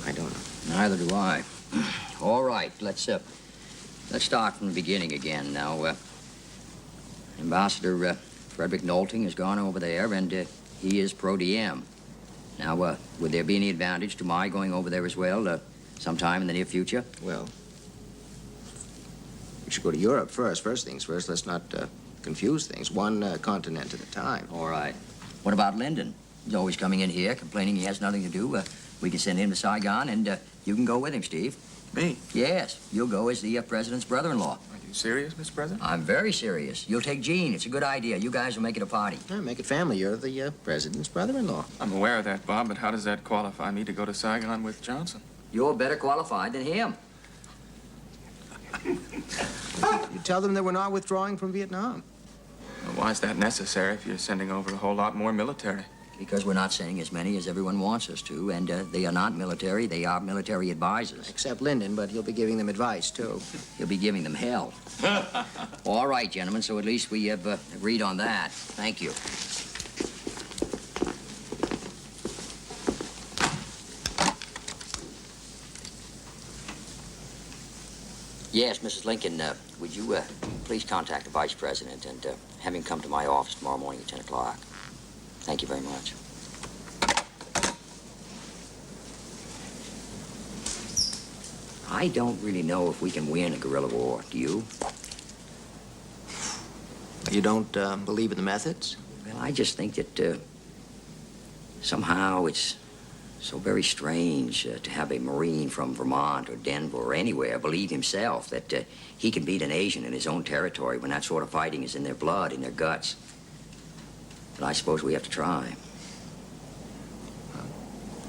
Speaker 5: I don't know.
Speaker 20: Neither do I. All right, let's start from the beginning again. Now, Ambassador Frederick Nolting has gone over there, and he is pro-Diem. Now, would there be any advantage to my going over there as well, sometime in the near future?
Speaker 5: Well, we should go to Europe first. First things first. Let's not confuse things. One continent at a time.
Speaker 20: All right. What about Lyndon? He's always coming in here, complaining he has nothing to do. We can send him to Saigon, and you can go with him, Steve.
Speaker 23: Me?
Speaker 20: Yes, you'll go as the president's brother-in-law.
Speaker 23: Are you serious, Mr. President?
Speaker 20: I'm very serious. You'll take Jean. It's a good idea. You guys will make it a party.
Speaker 5: Yeah, make it family. You're the president's brother-in-law.
Speaker 23: I'm aware of that, Bob, but how does that qualify me to go to Saigon with Johnson?
Speaker 20: You're better qualified than him.
Speaker 5: You tell them that we're not withdrawing from Vietnam.
Speaker 23: Well, why is that necessary if you're sending over a whole lot more military?
Speaker 20: Because we're not sending as many as everyone wants us to, and they are not military. They are military advisors.
Speaker 5: Except Lyndon, but he'll be giving them advice, too.
Speaker 20: He'll be giving them hell. All right, gentlemen, so at least we have agreed on that. Thank you. Yes, Mrs. Lincoln, would you please contact the Vice President and have him come to my office tomorrow morning at 10 o'clock? Thank you very much. I don't really know if we can win a guerrilla war. Do you?
Speaker 5: You don't believe in the methods?
Speaker 20: Well, I just think that somehow it's so very strange to have a Marine from Vermont or Denver or anywhere believe himself that he can beat an Asian in his own territory when that sort of fighting is in their blood, in their guts. But I suppose we have to try.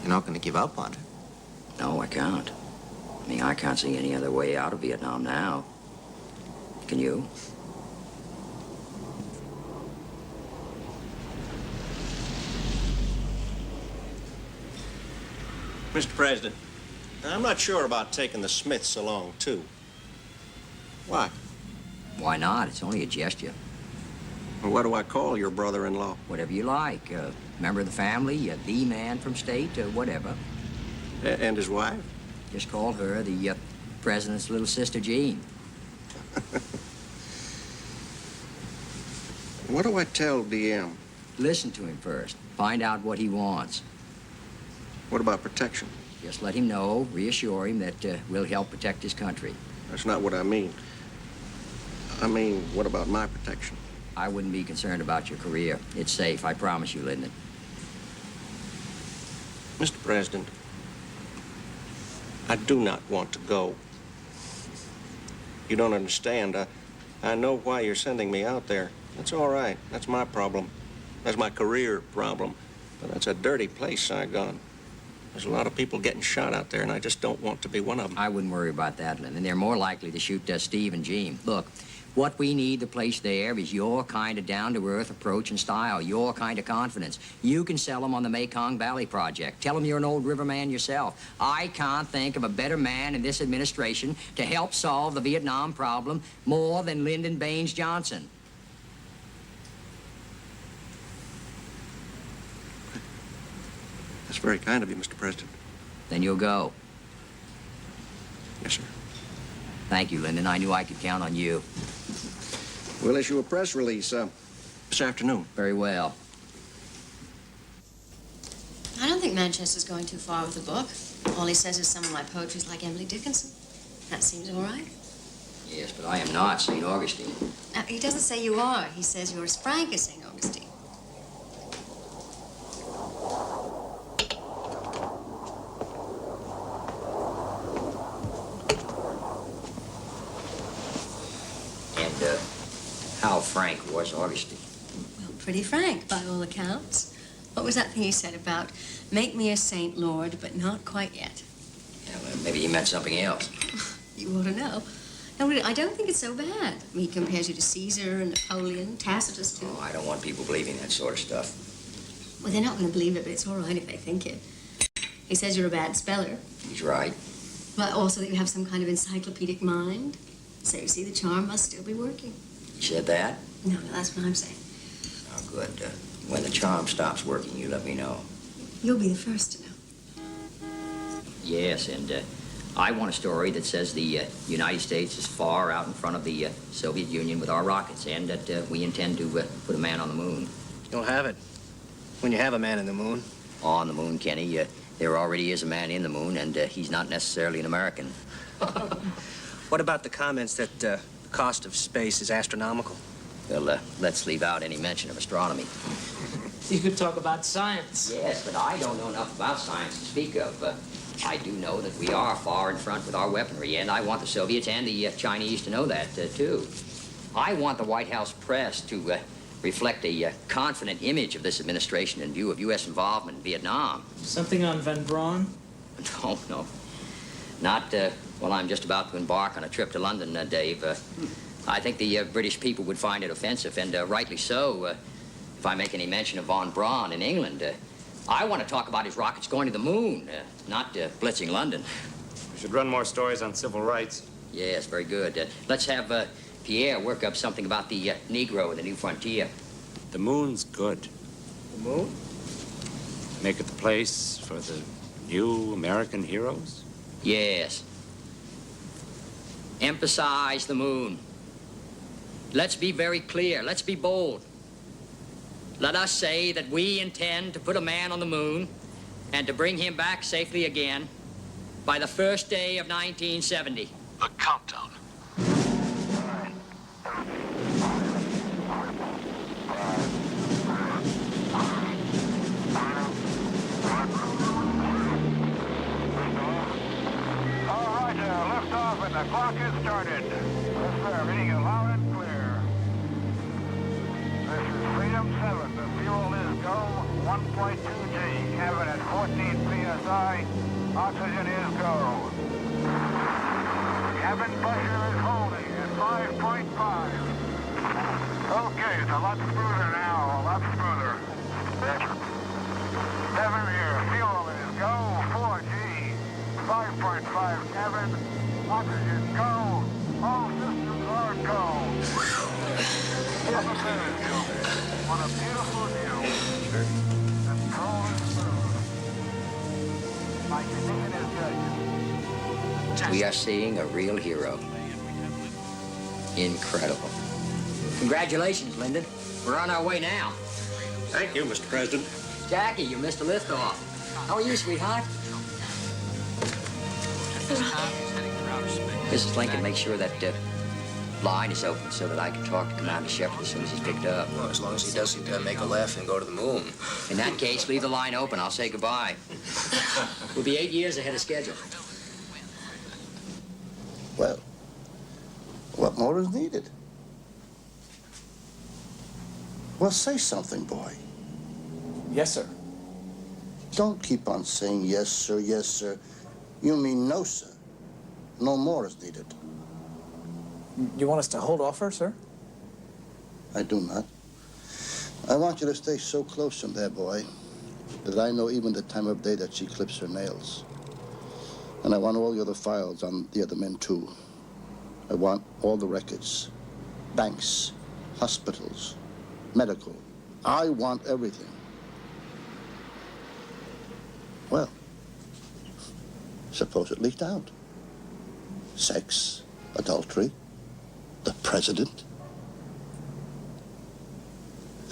Speaker 5: You're not going to give up on it?
Speaker 20: No, I can't. I mean, I can't see any other way out of Vietnam now. Can you?
Speaker 4: Mr. President, I'm not sure about taking the Smiths along, too. Why?
Speaker 20: Why not? It's only a gesture.
Speaker 4: Well, what do I call your brother-in-law?
Speaker 20: Whatever you like. Member of the family, the man from state, whatever.
Speaker 4: And his wife?
Speaker 20: Just call her the president's little sister, Jean.
Speaker 4: What do I tell Diem?
Speaker 20: Listen to him first. Find out what he wants.
Speaker 4: What about protection?
Speaker 20: Just let him know, reassure him that we'll help protect his country.
Speaker 4: That's not what I mean. I mean, what about my protection?
Speaker 20: I wouldn't be concerned about your career. It's safe, I promise you, Lyndon.
Speaker 4: Mr. President, I do not want to go. You don't understand. I know why you're sending me out there. That's all right. That's my problem. That's my career problem. But that's a dirty place, Saigon. There's a lot of people getting shot out there, and I just don't want to be one of them.
Speaker 20: I wouldn't worry about that, Lyndon. They're more likely to shoot Steve and Jean. Look, what we need to place there is your kind of down-to-earth approach and style, your kind of confidence. You can sell them on the Mekong Valley Project. Tell them you're an old riverman yourself. I can't think of a better man in this administration to help solve the Vietnam problem more than Lyndon Baines Johnson.
Speaker 4: That's very kind of you, Mr. President.
Speaker 20: Then you'll go.
Speaker 4: Yes, sir.
Speaker 20: Thank you, Lyndon. I knew I could count on you.
Speaker 4: We'll issue a press release this afternoon.
Speaker 20: Very well.
Speaker 10: I don't think Manchester's going too far with the book. All he says is some of my poetry's like Emily Dickinson. That seems all right.
Speaker 20: Yes, but I am not St. Augustine.
Speaker 10: Now, he doesn't say you are. He says you're as frank as St. Augustine.
Speaker 20: And, how frank was Augustine?
Speaker 10: Well, pretty frank, by all accounts. What was that thing he said about, make me a saint, Lord, but not quite yet?
Speaker 20: Yeah, well, maybe he meant something else.
Speaker 10: You ought to know. No, really, I don't think it's so bad. I mean, he compares you to Caesar and Napoleon, Tacitus, too.
Speaker 20: Oh, I don't want people believing that sort of stuff.
Speaker 10: Well, they're not going to believe it, but it's all right if they think it. He says you're a bad speller,
Speaker 20: He's right.
Speaker 10: but also that you have some kind of encyclopedic mind. So you see, the charm must still be working.
Speaker 20: You said that?
Speaker 10: No, that's what I'm saying.
Speaker 20: Oh, good. When the charm stops working, you let me know.
Speaker 10: You'll be the first to know.
Speaker 20: Yes, and I want a story that says the United States is far out in front of the Soviet Union with our rockets, and that we intend to put a man on the moon.
Speaker 2: You'll have it when you have a man in the moon.
Speaker 20: On the moon, Kenny. There already is a man in the moon, and he's not necessarily an American.
Speaker 2: What about the comments that the cost of space is astronomical?
Speaker 20: Well, let's leave out any mention of astronomy.
Speaker 1: You could talk about science.
Speaker 20: Yes, but I don't know enough about science to speak of. I do know that we are far in front with our weaponry, and I want the Soviets and the Chinese to know that, too. I want the White House press to reflect a confident image of this administration in view of U.S. involvement in Vietnam.
Speaker 1: Something on Van Braun?
Speaker 20: No. Not while I'm just about to embark on a trip to London, Dave. I think the British people would find it offensive, and rightly so, if I make any mention of Von Braun in England. I want to talk about his rockets going to the moon, not blitzing London.
Speaker 17: We should run more stories on civil rights.
Speaker 20: Yes, very good. Let's have Pierre work up something about the Negro and the new frontier.
Speaker 17: The moon's good.
Speaker 2: The moon?
Speaker 17: Make it the place for the new American heroes?
Speaker 20: Yes. Emphasize the moon. Let's be very clear. Let's be bold. Let us say that we intend to put a man on the moon and to bring him back safely again by the first day of 1970.
Speaker 13: The countdown.
Speaker 18: All right, lift off and the clock has started. Yes, sir, reading it loud and clear. This is Freedom 7. The fuel is go 1.2G. Cabin at 14 psi. Oxygen is go. Cabin pressure is holding at 5.5. Okay, it's a lot smoother now, a lot smoother. 7 here. Fuel is go 4G. 5.5 cabin. Oxygen go. All systems are go. What a beautiful view. Control is smooth. My condition is good.
Speaker 20: We are seeing a real hero. Incredible. Congratulations, Lyndon. We're on our way now.
Speaker 4: Thank you, Mr. President.
Speaker 20: Jackie, you missed a liftoff. How are you, sweetheart? Mrs. Lincoln, make sure that line is open so that I can talk to Commander Shepard as soon as he's picked up.
Speaker 2: Well, as long as he doesn't make a left and go to the moon.
Speaker 20: In that case, leave the line open. I'll say goodbye. We'll be 8 years ahead of schedule.
Speaker 7: Well, what more is needed? Well, say something, boy.
Speaker 6: Yes, sir.
Speaker 7: Don't keep on saying yes, sir, yes, sir. You mean no, sir. No more is needed.
Speaker 6: You want us to hold off her, sir?
Speaker 7: I do not. I want you to stay so close from there, boy, that I know even the time of day that she clips her nails. And I want all the other files on the other men, too. I want all the records. Banks, hospitals, medical. I want everything. Well, Suppose it leaked out. Sex, adultery, the president.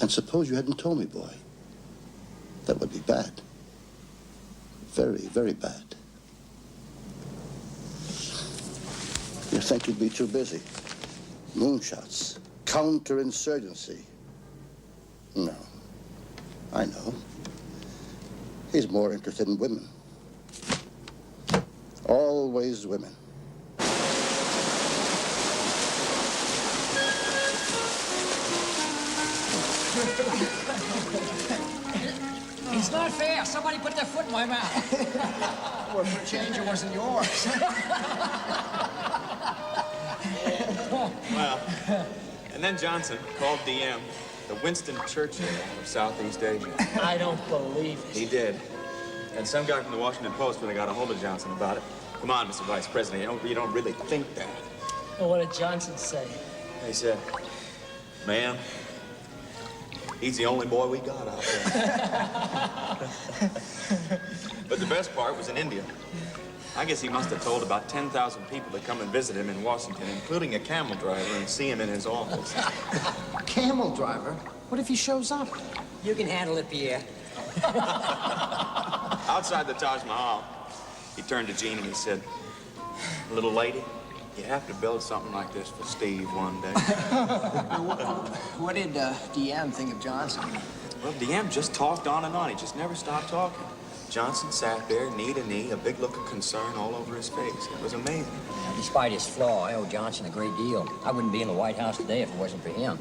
Speaker 7: And suppose you hadn't told me, boy. That would be bad. Very, very bad. You think you'd be too busy? Moonshots, counterinsurgency. No, I know. He's more interested in women. Always women.
Speaker 5: It's not fair. Somebody put their foot in my mouth. Well, for a change, it wasn't yours.
Speaker 23: Well, and then Johnson called DM the Winston Churchill of Southeast Asia.
Speaker 1: I don't believe it.
Speaker 23: He did. And some guy from the Washington Post really got a hold of Johnson about it. Come on, Mr. Vice President, you don't really think that.
Speaker 1: Well, what did Johnson say?
Speaker 23: He said, "Man, he's the only boy we got out there." But the best part was in India. I guess he must have told about 10,000 people to come and visit him in Washington, including a camel driver, and see him in his office.
Speaker 5: Camel driver? What if he shows up?
Speaker 1: You can handle it, Pierre.
Speaker 23: Outside the Taj Mahal, he turned to Jean and he said, "Little lady, you have to build something like this for Steve one day."
Speaker 5: What did DM think of Johnson?
Speaker 23: Well, DM just talked on and on. He just never stopped talking. Johnson sat there, knee to knee, a big look of concern all over his face. It was amazing.
Speaker 20: Now, despite his flaw, I owe Johnson a great deal. I wouldn't be in the White House today if it wasn't for him.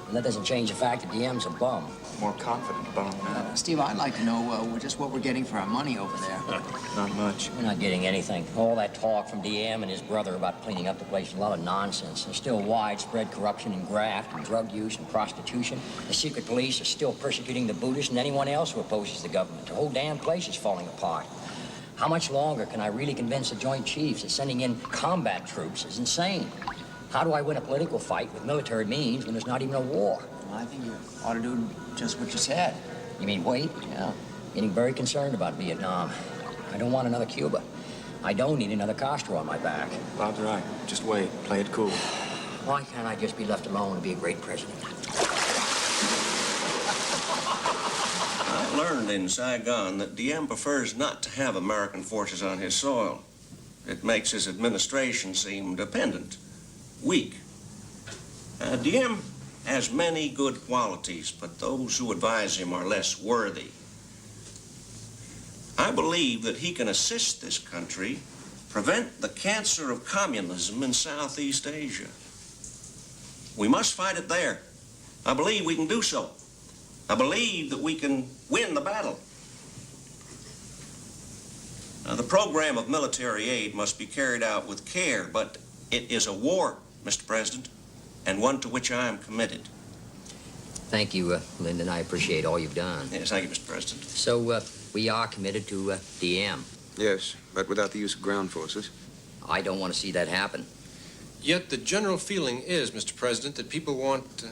Speaker 20: And that doesn't change the fact that DM's a bum.
Speaker 23: More confident bum now.
Speaker 5: Steve, I'd like to know just what we're getting for our money over there.
Speaker 23: Not much.
Speaker 20: We're not getting anything. All that talk from DM and his brother about cleaning up the place is a lot of nonsense. There's still widespread corruption and graft and drug use and prostitution. The secret police are still persecuting the Buddhists and anyone else who opposes the government. The whole damn place is falling apart. How much longer can I really convince the Joint Chiefs that sending in combat troops is insane? How do I win a political fight with military means when there's not even a war?
Speaker 5: Well, I think you ought to do just what you said.
Speaker 20: You mean wait?
Speaker 5: Yeah.
Speaker 20: Getting very concerned about Vietnam. I don't want another Cuba. I don't need another Castro on my back.
Speaker 23: Bob's right. Just wait. Play it cool.
Speaker 20: Why can't I just be left alone and be a great president?
Speaker 4: I've learned in Saigon that Diem prefers not to have American forces on his soil. It makes his administration seem dependent, weak. Diem has many good qualities, but those who advise him are less worthy. I believe that he can assist this country prevent the cancer of communism in Southeast Asia. We must fight it there. I believe we can do so. I believe that we can win the battle. Now, the program of military aid must be carried out with care, but it is a war, Mr. President, and one to which I am committed.
Speaker 20: Thank you, Lyndon. I appreciate all you've done.
Speaker 4: Yes, thank you, Mr. President.
Speaker 20: So, we are committed to DM.
Speaker 9: Yes, but without the use of ground forces.
Speaker 20: I don't want to see that happen.
Speaker 14: Yet the general feeling is, Mr. President, that people want,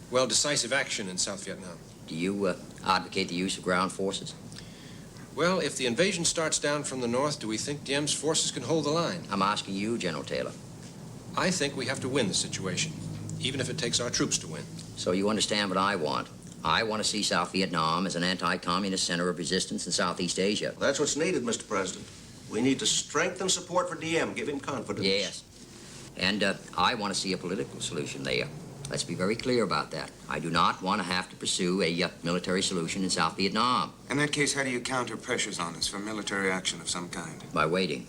Speaker 14: well, decisive action in South Vietnam.
Speaker 20: Do you advocate the use of ground forces?
Speaker 14: Well, if the invasion starts down from the north, do we think Diem's forces can hold the line?
Speaker 20: I'm asking you, General Taylor.
Speaker 14: I think we have to win the situation, even if it takes our troops to win.
Speaker 20: So you understand what I want. I want to see South Vietnam as an anti-communist center of resistance in Southeast Asia.
Speaker 4: That's what's needed, Mr. President. We need to strengthen support for Diem, give him confidence.
Speaker 20: Yes. And I want to see a political solution there. Let's be very clear about that. I do not want to have to pursue a military solution in South Vietnam.
Speaker 9: In that case, how do you counter pressures on us for military action of some kind?
Speaker 20: By waiting.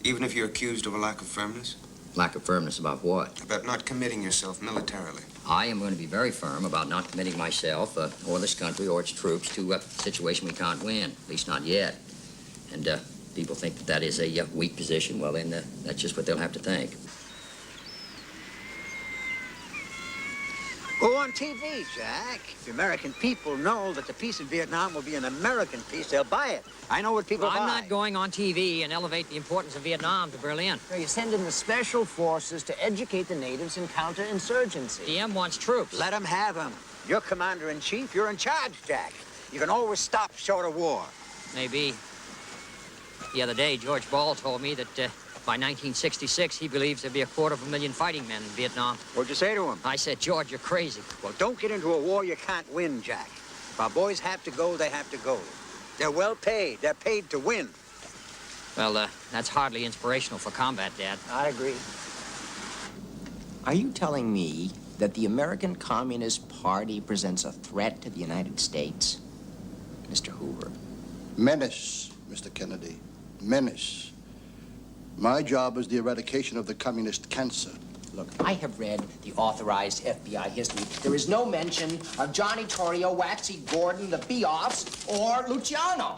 Speaker 9: Even if you're accused of a lack of firmness?
Speaker 20: Lack of firmness about what?
Speaker 9: About not committing yourself militarily.
Speaker 20: I am going to be very firm about not committing myself, or this country, or its troops, to a situation we can't win, at least not yet. And people think that that is a weak position. Well, then that's just what they'll have to think.
Speaker 13: Go on TV, Jack. If the American people know that the peace in Vietnam will be an American peace, they'll buy it. I know what people buy.
Speaker 16: I'm not going on TV and elevate the importance of Vietnam to Berlin.
Speaker 22: No, you send in the special forces to educate the natives in counterinsurgency.
Speaker 16: DM wants troops.
Speaker 13: Let them have them. You're commander-in-chief. You're in charge, Jack. You can always stop short of war.
Speaker 16: Maybe. The other day, George Ball told me that by 1966, he believes there'll be 250,000 fighting men in Vietnam.
Speaker 13: What'd you say to him?
Speaker 16: I said, George, you're crazy.
Speaker 13: Well, don't get into a war you can't win, Jack. If our boys have to go, they have to go. They're well paid. They're paid to win.
Speaker 16: Well, that's hardly inspirational for combat, Dad.
Speaker 22: I agree.
Speaker 5: Are you telling me that the American Communist Party presents a threat to the United States, Mr. Hoover?
Speaker 7: Menace, Mr. Kennedy. Menace. My job is the eradication of the communist cancer.
Speaker 5: Look, I have read the authorized FBI history. There is no mention of Johnny Torrio, Waxy Gordon, the Beoffs, or Luciano.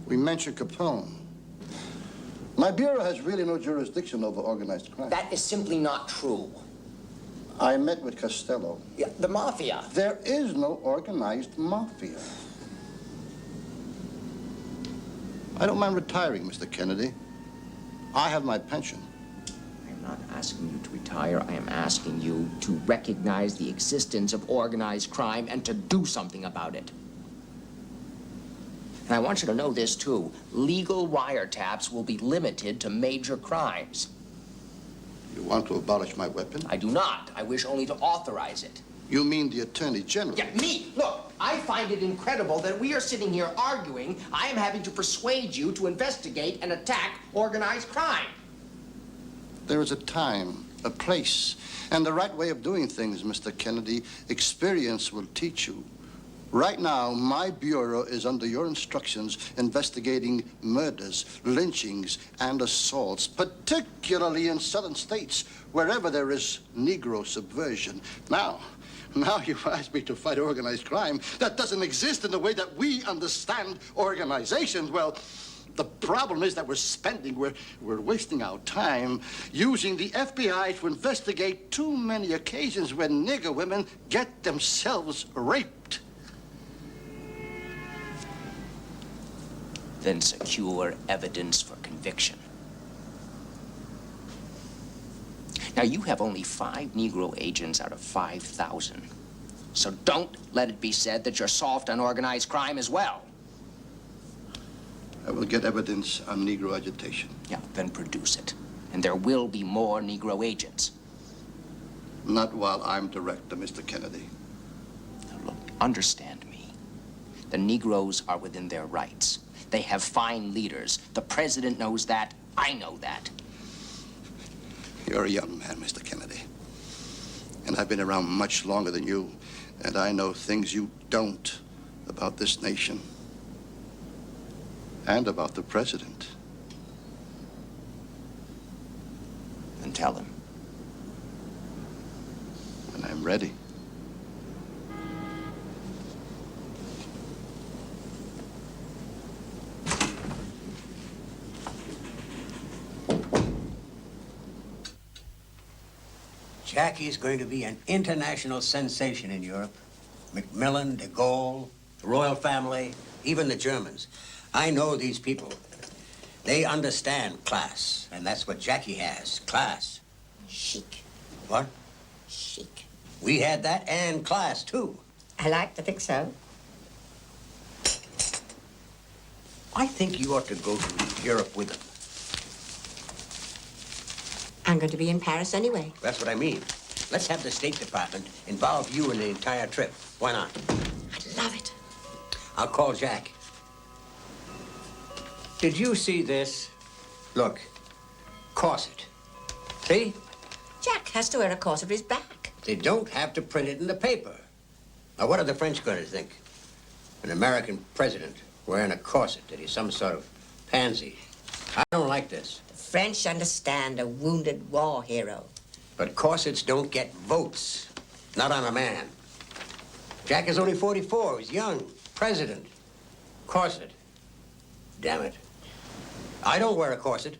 Speaker 7: We mentioned Capone. My bureau has really no jurisdiction over organized crime.
Speaker 5: That is simply not true.
Speaker 7: I met with Costello.
Speaker 5: Yeah, the mafia.
Speaker 7: There is no organized mafia. I don't mind retiring, Mr. Kennedy. I have my pension.
Speaker 5: I'm not asking you to retire. I am asking you to recognize the existence of organized crime and to do something about it. And I want you to know this, too. Legal wiretaps will be limited to major crimes.
Speaker 7: You want to abolish my weapon?
Speaker 5: I do not. I wish only to authorize it.
Speaker 7: You mean the Attorney General?
Speaker 5: Yeah, me. Look, I find it incredible that we are sitting here arguing. I am having to persuade you to investigate and attack organized crime.
Speaker 7: There is a time, a place, and the right way of doing things, Mr. Kennedy. Experience will teach you. Right now, my bureau is under your instructions investigating murders, lynchings, and assaults, particularly in southern states, wherever there is Negro subversion. Now you ask me to fight organized crime that doesn't exist in the way that we understand organizations. Well, the problem is that we're wasting our time using the FBI to investigate too many occasions when nigger women get themselves raped.
Speaker 5: Then secure evidence for conviction. Now, you have only 5 Negro agents out of 5,000. So don't let it be said that you're soft on organized crime as well.
Speaker 7: I will get evidence on Negro agitation.
Speaker 5: Yeah, then produce it. And there will be more Negro agents.
Speaker 7: Not while I'm director, Mr. Kennedy.
Speaker 5: Now, look, understand me. The Negroes are within their rights. They have fine leaders. The president knows that. I know that.
Speaker 7: You're a young man, Mr. Kennedy. And I've been around much longer than you. And I know things you don't about this nation. And about the president.
Speaker 5: Then tell him.
Speaker 7: When I'm ready.
Speaker 13: Jackie's going to be an international sensation in Europe. Macmillan, de Gaulle, the royal family, even the Germans. I know these people. They understand class, and that's what Jackie has, class.
Speaker 21: Chic.
Speaker 13: What?
Speaker 21: Chic.
Speaker 13: We had that and class, too.
Speaker 21: I like to think so.
Speaker 13: I think you ought to go to Europe with them.
Speaker 21: I'm going to be in Paris anyway.
Speaker 13: That's what I mean. Let's have the State Department involve you in the entire trip. Why not?
Speaker 21: I'd love it.
Speaker 13: I'll call Jack. Did you see this? Look, corset. See?
Speaker 21: Jack has to wear a corset for his back.
Speaker 13: They don't have to print it in the paper. Now, what are the French going to think? An American president wearing a corset, that he's some sort of pansy. I don't like this.
Speaker 21: The French understand a wounded war hero.
Speaker 13: But corsets don't get votes. Not on a man. Jack is only 44. He's young. President. Corset. Damn it. I don't wear a corset.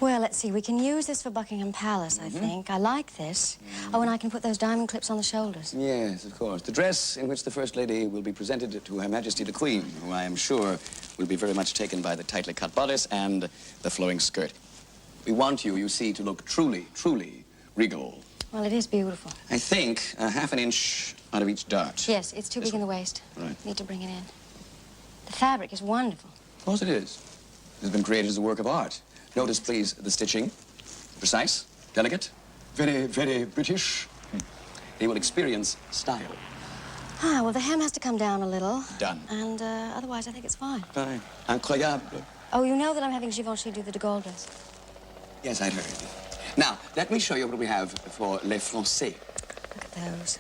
Speaker 10: Well, let's see. We can use this for Buckingham Palace, I think. I like this. Oh, and I can put those diamond clips on the shoulders.
Speaker 3: Yes, of course. The dress in which the First Lady will be presented to Her Majesty the Queen, who I am sure will be very much taken by the tightly cut bodice and the flowing skirt. We want you, you see, to look truly, truly regal.
Speaker 10: Well, it is beautiful.
Speaker 3: I think half an inch out of each dart.
Speaker 10: Yes, it's too big in the waist.
Speaker 3: Right.
Speaker 10: Need to bring it in. The fabric is wonderful.
Speaker 3: Of course it is. has been created as a work of art. Notice, please, the stitching. Precise, delicate, very, very British. He will experience style.
Speaker 10: Ah, well, the hem has to come down a little.
Speaker 3: Done.
Speaker 10: And otherwise, I think it's fine.
Speaker 3: Fine. Incroyable.
Speaker 10: Oh, you know that I'm having Givenchy do the de Gaulle dress.
Speaker 3: Yes, I'd heard. Now, let me show you what we have for les Français.
Speaker 10: Look at those.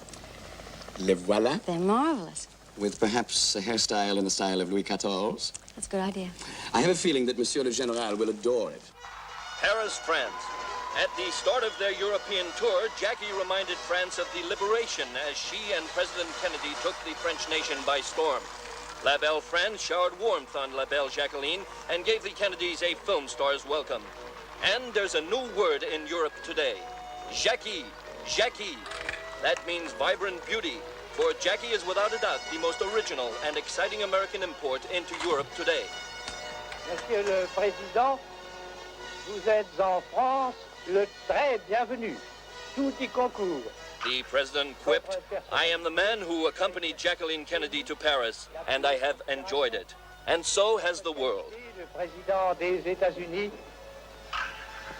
Speaker 3: Les voilà.
Speaker 10: They're marvelous.
Speaker 3: With perhaps a hairstyle in the style of Louis XIV.
Speaker 10: That's a good idea.
Speaker 3: I have a feeling that Monsieur le Général will adore it.
Speaker 8: Paris, France. At the start of their European tour, Jackie reminded France of the liberation as she and President Kennedy took the French nation by storm. La Belle France showered warmth on La Belle Jacqueline and gave the Kennedys a film star's welcome. And there's a new word in Europe today. Jackie. Jackie. That means vibrant beauty, for Jackie is without a doubt the most original and exciting American import into Europe today.
Speaker 18: Monsieur le Président, vous êtes en France le très bienvenu. Tout y concourt.
Speaker 8: The president quipped, "I am the man who accompanied Jacqueline Kennedy to Paris, and I have enjoyed it. And so has the world."
Speaker 18: Le président des États-Unis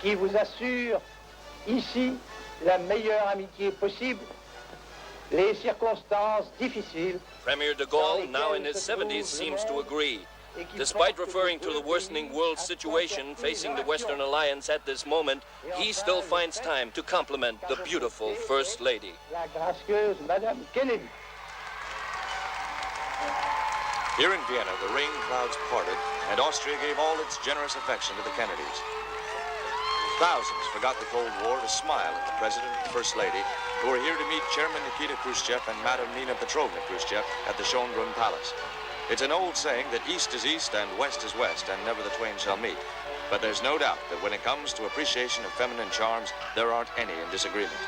Speaker 18: qui vous assure ici la meilleure amitié possible, les circonstances difficiles.
Speaker 8: Premier de Gaulle, now in his 70s, seems to agree. Despite referring to the worsening world situation facing the Western Alliance at this moment, he still finds time to compliment the beautiful First Lady.
Speaker 18: La gracieuse Madame Kennedy.
Speaker 12: Here in Vienna, the rain clouds parted, and Austria gave all its generous affection to the Kennedys. Thousands forgot the Cold War to smile at the President and First Lady, who were here to meet Chairman Nikita Khrushchev and Madame Nina Petrovna Khrushchev at the Schönbrunn Palace. It's an old saying that East is East and West is West, and never the twain shall meet. But there's no doubt that when it comes to appreciation of feminine charms, there aren't any in disagreement.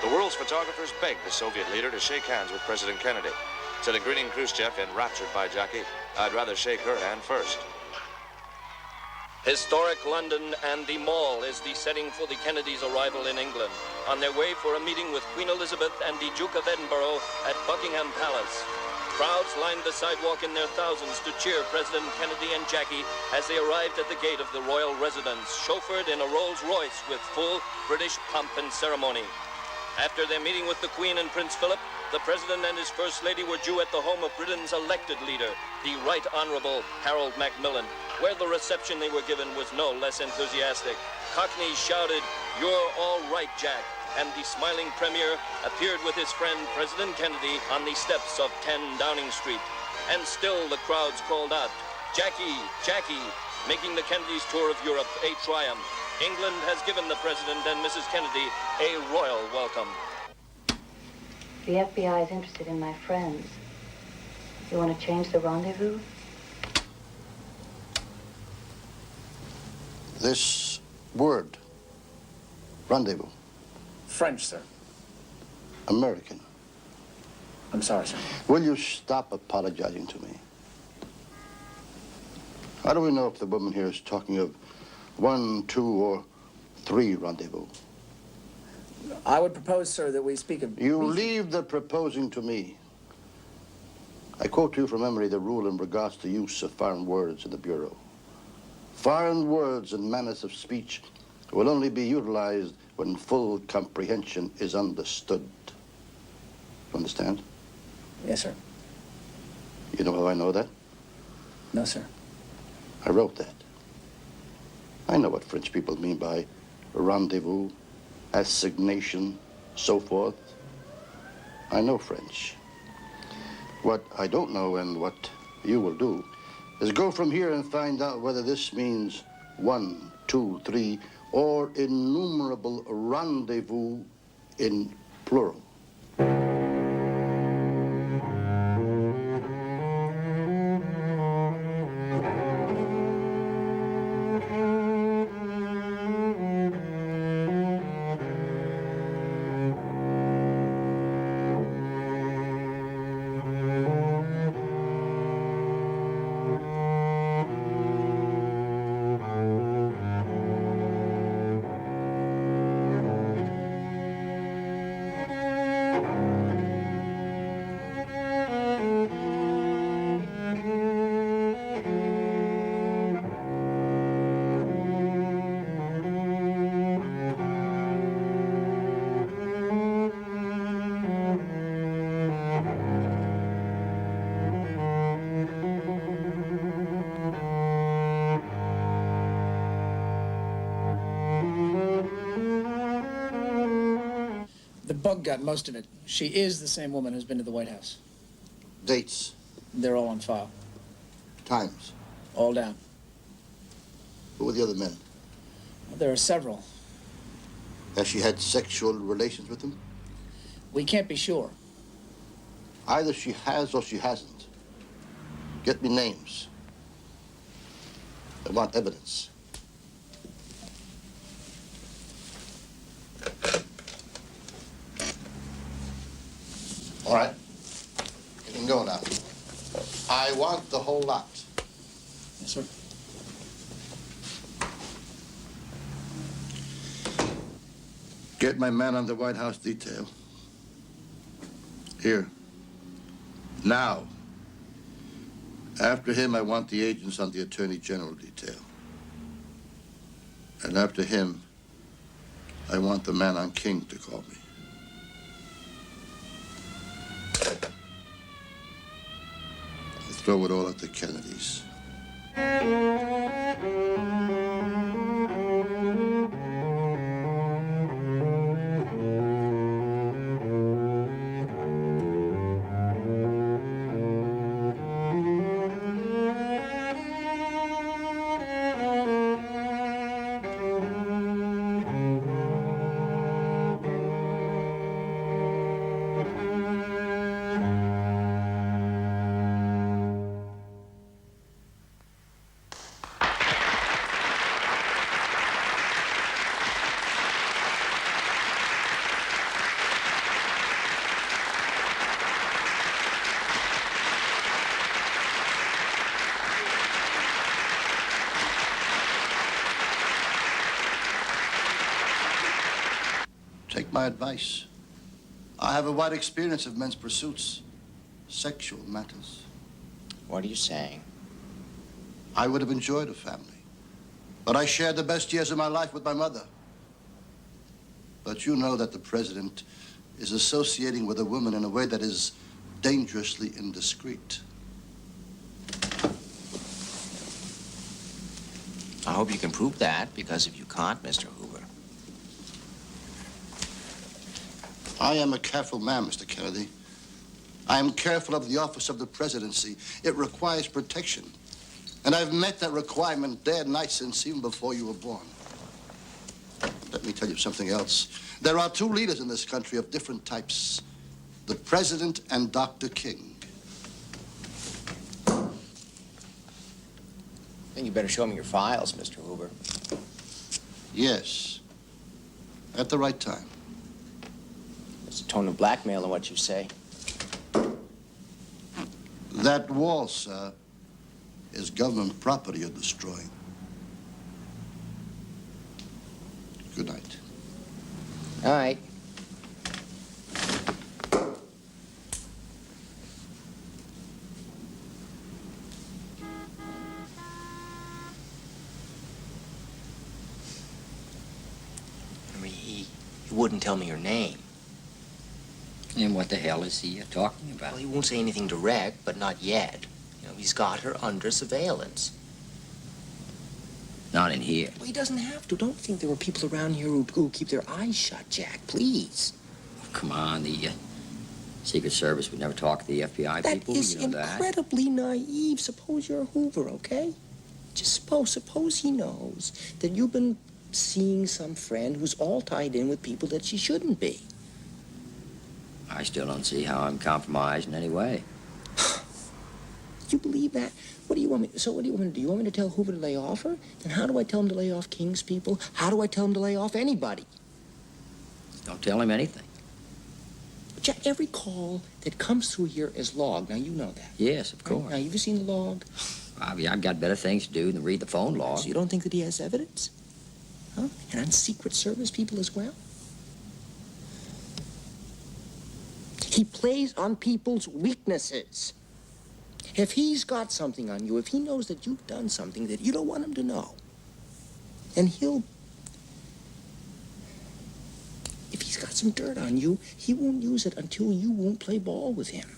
Speaker 12: The world's photographers begged the Soviet leader to shake hands with President Kennedy. Said a grinning Khrushchev, enraptured by Jackie, "I'd rather shake her hand first."
Speaker 8: Historic London and the Mall is the setting for the Kennedys' arrival in England, on their way for a meeting with Queen Elizabeth and the Duke of Edinburgh at Buckingham Palace. Crowds lined the sidewalk in their thousands to cheer President Kennedy and Jackie as they arrived at the gate of the royal residence, chauffeured in a Rolls-Royce with full British pomp and ceremony. After their meeting with the Queen and Prince Philip, the President and his First Lady were due at the home of Britain's elected leader, the Right Honourable Harold Macmillan, where the reception they were given was no less enthusiastic. Cockneys shouted, "You're all right, Jack," and the smiling Premier appeared with his friend President Kennedy on the steps of 10 Downing Street. And still the crowds called out, "Jackie, Jackie," making the Kennedys' tour of Europe a triumph. England has given the President and Mrs. Kennedy a royal welcome.
Speaker 21: The FBI is interested in my friends. You want to change the rendezvous?
Speaker 7: This word, rendezvous.
Speaker 6: French, sir.
Speaker 7: American.
Speaker 6: I'm sorry, sir.
Speaker 7: Will you stop apologizing to me? How do we know if the woman here is talking of 1, 2, or 3 rendezvous?
Speaker 6: I would propose, sir, that we speak of...
Speaker 7: You leave the proposing to me. I quote to you from memory the rule in regards to use of foreign words in the Bureau. Foreign words and manners of speech will only be utilized when full comprehension is understood. You understand?
Speaker 6: Yes, sir.
Speaker 7: You know how I know that?
Speaker 6: No, sir.
Speaker 7: I wrote that. I know what French people mean by rendezvous, assignation, so forth. I know French. What I don't know, and what you will do, is go from here and find out whether this means 1, 2, 3, or innumerable rendezvous in plural.
Speaker 6: bug got most of it. She is the same woman who's been to the White House.
Speaker 7: Dates?
Speaker 6: They're all on file.
Speaker 7: Times?
Speaker 6: All down.
Speaker 7: Who were the other men?
Speaker 6: There are several.
Speaker 7: Has she had sexual relations with them?
Speaker 6: We can't be sure.
Speaker 7: Either she has or she hasn't. Get me names. I want evidence. All right. You can go now. I want the whole lot.
Speaker 6: Yes, sir.
Speaker 7: Get my man on the White House detail. Here. Now. After him, I want the agents on the Attorney General detail. And after him, I want the man on King to call me. I'll throw it all at the Kennedys. Take my advice. I have a wide experience of men's pursuits, sexual matters.
Speaker 2: What are you saying?
Speaker 7: I would have enjoyed a family, but I shared the best years of my life with my mother. But you know that the president is associating with a woman in a way that is dangerously indiscreet.
Speaker 2: I hope you can prove that, because if you can't, Mr. Hoover.
Speaker 7: I am a careful man, Mr. Kennedy. I am careful of the office of the presidency. It requires protection. And I've met that requirement day and night since even before you were born. Let me tell you something else. There are two leaders in this country of different types, the president and Dr. King.
Speaker 2: I think you better show me your files, Mr. Hoover.
Speaker 7: Yes, at the right time.
Speaker 2: It's a tone of blackmail in what you say.
Speaker 7: That wall, sir, is government property you're destroying. Good night.
Speaker 2: All right. I mean, he wouldn't tell me your name.
Speaker 20: And what the hell is he talking about?
Speaker 2: Well, he won't say anything direct, but not yet. You know, he's got her under surveillance.
Speaker 20: Not in here.
Speaker 2: Well, he doesn't have to. Don't think there are people around here who keep their eyes shut, Jack. Please.
Speaker 20: Come on, the Secret Service would never talk to the FBI people.
Speaker 2: That is
Speaker 20: You know that.
Speaker 2: incredibly naive. Suppose you're a Hoover, okay? Just suppose he knows that you've been seeing some friend who's all tied in with people that she shouldn't be.
Speaker 20: I still don't see how I'm compromised in any way.
Speaker 2: You believe that? What do you want me? So what do you want me to do? You want me to tell Hoover to lay off her? Then how do I tell him to lay off King's people? How do I tell him to lay off anybody?
Speaker 20: Don't tell him anything.
Speaker 2: Jack, every call that comes through here is logged. Now, you know that.
Speaker 20: Yes, of course.
Speaker 2: Now, have you seen the log?
Speaker 20: I've got better things to do than read the phone log.
Speaker 2: So you don't think that he has evidence? Huh? And on Secret Service people as well? He plays on people's weaknesses. If he's got something on you, if he knows that you've done something that you don't want him to know, then he'll... If he's got some dirt on you, he won't use it until you won't play ball with him.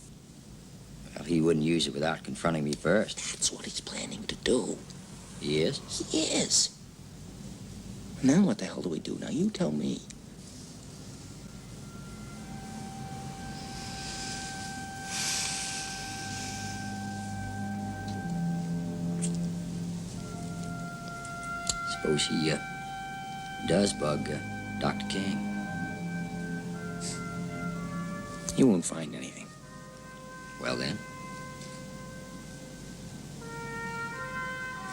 Speaker 20: Well, he wouldn't use it without confronting me first.
Speaker 2: That's what he's planning to do.
Speaker 20: He is?
Speaker 2: He is. Now what the hell do we do? Now, you tell me.
Speaker 20: Suppose he does bug Dr. King.
Speaker 2: He won't find anything.
Speaker 20: Well, then.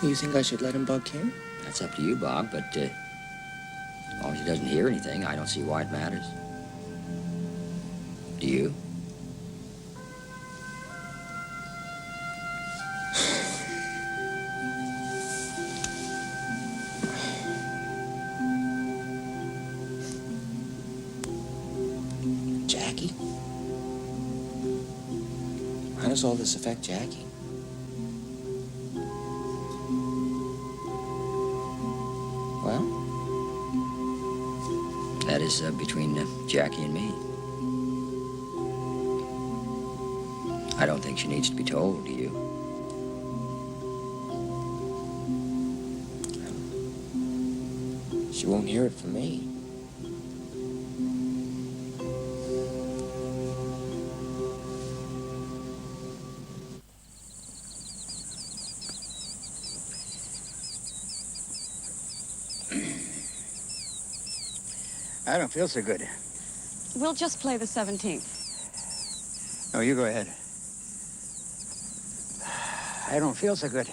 Speaker 2: You think I should let him bug King?
Speaker 20: That's up to you, Bob, but as long as he doesn't hear anything, I don't see why it matters. Do you?
Speaker 2: Jackie? How does all this affect Jackie? Well?
Speaker 20: That is between Jackie and me. I don't think she needs to be told, do you?
Speaker 2: She won't hear it from me.
Speaker 11: I don't feel so good.
Speaker 15: We'll just play the 17th.
Speaker 11: No, you go ahead. I don't feel so good.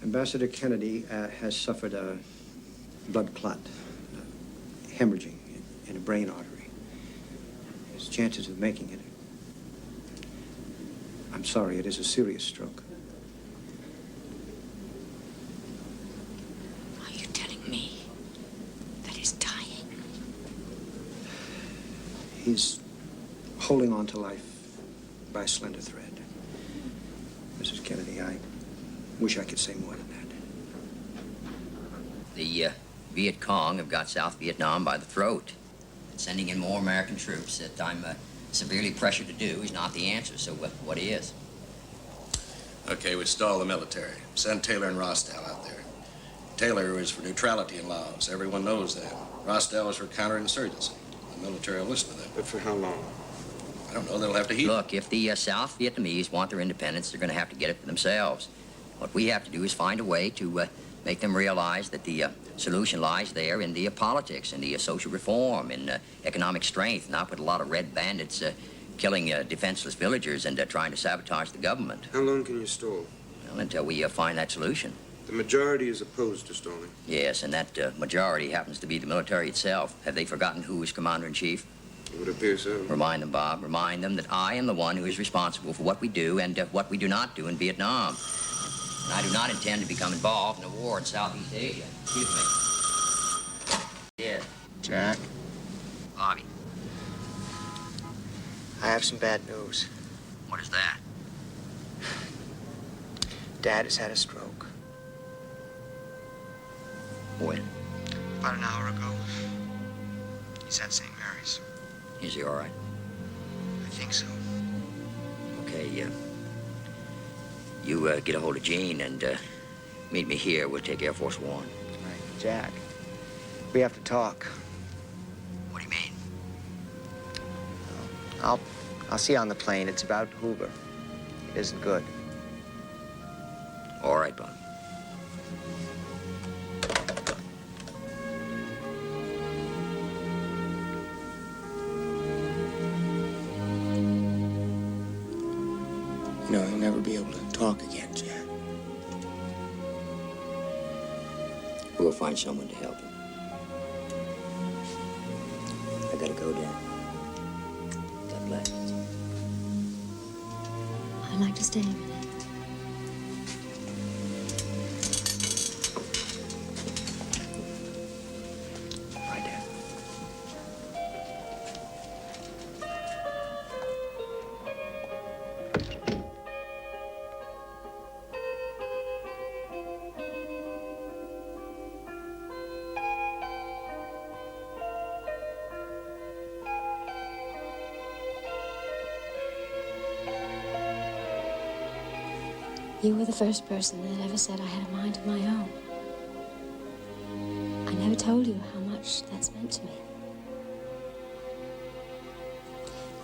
Speaker 19: Ambassador Kennedy has suffered a blood clot, hemorrhaging in a brain artery. His chances of making it, I'm sorry, it is a serious stroke.
Speaker 10: Are you telling me that he's dying?
Speaker 19: He's holding on to life by a slender thread. Mrs. Kennedy, I wish I could say more than that.
Speaker 20: The Viet Cong have got South Vietnam by the throat. And sending in more American troops that I'm severely pressured to do is not the answer, so what is?
Speaker 3: Okay, we stall the military. Send Taylor and Rostow out there. Taylor is for neutrality in Laos. Everyone knows that. Rostow is for counterinsurgency. The military will listen to them.
Speaker 4: But for how long?
Speaker 3: I don't know. They'll have to heed.
Speaker 20: Look, if the South Vietnamese want their independence, they're going to have to get it for themselves. What we have to do is find a way to make them realize that the solution lies there in the politics, in the social reform, in economic strength, not with a lot of red bandits killing defenseless villagers and trying to sabotage the government.
Speaker 24: How long can you stall?
Speaker 20: Well, until we find that solution.
Speaker 24: The majority is opposed to stalling.
Speaker 20: Yes, and that majority happens to be the military itself. Have they forgotten who is commander-in-chief?
Speaker 24: It would appear so.
Speaker 20: Remind them, Bob. Remind them that I am the one who is responsible for what we do and what we do not do in Vietnam. And I do not intend to become involved in a war in Southeast Asia. Excuse me. Yeah.
Speaker 2: Jack?
Speaker 20: Bobby.
Speaker 2: I have some bad news.
Speaker 20: What is that?
Speaker 2: Dad has had a stroke.
Speaker 20: When?
Speaker 2: About an hour ago. He's at St. Mary's.
Speaker 20: Is he all right?
Speaker 2: I think so.
Speaker 20: Okay, you get a hold of Gene and meet me here. We'll take Air Force One.
Speaker 2: Right. Jack, we have to talk.
Speaker 20: What do you mean?
Speaker 2: I'll see you on the plane. It's about Hoover. It isn't good.
Speaker 20: All right, Bob.
Speaker 2: You know, he'll never be able to talk again, Jack.
Speaker 20: We'll find someone to help him. I gotta go, Dad. God bless.
Speaker 10: I'd like to stay a minute.
Speaker 2: Bye, Dad.
Speaker 10: You were the first person that ever said I had a mind of my own. I never told you how much much that's meant to me.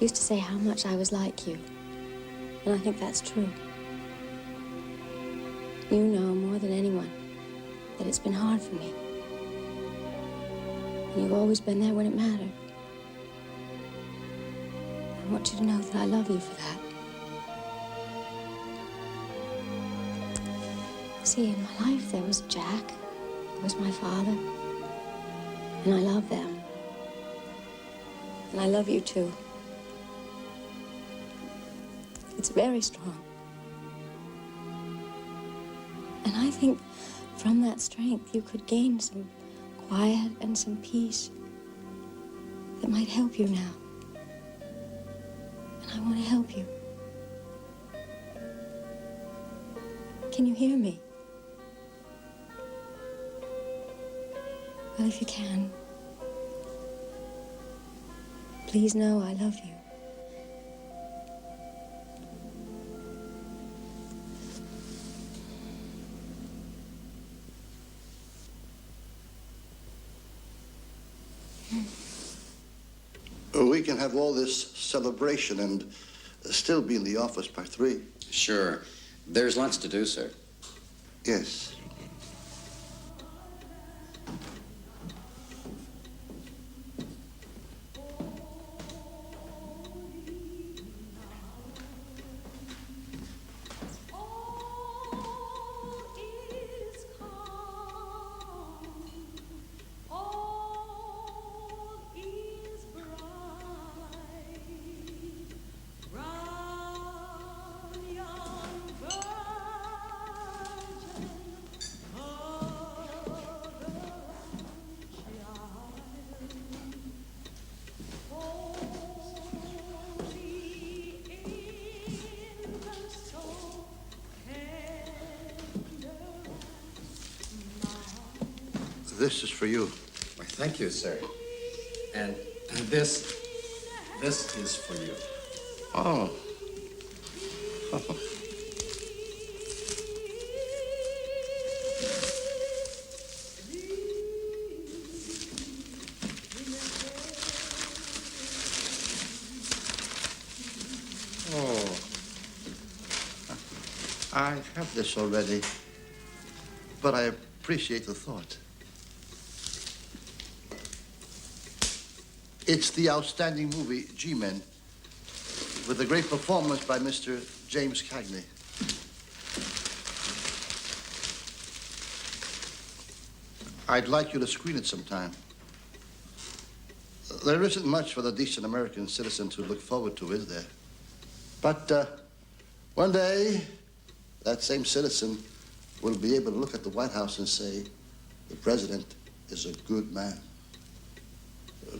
Speaker 10: You used to say how much I was like you, and I think that's true. You know more than anyone that it's been hard for me. And you've always been there when it mattered. I want you to know that I love you for that. See, in my life, there was Jack, there was my father, and I love them. And I love you, too. It's very strong. And I think from that strength, you could gain some quiet and some peace that might help you now. And I want to help you. Can you hear me? Well, if you can, please know I love you.
Speaker 7: We can have all this celebration and still be in the office by 3.
Speaker 3: Sure. There's lots to do, sir.
Speaker 7: Yes. This is for you.
Speaker 3: Why, thank you, sir. And this is for you.
Speaker 7: Oh. Oh. I have this already, but I appreciate the thought. It's the outstanding movie, G-Men, with a great performance by Mr. James Cagney. I'd like you to screen it sometime. There isn't much for the decent American citizen to look forward to, is there? But one day, that same citizen will be able to look at the White House and say, the president is a good man.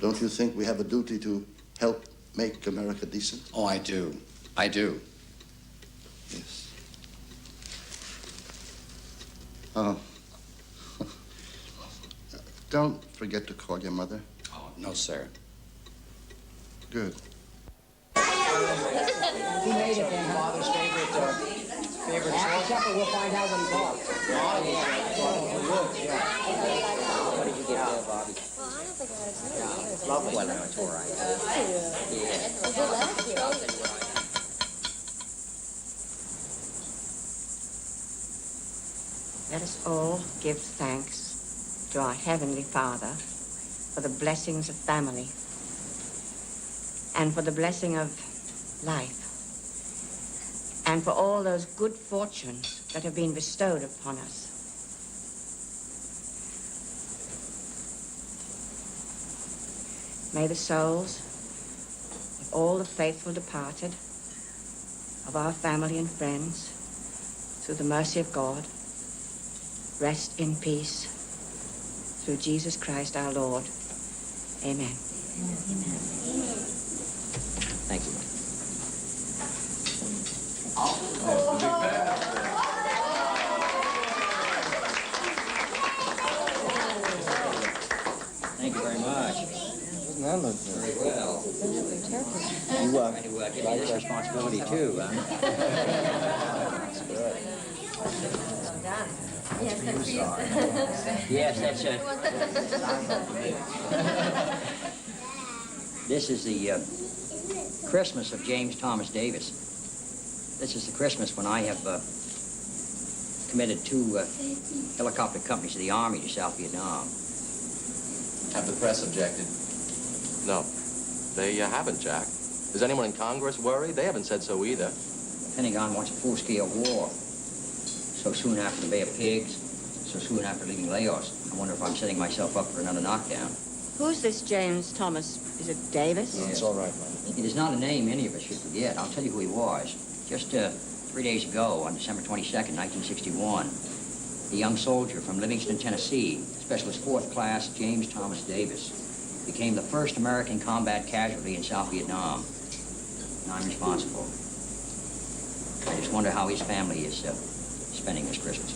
Speaker 7: Don't you think we have a duty to help make America decent?
Speaker 3: Oh, I do. I do.
Speaker 7: Yes. Oh. Don't forget to call your mother.
Speaker 3: Oh, no, sir.
Speaker 7: Good.
Speaker 22: He made it then. Father's favorite After supper, we'll find out what he bought. Oh, yeah.
Speaker 20: What did you get there, Bobby?
Speaker 22: Lovely.
Speaker 20: Well, no, it's all right.
Speaker 1: Let us all give thanks to our Heavenly Father for the blessings of family and for the blessing of life and for all those good fortunes that have been bestowed upon us. May the souls of all the faithful departed, of our family and friends, through the mercy of God, rest in peace through Jesus Christ our Lord. Amen.
Speaker 10: Amen.
Speaker 20: Thank you. Thank you very much.
Speaker 19: That looked
Speaker 20: Very well.
Speaker 19: You
Speaker 20: Trying to give you this responsibility too, huh?
Speaker 19: That's good.
Speaker 10: Well done. Yes, that's for you.
Speaker 16: Yes, that's it. This is the Christmas of James Thomas Davis. This is the Christmas when I have committed 2 helicopter companies of the Army to South Vietnam.
Speaker 9: Have the press objected?
Speaker 14: No, they haven't, Jack. Is anyone in Congress worried? They haven't said so either.
Speaker 16: The Pentagon wants a full-scale war. So soon after the Bay of Pigs, so soon after leaving Laos. I wonder if I'm setting myself up for another knockdown.
Speaker 1: Who's this James Thomas? Is it Davis?
Speaker 16: Yeah. It's all right, man. It is not a name any of us should forget. I'll tell you who he was. Just 3 days ago, on December 22nd, 1961, a young soldier from Livingston, Tennessee, Specialist 4th Class James Thomas Davis, became the first American combat casualty in South Vietnam. And I'm responsible. I just wonder how his family is spending this Christmas.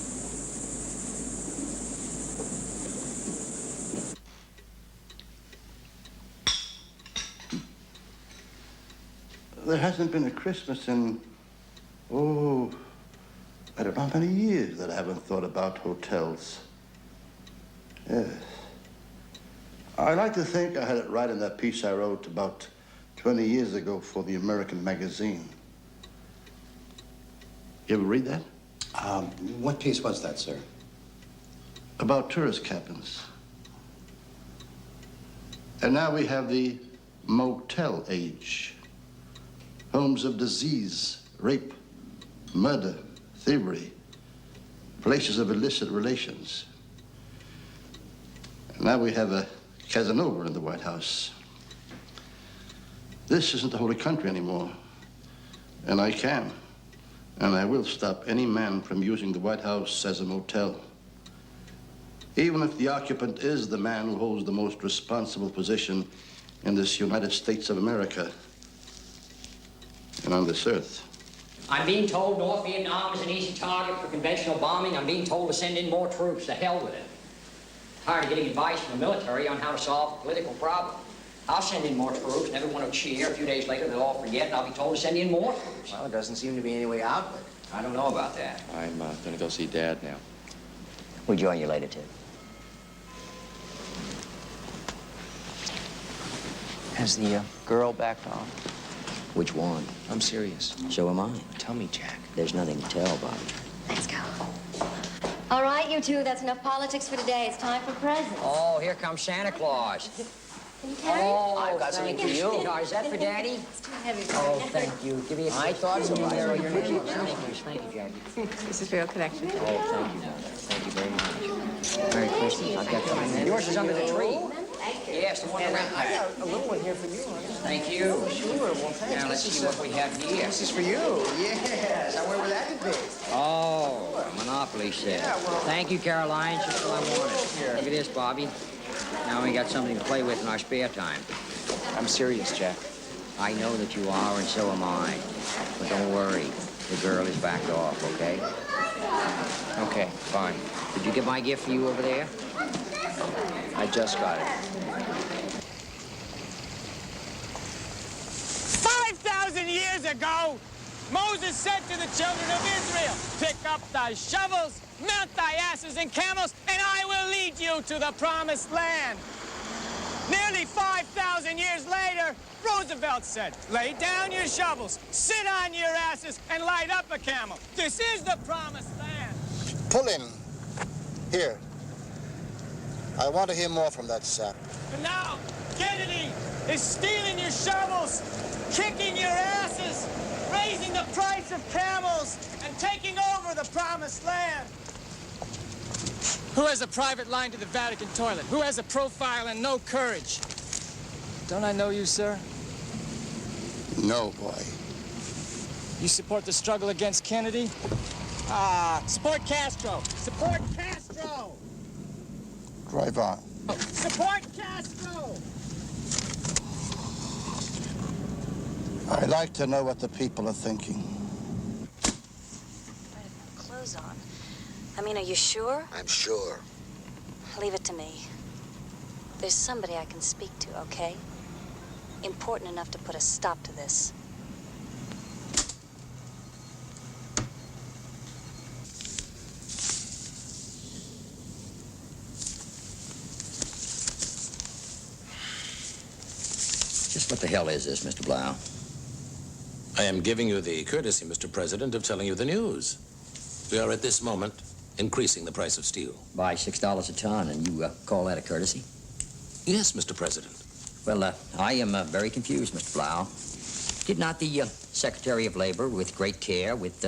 Speaker 7: There hasn't been a Christmas in, I don't know how many years that I haven't thought about hotels. Yes. I like to think I had it right in that piece I wrote about 20 years ago for the American magazine. You ever read that?
Speaker 9: What piece was that, sir?
Speaker 7: About tourist cabins. And now we have the motel age. Homes of disease, rape, murder, thievery, places of illicit relations. And now we have a Casanova in the White House. This isn't the holy country anymore. And I can, and I will stop any man from using the White House as a motel. Even if the occupant is the man who holds the most responsible position in this United States of America and on this earth.
Speaker 16: I'm being told North Vietnam is an easy target for conventional bombing. I'm being told to send in more troops. To hell with it. Tired of getting advice from the military on how to solve a political problem. I'll send in more troops, and everyone will cheer. A few days later, they'll all forget, and I'll be told to send in more troops.
Speaker 9: Well, there doesn't seem to be any way out of it.
Speaker 16: I don't know about that.
Speaker 14: I'm gonna go see Dad now.
Speaker 20: We'll join you later, too.
Speaker 9: Has the girl backed off?
Speaker 20: Which one?
Speaker 9: I'm serious.
Speaker 20: So am I.
Speaker 9: Tell me, Jack.
Speaker 20: There's nothing to tell, Bobby.
Speaker 10: Let's go. All right, you two, that's enough politics for today. It's time for presents.
Speaker 16: Oh, here comes Santa Claus.
Speaker 10: Can you carry it?
Speaker 16: Oh,
Speaker 9: I've got something for you.
Speaker 16: Oh, is that for Daddy?
Speaker 10: It's too heavy for
Speaker 16: Oh,
Speaker 10: me.
Speaker 16: thank you. Give me a...
Speaker 9: I thought so.
Speaker 16: Thank you, Jackie.
Speaker 1: This is for your collection.
Speaker 16: Oh, thank you. Thank you very much. Merry Christmas. I've got something. Yours is under the tree. Yes, the one around
Speaker 9: I got a little one here for you.
Speaker 16: Thank you.
Speaker 9: Sure, well, thanks.
Speaker 16: Now, let's see what we have here.
Speaker 9: This is for you. Yes. I wonder where that could be.
Speaker 16: Oh, a Monopoly set.
Speaker 9: Yeah, well-
Speaker 16: Thank you, Caroline. Just what I wanted.
Speaker 9: Here.
Speaker 16: Look at this, Bobby. Now we got something to play with in our spare time.
Speaker 9: I'm serious, Jack.
Speaker 16: I know that you are, and so am I. But don't worry. The girl is backed off, okay?
Speaker 9: Okay, fine.
Speaker 16: Did you get my gift for you over there?
Speaker 9: I just got it.
Speaker 17: 5,000 years ago, Moses said to the children of Israel, pick up thy shovels, mount thy asses and camels, and I will lead you to the promised land. Nearly 5,000 years later, Roosevelt said, lay down your shovels, sit on your asses, and light up a camel. This is the promised land.
Speaker 7: Pull in. Here. I want to hear more from that sap.
Speaker 17: But now, Kennedy is stealing your shovels, kicking your asses, raising the price of camels, and taking over the promised land. Who has a private line to the Vatican toilet? Who has a profile and no courage? Don't I know you, sir?
Speaker 7: No, boy.
Speaker 17: You support the struggle against Kennedy? Support Castro. Support Castro.
Speaker 7: Drive on.
Speaker 17: Support Castro.
Speaker 7: I'd like to know what the people are thinking.
Speaker 21: Clothes on. I mean, are you sure?
Speaker 7: I'm sure.
Speaker 21: Leave it to me. There's somebody I can speak to, okay? Important enough to put a stop to this.
Speaker 20: What the hell is this, Mr. Blau?
Speaker 5: I am giving you the courtesy, Mr. President, of telling you the news. We are at this moment increasing the price of steel.
Speaker 20: By $6 a ton, and you call that a courtesy?
Speaker 5: Yes, Mr. President.
Speaker 20: Well, I am very confused, Mr. Blau. Did not the Secretary of Labor, with great care, with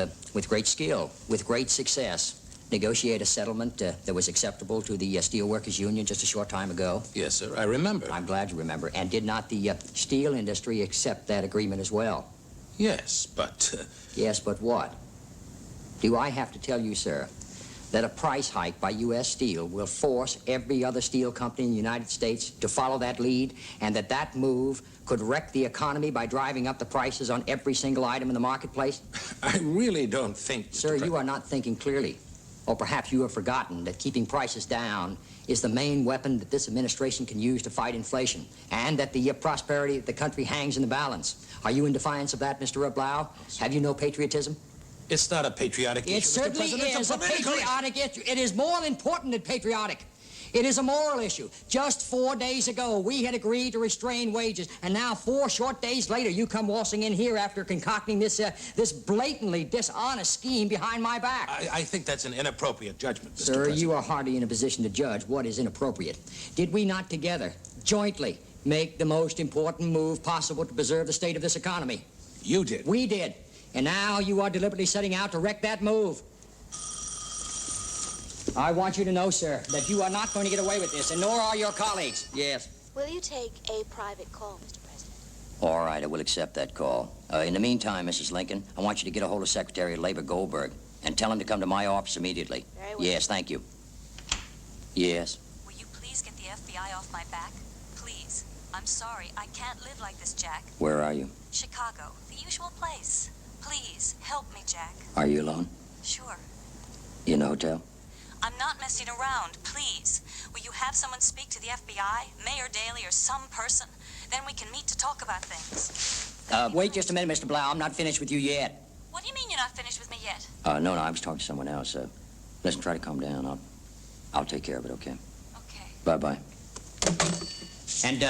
Speaker 20: great skill, with great success, negotiate a settlement that was acceptable to the Steelworkers Union just a short time ago?
Speaker 5: Yes, sir, I remember.
Speaker 20: I'm glad you remember. And did not the steel industry accept that agreement as well?
Speaker 5: Yes, but...
Speaker 20: Yes, but what? Do I have to tell you, sir, that a price hike by U.S. Steel will force every other steel company in the United States to follow that lead, and that move could wreck the economy by driving up the prices on every single item in the marketplace?
Speaker 5: I really don't think...
Speaker 20: Sir, you are not thinking clearly. Or perhaps you have forgotten that keeping prices down is the main weapon that this administration can use to fight inflation, and that the prosperity of the country hangs in the balance. Are you in defiance of that, Mr. Blau? Have you no patriotism?
Speaker 5: It's not a patriotic issue,
Speaker 20: It certainly is a patriotic issue. It is more important than patriotic. It is a moral issue. Just 4 days ago, we had agreed to restrain wages, and now 4 short days later, you come waltzing in here after concocting this blatantly dishonest scheme behind my back.
Speaker 5: I think that's an inappropriate judgment, Mr.
Speaker 20: Sir,
Speaker 5: President.
Speaker 20: you are hardly in a position to judge what is inappropriate. Did we not together, jointly, make the most important move possible to preserve the state of this economy?
Speaker 5: You did.
Speaker 20: We did. And now you are deliberately setting out to wreck that move. I want you to know, sir, that you are not going to get away with this, and nor are your colleagues. Yes.
Speaker 21: Will you take a private call, Mr. President?
Speaker 20: All right, I will accept that call. In the meantime, Mrs. Lincoln, I want you to get a hold of Secretary of Labor Goldberg and tell him to come to my office immediately.
Speaker 21: Very well.
Speaker 20: Yes, thank you. Yes.
Speaker 21: Will you please get the FBI off my back? Please. I'm sorry. I can't live like this, Jack.
Speaker 20: Where are you?
Speaker 21: Chicago. The usual place. Please, help me, Jack.
Speaker 20: Are you alone?
Speaker 21: Sure.
Speaker 20: You in a hotel?
Speaker 21: I'm not messing around. Please. Will you have someone speak to the FBI, Mayor Daley, or some person? Then we can meet to talk about things.
Speaker 20: Wait just a minute, Mr. Blau. I'm not finished with you yet.
Speaker 21: What do you mean you're not finished with me yet?
Speaker 20: No, I was talking to someone else. Listen, try to calm down. I'll take care of it, okay?
Speaker 21: Okay.
Speaker 20: Bye-bye. And,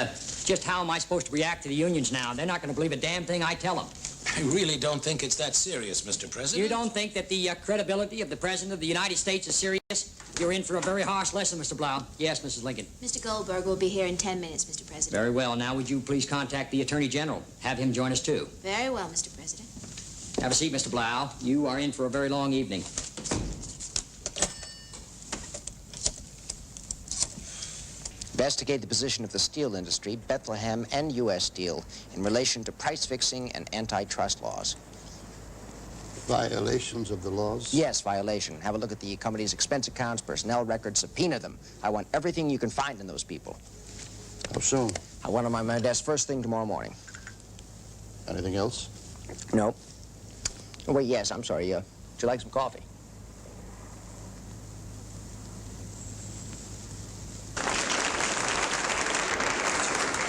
Speaker 20: just how am I supposed to react to the unions now? They're not going to believe a damn thing I tell them.
Speaker 5: I really don't think it's that serious, Mr. President.
Speaker 20: You don't think that the credibility of the President of the United States is serious? You're in for a very harsh lesson, Mr. Blau. Yes, Mrs. Lincoln.
Speaker 21: Mr. Goldberg will be here in 10 minutes, Mr. President.
Speaker 20: Very well. Now, would you please contact the Attorney General? Have him join us, too.
Speaker 21: Very well, Mr. President.
Speaker 20: Have a seat, Mr. Blau. You are in for a very long evening.
Speaker 2: Investigate the position of the steel industry, Bethlehem, and U.S. Steel in relation to price fixing and antitrust laws.
Speaker 7: Violations of the laws?
Speaker 2: Yes, violation. Have a look at the company's expense accounts, personnel records, subpoena them. I want everything you can find in those people.
Speaker 7: How soon?
Speaker 2: I want them on my desk first thing tomorrow morning.
Speaker 7: Anything else?
Speaker 2: No. Oh, wait, yes, I'm sorry. Would you like some coffee?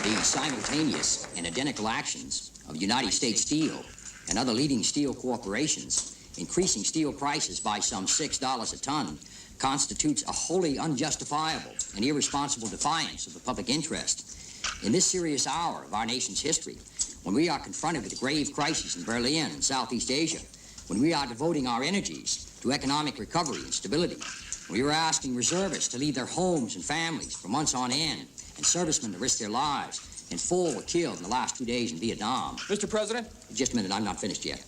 Speaker 20: The simultaneous and identical actions of United States Steel and other leading steel corporations increasing steel prices by some $6 a ton constitutes a wholly unjustifiable and irresponsible defiance of the public interest. In this serious hour of our nation's history, when we are confronted with a grave crisis in Berlin and Southeast Asia, when we are devoting our energies to economic recovery and stability, when we are asking reservists to leave their homes and families for months on end, and servicemen to risk their lives, and 4 were killed in the last 2 days in Vietnam.
Speaker 6: Mr. President?
Speaker 20: Just a minute, I'm not finished yet.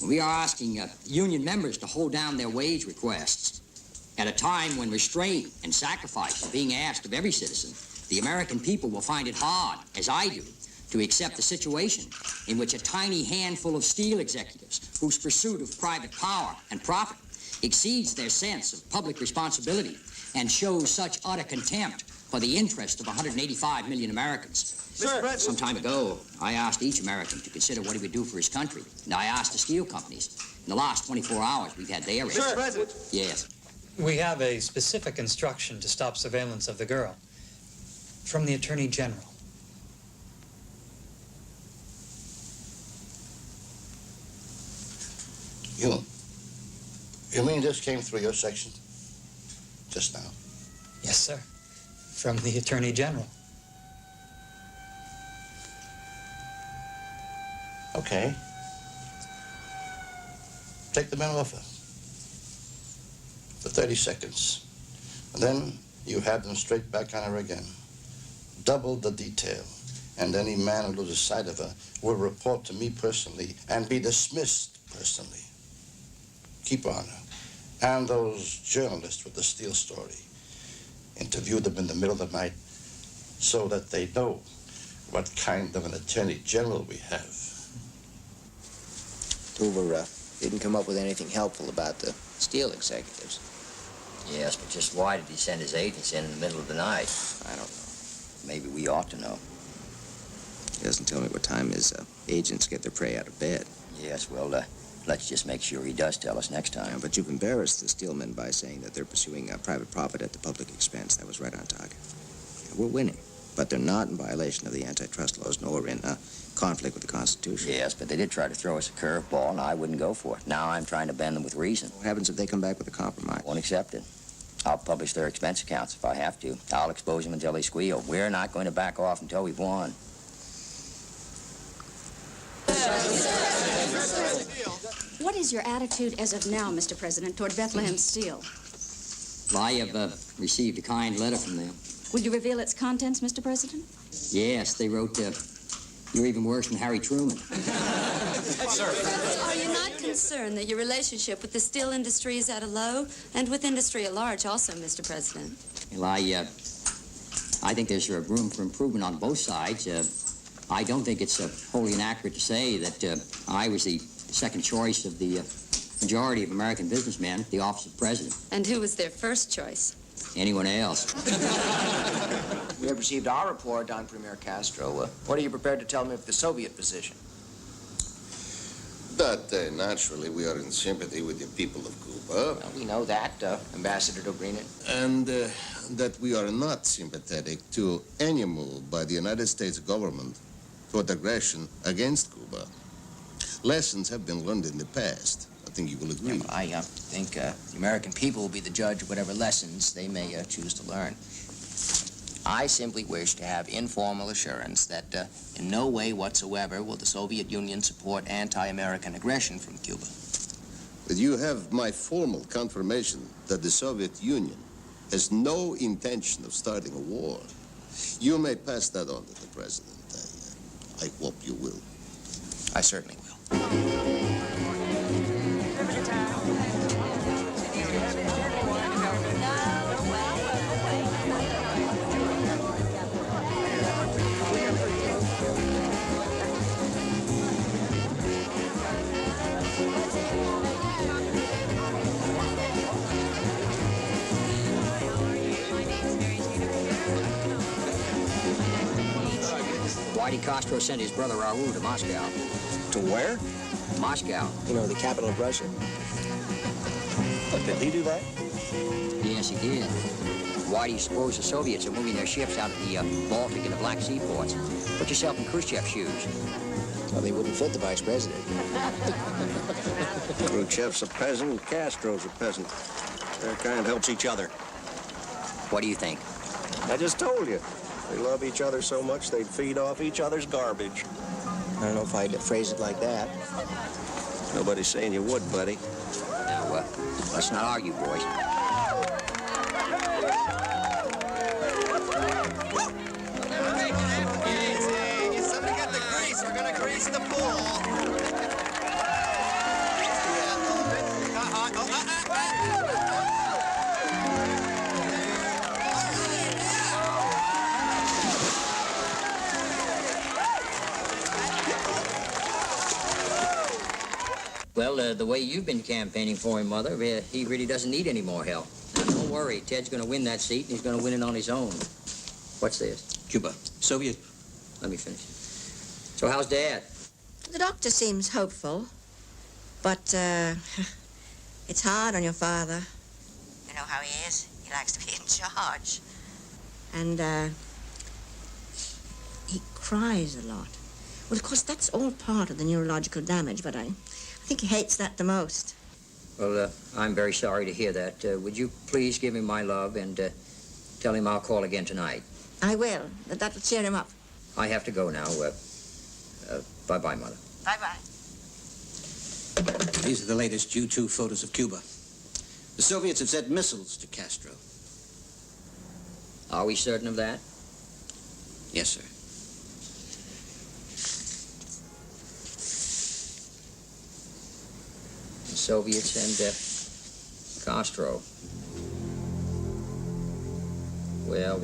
Speaker 20: We are asking union members to hold down their wage requests at a time when restraint and sacrifice are being asked of every citizen. The American people will find it hard, as I do, to accept the situation in which a tiny handful of steel executives whose pursuit of private power and profit exceeds their sense of public responsibility and shows such utter contempt for the interest of 185 million Americans.
Speaker 6: Sir.
Speaker 20: Some time ago, I asked each American to consider what he would do for his country. And I asked the steel companies. In the last 24 hours, we've had their
Speaker 6: Mr. President.
Speaker 20: Yes.
Speaker 13: We have a specific instruction to stop surveillance of the girl from the Attorney General.
Speaker 7: You mean this came through your section? Just now?
Speaker 13: Yes, sir. From the Attorney General.
Speaker 7: Okay. Take the men off her for 30 seconds. And then you have them straight back on her again. Double the detail. And any man who loses sight of her will report to me personally and be dismissed personally. Keep on her. And those journalists with the Steele story, interview them in the middle of the night so that they know what kind of an attorney general we have.
Speaker 9: Hoover didn't come up with anything helpful about the Steele executives.
Speaker 20: Yes, but just why did he send his agents in the middle of the night?
Speaker 9: I don't know.
Speaker 20: Maybe we ought to know.
Speaker 9: He doesn't tell me what time his agents get their prey out of bed.
Speaker 20: Yes, well, let's just make sure he does tell us next time.
Speaker 9: Yeah, but you've embarrassed the Steele men by saying that they're pursuing private profit at the public expense. That was right on target. We're winning, but they're not in violation of the antitrust laws, nor in conflict with the Constitution.
Speaker 20: Yes, but they did try to throw us a curveball, and I wouldn't go for it. Now I'm trying to bend them with reason.
Speaker 9: What happens if they come back with a compromise?
Speaker 20: Won't accept it. I'll publish their expense accounts if I have to. I'll expose them until they squeal. We're not going to back off until we've won.
Speaker 8: What is your attitude as of now, Mr. President, toward Bethlehem Steel?
Speaker 16: I have received a kind letter from them.
Speaker 8: Will you reveal its contents, Mr. President?
Speaker 16: Yes, they wrote, you're even worse than Harry Truman.
Speaker 8: Are you not concerned that your relationship with the steel industry is at a low, and with industry at large also, Mr. President?
Speaker 16: Well, I think there's room for improvement on both sides. I don't think it's wholly inaccurate to say that I was the second choice of the majority of American businessmen, the office of president.
Speaker 8: And who was their first choice?
Speaker 16: Anyone else?
Speaker 9: We have received our report on Premier Castro. What are you prepared to tell me of the Soviet position?
Speaker 12: That, naturally, we are in sympathy with the people of Cuba.
Speaker 9: Well, we know that, Ambassador Dobrynin.
Speaker 12: And that we are not sympathetic to any move by the United States government toward aggression against Cuba. Lessons have been learned in the past. I think you will agree.
Speaker 9: Yeah, well, I think the American people will be the judge of whatever lessons they may choose to learn. I simply wish to have informal assurance that in no way whatsoever will the Soviet Union support anti-American aggression from Cuba.
Speaker 12: But you have my formal confirmation that the Soviet Union has no intention of starting a war. You may pass that on to the president. I hope you will.
Speaker 9: I certainly will.
Speaker 16: Whitey Castro sent his brother Raul to Moscow.
Speaker 2: To where?
Speaker 16: Moscow.
Speaker 2: You know, the capital of Russia. But did he do that?
Speaker 16: Yes, he did. Whitey supposed the Soviets are moving their ships out of the Baltic and the Black Sea ports. Put yourself in Khrushchev's shoes.
Speaker 9: Well, they wouldn't fit the vice president.
Speaker 4: Khrushchev's a peasant, Castro's a peasant. Their kind helps each other.
Speaker 16: What do you think?
Speaker 4: I just told you. They love each other so much they'd feed off each other's garbage.
Speaker 2: I don't know if I'd phrase it like that.
Speaker 4: Nobody's saying you would, buddy.
Speaker 16: Now, let's not argue, boys.
Speaker 17: Somebody got the grease. We're gonna grease the pool.
Speaker 16: Well, the way you've been campaigning for him, Mother, he really doesn't need any more help. Now, don't worry. Ted's going to win that seat, and he's going to win it on his own. What's this?
Speaker 4: Cuba. Soviet.
Speaker 16: Let me finish. So how's Dad?
Speaker 18: The doctor seems hopeful, but it's hard on your father. You know how he is. He likes to be in charge. And he cries a lot. Well, of course, that's all part of the neurological damage, but I think he hates that the most.
Speaker 16: Well, I'm very sorry to hear that. Would you please give him my love and tell him I'll call again tonight?
Speaker 18: I will. That'll cheer him up.
Speaker 16: I have to go now. Bye-bye, Mother.
Speaker 18: Bye-bye.
Speaker 11: These are the latest U-2 photos of Cuba. The Soviets have sent missiles to Castro.
Speaker 9: Are we certain of that?
Speaker 11: Yes, sir.
Speaker 9: The Soviets and Castro. Well.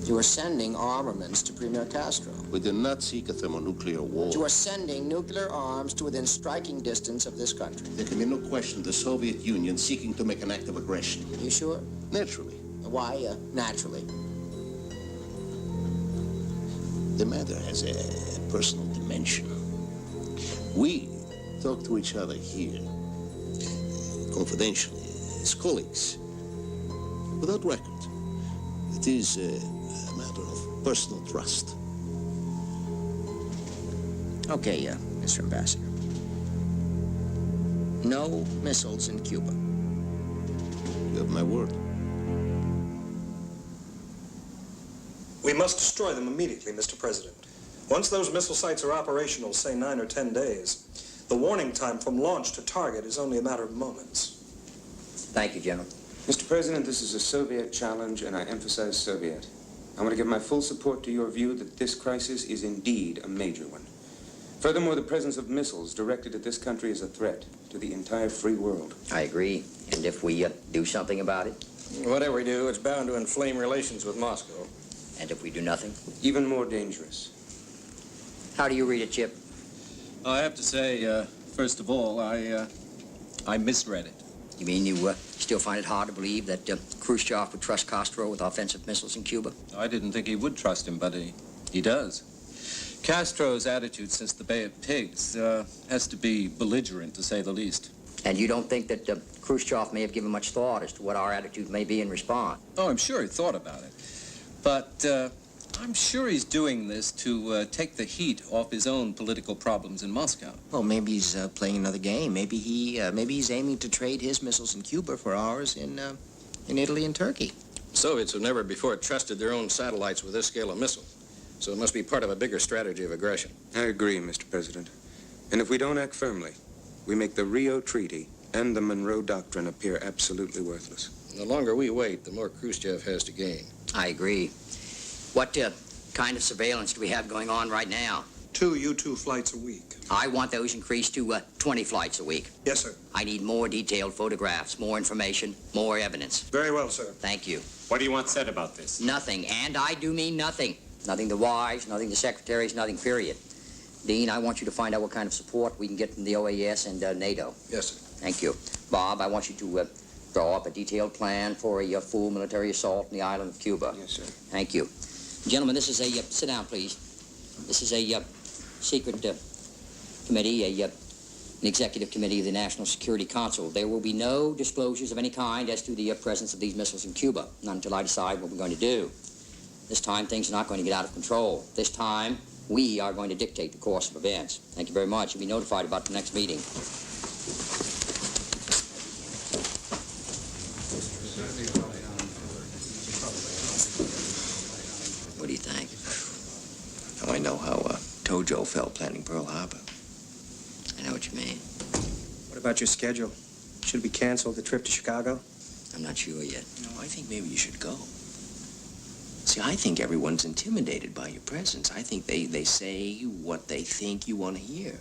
Speaker 9: You are sending armaments to Premier Castro.
Speaker 12: We do not seek a thermonuclear war.
Speaker 9: You are sending nuclear arms to within striking distance of this country.
Speaker 12: There can be no question the Soviet Union seeking to make an act of aggression.
Speaker 9: You sure?
Speaker 12: Naturally.
Speaker 9: Why, naturally?
Speaker 12: The matter has a personal dimension. We talk to each other here, confidentially, as colleagues, without record. It is a matter of personal trust.
Speaker 9: Okay, Mr. Ambassador. No missiles in Cuba.
Speaker 12: You have my word.
Speaker 15: We must destroy them immediately, Mr. President. Once those missile sites are operational, say 9 or 10 days, the warning time from launch to target is only a matter of moments.
Speaker 9: Thank you, General.
Speaker 23: Mr. President, this is a Soviet challenge, and I emphasize Soviet. I want to give my full support to your view that this crisis is indeed a major one. Furthermore, the presence of missiles directed at this country is a threat to the entire free world.
Speaker 9: I agree. And if we do something about it?
Speaker 4: Whatever we do, it's bound to inflame relations with Moscow.
Speaker 9: And if we do nothing?
Speaker 23: Even more dangerous.
Speaker 9: How do you read it, Chip?
Speaker 24: I have to say, first of all, I misread it.
Speaker 9: You mean you still find it hard to believe that Khrushchev would trust Castro with offensive missiles in Cuba?
Speaker 24: I didn't think he would trust him, but he does. Castro's attitude since the Bay of Pigs has to be belligerent, to say the least.
Speaker 9: And you don't think that Khrushchev may have given much thought as to what our attitude may be in response?
Speaker 24: Oh, I'm sure he thought about it. But I'm sure he's doing this to take the heat off his own political problems in Moscow.
Speaker 9: Well, maybe he's playing another game. Maybe he's aiming to trade his missiles in Cuba for ours in Italy and Turkey.
Speaker 4: Soviets have never before trusted their own satellites with this scale of missile. So it must be part of a bigger strategy of aggression.
Speaker 23: I agree, Mr. President. And if we don't act firmly, we make the Rio Treaty and the Monroe Doctrine appear absolutely worthless.
Speaker 4: And the longer we wait, the more Khrushchev has to gain.
Speaker 9: I agree. What kind of surveillance do we have going on right now?
Speaker 15: 2 U-2 flights a week.
Speaker 9: I want those increased to 20 flights a week.
Speaker 15: Yes, sir.
Speaker 9: I need more detailed photographs, more information, more evidence.
Speaker 15: Very well, sir.
Speaker 9: Thank you.
Speaker 25: What do you want said about this?
Speaker 9: Nothing, and I do mean nothing. Nothing to wives, nothing to secretaries, nothing, period. Dean, I want you to find out what kind of support we can get from the OAS and NATO.
Speaker 4: Yes, sir.
Speaker 9: Thank you. Bob, I want you to draw up a detailed plan for a full military assault on the island of Cuba.
Speaker 23: Yes, sir.
Speaker 9: Thank you. Gentlemen, this is a, sit down, please. This is a secret committee, an executive committee of the National Security Council. There will be no disclosures of any kind as to the presence of these missiles in Cuba, not until I decide what we're going to do. This time, things are not going to get out of control. This time, we are going to dictate the course of events. Thank you very much. You'll be notified about the next meeting. What do you think?
Speaker 2: Now I know how Tojo felt planning Pearl Harbor.
Speaker 9: I know what you mean.
Speaker 19: What about your schedule? Should we cancel the trip to Chicago?
Speaker 9: I'm not sure yet.
Speaker 2: No, I think maybe you should go. See, I think everyone's intimidated by your presence. I think they say what they think you want to hear.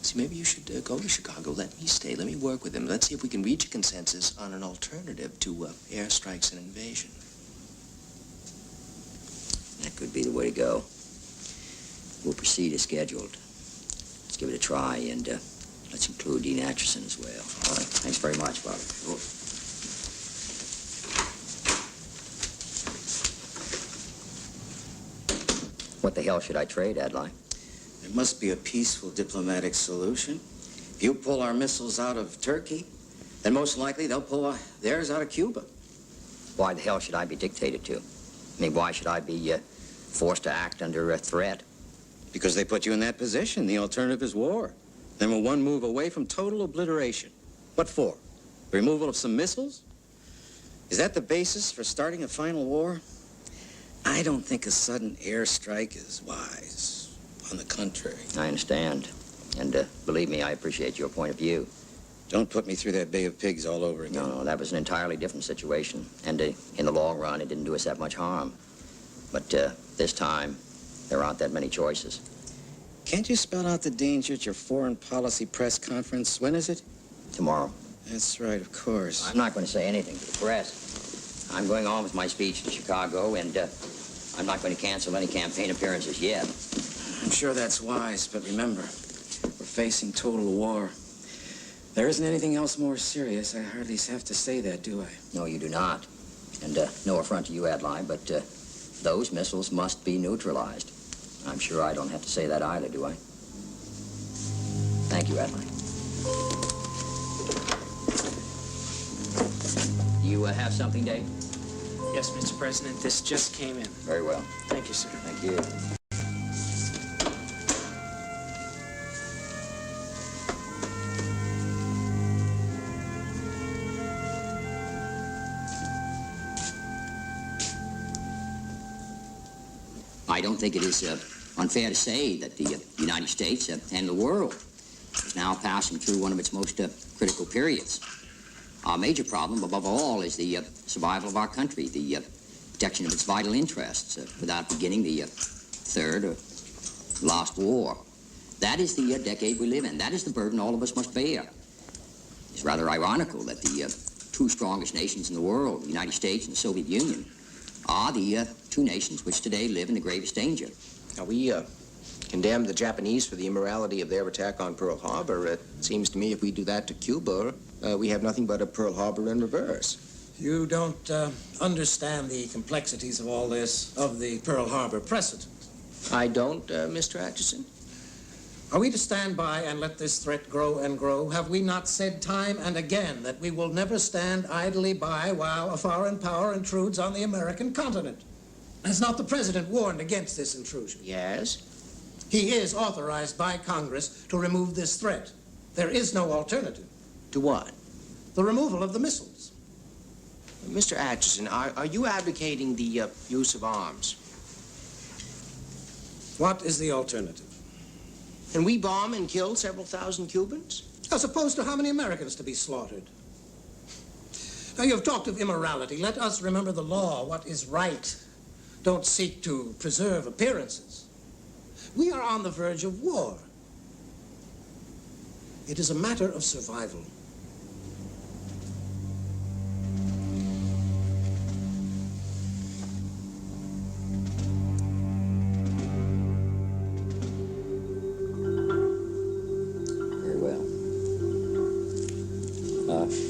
Speaker 2: See, maybe you should go to Chicago. Let me stay. Let me work with them. Let's see if we can reach a consensus on an alternative to airstrikes and invasion.
Speaker 9: That could be the way to go. We'll proceed as scheduled. Let's give it a try, and let's include Dean Acheson as well. All right. Thanks very much, Bob. What the hell should I trade, Adline?
Speaker 11: There must be a peaceful diplomatic solution. If you pull our missiles out of Turkey, then most likely they'll pull theirs out of Cuba.
Speaker 9: Why the hell should I be dictated to? I mean, why should I be forced to act under a threat?
Speaker 11: Because they put you in that position. The alternative is war. Then we're one move away from total obliteration. What for? The removal of some missiles? Is that the basis for starting a final war? I don't think a sudden airstrike is wise. On the contrary.
Speaker 16: I understand. And believe me, I appreciate your point of view.
Speaker 11: Don't put me through that Bay of Pigs all over again.
Speaker 16: No, that was an entirely different situation. And in the long run, it didn't do us that much harm. But this time, there aren't that many choices.
Speaker 11: Can't you spell out the danger at your foreign policy press conference? When is it?
Speaker 16: Tomorrow.
Speaker 11: That's right, of course.
Speaker 16: I'm not going to say anything to the press. I'm going on with my speech to Chicago, and I'm not going to cancel any campaign appearances yet.
Speaker 11: I'm sure that's wise, but remember, we're facing total war. There isn't anything else more serious. I hardly have to say that, do I?
Speaker 16: No, you do not. And no affront to you, Adlai, but those missiles must be neutralized. I'm sure I don't have to say that either, do I? Thank you, Adlai. You have something, Dave?
Speaker 3: Yes, Mr. President, this just came in.
Speaker 16: Very well.
Speaker 3: Thank you, sir.
Speaker 16: Thank you. I don't think it is unfair to say that the United States and the world is now passing through one of its most critical periods. Our major problem, above all, is the survival of our country, the protection of its vital interests without beginning the third or last war. That is the decade we live in. That is the burden all of us must bear. It's rather ironical that the two strongest nations in the world, the United States and the Soviet Union, are the two nations which today live in the gravest danger.
Speaker 2: Now, we condemn the Japanese for the immorality of their attack on Pearl Harbor. It seems to me if we do that to Cuba, we have nothing but a Pearl Harbor in reverse.
Speaker 10: You don't understand the complexities of all this, of the Pearl Harbor precedent.
Speaker 2: I don't, Mr. Atchison.
Speaker 10: Are we to stand by and let this threat grow and grow? Have we not said time and again that we will never stand idly by while a foreign power intrudes on the American continent? Has not the President warned against this intrusion?
Speaker 2: Yes.
Speaker 10: He is authorized by Congress to remove this threat. There is no alternative.
Speaker 2: To what?
Speaker 10: The removal of the missiles.
Speaker 2: Mr. Atchison, are you advocating the use of arms?
Speaker 10: What is the alternative?
Speaker 2: Can we bomb and kill several thousand Cubans?
Speaker 10: As opposed to how many Americans to be slaughtered? Now, you've talked of immorality. Let us remember the law, what is right. Don't seek to preserve appearances. We are on the verge of war. It is a matter of survival.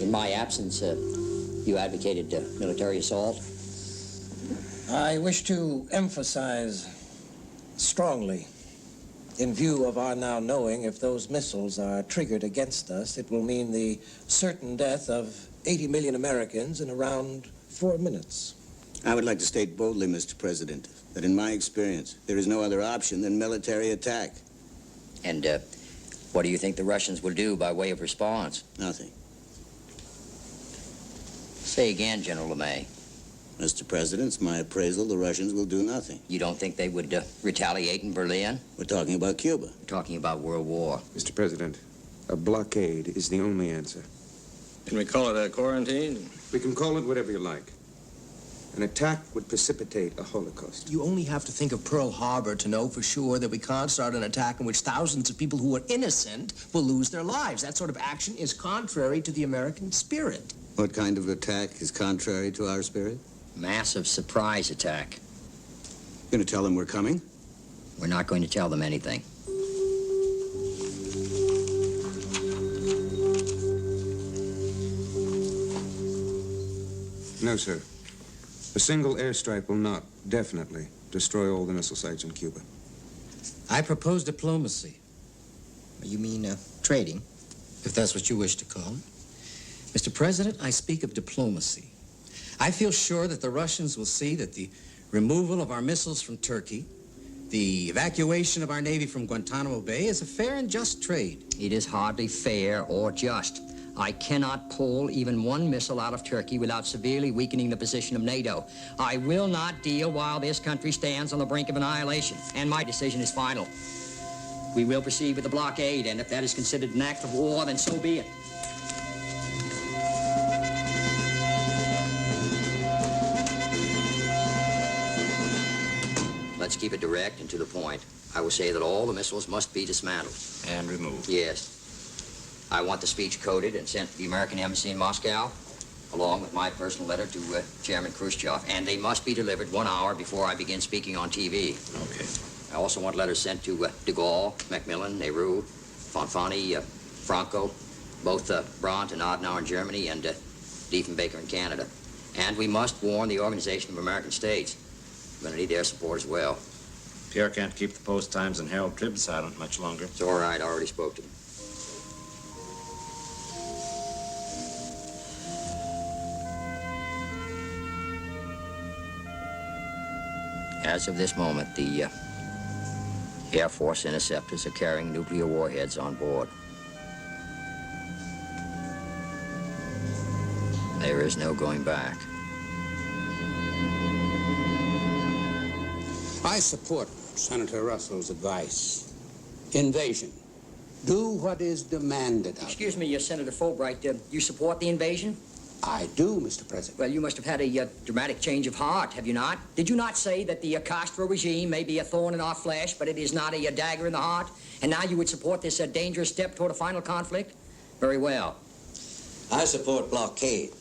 Speaker 16: In my absence, you advocated military assault?
Speaker 10: I wish to emphasize strongly, in view of our now knowing if those missiles are triggered against us, it will mean the certain death of 80 million Americans in around 4 minutes.
Speaker 14: I would like to state boldly, Mr. President, that in my experience, there is no other option than military attack.
Speaker 16: And what do you think the Russians will do by way of response?
Speaker 14: Nothing.
Speaker 16: Say again, General LeMay.
Speaker 14: Mr. President, it's my appraisal the Russians will do nothing.
Speaker 16: You don't think they would retaliate in Berlin?
Speaker 14: We're talking about Cuba.
Speaker 16: We're talking about World War.
Speaker 23: Mr. President, a blockade is the only answer.
Speaker 4: Can we call it a quarantine?
Speaker 23: We can call it whatever you like. An attack would precipitate a holocaust.
Speaker 2: You only have to think of Pearl Harbor to know for sure that we can't start an attack in which thousands of people who are innocent will lose their lives. That sort of action is contrary to the American spirit.
Speaker 14: What kind of attack is contrary to our spirit?
Speaker 16: Massive surprise attack.
Speaker 14: You're going to tell them we're coming?
Speaker 16: We're not going to tell them anything.
Speaker 23: No, sir. A single airstrike will not, definitely, destroy all the missile sites in Cuba.
Speaker 3: I propose diplomacy.
Speaker 9: You mean trading?
Speaker 3: If that's what you wish to call it. Mr. President, I speak of diplomacy. I feel sure that the Russians will see that the removal of our missiles from Turkey, the evacuation of our Navy from Guantanamo Bay is a fair and just trade.
Speaker 16: It is hardly fair or just. I cannot pull even one missile out of Turkey without severely weakening the position of NATO. I will not deal while this country stands on the brink of annihilation, and my decision is final. We will proceed with the blockade, and if that is considered an act of war, then so be it. Let's keep it direct and to the point. I will say that all the missiles must be dismantled.
Speaker 3: And removed.
Speaker 16: Yes. I want the speech coded and sent to the American Embassy in Moscow, along with my personal letter to Chairman Khrushchev, and they must be delivered 1 hour before I begin speaking on TV.
Speaker 3: Okay.
Speaker 16: I also want letters sent to de Gaulle, Macmillan, Nehru, Fonfani, Franco, both Brandt and Adenauer in Germany, and Diefenbaker in Canada. And we must warn the Organization of American States. We're going to need their support as well.
Speaker 3: Pierre can't keep the Post-Times and Herald Tribune silent much longer.
Speaker 16: It's all right. I already spoke to them. As of this moment, the Air Force interceptors are carrying nuclear warheads on board. There is no going back.
Speaker 1: I support Senator Russell's advice. Invasion. Do what is demanded of you.
Speaker 16: Excuse me, Senator Fulbright, you support the invasion?
Speaker 1: I do, Mr. President.
Speaker 16: Well, you must have had a dramatic change of heart, have you not? Did you not say that the Castro regime may be a thorn in our flesh, but it is not a dagger in the heart? And now you would support this dangerous step toward a final conflict? Very well.
Speaker 5: I support blockade.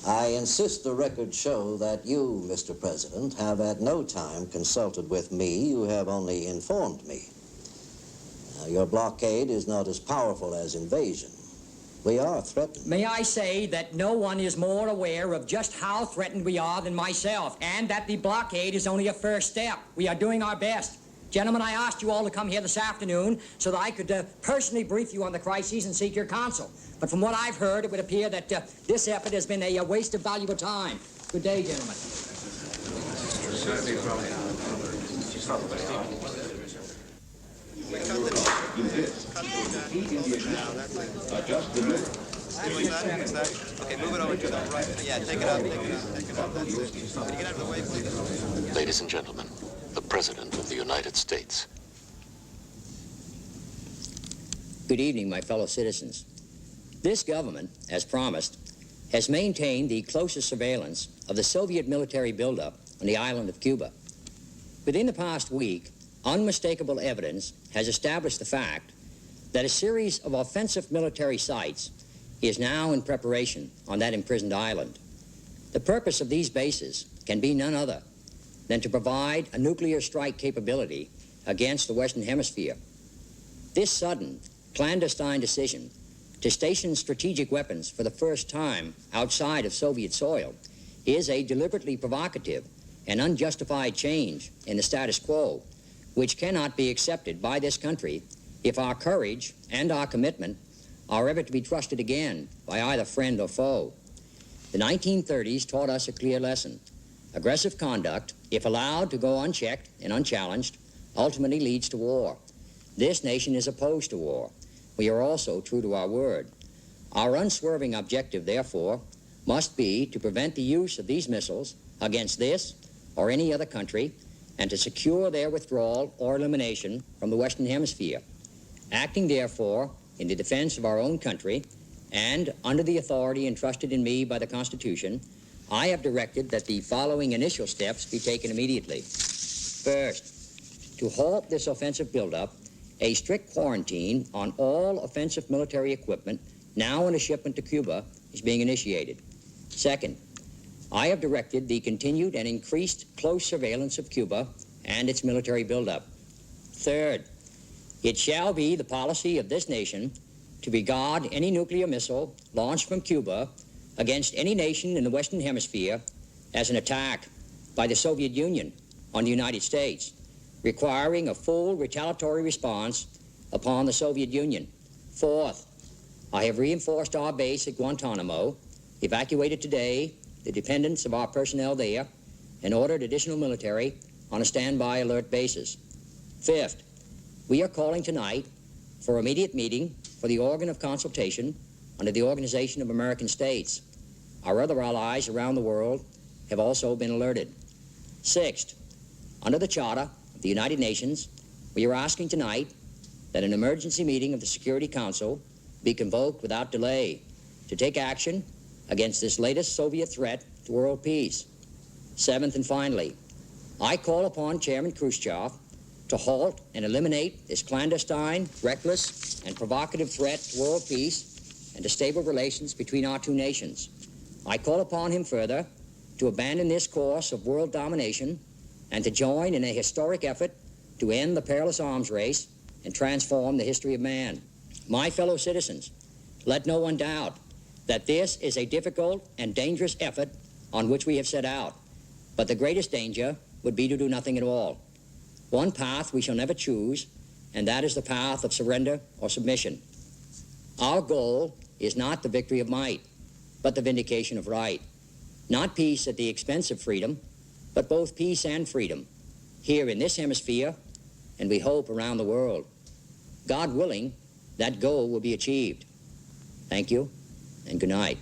Speaker 5: I insist the record show that you, Mr. President, have at no time consulted with me. You have only informed me. Now, your blockade is not as powerful as invasion. We are threatened.
Speaker 16: May I say that no one is more aware of just how threatened we are than myself, and that the blockade is only a first step. We are doing our best. Gentlemen, I asked you all to come here this afternoon so that I could personally brief you on the crises and seek your counsel. But from what I've heard, it would appear that this effort has been a waste of valuable time. Good day, gentlemen.
Speaker 21: Okay, move it over to the right. Yeah, take it out, take it out. That's it. Can you get out of the way, please?
Speaker 22: Ladies and gentlemen, the President of the United States.
Speaker 16: Good evening, my fellow citizens. This government, as promised, has maintained the closest surveillance of the Soviet military buildup on the island of Cuba. Within the past week, unmistakable evidence has established the fact that a series of offensive military sites is now in preparation on that imprisoned island. The purpose of these bases can be none other than to provide a nuclear strike capability against the Western Hemisphere. This sudden, clandestine decision to station strategic weapons for the first time outside of Soviet soil is a deliberately provocative and unjustified change in the status quo, which cannot be accepted by this country if our courage and our commitment are ever to be trusted again by either friend or foe. The 1930s taught us a clear lesson. Aggressive conduct, if allowed to go unchecked and unchallenged, ultimately leads to war. This nation is opposed to war. We are also true to our word. Our unswerving objective, therefore, must be to prevent the use of these missiles against this or any other country and to secure their withdrawal or elimination from the Western Hemisphere. Acting, therefore, in the defense of our own country and under the authority entrusted in me by the Constitution, I have directed that the following initial steps be taken immediately. First, to halt this offensive buildup, a strict quarantine on all offensive military equipment now in a shipment to Cuba is being initiated. Second, I have directed the continued and increased close surveillance of Cuba and its military buildup. Third, it shall be the policy of this nation to regard any nuclear missile launched from Cuba against any nation in the Western Hemisphere as an attack by the Soviet Union on the United States, requiring a full retaliatory response upon the Soviet Union. Fourth, I have reinforced our base at Guantanamo, evacuated today the dependents of our personnel there, and ordered additional military on a standby alert basis. Fifth, we are calling tonight for immediate meeting for the organ of consultation under the Organization of American States. Our other allies around the world have also been alerted. Sixth, under the Charter of the United Nations, we are asking tonight that an emergency meeting of the Security Council be convoked without delay to take action against this latest Soviet threat to world peace. Seventh and finally, I call upon Chairman Khrushchev to halt and eliminate this clandestine, reckless, and provocative threat to world peace and to stable relations between our two nations. I call upon him further to abandon this course of world domination and to join in a historic effort to end the perilous arms race and transform the history of man. My fellow citizens, let no one doubt that this is a difficult and dangerous effort on which we have set out, but the greatest danger would be to do nothing at all. One path we shall never choose, and that is the path of surrender or submission. Our goal is not the victory of might, but the vindication of right. Not peace at the expense of freedom, but both peace and freedom, here in this hemisphere, and we hope around the world. God willing, that goal will be achieved. Thank you, and good night.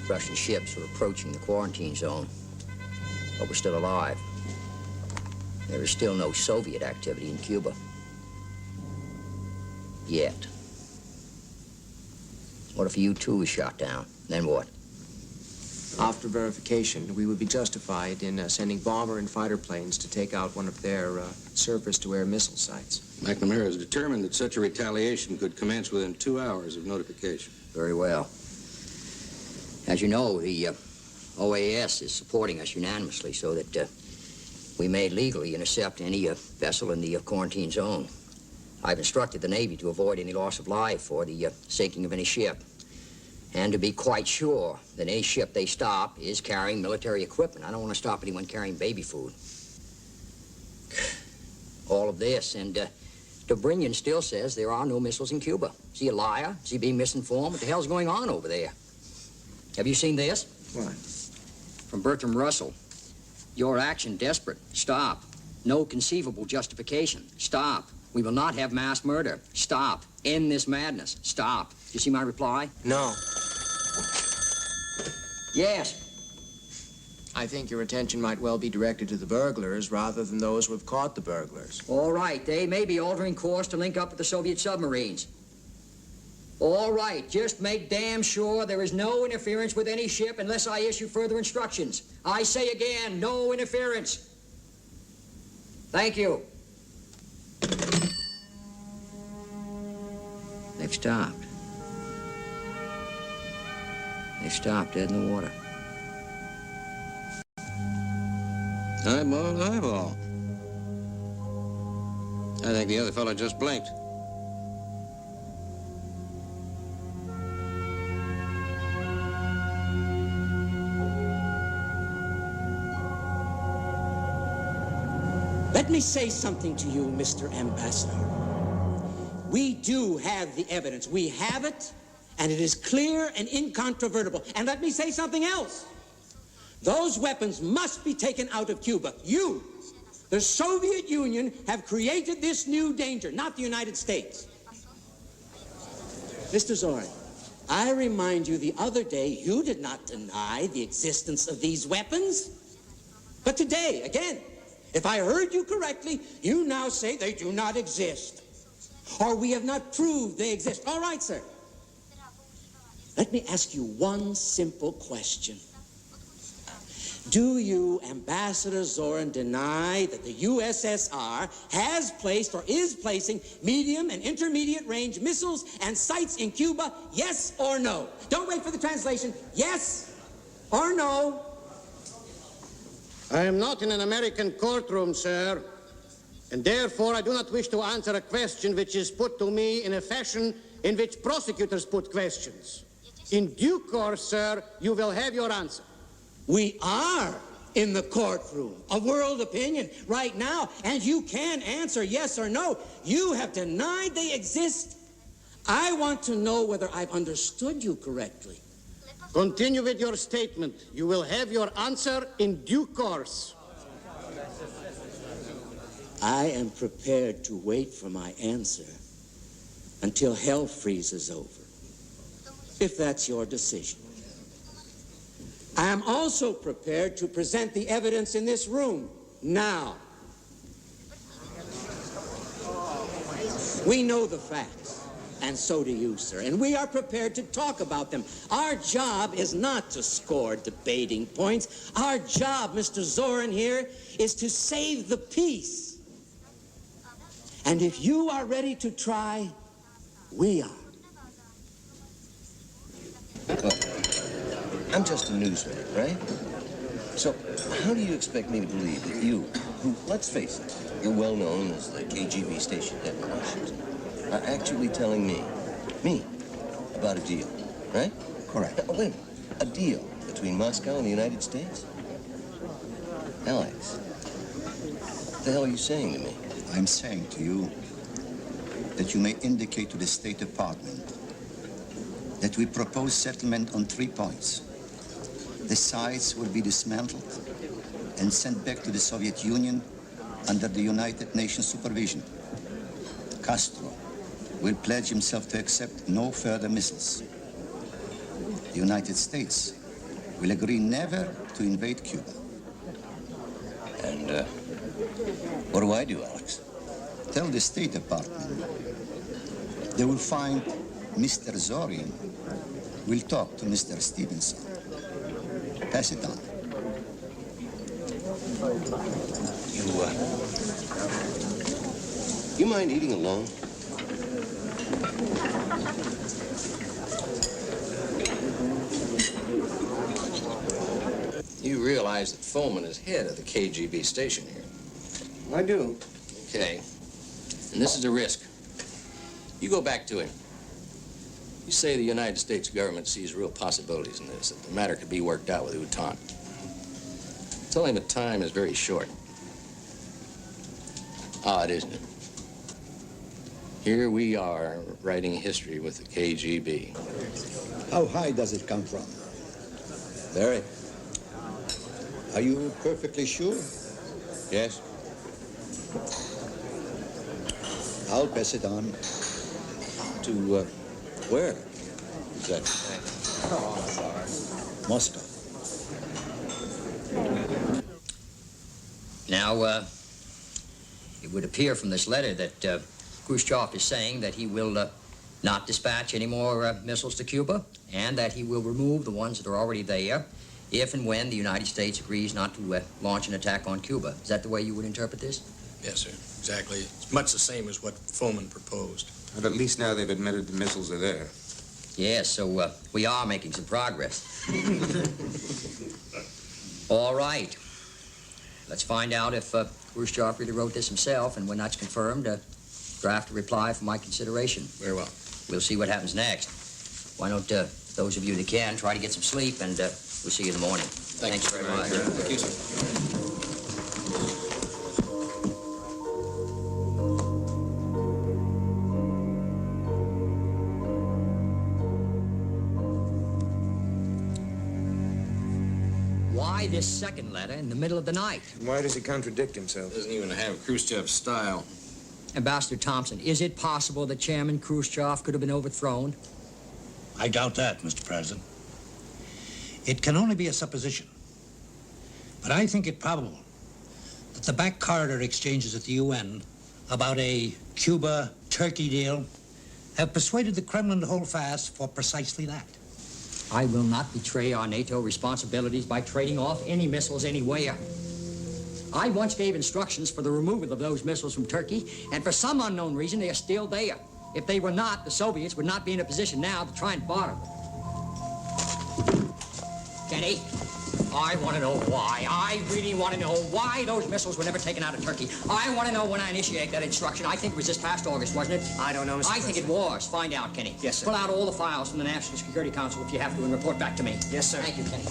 Speaker 16: Russian ships were approaching the quarantine zone, but we're still alive. There is still no Soviet activity in Cuba. Yet. What if U-2 is shot down? Then what?
Speaker 2: After verification, we would be justified in sending bomber and fighter planes to take out one of their surface-to-air missile sites.
Speaker 1: McNamara is determined that such a retaliation could commence within 2 hours of notification.
Speaker 16: Very well. As you know, the OAS is supporting us unanimously so that we may legally intercept any vessel in the quarantine zone. I've instructed the Navy to avoid any loss of life or the sinking of any ship, and to be quite sure that any ship they stop is carrying military equipment. I don't want to stop anyone carrying baby food. All of this, and Dobrynin still says there are no missiles in Cuba. Is he a liar? Is he being misinformed? What the hell's going on over there? Have you seen this?
Speaker 2: What?
Speaker 16: From Bertram Russell. Your action desperate. Stop. No conceivable justification. Stop. We will not have mass murder. Stop. End this madness. Stop. Do you see my reply?
Speaker 2: No.
Speaker 16: Yes.
Speaker 2: I think your attention might well be directed to the burglars rather than those who have caught the burglars.
Speaker 16: All right. They may be altering course to link up with the Soviet submarines. All right. Just make damn sure there is no interference with any ship unless I issue further instructions. I say again, no interference. Thank you. They've stopped. They've stopped dead in the water.
Speaker 1: Eyeball to eyeball. I think the other fellow just blinked.
Speaker 6: Let me say something to you, Mr. Ambassador. We do have the evidence. We have it, and it is clear and incontrovertible. And let me say something else. Those weapons must be taken out of Cuba. You, the Soviet Union, have created this new danger, not the United States. Mr. Zorin, I remind you the other day you did not deny the existence of these weapons. But today, again, if I heard you correctly, you now say they do not exist. Or we have not proved they exist. All right, sir. Let me ask you one simple question. Do you, Ambassador Zorin, deny that the USSR has placed or is placing medium and intermediate range missiles and sites in Cuba? Yes or no? Don't wait for the translation. Yes or no?
Speaker 7: I am not in an American courtroom, sir, and therefore I do not wish to answer a question which is put to me in a fashion in which prosecutors put questions. In due course, sir, you will have your answer.
Speaker 6: We are in the courtroom of world opinion right now, and you can answer yes or no. You have denied they exist. I want to know whether I've understood you correctly.
Speaker 7: Continue with your statement. You will have your answer in due course.
Speaker 6: I am prepared to wait for my answer until hell freezes over, if that's your decision. I am also prepared to present the evidence in this room now. We know the facts, and so do you, sir, and we are prepared to talk about them. Our job is not to score debating points. Our job, Mr. Zorin here, is to save the peace. And if you are ready to try, we are.
Speaker 4: Look, I'm just a newsman, right? So how do you expect me to believe that you, who, let's face it, you're well known as the KGB station head in Washington, are actually telling me, about a deal, right?
Speaker 11: Correct.
Speaker 4: Now, wait a minute. A deal between Moscow and the United States? Alex, what the hell are you saying to me?
Speaker 11: I'm saying to you that you may indicate to the State Department that we propose settlement on 3 points. The sites will be dismantled and sent back to the Soviet Union under the United Nations supervision. Castro will pledge himself to accept no further missiles. The United States will agree never to invade Cuba.
Speaker 4: And what do I do, Alex?
Speaker 11: Tell the State Department they will find Mr. Zorin will talk to Mr. Stevenson. Pass it on.
Speaker 4: You mind eating alone?
Speaker 3: You realize that Foreman is head of the KGB station here.
Speaker 4: I do.
Speaker 3: Okay. And this is a risk. You go back to him. You say the United States government sees real possibilities in this, that the matter could be worked out with Outan. Tell him the time is very short. Odd, isn't it? Here we are, writing history with the KGB.
Speaker 8: How high does it come from?
Speaker 3: Very.
Speaker 8: Are you perfectly sure?
Speaker 3: Yes.
Speaker 8: I'll pass it on.
Speaker 3: To, where? Exactly.
Speaker 8: Moscow.
Speaker 16: Now, it would appear from this letter that Khrushchev is saying that he will not dispatch any more missiles to Cuba, and that he will remove the ones that are already there if and when the United States agrees not to launch an attack on Cuba. Is that the way you would interpret this?
Speaker 13: Yes, sir. Exactly. It's much the same as what Foreman proposed.
Speaker 23: But at least now they've admitted the missiles are there.
Speaker 16: Yes, so we are making some progress. All right. Let's find out if Khrushchev really wrote this himself, and when that's confirmed, draft a reply for my consideration.
Speaker 13: Very well.
Speaker 16: We'll see what happens next. Why don't those of you that can try to get some sleep, and we'll see you in the morning. Thanks very much.
Speaker 13: Thank you, sir.
Speaker 16: Why this second letter in the middle of the night?
Speaker 23: Why does he contradict himself?
Speaker 3: Doesn't even have Khrushchev's style.
Speaker 16: Ambassador Thompson, is it possible that Chairman Khrushchev could have been overthrown?
Speaker 17: I doubt that, Mr. President. It can only be a supposition. But I think it probable that the back corridor exchanges at the UN about a Cuba-Turkey deal have persuaded the Kremlin to hold fast for precisely that.
Speaker 16: I will not betray our NATO responsibilities by trading off any missiles anywhere. I once gave instructions for the removal of those missiles from Turkey, and for some unknown reason, they are still there. If they were not, the Soviets would not be in a position now to try and barter them. Kenny, I want to know why. I really want to know why those missiles were never taken out of Turkey. I want to know when I initiate that instruction. I think it was this past August, wasn't it?
Speaker 9: I don't know, Mr.
Speaker 16: I think it was. Find out, Kenny.
Speaker 9: Yes, sir.
Speaker 16: Pull out all the files from the National Security Council if you have to and report back to me.
Speaker 9: Yes, sir.
Speaker 16: Thank you, Kenny.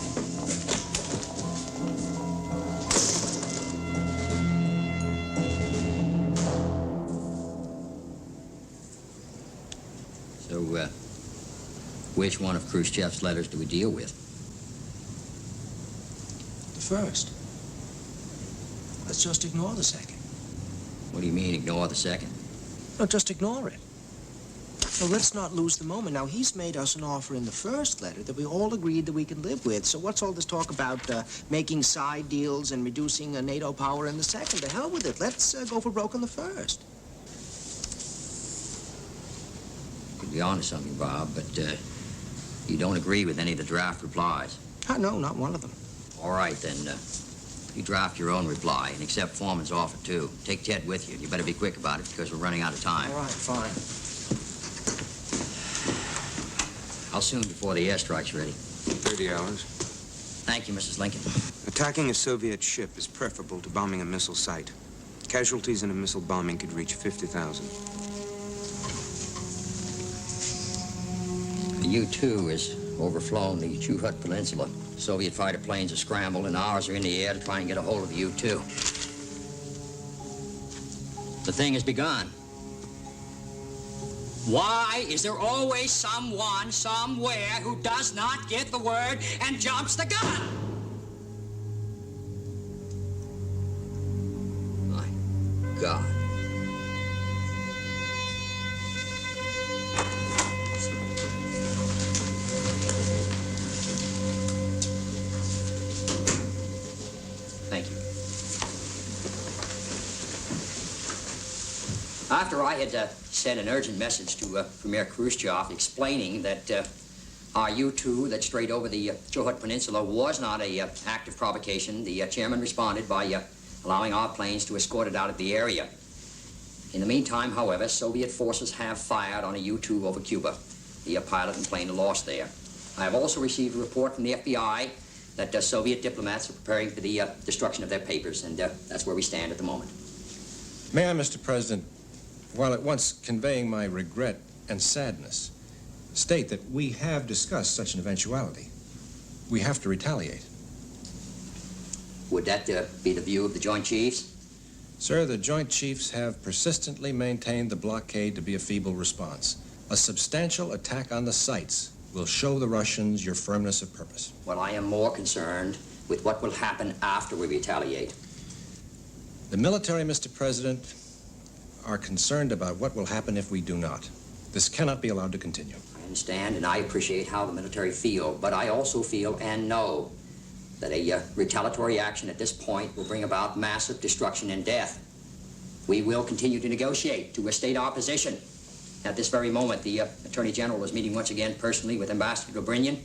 Speaker 16: So, which one of Khrushchev's letters do we deal with?
Speaker 17: The first. Let's just ignore the second.
Speaker 16: What do you mean, ignore the second?
Speaker 17: No, just ignore it.
Speaker 2: Well, let's not lose the moment. Now, he's made us an offer in the first letter that we all agreed that we can live with. So what's all this talk about making side deals and reducing NATO power in the second? To hell with it. Let's go for broke on the first.
Speaker 16: To be honest on you, Bob, but you don't agree with any of the draft replies.
Speaker 2: No, not one of them.
Speaker 16: All right, then. You draft your own reply and accept Foreman's offer, too. Take Ted with you. You better be quick about it because we're running out of time.
Speaker 2: All right, fine.
Speaker 16: How soon before the airstrike's ready?
Speaker 23: 30 hours.
Speaker 16: Thank you, Mrs. Lincoln.
Speaker 23: Attacking a Soviet ship is preferable to bombing a missile site. Casualties in a missile bombing could reach 50,000.
Speaker 16: The U-2 has overflown the Chuhut Peninsula. Soviet fighter planes are scrambled, and ours are in the air to try and get a hold of the U-2. The thing has begun. Why is there always someone, somewhere, who does not get the word and jumps the gun? My God. Thank you. After I had sent an urgent message to Premier Khrushchev explaining that our U-2 that strayed over the Chuhut Peninsula was not an act of provocation, the chairman responded by allowing our planes to escort it out of the area. In the meantime, however, Soviet forces have fired on a U-2 over Cuba. The pilot and plane are lost there. I have also received a report from the FBI that Soviet diplomats are preparing for the destruction of their papers, and that's where we stand at the moment.
Speaker 10: May I, Mr. President, while at once conveying my regret and sadness, state that we have discussed such an eventuality. We have to retaliate.
Speaker 16: Would that be the view of the Joint Chiefs?
Speaker 10: Sir, the Joint Chiefs have persistently maintained the blockade to be a feeble response. A substantial attack on the sites will show the Russians your firmness of purpose.
Speaker 16: Well, I am more concerned with what will happen after we retaliate.
Speaker 10: The military, Mr. President, are concerned about what will happen if we do not. This cannot be allowed to continue.
Speaker 16: I understand, and I appreciate how the military feel, but I also feel and know that a retaliatory action at this point will bring about massive destruction and death. We will continue to negotiate to state our position. At this very moment, the Attorney General is meeting once again personally with Ambassador Dobrynin,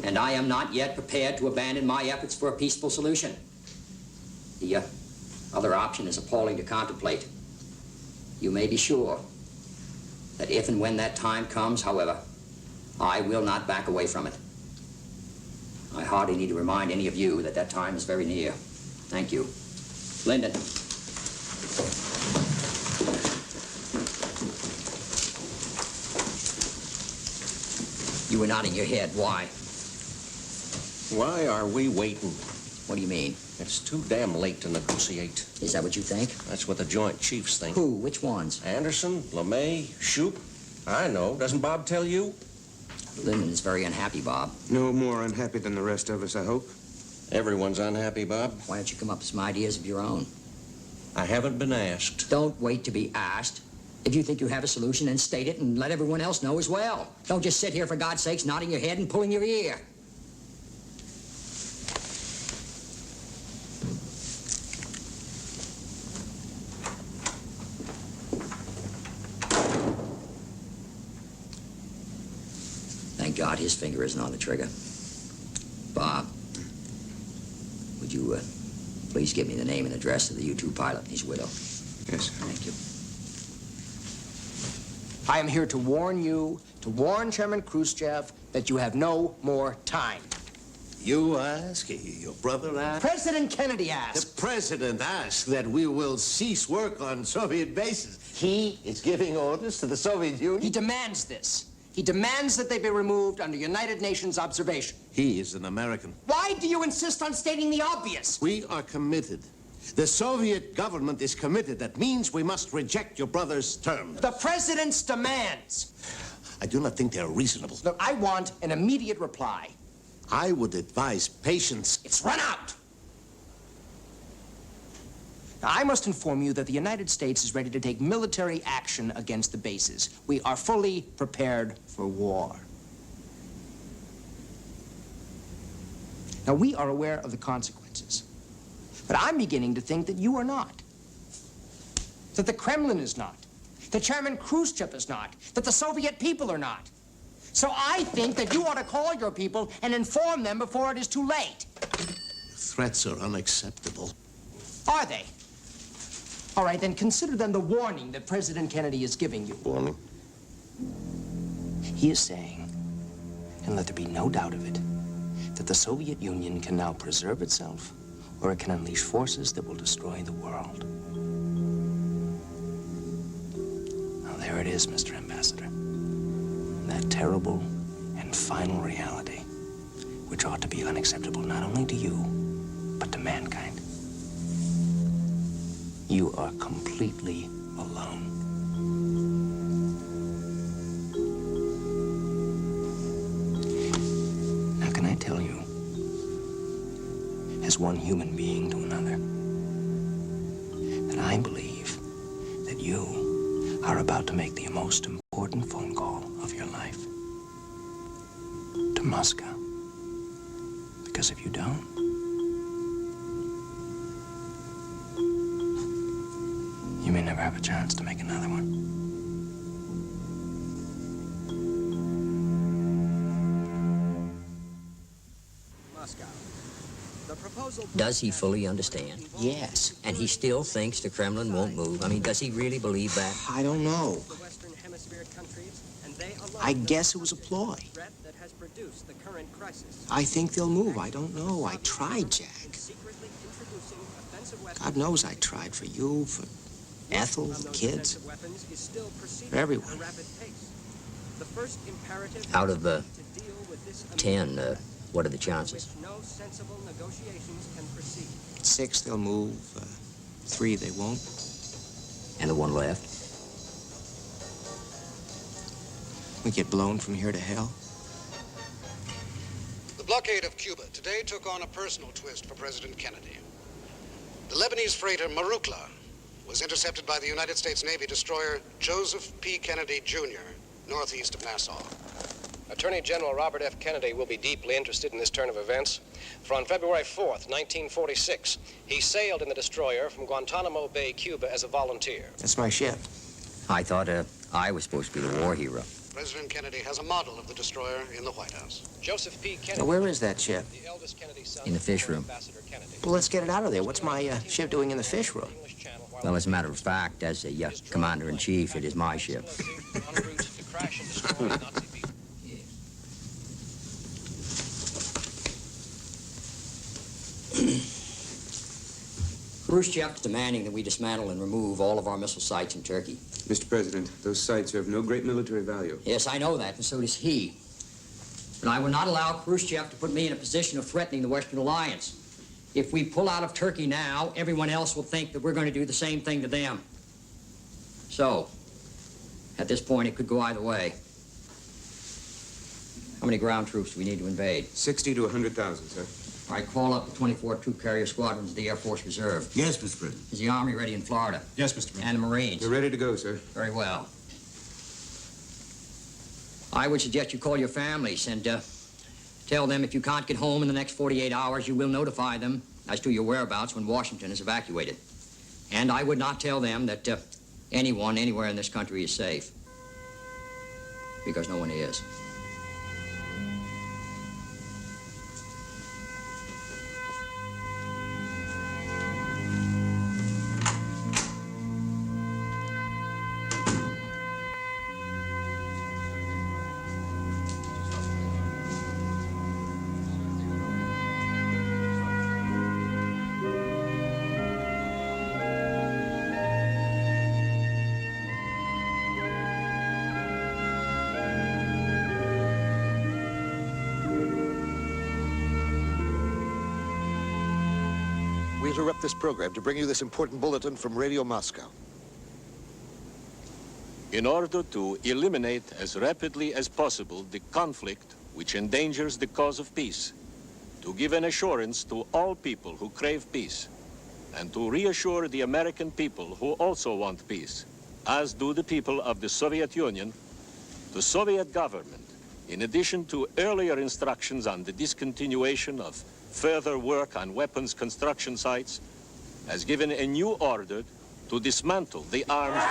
Speaker 16: and I am not yet prepared to abandon my efforts for a peaceful solution. The other option is appalling to contemplate. You may be sure that if and when that time comes, however, I will not back away from it. I hardly need to remind any of you that that time is very near. Thank you. Lyndon. You were nodding your head. Why?
Speaker 4: Why are we waiting?
Speaker 16: What do you mean?
Speaker 4: It's too damn late to negotiate.
Speaker 16: Is that what you think?
Speaker 4: That's what the Joint Chiefs think.
Speaker 16: Who? Which ones?
Speaker 4: Anderson, LeMay, Shoup. I know. Doesn't Bob tell you?
Speaker 16: Lyndon is very unhappy, Bob.
Speaker 23: No more unhappy than the rest of us, I hope.
Speaker 4: Everyone's unhappy, Bob.
Speaker 16: Why don't you come up with some ideas of your own?
Speaker 4: I haven't been asked.
Speaker 16: Don't wait to be asked. If you think you have a solution, then state it and let everyone else know as well. Don't just sit here, for God's sakes, nodding your head and pulling your ear. Thank God his finger isn't on the trigger. Bob, would you please give me the name and address of the U-2 pilot and his widow?
Speaker 23: Yes.
Speaker 16: Thank you.
Speaker 2: I am here to warn you, to warn Chairman Khrushchev, that you have no more time.
Speaker 12: You ask, your brother asked?
Speaker 2: President Kennedy asked.
Speaker 12: The president asked that we will cease work on Soviet bases. He is giving orders to the Soviet Union?
Speaker 2: He demands this. He demands that they be removed under United Nations observation.
Speaker 12: He is an American.
Speaker 2: Why do you insist on stating the obvious?
Speaker 12: We are committed. The Soviet government is committed. That means we must reject your brother's terms.
Speaker 2: The president's demands.
Speaker 12: I do not think they're reasonable.
Speaker 2: Look, I want an immediate reply.
Speaker 12: I would advise patience.
Speaker 2: It's run out. Now, I must inform you that the United States is ready to take military action against the bases. We are fully prepared for war. Now, we are aware of the consequences. But I'm beginning to think that you are not. That the Kremlin is not. That Chairman Khrushchev is not. That the Soviet people are not. So I think that you ought to call your people and inform them before it is too late.
Speaker 12: Threats are unacceptable.
Speaker 2: Are they? All right, then consider them the warning that President Kennedy is giving you.
Speaker 4: Warning?
Speaker 2: He is saying, and let there be no doubt of it, that the Soviet Union can now preserve itself, or it can unleash forces that will destroy the world. Now, there it is, Mr. Ambassador. That terrible and final reality, which ought to be unacceptable not only to you, but to mankind. You are completely alone. Now, can I tell you, as one human being to another, that I believe that you are about to make the most important phone call of your life to Moscow. Because if you don't, you may never have a chance to make another one.
Speaker 16: Moscow. Does he fully understand?
Speaker 2: Yes.
Speaker 16: And he still thinks the Kremlin won't move? I mean, does he really believe that?
Speaker 2: I don't know. I guess it was a ploy. I think they'll move. I don't know. I tried, Jack. God knows I tried for you, for Ethel, the kids, for everyone.
Speaker 16: Out of 10, what are the chances?
Speaker 2: 6, they'll move. 3, they won't.
Speaker 16: And the one left?
Speaker 2: We get blown from here to hell.
Speaker 15: The blockade of Cuba today took on a personal twist for President Kennedy. The Lebanese freighter Marukla was intercepted by the United States Navy destroyer Joseph P. Kennedy, Jr., northeast of Nassau.
Speaker 18: Attorney General Robert F. Kennedy will be deeply interested in this turn of events. For on February 4th, 1946, he sailed in the destroyer from Guantanamo Bay, Cuba, as a volunteer.
Speaker 2: That's my ship.
Speaker 16: I thought I was supposed to be the war hero.
Speaker 15: President Kennedy has a model of the destroyer in the White House.
Speaker 18: Joseph P. Kennedy.
Speaker 2: Now, where is that ship?
Speaker 18: The eldest Kennedy son.
Speaker 16: In the fish room.
Speaker 2: Well, let's get it out of there. What's my ship doing in the fish room?
Speaker 16: Well, as a matter of fact, as a commander-in-chief, it is my ship. Khrushchev is demanding that we dismantle and remove all of our missile sites in Turkey.
Speaker 23: Mr. President, those sites are of no great military value.
Speaker 16: Yes, I know that, and so does he. But I will not allow Khrushchev to put me in a position of threatening the Western Alliance. If we pull out of Turkey now, everyone else will think that we're going to do the same thing to them. So, at this point, it could go either way. How many ground troops do we need to invade?
Speaker 23: 60 to 100,000, sir.
Speaker 16: All right, call up the 24 troop carrier squadrons of the Air Force Reserve.
Speaker 8: Yes, Mr. President.
Speaker 16: Is the Army ready in Florida?
Speaker 13: Yes, Mr. President.
Speaker 16: And the Marines?
Speaker 23: They're ready to go, sir.
Speaker 16: Very well. I would suggest you call your families and tell them if you can't get home in the next 48 hours, you will notify them as to your whereabouts when Washington is evacuated. And I would not tell them that anyone anywhere in this country is safe. Because no one is.
Speaker 20: We interrupt this program to bring you this important bulletin from Radio Moscow.
Speaker 22: In order to eliminate as rapidly as possible the conflict which endangers the cause of peace, to give an assurance to all people who crave peace and to reassure the American people who also want peace, as do the people of the Soviet Union, the Soviet government, in addition to earlier instructions on the discontinuation of further work on weapons construction sites, has given a new order to dismantle the arms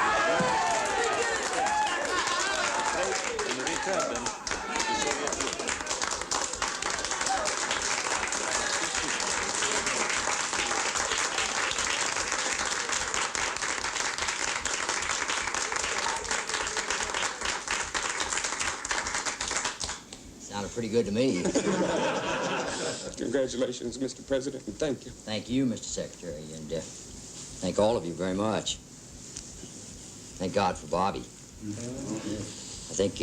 Speaker 22: and return them to the Soviet Union.
Speaker 16: Sounded pretty good to me.
Speaker 23: Congratulations, Mr. President, and thank you.
Speaker 16: Thank you, Mr. Secretary, and thank all of you very much. Thank God for Bobby. I think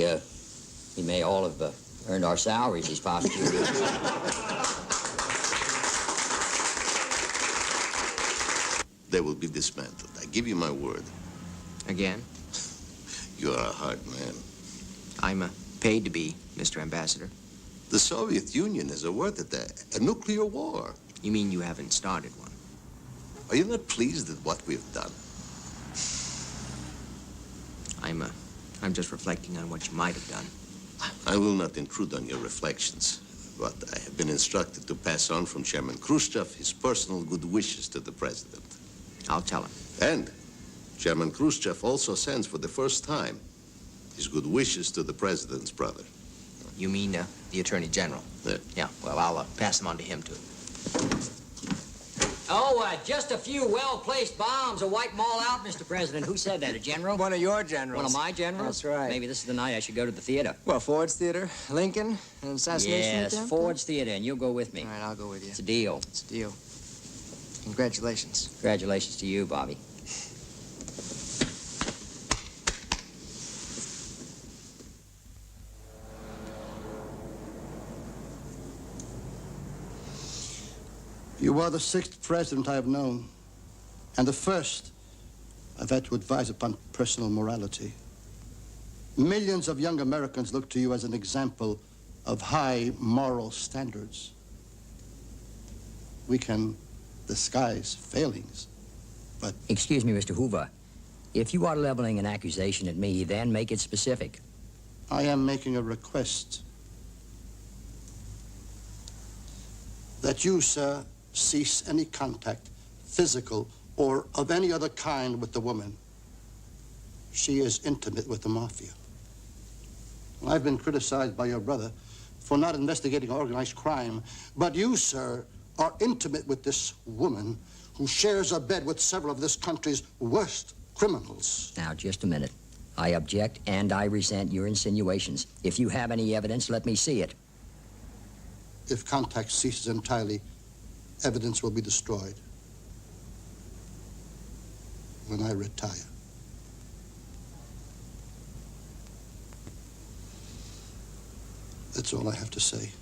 Speaker 16: we may all have earned our salaries these past few years.
Speaker 12: They will be dismantled. I give you my word.
Speaker 9: Again?
Speaker 12: You are a hard man.
Speaker 9: I'm paid to be, Mr. Ambassador.
Speaker 12: The Soviet Union is awarded a nuclear war.
Speaker 9: You mean you haven't started one?
Speaker 12: Are you not pleased at what we've done?
Speaker 9: I'm just reflecting on what you might have done.
Speaker 12: I will not intrude on your reflections, but I have been instructed to pass on from Chairman Khrushchev his personal good wishes to the president.
Speaker 9: I'll tell him.
Speaker 12: And Chairman Khrushchev also sends for the first time his good wishes to the president's brother.
Speaker 9: You mean the Attorney General? Yeah, well, I'll pass them on to him, too.
Speaker 16: Oh, just a few well-placed bombs will wipe them all out, Mr. President. Who said that, a general?
Speaker 9: One of your generals.
Speaker 16: One of my generals?
Speaker 9: That's right.
Speaker 16: Maybe this is the night I should go to the theater.
Speaker 9: Well, Ford's Theater, Lincoln, an assassination
Speaker 16: Yes,
Speaker 9: attempt?
Speaker 16: Ford's Theater, and you'll go with me.
Speaker 9: All right, I'll go with you.
Speaker 16: It's a deal.
Speaker 9: It's a deal. Congratulations.
Speaker 16: Congratulations to you, Bobby.
Speaker 7: You are the 6th president I have known, and the first I've had to advise upon personal morality. Millions of young Americans look to you as an example of high moral standards. We can disguise failings, but...
Speaker 16: Excuse me, Mr. Hoover. If you are leveling an accusation at me, then make it specific.
Speaker 7: I am making a request that you, sir, cease any contact, physical or of any other kind, with the woman. She is intimate with the mafia. I've been criticized by your brother for not investigating organized crime, but you, sir, are intimate with this woman who shares a bed with several of this country's worst criminals.
Speaker 16: Now, just a minute. I object and I resent your insinuations. If you have any evidence, let me see it.
Speaker 7: If contact ceases entirely, evidence will be destroyed when I retire. That's all I have to say.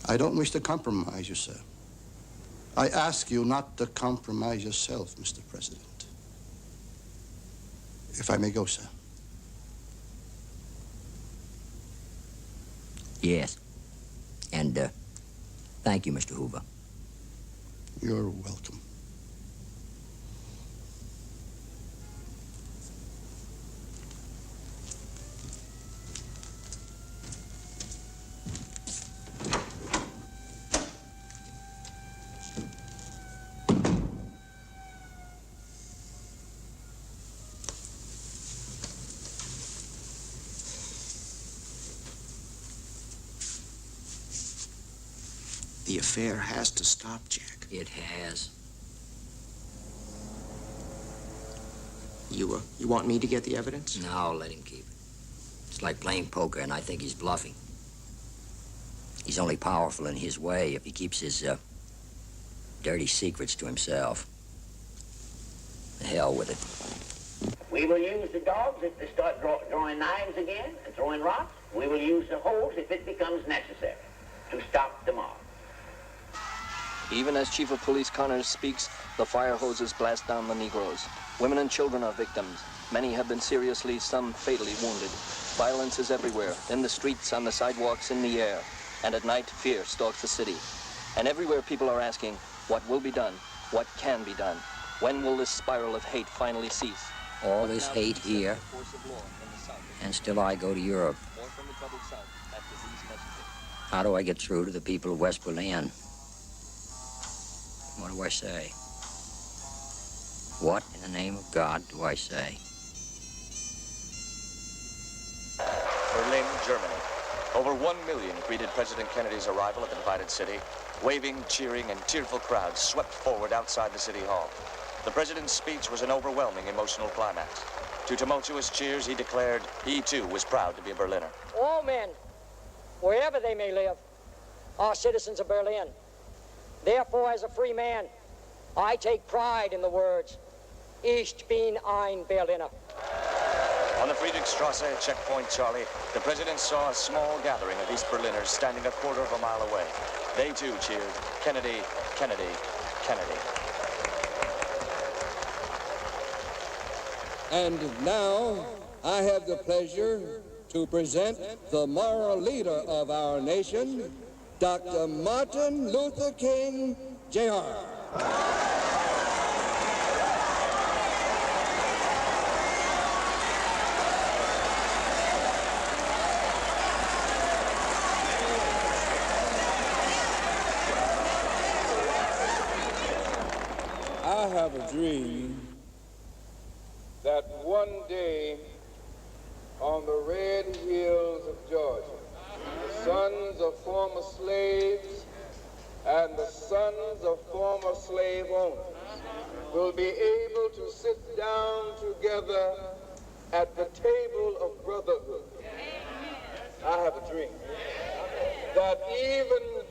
Speaker 7: I don't wish to compromise you, sir. I ask you not to compromise yourself, Mr. President. If I may go, sir.
Speaker 16: Yes. And, thank you, Mr. Hoover.
Speaker 7: You're welcome.
Speaker 2: The affair has to stop, Jack.
Speaker 16: It has.
Speaker 2: You want me to get the evidence?
Speaker 16: No, let him keep it. It's like playing poker, and I think he's bluffing. He's only powerful in his way if he keeps his, dirty secrets to himself. The hell with it.
Speaker 5: We will use the dogs if they start drawing knives again and throwing rocks. We will use the hose if it becomes necessary to stop the mob.
Speaker 14: Even as Chief of Police Connors speaks, the fire hoses blast down the Negroes. Women and children are victims. Many have been seriously, some fatally wounded. Violence is everywhere, in the streets, on the sidewalks, in the air. And at night, fear stalks the city. And everywhere people are asking, what will be done? What can be done? When will this spiral of hate finally cease?
Speaker 16: All this hate here, and still I go to Europe. How do I get through to the people of West Berlin? What do I say? What in the name of God do I say?
Speaker 1: Berlin, Germany. Over 1 million greeted President Kennedy's arrival at the divided city. Waving, cheering, and tearful crowds swept forward outside the city hall. The president's speech was an overwhelming emotional climax. To tumultuous cheers, he declared he, too, was proud to be a Berliner.
Speaker 19: All men, wherever they may live, are citizens of Berlin. Therefore, as a free man, I take pride in the words, Ich bin ein Berliner.
Speaker 1: On the Friedrichstrasse at Checkpoint Charlie, the president saw a small gathering of East Berliners standing a quarter of a mile away. They, too, cheered, Kennedy, Kennedy, Kennedy.
Speaker 21: And now, I have the pleasure to present the moral leader of our nation, Dr. Martin Luther King, Jr.
Speaker 24: I have a dream that one day on the red hills of Georgia, the sons of former slaves and the sons of former slave owners will be able to sit down together at the table of brotherhood. I have a dream that even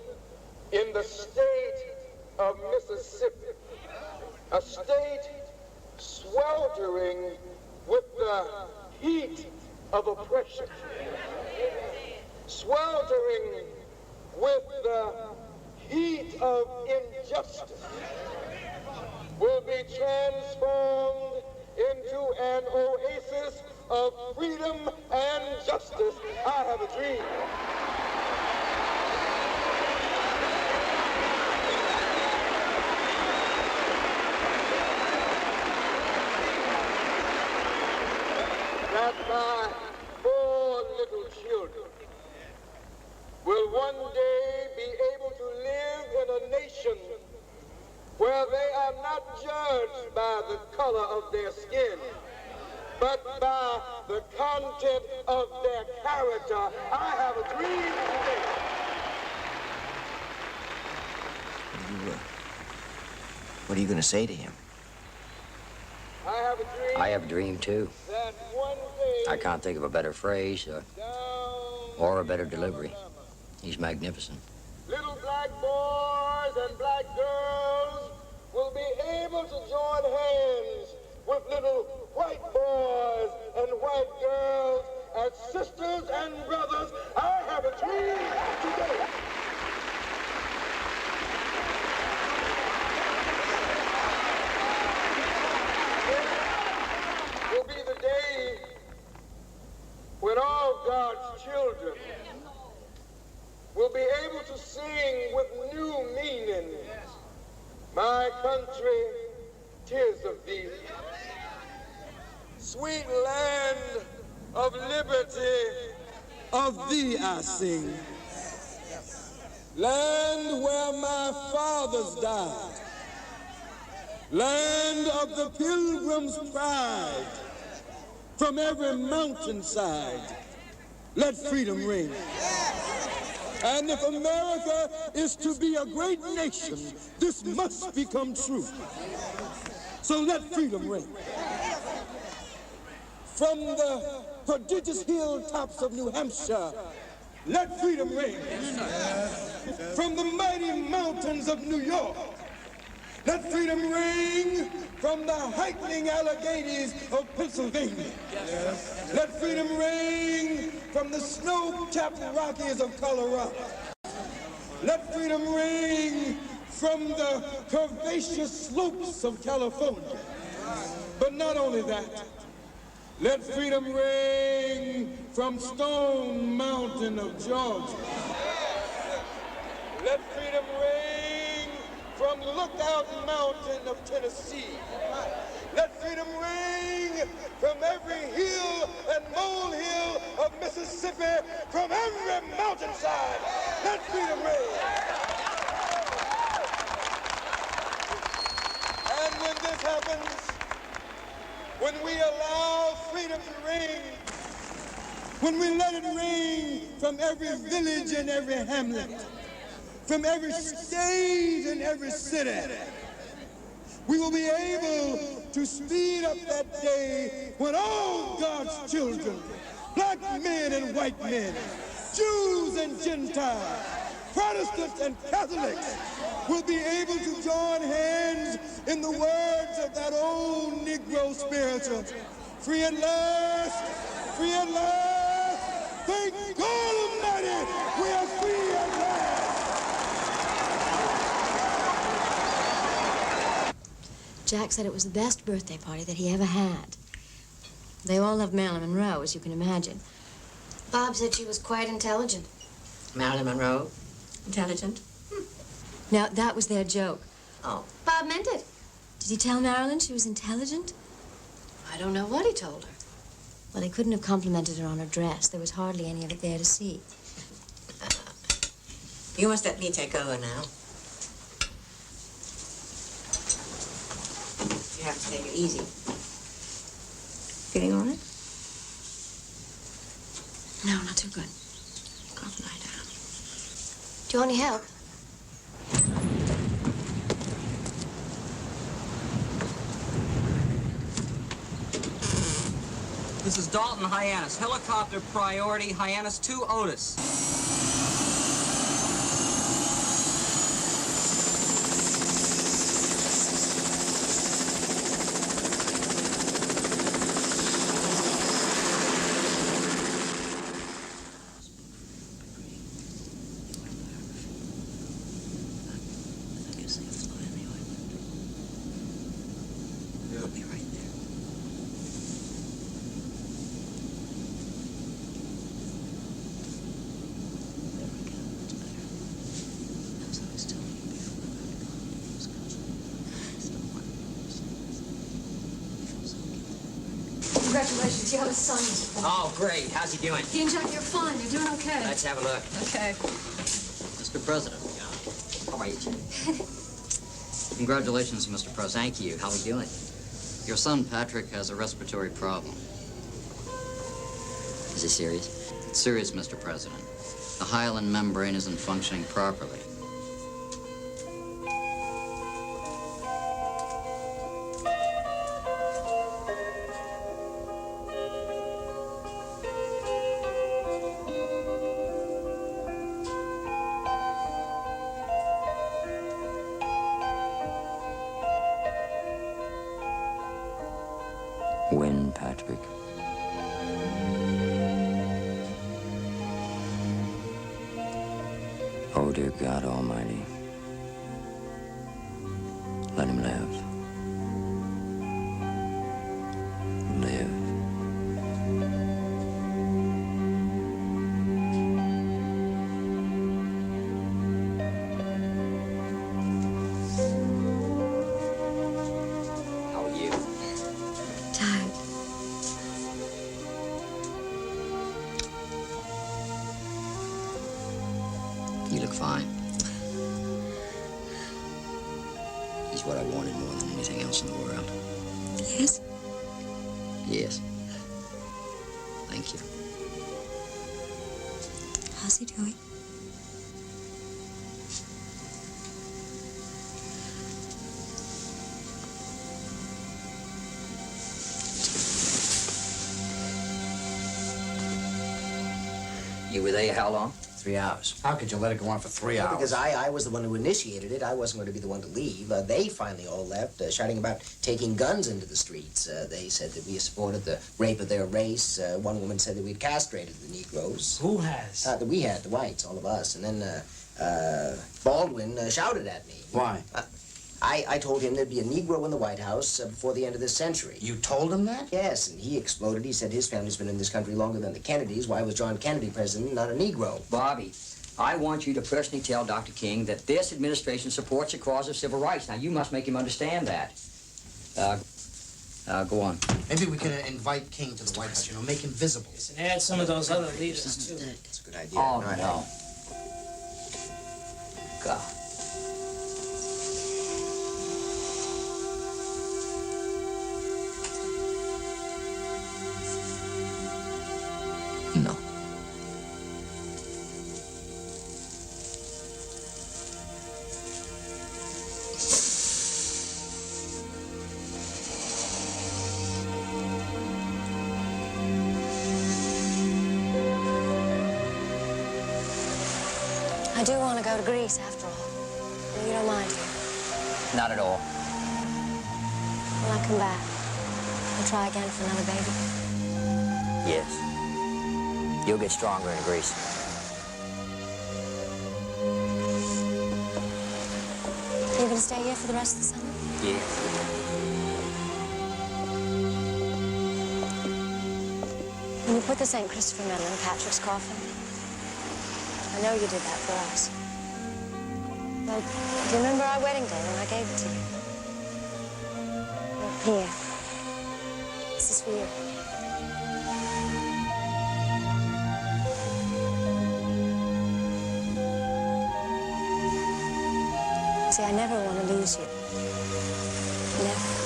Speaker 24: in the state of Mississippi, a state sweltering with the heat of oppression, sweltering with the heat of injustice, will be transformed into an oasis of freedom and justice. I have a dream. That my 4 little children will one day be able to live in a nation where they are not judged by the color of their skin, but by the content of their character. I have a dream today.
Speaker 9: What are you going to say to him?
Speaker 24: I have a dream.
Speaker 16: I have a dream, too.
Speaker 24: That one day
Speaker 16: I can't think of a better phrase or a better delivery. He's magnificent.
Speaker 24: little black boys and black girls will be able to join hands with little white boys and white girls as sisters and brothers. I have a dream today. Will be the day when all God's children will be able to sing with new meaning, my country, 'tis of thee. Sweet land of liberty, of thee I sing. Land where my fathers died. Land of the pilgrim's pride. From every mountainside, let freedom ring. And if America is to be a great nation, this must become true. So let freedom ring. From the prodigious hilltops of New Hampshire, let freedom ring. From the mighty mountains of New York, let freedom ring. From the heightening Alleghenies of Pennsylvania, let freedom ring. From the snow-capped Rockies of Colorado, let freedom ring. From the curvaceous slopes of California. But not only that, let freedom ring from Stone Mountain of Georgia. Let freedom ring from Lookout Mountain of Tennessee. Let freedom ring from every hill and molehill of Mississippi, from every mountainside. Let freedom ring. And when this happens, when we allow freedom to ring, when we let it ring from every village and every hamlet, from every state and every city, we will be able to speed up that day when all God's children, black men and white men, Jews and Gentiles, Protestants and Catholics, will be able to join hands in the words of that old Negro spiritual. Free at last, free at last, thank God Almighty, we are free at last.
Speaker 3: Jack said it was the best birthday party that he ever had. They all loved Marilyn Monroe, as you can imagine. Bob said she was quite intelligent.
Speaker 16: Marilyn Monroe? Intelligent?
Speaker 3: Now, that was their joke.
Speaker 16: Oh.
Speaker 3: Bob meant it. Did he tell Marilyn she was intelligent? I don't know what he told her. Well, he couldn't have complimented her on her dress. There was hardly any of it there to see.
Speaker 16: You must let me take over now. You have to take it easy. Feeling all right?
Speaker 3: No, not too good.
Speaker 16: Go up and lie down.
Speaker 3: Do you want any help?
Speaker 6: This is Dalton Hyannis. Helicopter priority, Hyannis 2 Otis.
Speaker 3: Congratulations, you have a son, Mr. President.
Speaker 16: Oh, great. How's he doing?
Speaker 3: He and Jack, you're fine. You're doing okay.
Speaker 16: Let's have a look.
Speaker 3: Okay.
Speaker 6: Mr. President.
Speaker 16: How are you, Jim?
Speaker 6: Congratulations, Mr. President. Thank you. How are we doing? Your son, Patrick, has a respiratory problem.
Speaker 16: Is it serious?
Speaker 6: It's serious, Mr. President. The hyaline membrane isn't functioning properly.
Speaker 16: When, Patrick? Oh, dear God Almighty, let him live. Live.
Speaker 6: How are you?
Speaker 3: Tired.
Speaker 6: You look fine.
Speaker 16: He's what I wanted more than anything else in the world.
Speaker 3: Yes?
Speaker 6: Yes. Thank you.
Speaker 3: How's he doing?
Speaker 6: You were there how long?
Speaker 2: 3 hours.
Speaker 11: How could you let it go on for 3 hours?
Speaker 2: Because I was the one who initiated it. I wasn't going to be the one to leave. They finally all left, shouting about taking guns into the streets. They said that we supported the rape of their race. One woman said that we'd castrated the Negroes.
Speaker 11: Who has?
Speaker 2: That we had, the whites, all of us. And then Baldwin shouted at me.
Speaker 11: Why?
Speaker 2: I told him there'd be a Negro in the White House before the end of this century.
Speaker 11: You told him that?
Speaker 2: Yes, and he exploded. He said his family's been in this country longer than the Kennedys. Why was John Kennedy president, not a Negro?
Speaker 16: Bobby, I want you to personally tell Dr. King that this administration supports the cause of civil rights. Now, you must make him understand that. Go on.
Speaker 11: Maybe we can invite King to the White House, make him visible.
Speaker 4: And add some of those other leaders, too.
Speaker 2: That's a good idea.
Speaker 16: Oh, no. God.
Speaker 2: No.
Speaker 3: I do want to go to Greece, after all. You don't mind, do you?
Speaker 16: Not at all.
Speaker 3: When I come back, I'll try again for another baby.
Speaker 16: Yes. You'll get stronger in Greece.
Speaker 3: Are you going to stay here for the rest of the summer?
Speaker 16: Yes.
Speaker 3: When you put the St. Christopher medal in Patrick's coffin, I know you did that for us. But do you remember our wedding day when I gave it to you? Here. This is for you. See, I never want to lose you. Never.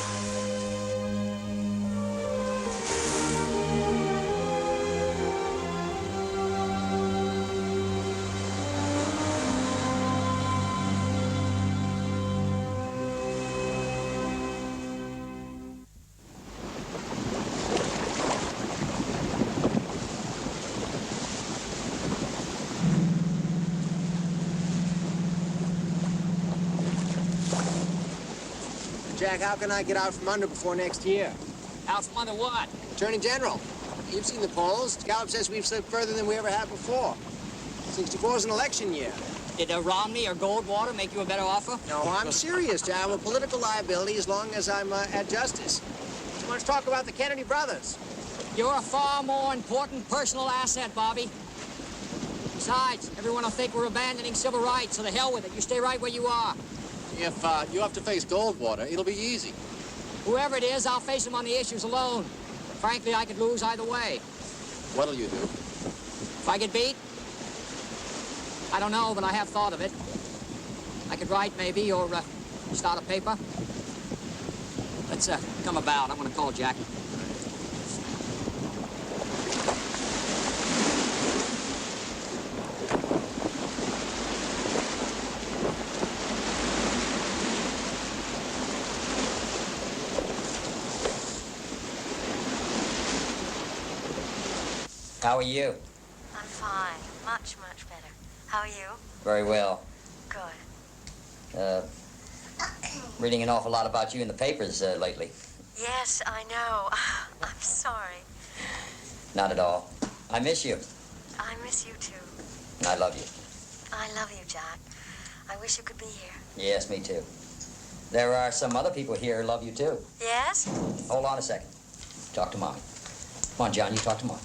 Speaker 10: Jack, how can I get out from under before next year?
Speaker 16: Out from under what?
Speaker 10: Attorney General. You've seen the polls. Gallup says we've slipped further than we ever have before. 64 is an election year.
Speaker 16: Did Romney or Goldwater make you a better offer?
Speaker 10: No, I'm serious, Jack. I'm a political liability as long as I'm at justice. Too much talk about the Kennedy brothers.
Speaker 16: You're a far more important personal asset, Bobby. Besides, everyone will think we're abandoning civil rights, so the hell with it. You stay right where you are.
Speaker 15: If you have to face Goldwater, it'll be easy.
Speaker 16: Whoever it is, I'll face him on the issues alone. Frankly, I could lose either way.
Speaker 15: What'll you do?
Speaker 16: If I get beat? I don't know, but I have thought of it. I could write, maybe, or start a paper. Let's come about. I'm going to call Jack. How are you?
Speaker 3: I'm fine. Much, much better. How are you?
Speaker 16: Very well.
Speaker 3: Good.
Speaker 16: Reading an awful lot about you in the papers lately.
Speaker 3: Yes, I know. I'm sorry.
Speaker 16: Not at all. I miss you.
Speaker 3: I miss you, too.
Speaker 16: And I love you.
Speaker 3: I love you, Jack. I wish you could be here.
Speaker 16: Yes, me too. There are some other people here who love you, too.
Speaker 3: Yes?
Speaker 16: Hold on a second. Talk to Mommy. Come on, John, you talk to Mom.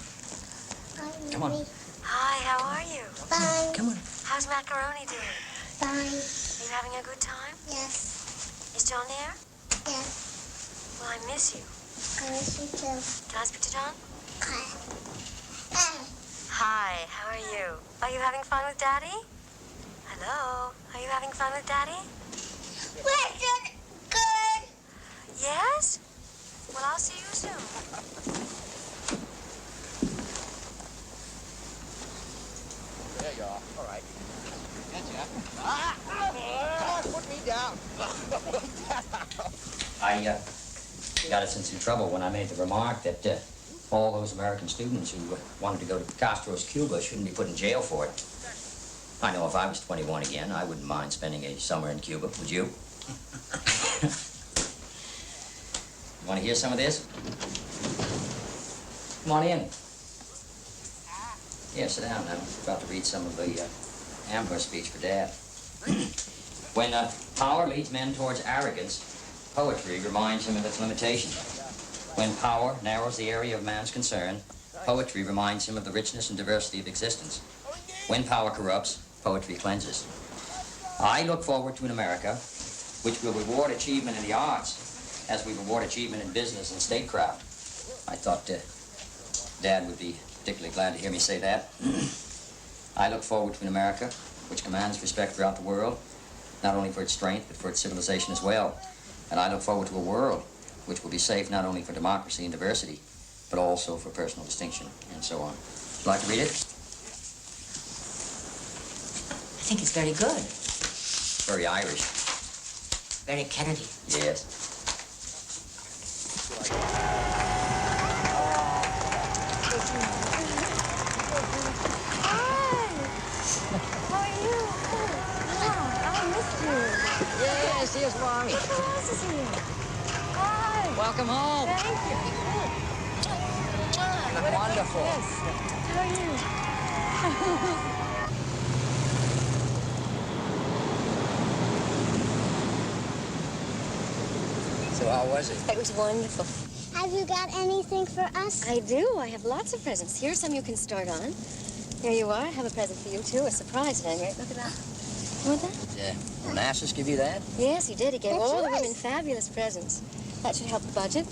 Speaker 16: Come on.
Speaker 3: Hi, how are you?
Speaker 17: Fine.
Speaker 16: Come on.
Speaker 3: How's Macaroni doing?
Speaker 17: Fine.
Speaker 3: Are you having a good time?
Speaker 17: Yes.
Speaker 3: Is John here?
Speaker 17: Yes.
Speaker 3: Well, I miss you.
Speaker 17: I miss you too.
Speaker 3: Can I speak to John?
Speaker 17: Hi.
Speaker 3: Hi, how are you? Are you having fun with Daddy? Hello? Are you having fun with Daddy?
Speaker 17: Listen, good.
Speaker 3: Yes? Well, I'll see you soon.
Speaker 10: There you are. All right. Gotcha. Come on, put me down.
Speaker 16: I got us in some trouble when I made the remark that all those American students who wanted to go to Castro's Cuba shouldn't be put in jail for it. I know if I was 21 again, I wouldn't mind spending a summer in Cuba. Would you? Want to hear some of this? Come on in. Yeah, sit down. I'm about to read some of the Amherst speech for Dad. When power leads men towards arrogance, poetry reminds him of its limitations. When power narrows the area of man's concern, poetry reminds him of the richness and diversity of existence. When power corrupts, Poetry cleanses. I look forward to an America which will reward achievement in the arts as we reward achievement in business and statecraft. I thought Dad would be particularly glad to hear me say that. I look forward to an America which commands respect throughout the world, not only for its strength, but for its civilization as well. And I look forward to a world which will be safe not only for democracy and diversity, but also for personal distinction, and so on. Would you like to read it?
Speaker 8: I think it's very good.
Speaker 16: Very Irish.
Speaker 8: Very Kennedy.
Speaker 16: Yes.
Speaker 8: Yes, here's Mommy.
Speaker 3: Nice to see you. Hi.
Speaker 8: Welcome home.
Speaker 3: Thank you.
Speaker 8: You look wonderful.
Speaker 3: Yes. How are you?
Speaker 16: So how was it?
Speaker 3: It was wonderful.
Speaker 17: Have you got anything for us?
Speaker 3: I do. I have lots of presents. Here's some you can start on. Here you are. I have a present for you, too. A surprise, at any rate. Look at that. You want that?
Speaker 16: Onassis give you that?
Speaker 3: Yes, he did. He gave
Speaker 17: That's
Speaker 3: all the
Speaker 17: yours.
Speaker 3: women fabulous presents. That should help the budget.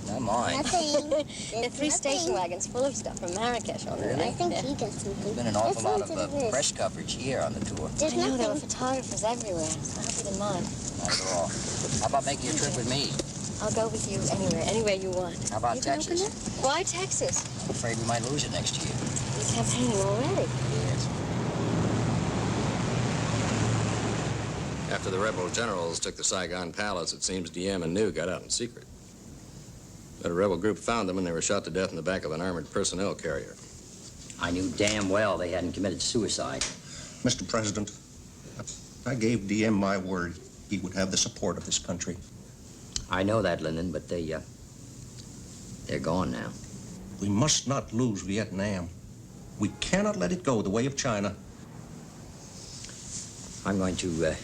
Speaker 16: Not mine.
Speaker 17: Nothing.
Speaker 3: There are 3 station wagons full of stuff from Marrakesh on the way.
Speaker 17: I think he got something.
Speaker 16: There's been an awful lot
Speaker 17: Listen
Speaker 16: of
Speaker 17: to this.
Speaker 16: press coverage here on the tour.
Speaker 17: There's
Speaker 3: I know there were
Speaker 17: nothing.
Speaker 3: photographers everywhere, so I hope you didn't mind.
Speaker 16: Not at all. How about making a trip with me?
Speaker 3: I'll go with you anywhere you want.
Speaker 16: How about
Speaker 3: You can open
Speaker 16: Texas?
Speaker 3: it? Why Texas?
Speaker 16: I'm afraid we might lose it next year.
Speaker 3: He's campaigning already.
Speaker 16: Yes.
Speaker 13: After the rebel generals took the Saigon Palace, it seems Diem and New got out in secret. But a rebel group found them and they were shot to death in the back of an armored personnel carrier.
Speaker 16: I knew damn well they hadn't committed suicide.
Speaker 18: Mr. President, I gave Diem my word he would have the support of this country.
Speaker 16: I know that, Lyndon, but they're gone now.
Speaker 18: We must not lose Vietnam. We cannot let it go the way of China.
Speaker 16: I'm going to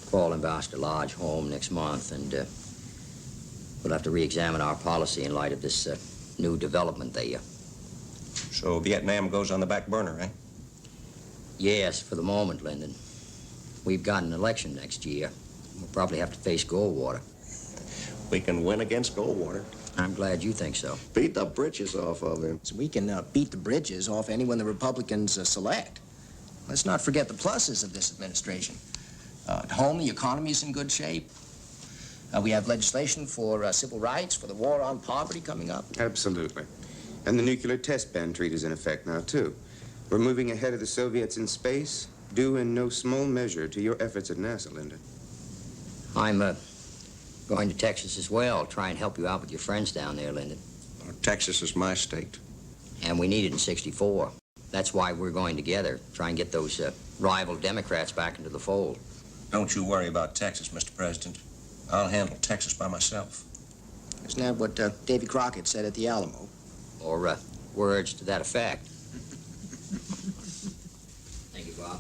Speaker 16: call Ambassador Lodge home next month, and we'll have to re-examine our policy in light of this new development they...
Speaker 18: So Vietnam goes on the back burner, eh?
Speaker 16: Yes, for the moment, Lyndon. We've got an election next year. We'll probably have to face Goldwater.
Speaker 18: We can win against Goldwater.
Speaker 16: I'm glad you think so.
Speaker 12: Beat the britches off of him.
Speaker 9: So we can beat the bridges off anyone the Republicans select. Let's not forget the pluses of this administration. At home, the economy is in good shape. We have legislation for civil rights, for the war on poverty coming up.
Speaker 23: Absolutely. And the nuclear test ban treaty is in effect now, too. We're moving ahead of the Soviets in space, due in no small measure to your efforts at NASA, Linda.
Speaker 16: I'm going to Texas as well, try and help you out with your friends down there, Lyndon.
Speaker 18: Texas is my state.
Speaker 16: And we need it in '64. That's why we're going together, try and get those rival Democrats back into the fold.
Speaker 18: Don't you worry about Texas, Mr. President. I'll handle Texas by myself.
Speaker 9: Isn't that what Davy Crockett said at the Alamo?
Speaker 16: Or words to that effect. Thank you, Bob.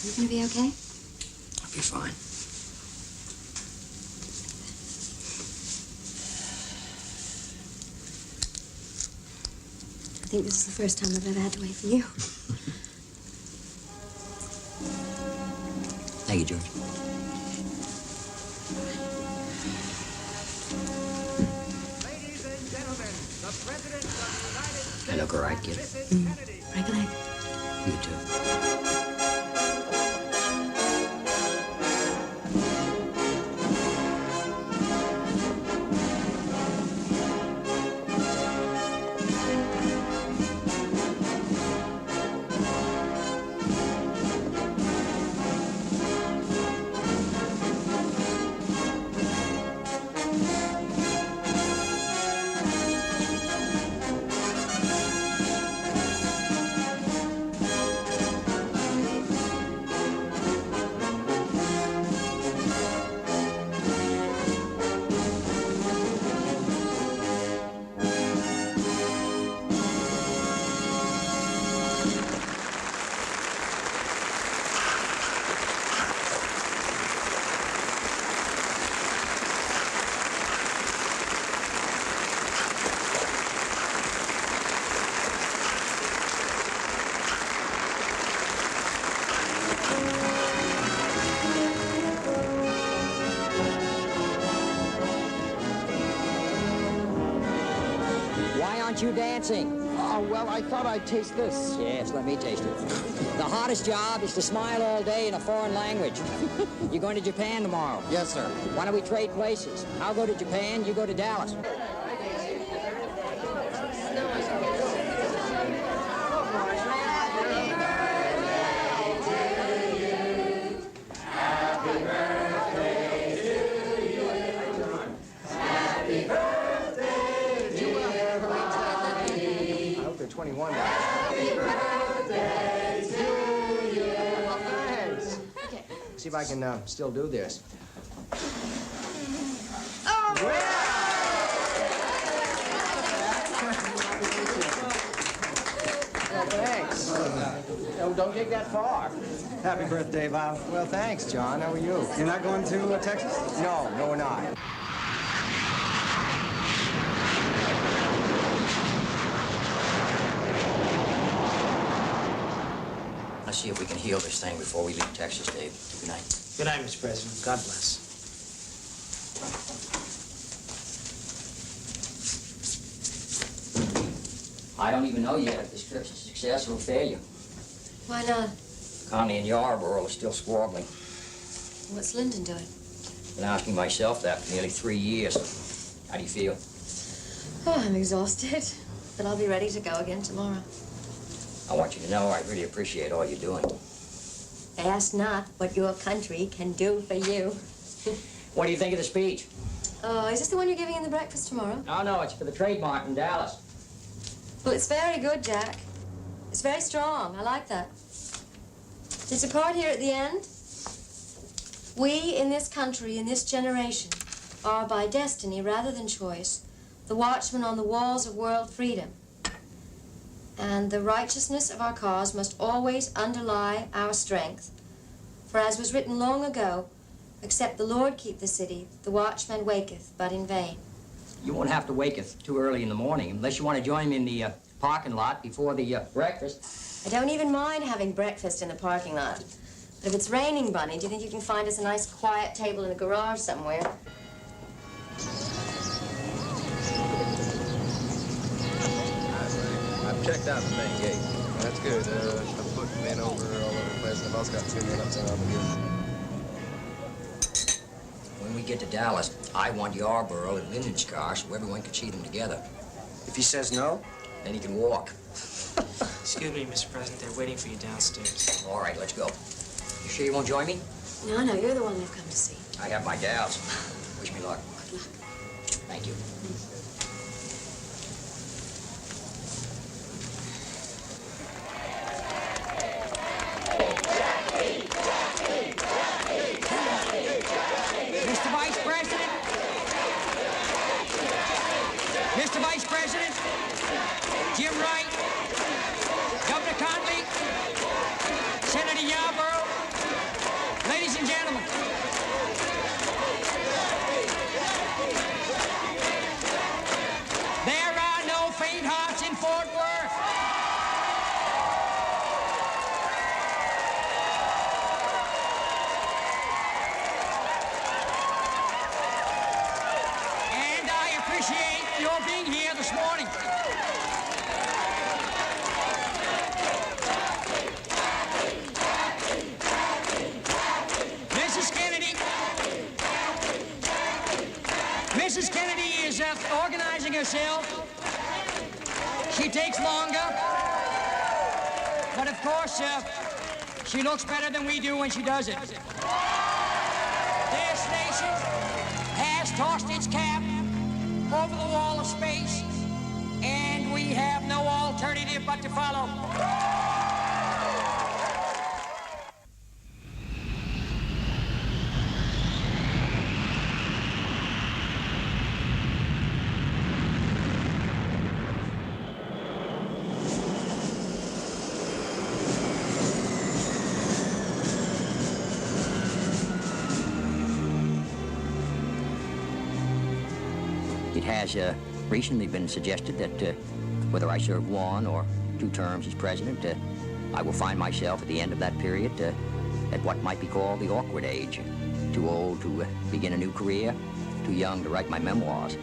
Speaker 3: You gonna be okay?
Speaker 16: I'll be fine.
Speaker 3: I think this is the first time I've ever had to wait for you.
Speaker 16: Thank you, George.
Speaker 10: Ladies and gentlemen, the President of the United States.
Speaker 16: I look all right, kid.
Speaker 3: Right leg.
Speaker 16: You too.
Speaker 8: ain't you dancing?
Speaker 10: Oh, well, I thought I'd taste this.
Speaker 8: Yes, let me taste it. The hardest job is to smile all day in a foreign language. You're going to Japan tomorrow?
Speaker 10: Yes, sir.
Speaker 8: Why don't we trade places? I'll go to Japan, you go to Dallas.
Speaker 10: I hope they're 21 now. Happy birthday to you. Oh, thanks.
Speaker 3: Okay.
Speaker 10: See if I can still do this.
Speaker 3: Oh,
Speaker 10: Well, thanks. No, don't take that far.
Speaker 11: Happy birthday, Bob.
Speaker 10: Well, thanks, John. How are you?
Speaker 11: You're not going to Texas?
Speaker 10: No, we're not.
Speaker 16: Let's see if we can heal this thing before we leave Texas, Dave. Good night.
Speaker 4: Good night, Mr. President. God bless.
Speaker 16: I don't even know yet if this trip's a success or a failure.
Speaker 3: why not?
Speaker 16: Conley and Yarborough are still squabbling.
Speaker 3: What's Lyndon doing?
Speaker 16: Been asking myself that for nearly 3 years. How do you feel?
Speaker 3: Oh, I'm exhausted. But I'll be ready to go again tomorrow.
Speaker 16: I want you to know I really appreciate all you're doing.
Speaker 3: Ask not what your country can do for you.
Speaker 16: What do you think of the speech?
Speaker 3: Oh, is this the one you're giving in the breakfast tomorrow?
Speaker 16: No, it's for the trademark in Dallas.
Speaker 3: Well, it's very good, Jack. It's very strong. I like that. There's a part here at the end. We in this country, in this generation, are by destiny rather than choice, the watchmen on the walls of world freedom. And the righteousness of our cause must always underlie our strength. For as was written long ago, except the Lord keep the city, the watchman waketh, but in vain.
Speaker 16: You won't have to wake us too early in the morning unless you want to join me in the parking lot before the breakfast.
Speaker 3: I don't even mind having breakfast in the parking lot. But if it's raining, Bunny, do you think you can find us a nice quiet table in the garage somewhere?
Speaker 15: I've checked out the main gate. That's good. I've put men over all over the place. I've also got 2 men up there on the gate.
Speaker 16: When we get to Dallas, I want Yarborough in Lyndon's car so everyone can see them together.
Speaker 10: If he says no?
Speaker 16: Then he can walk.
Speaker 4: Excuse me, Mr. President. They're waiting for you downstairs.
Speaker 16: All right, let's go. You sure you won't join me?
Speaker 3: No, you're the one they've come to see.
Speaker 16: I have my doubts. Wish me luck.
Speaker 3: Good luck.
Speaker 16: Thank you.
Speaker 8: Mr. Vice President? Mr. Vice President? Jim Wright? Governor Conley? Senator Yarborough? Ladies and gentlemen. There are no faint hearts in Fort Worth. And I appreciate your being here this morning. Mrs. Kennedy is organizing herself. She takes longer. But of course, she looks better than we do when she does it. This nation has tossed its cap over the wall of space, and we have no alternative but to follow.
Speaker 16: It has recently been suggested that whether I serve 1 or 2 terms as president, I will find myself at the end of that period at what might be called the awkward age. Too old to begin a new career, too young to write my memoirs.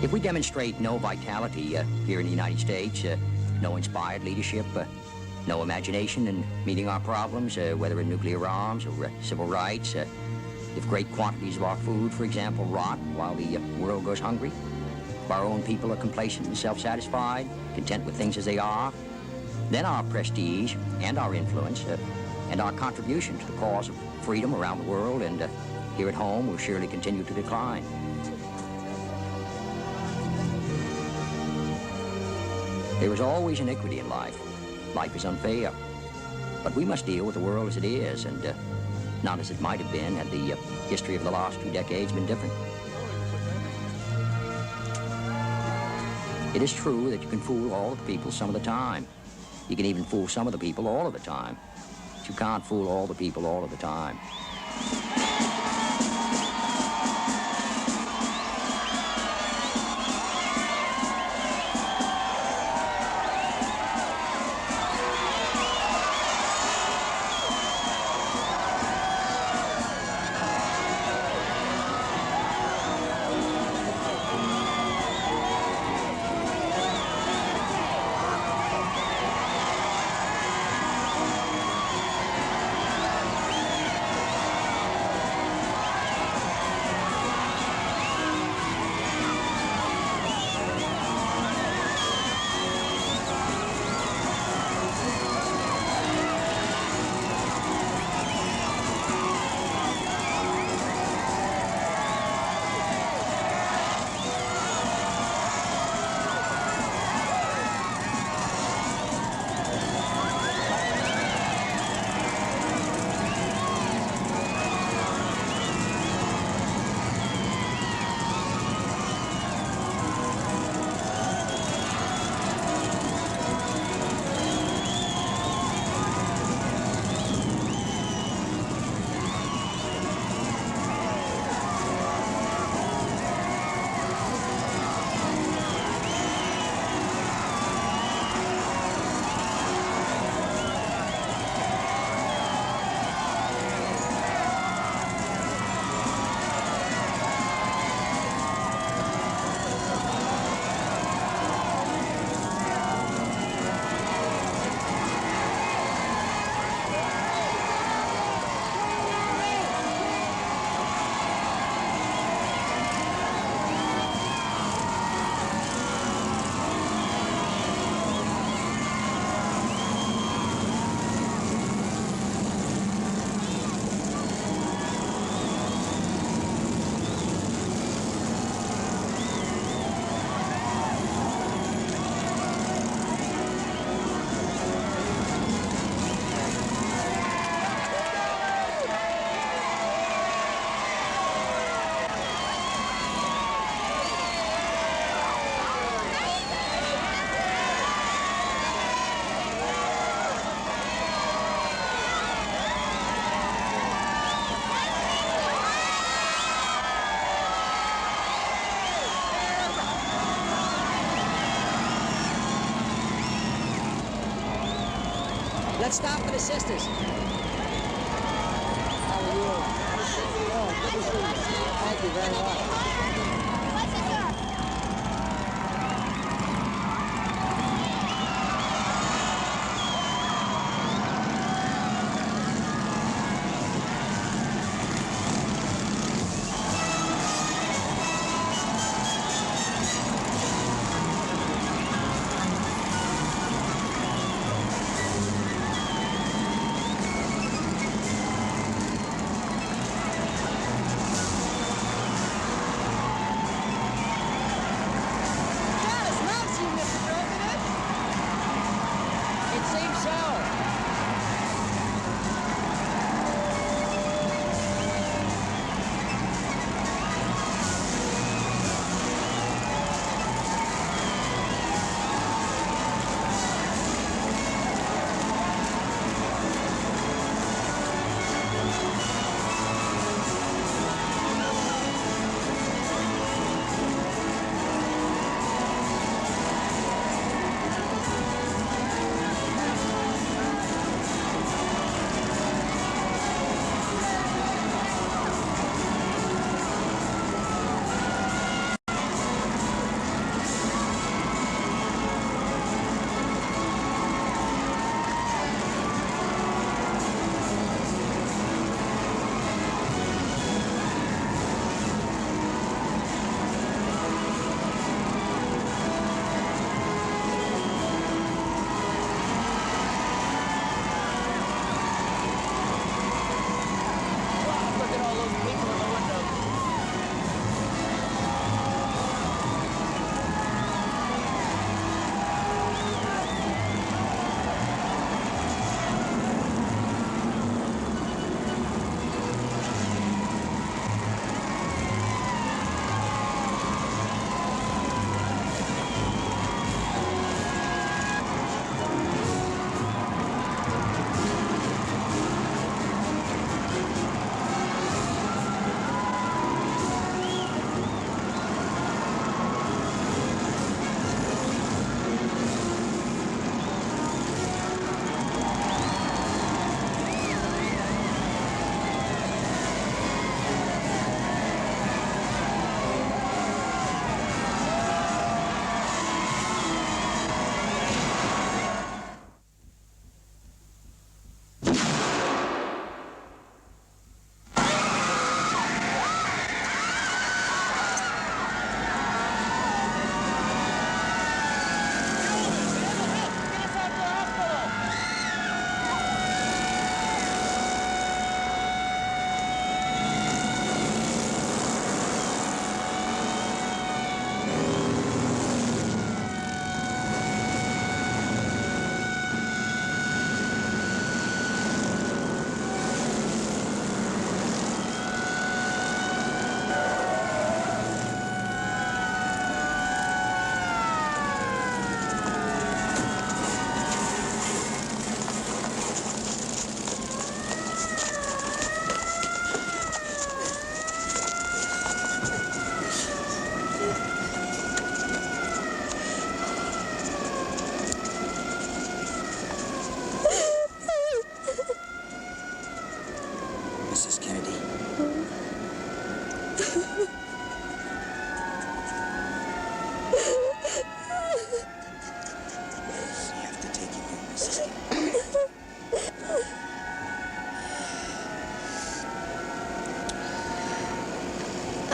Speaker 16: If we demonstrate no vitality here in the United States, no inspired leadership, no imagination in meeting our problems, whether in nuclear arms or civil rights, if great quantities of our food, for example, rot while the world goes hungry, if our own people are complacent and self-satisfied, content with things as they are, then our prestige and our influence and our contribution to the cause of freedom around the world and here at home will surely continue to decline. There is always iniquity in life. Life is unfair. But we must deal with the world as it is, and not as it might have been had the history of the last 2 decades been different. It is true that you can fool all of the people some of the time. You can even fool some of the people all of the time. But you can't fool all the people all of the time.
Speaker 8: Let's stop for the sisters. How are you? Oh, good to see you. Thank you very much.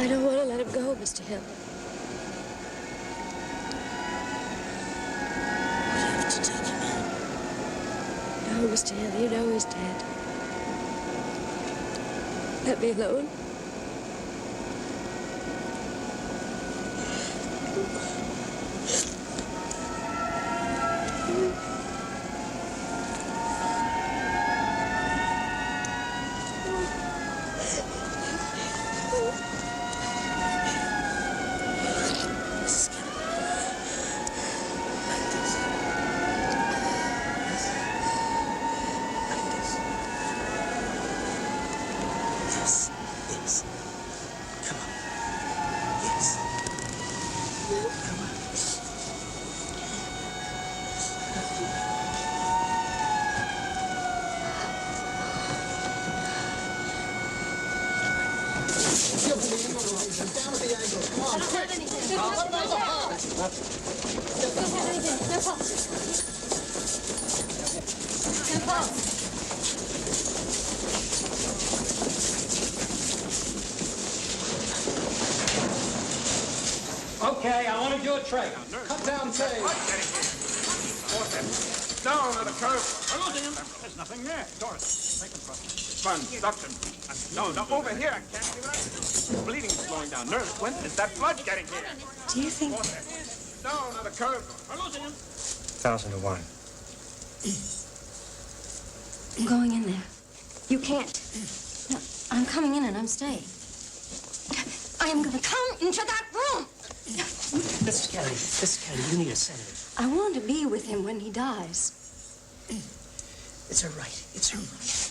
Speaker 3: I don't want to let him go, Mr. Hill.
Speaker 2: We have to take him in.
Speaker 3: No, Mr. Hill, you know he's dead. Let me alone.
Speaker 8: Okay, I want to do a trade. Cut down trade.
Speaker 24: Down at the curve. There's nothing there. Doris, take him from me. Fun, suction. No, over here. I can't do that. Bleeding is slowing down. Nerves. When is that blood getting here?
Speaker 3: Do you think...
Speaker 24: Down at the curve. We're losing him.
Speaker 4: 1,000 to 1.
Speaker 3: I'm going in there. You can't. No, I'm coming in and I'm staying. I am going to come into that room.
Speaker 2: Mrs. Kennedy, you need a sedative.
Speaker 3: I want to be with him when he dies.
Speaker 2: It's all right. It's all right.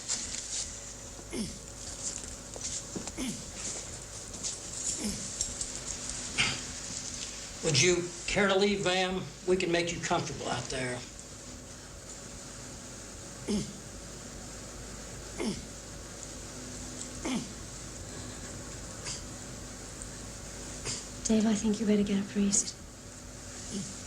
Speaker 8: Would you care to leave, ma'am? We can make you comfortable out there.
Speaker 3: Dave, I think you better get a priest.
Speaker 2: Mm.